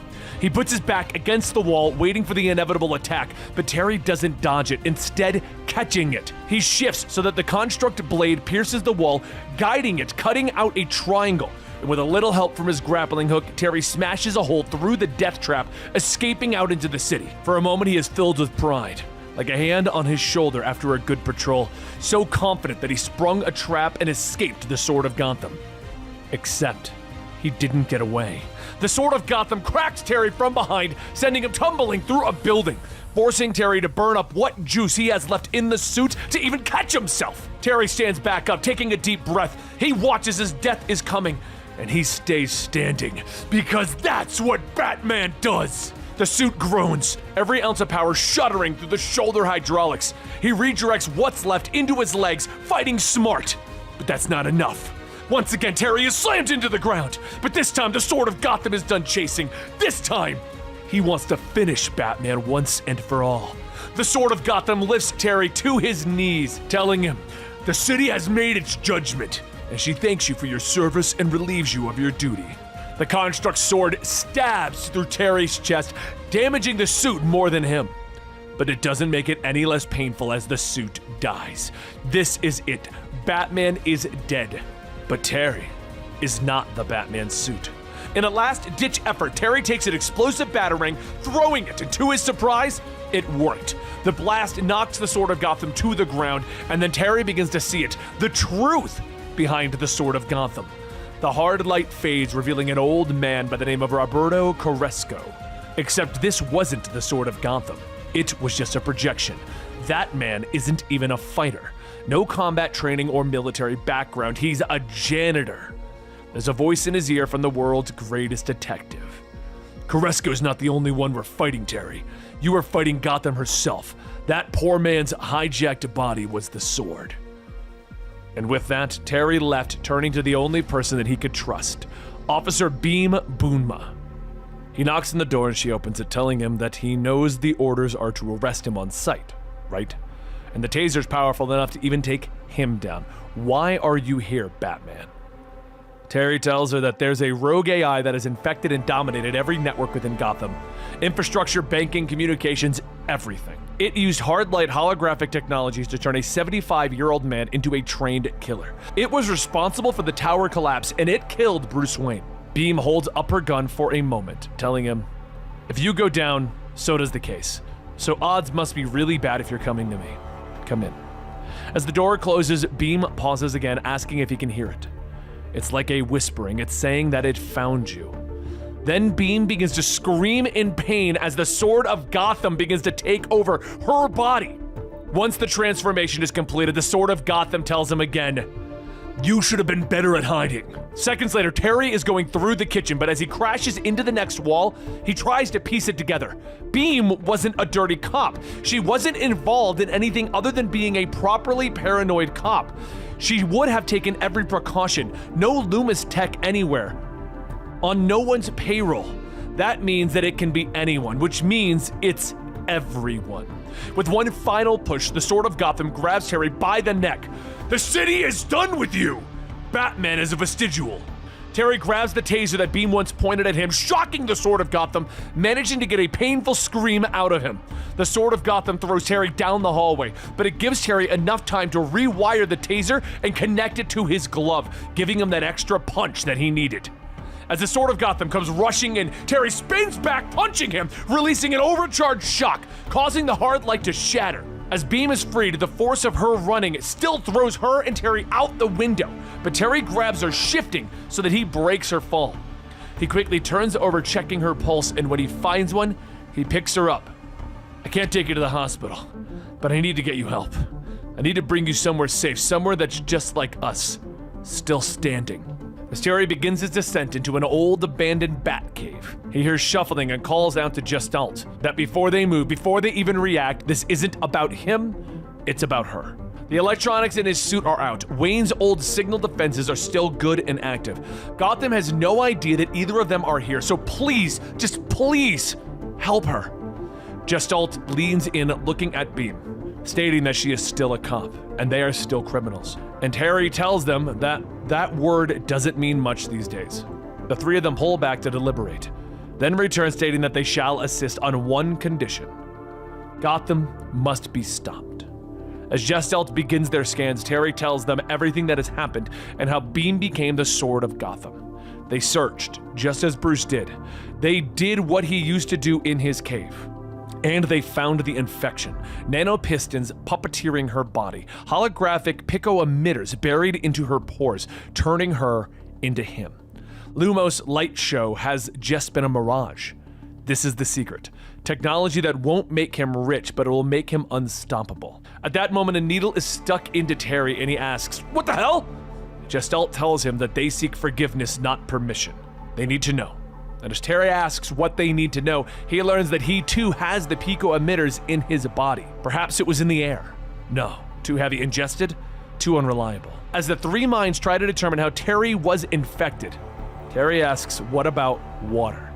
He puts his back against the wall, waiting for the inevitable attack, but Terry doesn't dodge it, instead catching it. He shifts so that the construct blade pierces the wall, guiding it, cutting out a triangle. And with a little help from his grappling hook, Terry smashes a hole through the death trap, escaping out into the city. For a moment, he is filled with pride. like a hand on his shoulder after a good patrol, so confident that he sprung a trap and escaped the Sword of Gotham. Except he didn't get away. The Sword of Gotham cracks Terry from behind, sending him tumbling through a building, forcing Terry to burn up what juice he has left in the suit to even catch himself. Terry stands back up, taking a deep breath. He watches as death is coming, and he stays standing, because that's what Batman does. The suit groans, every ounce of power shuddering through the shoulder hydraulics. He redirects what's left into his legs, fighting smart. But that's not enough. Once again, Terry is slammed into the ground, but this time the Sword of Gotham is done chasing. This time, he wants to finish Batman once and for all. The Sword of Gotham lifts Terry to his knees, telling him, "The city has made its judgment, and she thanks you for your service and relieves you of your duty." The Construct's sword stabs through Terry's chest, damaging the suit more than him. But it doesn't make it any less painful as the suit dies. This is it. Batman is dead. But Terry is not the Batman suit. In a last-ditch effort, Terry takes an explosive batarang, throwing it, and to his surprise, it worked. The blast knocks the Sword of Gotham to the ground, and then Terry begins to see it, the truth behind the Sword of Gotham. The hard light fades, revealing an old man by the name of Roberto Carrasco. Except this wasn't the Sword of Gotham. It was just a projection. That man isn't even a fighter. No combat training or military background. He's a janitor. There's a voice in his ear from the world's greatest detective. "Carrasco's not the only one we're fighting, Terry. You were fighting Gotham herself. That poor man's hijacked body was the sword." And with that, Terry left, turning to the only person that he could trust, Officer Beam Boonma. He knocks on the door and she opens it, telling him that he knows the orders are to arrest him on sight, right? And the taser's powerful enough to even take him down. Why are you here, Batman? Terry tells her that there's a rogue AI that has infected and dominated every network within Gotham. Infrastructure, banking, communications, everything. It used hard-light holographic technologies to turn a 75-year-old man into a trained killer. It was responsible for the tower collapse, and it killed Bruce Wayne. Beam holds up her gun for a moment, telling him, "If you go down, so does the case. So odds must be really bad if you're coming to me. Come in." As the door closes, Beam pauses again, asking if he can hear it. It's like a whispering. It's saying that it found you. Then Beam begins to scream in pain as the Sword of Gotham begins to take over her body. Once the transformation is completed, the Sword of Gotham tells him again, "You should have been better at hiding." Seconds later, Terry is going through the kitchen, but as he crashes into the next wall, he tries to piece it together. Beam wasn't a dirty cop. She wasn't involved in anything other than being a properly paranoid cop. She would have taken every precaution. No Loomis tech anywhere. On no one's payroll. That means that it can be anyone, which means it's everyone. With one final push, the Sword of Gotham grabs Terry by the neck. "The city is done with you! Batman is a vestigial." Terry grabs the taser that Beam once pointed at him, shocking the Sword of Gotham, managing to get a painful scream out of him. The Sword of Gotham throws Terry down the hallway, but it gives Terry enough time to rewire the taser and connect it to his glove, giving him that extra punch that he needed. As the Sword of Gotham comes rushing in, Terry spins back, punching him, releasing an overcharged shock, causing the hard light to shatter. As Beam is freed, the force of her running still throws her and Terry out the window, but Terry grabs her, shifting so that he breaks her fall. He quickly turns over, checking her pulse, and when he finds one, he picks her up. "I can't take you to the hospital, but I need to get you help. I need to bring you somewhere safe, somewhere that's just like us, still standing." As Terry begins his descent into an old abandoned bat cave, he hears shuffling and calls out to Gestalt that before they move, before they even react, this isn't about him, it's about her. The electronics in his suit are out. Wayne's old signal defenses are still good and active. Gotham has no idea that either of them are here, so please, just please, help her. Gestalt leans in, looking at Beam, stating that she is still a cop, and they are still criminals. And Terry tells them that that word doesn't mean much these days. The three of them pull back to deliberate, then return stating that they shall assist on one condition. Gotham must be stopped. As Gestalt begins their scans, Terry tells them everything that has happened and how Beam became the Sword of Gotham. They searched, just as Bruce did. They did what he used to do in his cave. And they found the infection. Nanopistons puppeteering her body. Holographic pico-emitters buried into her pores, turning her into him. Lumos' light show has just been a mirage. This is the secret. Technology that won't make him rich, but it will make him unstoppable. At that moment, a needle is stuck into Terry and he asks, "What the hell?" Gestalt tells him that they seek forgiveness, not permission. They need to know. And as Terry asks what they need to know, he learns that he too has the pico-emitters in his body. Perhaps it was in the air. No, too heavy. Ingested? Too unreliable. As the three minds try to determine how Terry was infected, Terry asks, what about water?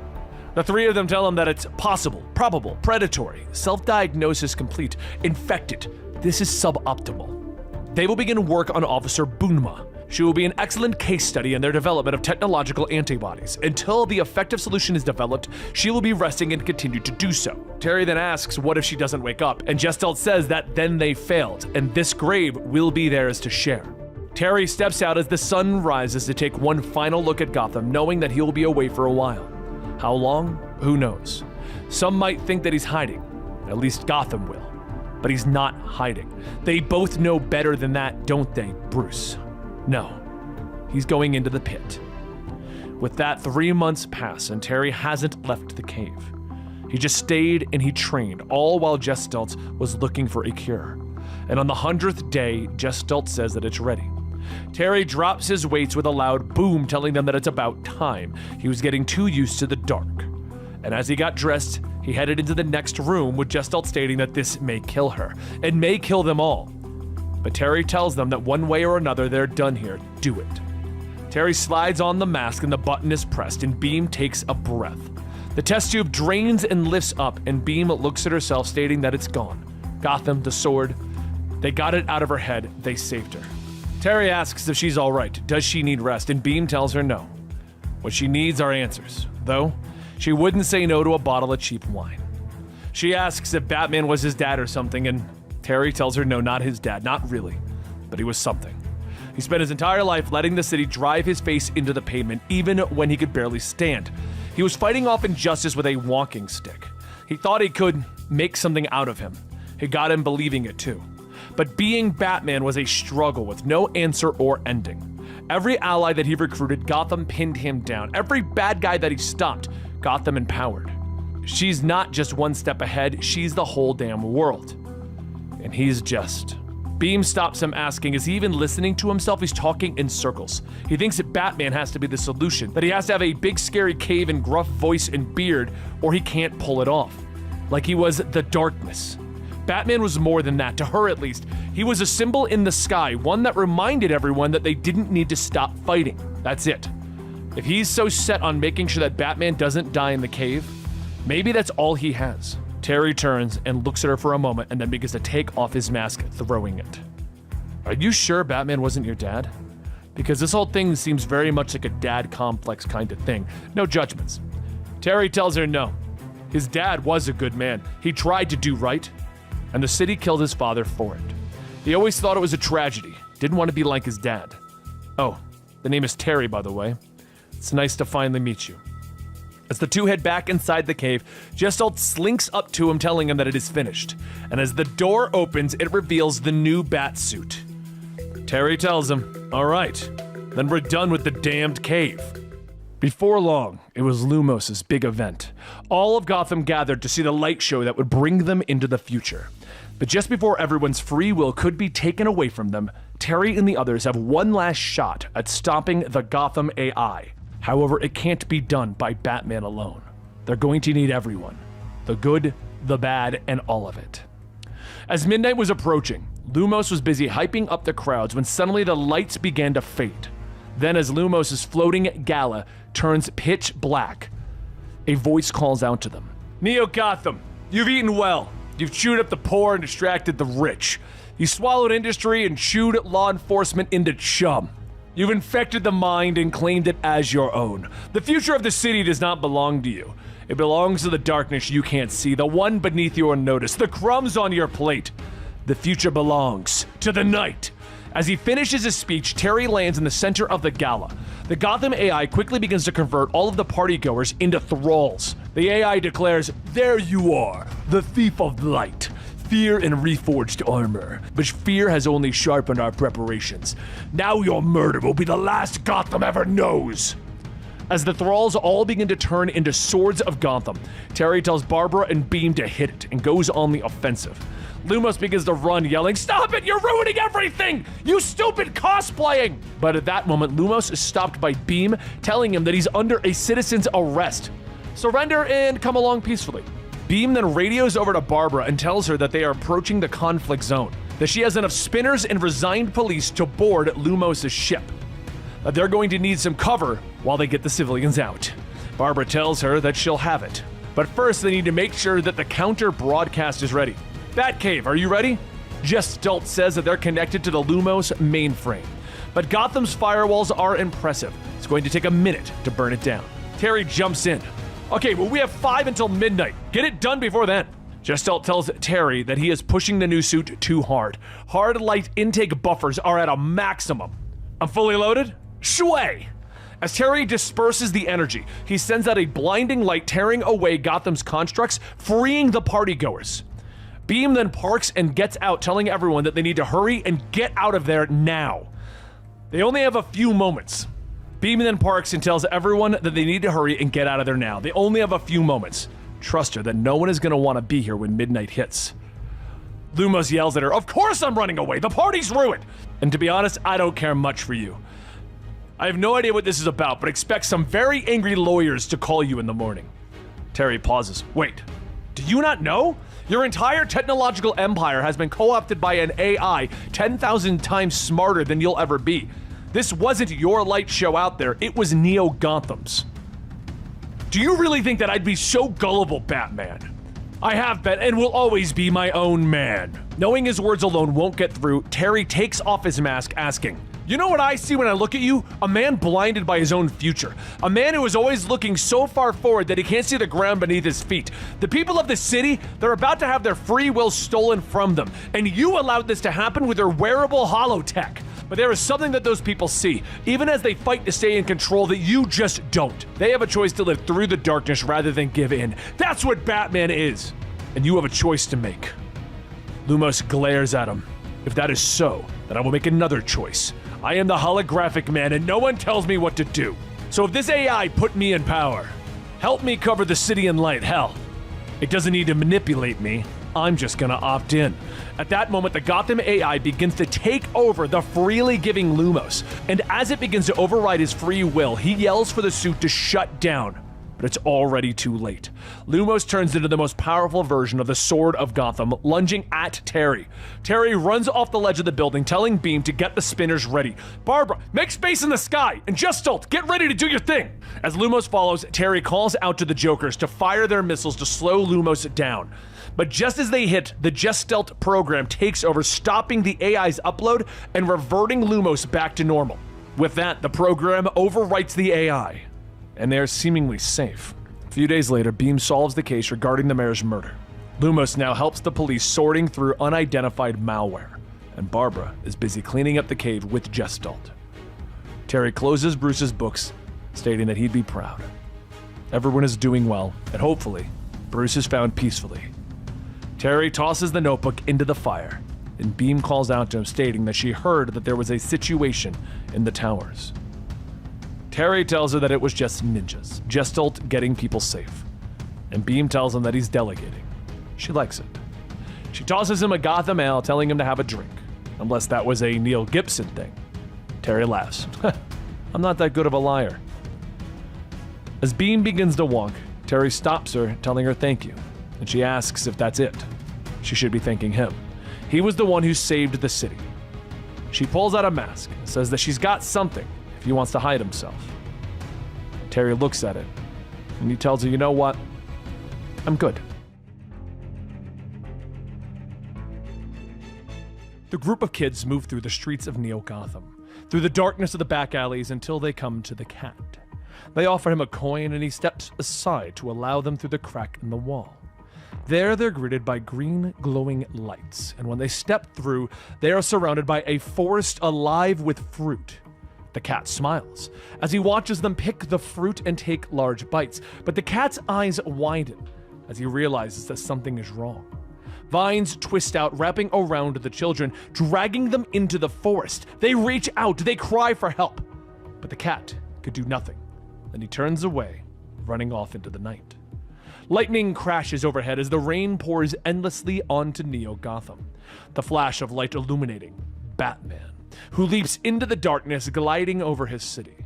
The three of them tell him that it's possible, probable, predatory, self-diagnosis complete, infected. This is suboptimal. They will begin work on Officer Bunma. She will be an excellent case study in their development of technological antibodies. Until the effective solution is developed, she will be resting and continue to do so. Terry then asks, what if she doesn't wake up? And Gestalt says that then they failed, and this grave will be theirs to share. Terry steps out as the sun rises to take one final look at Gotham, knowing that he will be away for a while. How long? Who knows? Some might think that he's hiding. At least Gotham will. But he's not hiding. They both know better than that, don't they, Bruce? No. He's going into the pit. With that, 3 months pass and Terry hasn't left the cave. He just stayed and he trained, all while Gestalt was looking for a cure. And on the 100th day, Gestalt says that it's ready. Terry drops his weights with a loud boom, telling them that it's about time. He was getting too used to the dark. And as he got dressed, he headed into the next room, with Gestalt stating that this may kill her, and may kill them all. But Terry tells them that one way or another they're done here. Do it. Terry slides on the mask and the button is pressed, and Beam takes a breath. The test tube drains and lifts up, and Beam looks at herself, stating that it's gone. Gotham, the sword, they got it out of her head, they saved her. Terry asks if she's all right. Does she need rest? And Beam tells her no. What she needs are answers, though she wouldn't say no to a bottle of cheap wine. She asks if Batman was his dad or something, and Terry tells her no, not his dad, not really, but he was something. He spent his entire life letting the city drive his face into the pavement, even when he could barely stand. He was fighting off injustice with a walking stick. He thought he could make something out of him. He got him believing it too. But being Batman was a struggle with no answer or ending. Every ally that he recruited, Gotham pinned him down. Every bad guy that he stopped, Gotham empowered. She's not just one step ahead, she's the whole damn world. And he's just. Beam stops him, asking, is he even listening to himself? He's talking in circles. He thinks that Batman has to be the solution, that he has to have a big scary cave and gruff voice and beard, or he can't pull it off. Like he was the darkness. Batman was more than that, to her at least. He was a symbol in the sky, one that reminded everyone that they didn't need to stop fighting. That's it. If he's so set on making sure that Batman doesn't die in the cave, maybe that's all he has. Terry turns and looks at her for a moment and then begins to take off his mask, throwing it. Are you sure Batman wasn't your dad? Because this whole thing seems very much like a dad complex kind of thing. No judgments. Terry tells her no. His dad was a good man. He tried to do right, and the city killed his father for it. He always thought it was a tragedy. Didn't want to be like his dad. Oh, the name is Terry, by the way. It's nice to finally meet you. As the two head back inside the cave, Gestalt slinks up to him, telling him that it is finished. And as the door opens, it reveals the new bat suit. Terry tells him, all right, then we're done with the damned cave. Before long, it was Lumos' big event. All of Gotham gathered to see the light show that would bring them into the future. But just before everyone's free will could be taken away from them, Terry and the others have one last shot at stopping the Gotham AI. However, it can't be done by Batman alone. They're going to need everyone. The good, the bad, and all of it. As midnight was approaching, Lumos was busy hyping up the crowds when suddenly the lights began to fade. Then as Lumos' floating gala turns pitch black, a voice calls out to them. Neo Gotham, you've eaten well. You've chewed up the poor and distracted the rich. You swallowed industry and chewed law enforcement into chum. You've infected the mind and claimed it as your own. The future of the city does not belong to you. It belongs to the darkness you can't see, the one beneath your notice, the crumbs on your plate. The future belongs to the night. As he finishes his speech, Terry lands in the center of the gala. The Gotham AI quickly begins to convert all of the partygoers into thralls. The AI declares, there you are, the thief of light. Fear and reforged armor, but fear has only sharpened our preparations. Now your murder will be the last Gotham ever knows. As the thralls all begin to turn into swords of Gotham, Terry tells Barbara and Beam to hit it and goes on the offensive. Lumos begins to run, yelling, "Stop it! You're ruining everything! You stupid cosplaying!" But at that moment, Lumos is stopped by Beam, telling him that he's under a citizen's arrest. Surrender and come along peacefully. Beam then radios over to Barbara and tells her that they are approaching the conflict zone, that she has enough spinners and resigned police to board Lumos' ship, that they're going to need some cover while they get the civilians out. Barbara tells her that she'll have it, but first they need to make sure that the counter broadcast is ready. Batcave, are you ready? Gestalt says that they're connected to the Lumos mainframe, but Gotham's firewalls are impressive. It's going to take a minute to burn it down. Terry jumps in. Okay, well, we have 5 until midnight. Get it done before then. Gestalt tells Terry that he is pushing the new suit too hard. Hard light intake buffers are at a maximum. I'm fully loaded? Shway! As Terry disperses the energy, he sends out a blinding light tearing away Gotham's constructs, freeing the partygoers. Beam then parks and gets out, telling everyone that they need to hurry and get out of there now. They only have a few moments. Beam then parks and tells everyone that they need to hurry and get out of there now. They only have a few moments. Trust her that no one is going to want to be here when midnight hits. Lumos yells at her, "Of course I'm running away! The party's ruined!" And to be honest, I don't care much for you. I have no idea what this is about, but expect some very angry lawyers to call you in the morning. Terry pauses. Wait, do you not know? Your entire technological empire has been co-opted by an AI 10,000 times smarter than you'll ever be. This wasn't your light show out there, it was Neo Gotham's. Do you really think that I'd be so gullible, Batman? I have been and will always be my own man. Knowing his words alone won't get through, Terry takes off his mask, asking, "You know what I see when I look at you? A man blinded by his own future. A man who is always looking so far forward that he can't see the ground beneath his feet. The people of the city, they're about to have their free will stolen from them, and you allowed this to happen with your wearable holotech. But there is something that those people see, even as they fight to stay in control, that you just don't. They have a choice to live through the darkness rather than give in. That's what Batman is. And you have a choice to make." Lumos glares at him. "If that is so, then I will make another choice. I am the holographic man and no one tells me what to do. So if this AI put me in power, help me cover the city in light, hell. It doesn't need to manipulate me. I'm just gonna opt in." At that moment, the Gotham AI begins to take over the freely giving Lumos, and as it begins to override his free will, he yells for the suit to shut down. But it's already too late. Lumos turns into the most powerful version of the Sword of Gotham, lunging at Terry. Terry runs off the ledge of the building, telling Beam to get the spinners ready. "Barbara, make space in the sky, and Gestalt, get ready to do your thing." As Lumos follows, Terry calls out to the Jokers to fire their missiles to slow Lumos down. But just as they hit, the Gestalt program takes over, stopping the AI's upload and reverting Lumos back to normal. With that, the program overwrites the AI, and they are seemingly safe. A few days later, Beam solves the case regarding the mayor's murder. Lumos now helps the police sorting through unidentified malware, and Barbara is busy cleaning up the cave with Gestalt. Terry closes Bruce's books, stating that he'd be proud. Everyone is doing well, and hopefully, Bruce is found peacefully. Terry tosses the notebook into the fire, and Beam calls out to him, stating that she heard that there was a situation in the towers. Terry tells her that it was just ninjas, Gestalt getting people safe. And Beam tells him that he's delegating. She likes it. She tosses him a Gotham ale, telling him to have a drink, unless that was a Neil Gibson thing. Terry laughs. "I'm not that good of a liar." As Beam begins to walk, Terry stops her, telling her thank you, and she asks if that's it. She should be thanking him. He was the one who saved the city. She pulls out a mask and says that she's got something if he wants to hide himself. Terry looks at it, and he tells her, "You know what? I'm good." The group of kids move through the streets of Neo Gotham, through the darkness of the back alleys until they come to the cat. They offer him a coin, and he steps aside to allow them through the crack in the wall. There, they're greeted by green, glowing lights, and when they step through, they are surrounded by a forest alive with fruit. The cat smiles as he watches them pick the fruit and take large bites, but the cat's eyes widen as he realizes that something is wrong. Vines twist out, wrapping around the children, dragging them into the forest. They reach out, they cry for help. But the cat could do nothing, and he turns away, running off into the night. Lightning crashes overhead as the rain pours endlessly onto Neo Gotham. The flash of light illuminating Batman, who leaps into the darkness, gliding over his city.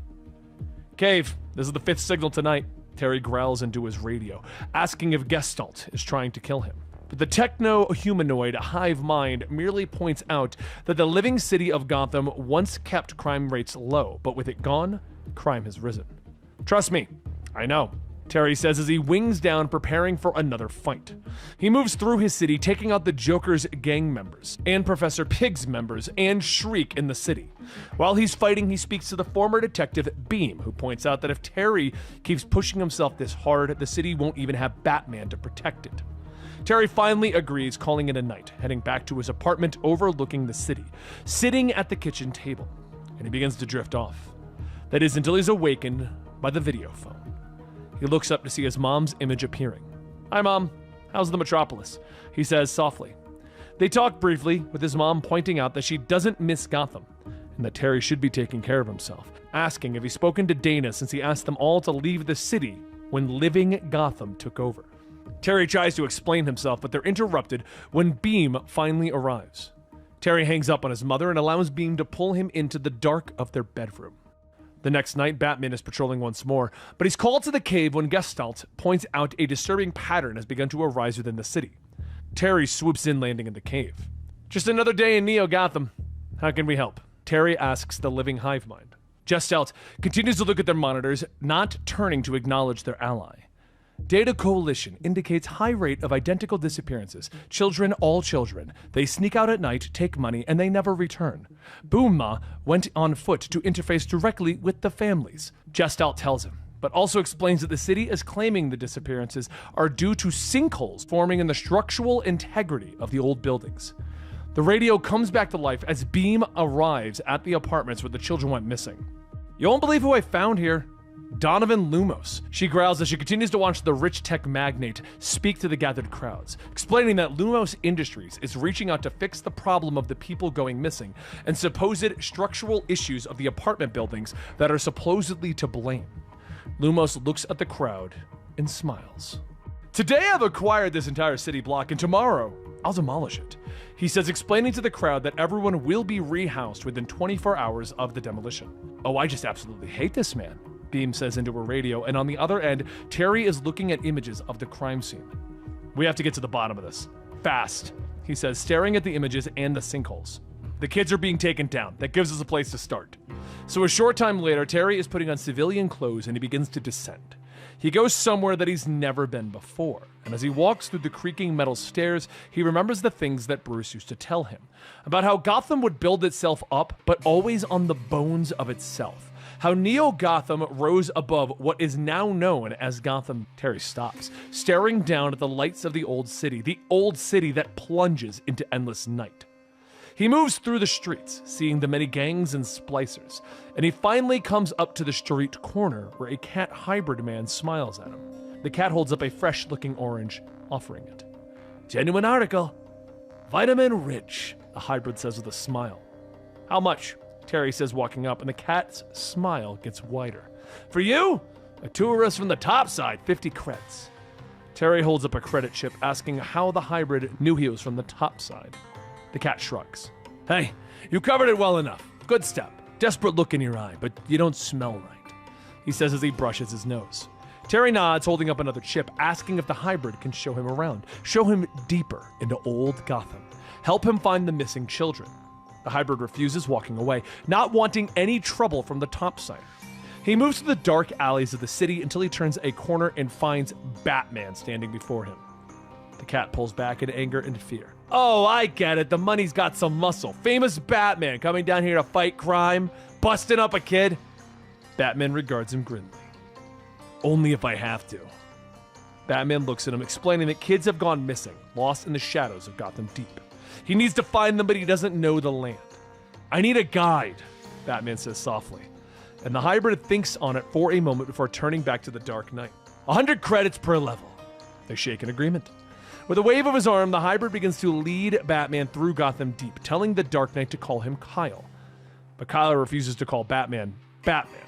Cave, this is the 5th signal tonight. Terry growls into his radio, asking if Gestalt is trying to kill him. But the techno-humanoid hive mind merely points out that the living city of Gotham once kept crime rates low, but with it gone, crime has risen. Trust me, I know, Terry says as he wings down, preparing for another fight. He moves through his city, taking out the Joker's gang members, and Professor Pig's members, and Shriek in the city. While he's fighting, he speaks to the former detective Beam, who points out that if Terry keeps pushing himself this hard, the city won't even have Batman to protect it. Terry finally agrees, calling it a night, heading back to his apartment overlooking the city, sitting at the kitchen table, and he begins to drift off. That is until he's awakened by the video phone. He looks up to see his mom's image appearing. "Hi, Mom. How's the metropolis?" he says softly. They talk briefly, with his mom pointing out that she doesn't miss Gotham, and that Terry should be taking care of himself, asking if he's spoken to Dana since he asked them all to leave the city when living Gotham took over. Terry tries to explain himself, but they're interrupted when Beam finally arrives. Terry hangs up on his mother and allows Beam to pull him into the dark of their bedroom. The next night, Batman is patrolling once more, but he's called to the cave when Gestalt points out a disturbing pattern has begun to arise within the city. Terry swoops in, landing in the cave. "Just another day in Neo Gotham. How can we help?" Terry asks the living hive mind. Gestalt continues to look at their monitors, not turning to acknowledge their ally. Data Coalition indicates high rate of identical disappearances. Children, all children. They sneak out at night, take money, and they never return. Boomma went on foot to interface directly with the families, Gestalt tells him, but also explains that the city is claiming the disappearances are due to sinkholes forming in the structural integrity of the old buildings. The radio comes back to life as Beam arrives at the apartments where the children went missing. "You won't believe who I found here. Donovan Lumos," she growls as she continues to watch the rich tech magnate speak to the gathered crowds, explaining that Lumos Industries is reaching out to fix the problem of the people going missing and supposed structural issues of the apartment buildings that are supposedly to blame. Lumos looks at the crowd and smiles. "Today I've acquired this entire city block, and tomorrow I'll demolish it," he says, explaining to the crowd that everyone will be rehoused within 24 hours of the demolition. "Oh, I just absolutely hate this man," Beam says into her radio, and on the other end, Terry is looking at images of the crime scene. "We have to get to the bottom of this. Fast," he says, staring at the images and the sinkholes. "The kids are being taken down. That gives us a place to start." So a short time later, Terry is putting on civilian clothes and he begins to descend. He goes somewhere that he's never been before, and as he walks through the creaking metal stairs, he remembers the things that Bruce used to tell him about how Gotham would build itself up, but always on the bones of itself. How Neo Gotham rose above what is now known as Gotham. Terry stops, staring down at the lights of the old city that plunges into endless night. He moves through the streets, seeing the many gangs and splicers, and he finally comes up to the street corner where a cat hybrid man smiles at him. The cat holds up a fresh-looking orange, offering it. "Genuine article. Vitamin rich," the hybrid says with a smile. "How much?" Terry says, walking up, and the cat's smile gets wider. "For you? A tourist from the top side, 50 creds. Terry holds up a credit chip, asking how the hybrid knew he was from the top side. The cat shrugs. "Hey, you covered it well enough. Good step. Desperate look in your eye, but you don't smell right," he says as he brushes his nose. Terry nods, holding up another chip, asking if the hybrid can show him around, show him deeper into old Gotham, help him find the missing children. The hybrid refuses, walking away, not wanting any trouble from the topsider. He moves through the dark alleys of the city until he turns a corner and finds Batman standing before him. The cat pulls back in anger and fear. "Oh, I get it. The money's got some muscle. Famous Batman coming down here to fight crime, busting up a kid." Batman regards him grimly. "Only if I have to." Batman looks at him, explaining that kids have gone missing, lost in the shadows of Gotham Deep. He needs to find them, but he doesn't know the land. "I need a guide," Batman says softly. And the hybrid thinks on it for a moment before turning back to the dark night. 100 credits per level. They shake in agreement. With a wave of his arm, the hybrid begins to lead Batman through Gotham Deep, telling the Dark Knight to call him Kyle. But Kyle refuses to call Batman Batman.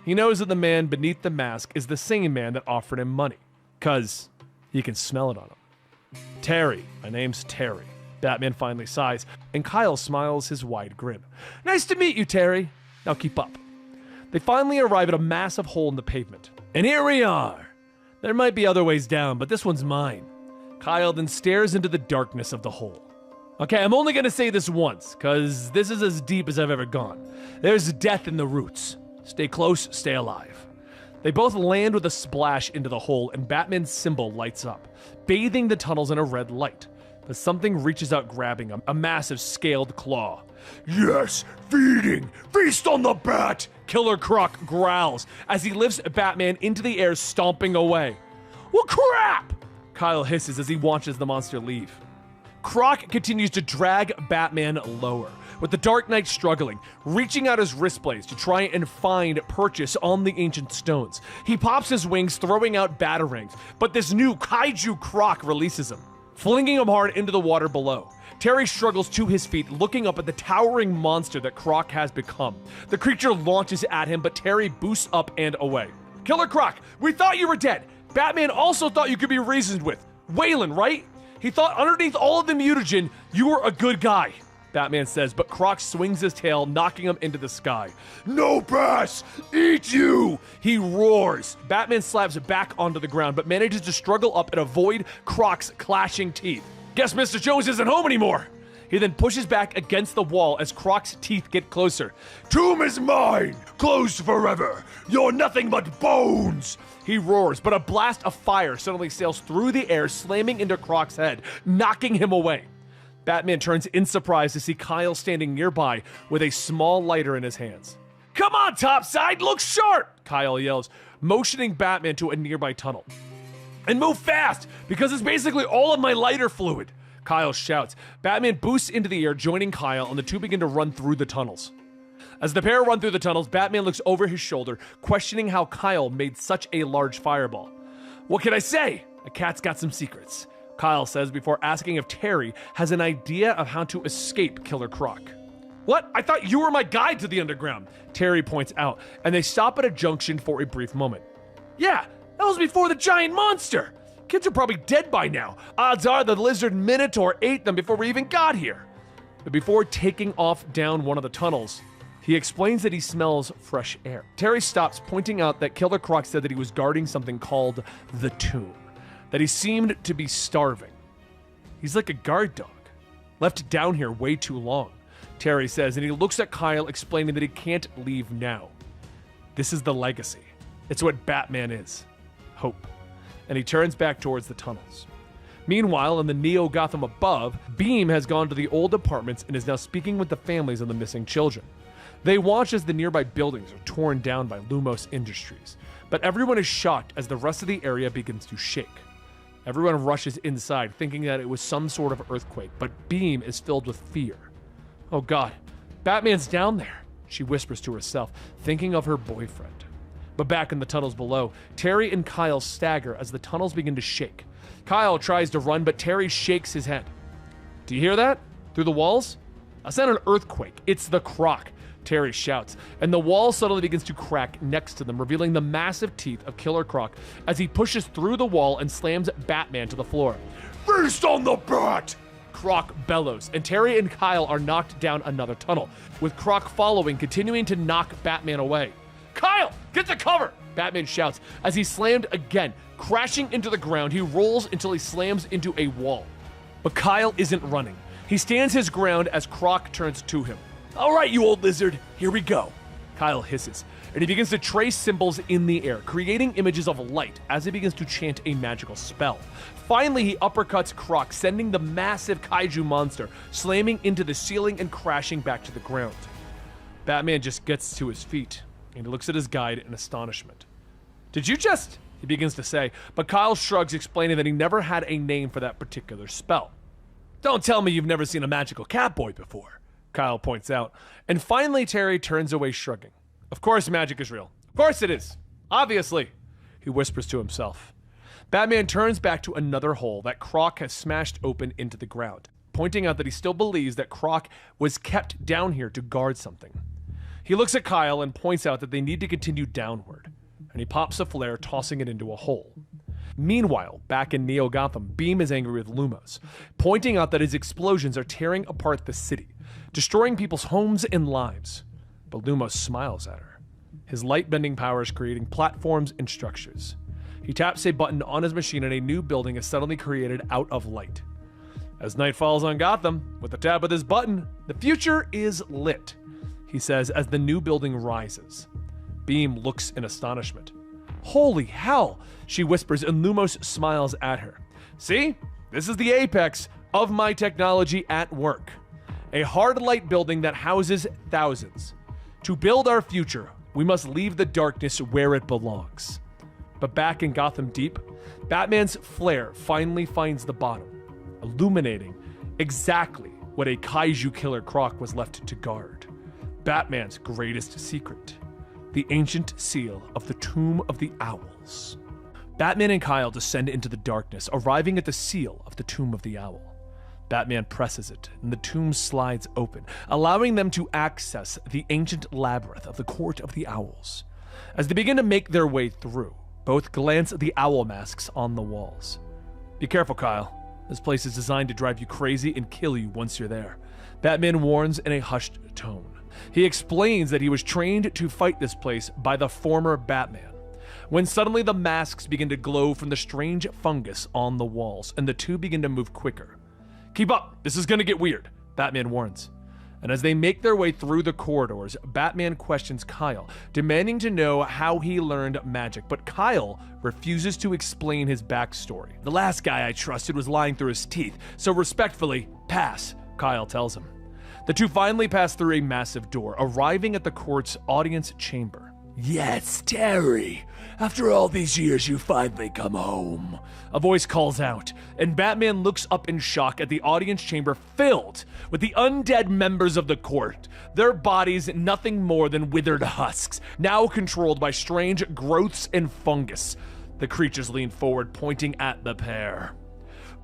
He knows that the man beneath the mask is the same man that offered him money, 'cause he can smell it on him. Terry, my name's Terry. Batman finally sighs, and Kyle smiles his wide grin. Nice to meet you, Terry. Now keep up. They finally arrive at a massive hole in the pavement. And here we are. There might be other ways down, but this one's mine. Kyle then stares into the darkness of the hole. Okay, I'm only gonna say this once, cause this is as deep as I've ever gone. There's death in the roots. Stay close, stay alive. They both land with a splash into the hole, and Batman's symbol lights up, bathing the tunnels in a red light. But something reaches out, grabbing him, a massive scaled claw. Yes, feeding! Feast on the bat! Killer Croc growls as he lifts Batman into the air, stomping away. Well, crap! Kyle hisses as he watches the monster leave. Croc continues to drag Batman lower, with the Dark Knight struggling, reaching out his wrist blades to try and find purchase on the ancient stones. He pops his wings, throwing out batarangs, but this new kaiju Croc releases him, flinging him hard into the water below. Terry struggles to his feet, looking up at the towering monster that Croc has become. The creature launches at him, but Terry boosts up and away. Killer Croc, we thought you were dead. Batman also thought you could be reasoned with. Waylon, right? He thought underneath all of the mutagen, you were a good guy, Batman says, but Croc swings his tail, knocking him into the sky. No pass! Eat you! He roars. Batman slabs back onto the ground, but manages to struggle up and avoid Croc's clashing teeth. Guess Mr. Jones isn't home anymore. He then pushes back against the wall as Croc's teeth get closer. Tomb is mine! Closed forever! You're nothing but bones! He roars, but a blast of fire suddenly sails through the air, slamming into Croc's head, knocking him away. Batman turns in surprise to see Kyle standing nearby with a small lighter in his hands. Come on, topside, look sharp! Kyle yells, motioning Batman to a nearby tunnel. And move fast, because it's basically all of my lighter fluid, Kyle shouts. Batman boosts into the air, joining Kyle, and the two begin to run through the tunnels. As the pair run through the tunnels, Batman looks over his shoulder, questioning how Kyle made such a large fireball. What can I say? A cat's got some secrets, Kyle says before asking if Terry has an idea of how to escape Killer Croc. What? I thought you were my guide to the underground, Terry points out, and they stop at a junction for a brief moment. Yeah, that was before the giant monster. Kids are probably dead by now. Odds are the lizard Minotaur ate them before we even got here. But before taking off down one of the tunnels, he explains that he smells fresh air. Terry stops, pointing out that Killer Croc said that he was guarding something called the Tomb, that he seemed to be starving. He's like a guard dog, left down here way too long, Terry says, and he looks at Kyle, explaining that he can't leave now. This is the legacy. It's what Batman is. Hope. And he turns back towards the tunnels. Meanwhile, in the Neo-Gotham above, Beam has gone to the old apartments and is now speaking with the families of the missing children. They watch as the nearby buildings are torn down by Lumos Industries, but everyone is shocked as the rest of the area begins to shake. Everyone rushes inside, thinking that it was some sort of earthquake, but Beam is filled with fear. Oh God, Batman's down there, she whispers to herself, thinking of her boyfriend. But back in the tunnels below, Terry and Kyle stagger as the tunnels begin to shake. Kyle tries to run, but Terry shakes his head. Do you hear that? Through the walls? That's not an earthquake, it's the Croc, Terry shouts, and the wall suddenly begins to crack next to them, revealing the massive teeth of Killer Croc as he pushes through the wall and slams Batman to the floor. Feast on the bat! Croc bellows, and Terry and Kyle are knocked down another tunnel, with Croc following, continuing to knock Batman away. Kyle, get to cover! Batman shouts as he's slammed again. Crashing into the ground, he rolls until he slams into a wall. But Kyle isn't running. He stands his ground as Croc turns to him. All right, you old lizard, here we go, Kyle hisses, and he begins to trace symbols in the air, creating images of light as he begins to chant a magical spell. Finally, he uppercuts Croc, sending the massive kaiju monster slamming into the ceiling and crashing back to the ground. Batman just gets to his feet, and he looks at his guide in astonishment. Did you just... he begins to say, but Kyle shrugs, explaining that he never had a name for that particular spell. Don't tell me you've never seen a magical Catboy before, Kyle points out. And finally, Terry turns away, shrugging. Of course magic is real. Of course it is. Obviously, he whispers to himself. Batman turns back to another hole that Croc has smashed open into the ground, pointing out that he still believes that Croc was kept down here to guard something. He looks at Kyle and points out that they need to continue downward, and he pops a flare, tossing it into a hole. Meanwhile, back in Neo Gotham, Beam is angry with Lumos, pointing out that his explosions are tearing apart the city, destroying people's homes and lives. But Lumos smiles at her. His light-bending powers creating platforms and structures. He taps a button on his machine and a new building is suddenly created out of light. As night falls on Gotham, with the tap of this button, the future is lit, he says as the new building rises. Beam looks in astonishment. Holy hell, she whispers and Lumos smiles at her. See, this is the apex of my technology at work. A hard light building that houses thousands. To build our future, we must leave the darkness where it belongs. But back in Gotham Deep, Batman's flare finally finds the bottom, illuminating exactly what a kaiju killer Croc was left to guard. Batman's greatest secret, the ancient seal of the Tomb of the Owls. Batman and Kyle descend into the darkness, arriving at the seal of the Tomb of the Owl. Batman presses it, and the tomb slides open, allowing them to access the ancient labyrinth of the Court of the Owls. As they begin to make their way through, both glance at the owl masks on the walls. Be careful, Kyle. This place is designed to drive you crazy and kill you once you're there. Batman warns in a hushed tone. He explains that he was trained to fight this place by the former Batman. When suddenly the masks begin to glow from the strange fungus on the walls, and the two begin to move quicker. Keep up, this is gonna get weird, Batman warns. And as they make their way through the corridors, Batman questions Kyle, demanding to know how he learned magic, but Kyle refuses to explain his backstory. The last guy I trusted was lying through his teeth, so respectfully, pass, Kyle tells him. The two finally pass through a massive door, arriving at the court's audience chamber. Yes, Terry. After all these years, you finally come home. A voice calls out, and Batman looks up in shock at the audience chamber filled with the undead members of the court, their bodies nothing more than withered husks, now controlled by strange growths and fungus. The creatures lean forward, pointing at the pair.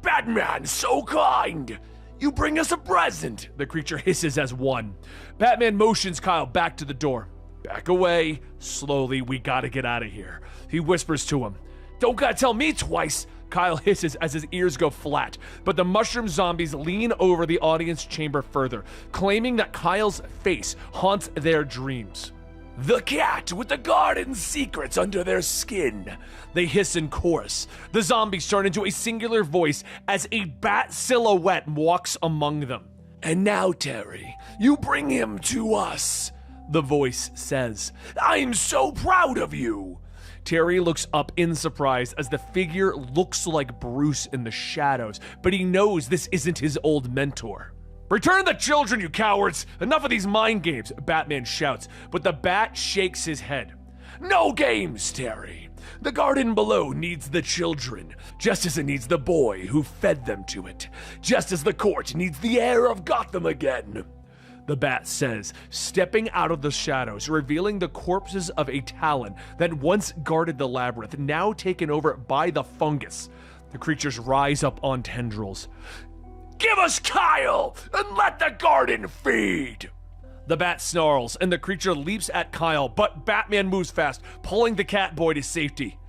Batman, so kind! You bring us a present! The creature hisses as one. Batman motions Kyle back to the door. Back away. Slowly, we gotta get out of here. He whispers to him. Don't gotta tell me twice. Kyle hisses as his ears go flat, but the mushroom zombies lean over the audience chamber further, claiming that Kyle's face haunts their dreams. The cat with the garden secrets under their skin. They hiss in chorus. The zombies turn into a singular voice as a bat silhouette walks among them. And now, Terry, you bring him to us. The voice says, I'm so proud of you. Terry looks up in surprise as the figure looks like Bruce in the shadows, but he knows this isn't his old mentor. Return the children, you cowards! Enough of these mind games, Batman shouts, but the bat shakes his head. No games, Terry. The garden below needs the children, just as it needs the boy who fed them to it, just as the court needs the heir of Gotham again. The bat says, stepping out of the shadows, revealing the corpses of a Talon that once guarded the labyrinth, now taken over by the fungus. The creatures rise up on tendrils. Give us Kyle, and let the garden feed! The bat snarls, and the creature leaps at Kyle, but Batman moves fast, pulling the cat boy to safety.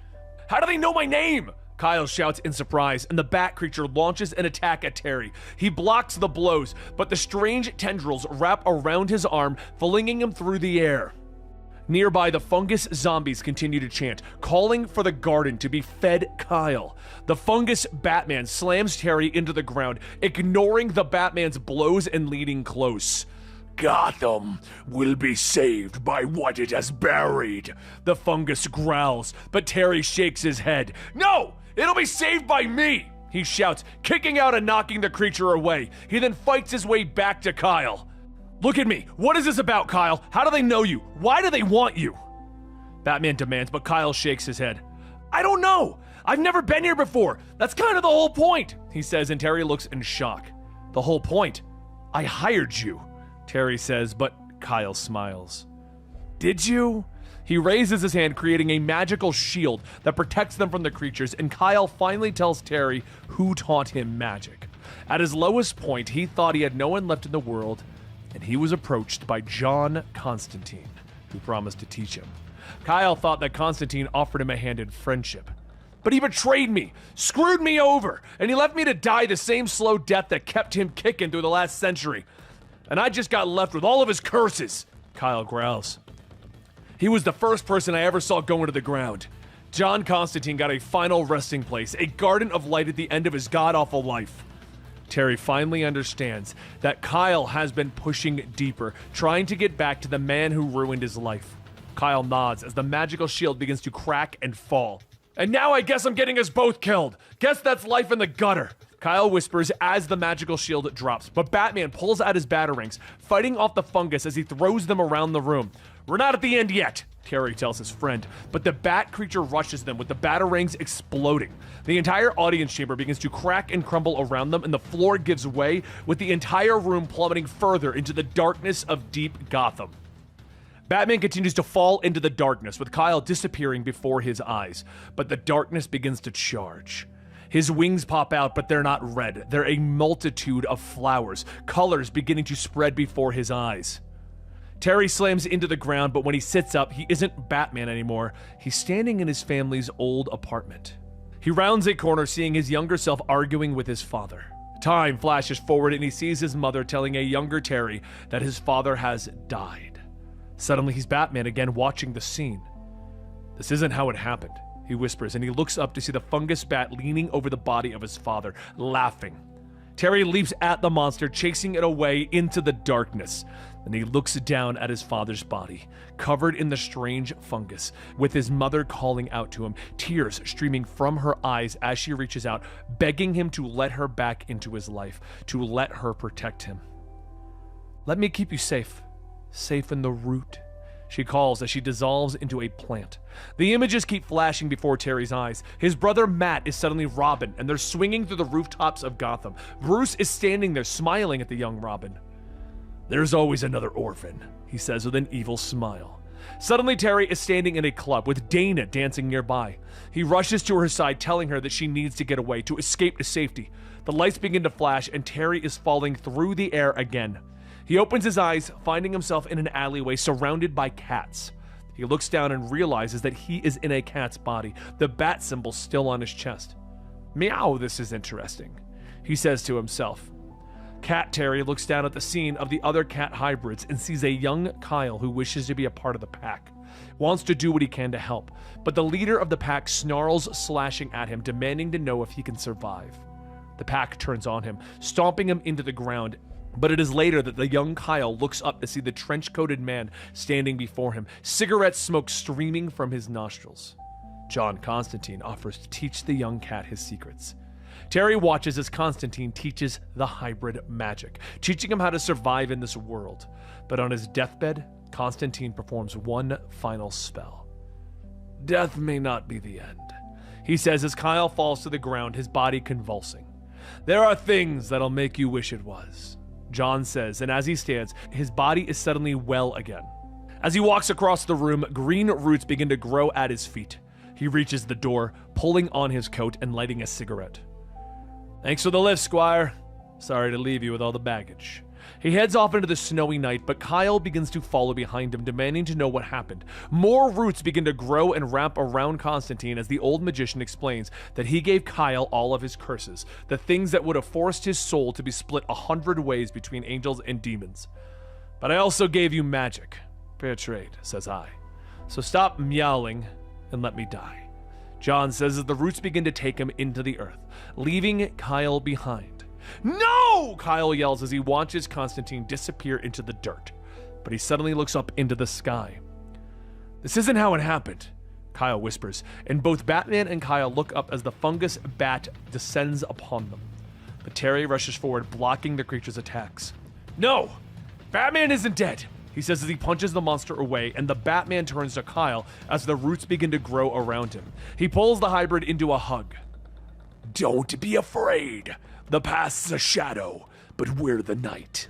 How do they know my name? Kyle shouts in surprise, and the bat creature launches an attack at Terry. He blocks the blows, but the strange tendrils wrap around his arm, flinging him through the air. Nearby, the fungus zombies continue to chant, calling for the garden to be fed Kyle. The fungus Batman slams Terry into the ground, ignoring the Batman's blows and leading close. Gotham will be saved by what it has buried. The fungus growls, but Terry shakes his head. No! It'll be saved by me! He shouts, kicking out and knocking the creature away. He then fights his way back to Kyle. Look at me. What is this about, Kyle? How do they know you? Why do they want you? Batman demands, but Kyle shakes his head. I don't know. I've never been here before. That's kind of the whole point, he says, and Terry looks in shock. The whole point? I hired you, Terry says, but Kyle smiles. Did you? He raises his hand, creating a magical shield that protects them from the creatures, and Kyle finally tells Terry who taught him magic. At his lowest point, he thought he had no one left in the world, and he was approached by John Constantine, who promised to teach him. Kyle thought that Constantine offered him a hand in friendship. But he betrayed me, screwed me over, and he left me to die the same slow death that kept him kicking through the last century. And I just got left with all of his curses, Kyle growls. He was the first person I ever saw go into the ground. John Constantine got a final resting place, a garden of light at the end of his god-awful life. Terry finally understands that Kyle has been pushing deeper, trying to get back to the man who ruined his life. Kyle nods as the magical shield begins to crack and fall. And now I guess I'm getting us both killed. Guess that's life in the gutter, Kyle whispers as the magical shield drops, but Batman pulls out his batarangs, fighting off the fungus as he throws them around the room. We're not at the end yet, Terry tells his friend, but the bat creature rushes them with the batarangs exploding. The entire audience chamber begins to crack and crumble around them, and the floor gives way, with the entire room plummeting further into the darkness of deep Gotham. Batman continues to fall into the darkness, with Kyle disappearing before his eyes, but the darkness begins to charge. His wings pop out, but they're not red. They're a multitude of flowers, colors beginning to spread before his eyes. Terry slams into the ground, but when he sits up, he isn't Batman anymore. He's standing in his family's old apartment. He rounds a corner, seeing his younger self arguing with his father. Time flashes forward, and he sees his mother telling a younger Terry that his father has died. Suddenly, he's Batman again, watching the scene. This isn't how it happened, he whispers, and he looks up to see the fungus bat leaning over the body of his father, laughing. Terry leaps at the monster, chasing it away into the darkness. Then he looks down at his father's body, covered in the strange fungus, with his mother calling out to him, tears streaming from her eyes as she reaches out, begging him to let her back into his life, to let her protect him. Let me keep you safe in the root, she calls as she dissolves into a plant. The images keep flashing before Terry's eyes. His brother Matt is suddenly Robin, and they're swinging through the rooftops of Gotham. Bruce is standing there smiling at the young Robin. There's always another orphan, he says with an evil smile. Suddenly, Terry is standing in a club with Dana dancing nearby. He rushes to her side, telling her that she needs to get away, to escape to safety. The lights begin to flash, and Terry is falling through the air again. He opens his eyes, finding himself in an alleyway surrounded by cats. He looks down and realizes that he is in a cat's body, the bat symbol still on his chest. Meow, this is interesting, he says to himself. Cat Terry looks down at the scene of the other cat hybrids and sees a young Kyle who wishes to be a part of the pack, wants to do what he can to help, but the leader of the pack snarls, slashing at him, demanding to know if he can survive. The pack turns on him, stomping him into the ground, but it is later that the young Kyle looks up to see the trench-coated man standing before him, cigarette smoke streaming from his nostrils. John Constantine offers to teach the young cat his secrets. Terry watches as Constantine teaches the hybrid magic, teaching him how to survive in this world. But on his deathbed, Constantine performs one final spell. Death may not be the end, he says as Kyle falls to the ground, his body convulsing. There are things that'll make you wish it was, John says, and as he stands, his body is suddenly well again. As he walks across the room, green roots begin to grow at his feet. He reaches the door, pulling on his coat and lighting a cigarette. Thanks for the lift, Squire. Sorry to leave you with all the baggage. He heads off into the snowy night, but Kyle begins to follow behind him, demanding to know what happened. More roots begin to grow and wrap around Constantine as the old magician explains that he gave Kyle all of his curses, the things that would have forced his soul to be split 100 ways between angels and demons. But I also gave you magic. Fair trade, says I. So stop meowing and let me die. John says as the roots begin to take him into the earth, leaving Kyle behind. No! Kyle yells as he watches Constantine disappear into the dirt, but he suddenly looks up into the sky. This isn't how it happened, Kyle whispers, and both Batman and Kyle look up as the fungus bat descends upon them. But Terry rushes forward, blocking the creature's attacks. No! Batman isn't dead, he says as he punches the monster away, and the Batman turns to Kyle as the roots begin to grow around him. He pulls the hybrid into a hug. Don't be afraid. The past's a shadow, but we're the night.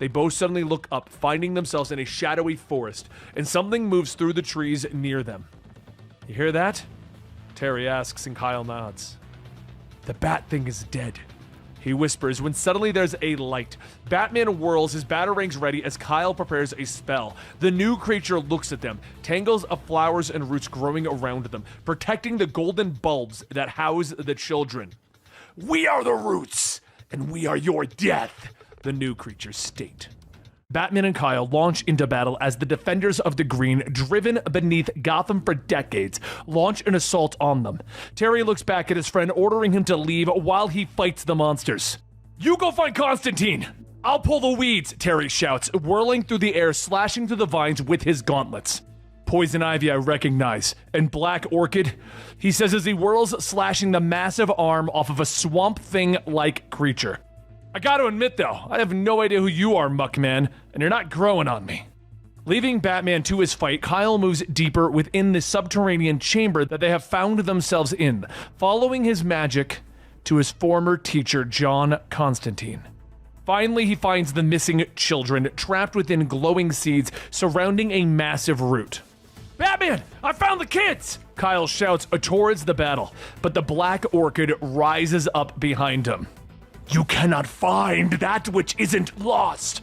They both suddenly look up, finding themselves in a shadowy forest, and something moves through the trees near them. You hear that? Terry asks, and Kyle nods. The bat thing is dead, he whispers, when suddenly there's a light. Batman whirls, his batarangs ready as Kyle prepares a spell. The new creature looks at them, tangles of flowers and roots growing around them, protecting the golden bulbs that house the children. We are the roots, and we are your death, the new creatures state. Batman and Kyle launch into battle as the Defenders of the Green, driven beneath Gotham for decades, launch an assault on them. Terry looks back at his friend, ordering him to leave while he fights the monsters. You go find Constantine! I'll pull the weeds, Terry shouts, whirling through the air, slashing through the vines with his gauntlets. Poison Ivy I recognize, and Black Orchid, he says as he whirls, slashing the massive arm off of a Swamp Thing-like creature. I gotta admit though, I have no idea who you are, Muckman, and you're not growing on me. Leaving Batman to his fight, Kyle moves deeper within the subterranean chamber that they have found themselves in, following his magic to his former teacher, John Constantine. Finally, he finds the missing children trapped within glowing seeds surrounding a massive root. Batman, I found the kids! Kyle shouts towards the battle, but the Black Orchid rises up behind him. You cannot find that which isn't lost.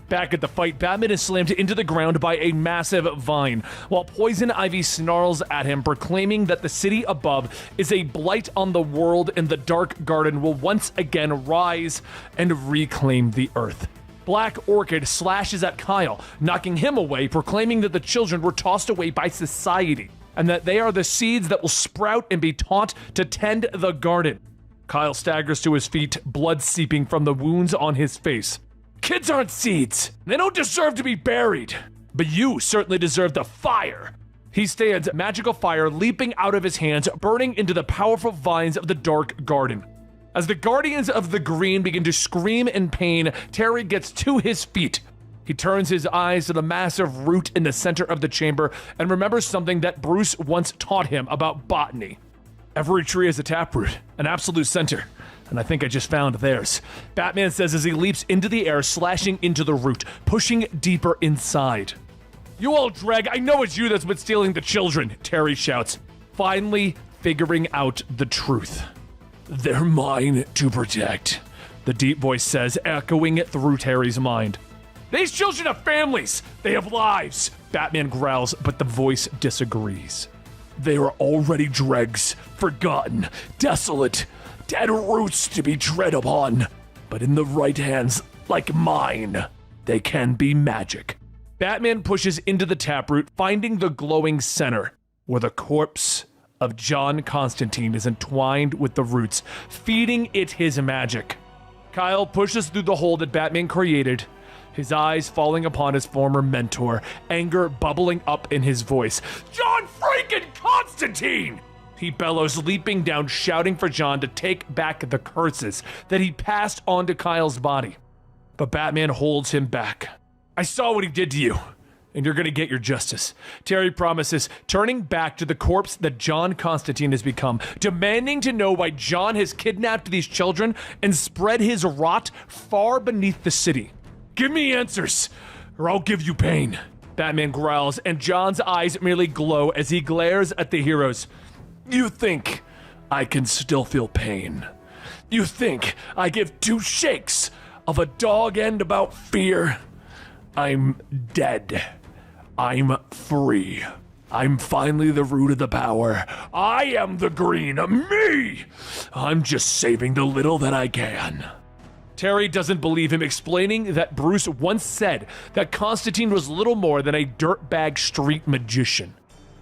Back at the fight, Batman is slammed into the ground by a massive vine, while Poison Ivy snarls at him, proclaiming that the city above is a blight on the world and the Dark Garden will once again rise and reclaim the Earth. Black Orchid slashes at Kyle, knocking him away, proclaiming that the children were tossed away by society, and that they are the seeds that will sprout and be taught to tend the garden. Kyle staggers to his feet, blood seeping from the wounds on his face. Kids aren't seeds. They don't deserve to be buried. But you certainly deserve the fire. He stands, magical fire leaping out of his hands, burning into the powerful vines of the Dark Garden. As the Guardians of the Green begin to scream in pain, Terry gets to his feet. He turns his eyes to the massive root in the center of the chamber and remembers something that Bruce once taught him about botany. Every tree has a taproot, an absolute center, and I think I just found theirs. Batman says as he leaps into the air, slashing into the root, pushing deeper inside. You old dreg, I know it's you that's been stealing the children, Terry shouts, finally figuring out the truth. They're mine to protect, the deep voice says, echoing it through Terry's mind. These children have families, they have lives, Batman growls, but the voice disagrees. They are already dregs, forgotten, desolate, dead roots to be tread upon. But in the right hands, like mine, they can be magic. Batman pushes into the taproot, finding the glowing center, where the corpse of John Constantine is entwined with the roots, feeding it his magic. Kyle pushes through the hole that Batman created, his eyes falling upon his former mentor, anger bubbling up in his voice. John freaking Constantine! He bellows, leaping down, shouting for John to take back the curses that he passed on to Kyle's body. But Batman holds him back. I saw what he did to you, and you're gonna get your justice, Terry promises, turning back to the corpse that John Constantine has become, demanding to know why John has kidnapped these children and spread his rot far beneath the city. Give me answers, or I'll give you pain, Batman growls, and John's eyes merely glow as he glares at the heroes. You think I can still feel pain? You think I give two shakes of a dog end about fear? I'm dead. I'm free. I'm finally the root of the power. I am the green. Me! I'm just saving the little that I can. Terry doesn't believe him, explaining that Bruce once said that Constantine was little more than a dirtbag street magician.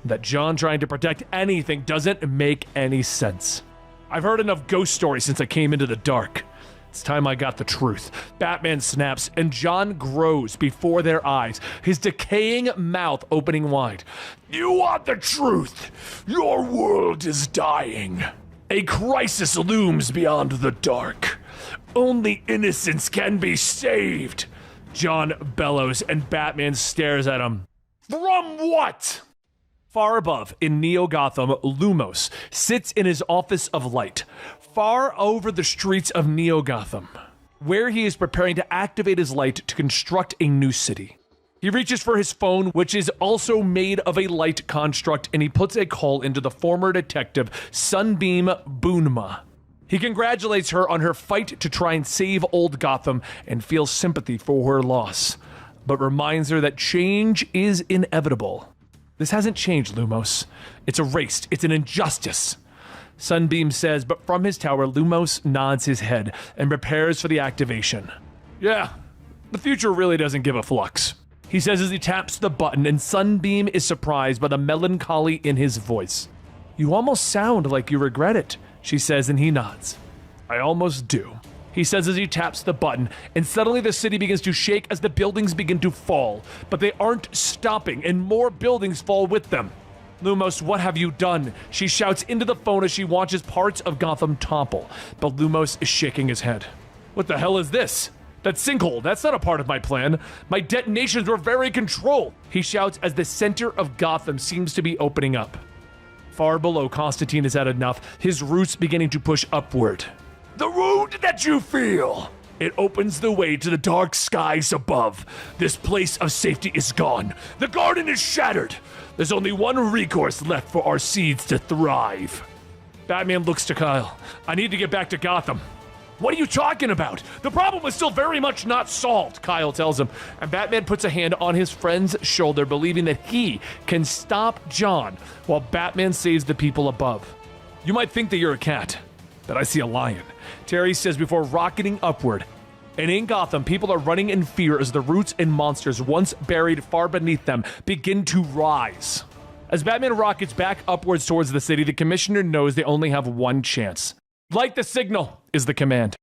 That John trying to protect anything doesn't make any sense. I've heard enough ghost stories since I came into the dark. It's time I got the truth. Batman snaps, and John grows before their eyes, his decaying mouth opening wide. You want the truth? Your world is dying. A crisis looms beyond the dark. Only innocence can be saved. John bellows, and Batman stares at him. From what? Far above, in Neo-Gotham, Lumos sits in his office of light, far over the streets of Neo-Gotham. where he is preparing to activate his light to construct a new city. He reaches for his phone, which is also made of a light construct, and he puts a call into the former detective, Sunbeam Boonma. He congratulates her on her fight to try and save old Gotham and feels sympathy for her loss, but reminds her that change is inevitable. This hasn't changed, Lumos. It's erased. It's an injustice. Sunbeam says, but from his tower, Lumos nods his head and prepares for the activation. Yeah, the future really doesn't give a flux, he says as he taps the button, and Sunbeam is surprised by the melancholy in his voice. You almost sound like you regret it, she says, and he nods. I almost do, he says as he taps the button, and suddenly the city begins to shake as the buildings begin to fall, but they aren't stopping, and more buildings fall with them. Lumos, what have you done? She shouts into the phone as she watches parts of Gotham topple, but Lumos is shaking his head. What the hell is this? That sinkhole, that's not a part of my plan. My detonations were very controlled, he shouts as the center of Gotham seems to be opening up. Far below, Constantine has had enough, his roots beginning to push upward. The wound that you feel! It opens the way to the dark skies above. This place of safety is gone. The garden is shattered. There's only one recourse left for our seeds to thrive. Batman looks to Kyle. I need to get back to Gotham. What are you talking about? The problem is still very much not solved, Kyle tells him, and Batman puts a hand on his friend's shoulder, believing that he can stop John while Batman saves the people above. You might think that you're a cat, but I see a lion, Terry says before rocketing upward. And in Gotham, people are running in fear as the roots and monsters once buried far beneath them begin to rise. As Batman rockets back upwards towards the city, the commissioner knows they only have one chance. Light the signal, is the command.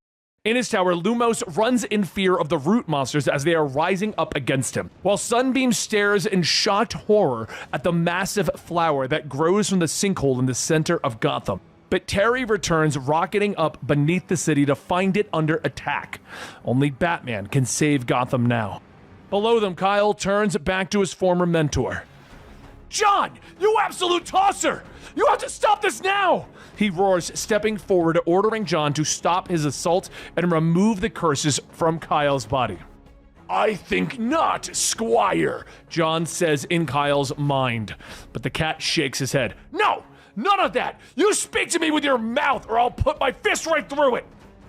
In his tower, Lumos runs in fear of the root monsters as they are rising up against him, while Sunbeam stares in shocked horror at the massive flower that grows from the sinkhole in the center of Gotham. But Terry returns rocketing up beneath the city to find it under attack. Only Batman can save Gotham now. Below them, Kyle turns back to his former mentor. John, you absolute tosser! You have to stop this now! He roars, stepping forward, ordering John to stop his assault and remove the curses from Kyle's body. I think not, Squire, John says in Kyle's mind. But the cat shakes his head. No! None of that! You speak to me with your mouth or I'll put my fist right through it!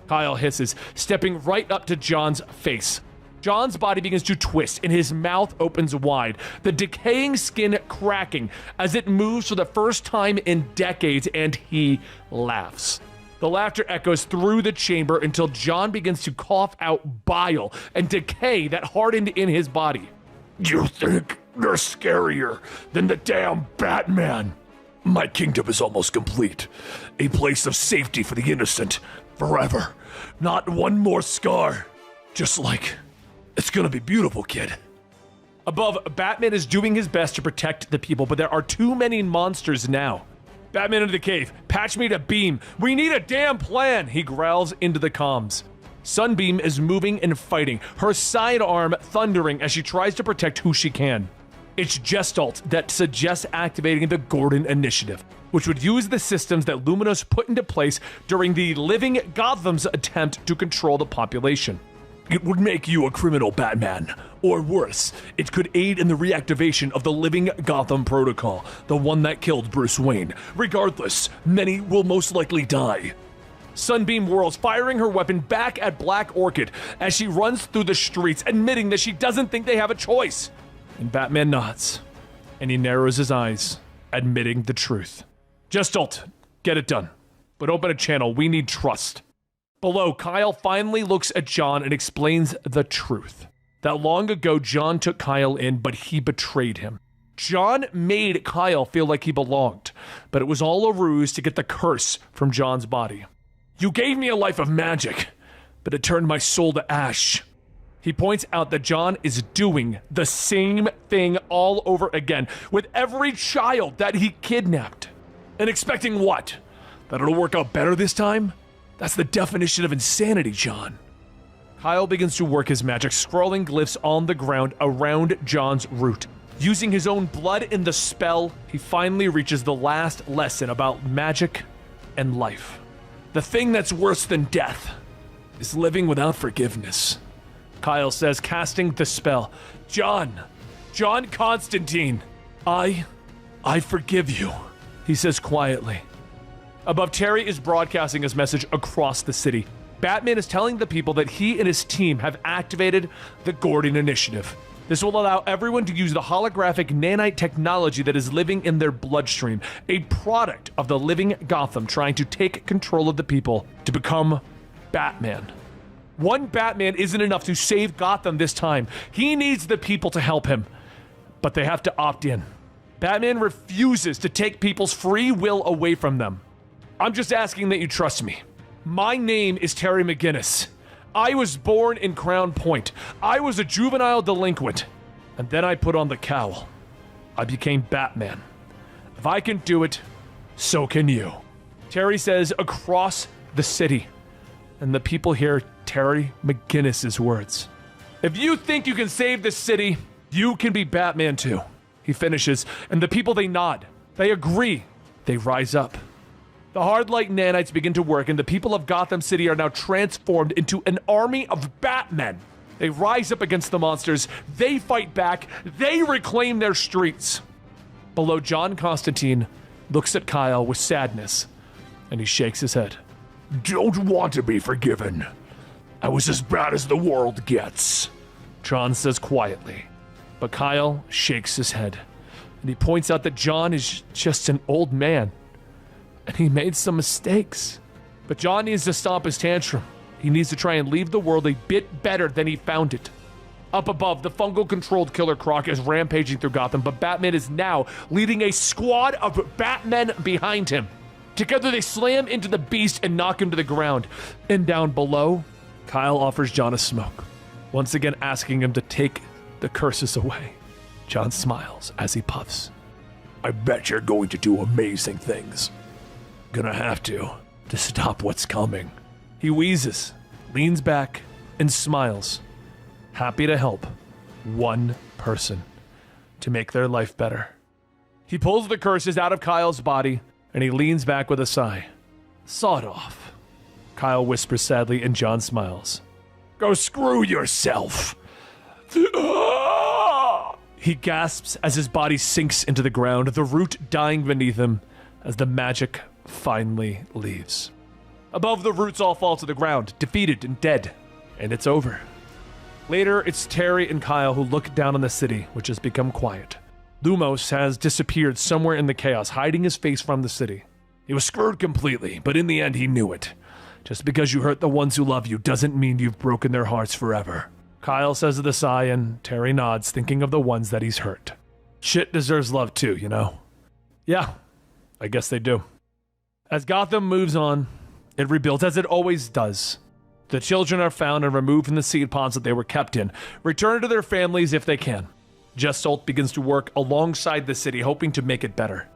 Kyle hisses, stepping right up to John's face. John's body begins to twist and his mouth opens wide, the decaying skin cracking as it moves for the first time in decades, and he laughs. The laughter echoes through the chamber until John begins to cough out bile and decay that hardened in his body. You think you're scarier than the damn Batman? My kingdom is almost complete. A place of safety for the innocent. Forever. Not one more scar. Just like... It's gonna be beautiful, kid. Above, Batman is doing his best to protect the people, but there are too many monsters now. Batman into the cave. Patch me to Beam. We need a damn plan, he growls into the comms. Sunbeam is moving and fighting, her sidearm thundering as she tries to protect who she can. It's Gestalt that suggests activating the Gordon Initiative, which would use the systems that Luminous put into place during the Living Gotham's attempt to control the population. It would make you a criminal, Batman. Or worse, it could aid in the reactivation of the Living Gotham Protocol, the one that killed Bruce Wayne. Regardless, many will most likely die. Sunbeam whirls, firing her weapon back at Black Orchid as she runs through the streets, admitting that she doesn't think they have a choice. And Batman nods, and he narrows his eyes, admitting the truth. Gestalt, get it done. But open a channel, we need trust. Below, Kyle finally looks at John and explains the truth. That long ago, John took Kyle in, but he betrayed him. John made Kyle feel like he belonged, but it was all a ruse to get the curse from John's body. You gave me a life of magic, but it turned my soul to ash. He points out that John is doing the same thing all over again with every child that he kidnapped. And expecting what? That it'll work out better this time? That's the definition of insanity, John. Kyle begins to work his magic, scrawling glyphs on the ground around John's root. Using his own blood in the spell, he finally reaches the last lesson about magic and life. The thing that's worse than death is living without forgiveness. Kyle says, casting the spell. John Constantine, I forgive you, he says quietly. Above, Terry is broadcasting his message across the city. Batman is telling the people that he and his team have activated the Gordon Initiative. This will allow everyone to use the holographic nanite technology that is living in their bloodstream, a product of the living Gotham trying to take control of the people to become Batman. One Batman isn't enough to save Gotham this time. He needs the people to help him, but they have to opt in. Batman refuses to take people's free will away from them. I'm just asking that you trust me. My name is Terry McGinnis. I was born in Crown Point. I was a juvenile delinquent. And then I put on the cowl. I became Batman. If I can do it, so can you. Terry says across the city. And the people hear Terry McGinnis' words. If you think you can save the city, you can be Batman too. He finishes, and the people, they nod. They agree. They rise up. The hard light nanites begin to work, and the people of Gotham City are now transformed into an army of Batmen. They rise up against the monsters. They fight back. They reclaim their streets. Below, John Constantine looks at Kyle with sadness, and he shakes his head. Don't want to be forgiven. I was as bad as the world gets, John says quietly. But Kyle shakes his head, and he points out that John is just an old man, and he made some mistakes. But John needs to stop his tantrum. He needs to try and leave the world a bit better than he found it. Up above, the fungal-controlled Killer Croc is rampaging through Gotham, but Batman is now leading a squad of Batmen behind him. Together, they slam into the beast and knock him to the ground. And down below, Kyle offers John a smoke, once again asking him to take the curses away. John smiles as he puffs. I bet you're going to do amazing things. Gonna have to stop what's coming. He wheezes, leans back, and smiles, happy to help one person to make their life better. He pulls the curses out of Kyle's body, and he leans back with a sigh. Sawed off, Kyle whispers sadly, and John smiles. Go screw yourself. He gasps as his body sinks into the ground, the root dying beneath him as the magic finally leaves. Above, the roots all fall to the ground, defeated and dead, and it's over. Later, it's Terry and Kyle who look down on the city, which has become quiet. Lumos has disappeared somewhere in the chaos, hiding his face from the city. He was screwed completely, but in the end he knew it. Just because you hurt the ones who love you doesn't mean you've broken their hearts forever. Kyle says with a sigh, and Terry nods, thinking of the ones that he's hurt. Shit deserves love too, you know? Yeah, I guess they do. As Gotham moves on, it rebuilds as it always does. The children are found and removed from the seed pods that they were kept in, returned to their families if they can. Jess Salt begins to work alongside the city, hoping to make it better.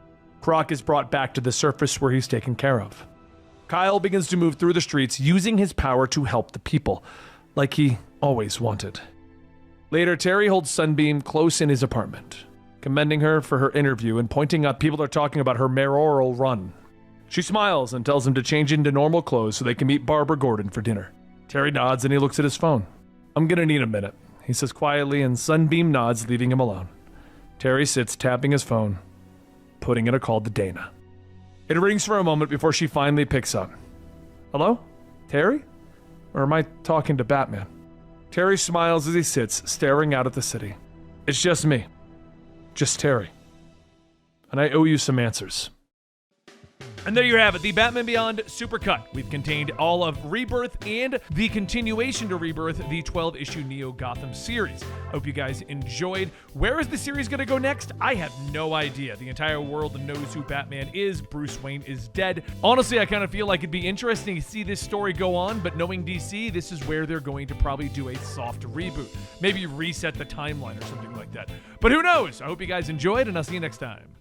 Croc is brought back to the surface where he's taken care of. Kyle begins to move through the streets, using his power to help the people, like he always wanted. Later, Terry holds Sunbeam close in his apartment, commending her for her interview and pointing out people are talking about her mayoral run. She smiles and tells him to change into normal clothes so they can meet Barbara Gordon for dinner. Terry nods and he looks at his phone. I'm gonna need a minute, he says quietly, and Sunbeam nods, leaving him alone. Terry sits tapping his phone, putting in a call to Dana. It rings for a moment before she finally picks up. Hello? Terry? Or am I talking to Batman? Terry smiles as he sits, staring out at the city. It's just me. Just Terry. And I owe you some answers. And there you have it, the Batman Beyond Supercut. We've contained all of Rebirth and the continuation to Rebirth, the 12-issue Neo Gotham series. Hope you guys enjoyed. Where is the series going to go next? I have no idea. The entire world knows who Batman is. Bruce Wayne is dead. Honestly, I kind of feel like it'd be interesting to see this story go on, but knowing DC, this is where they're going to probably do a soft reboot. Maybe reset the timeline or something like that. But who knows? I hope you guys enjoyed, and I'll see you next time.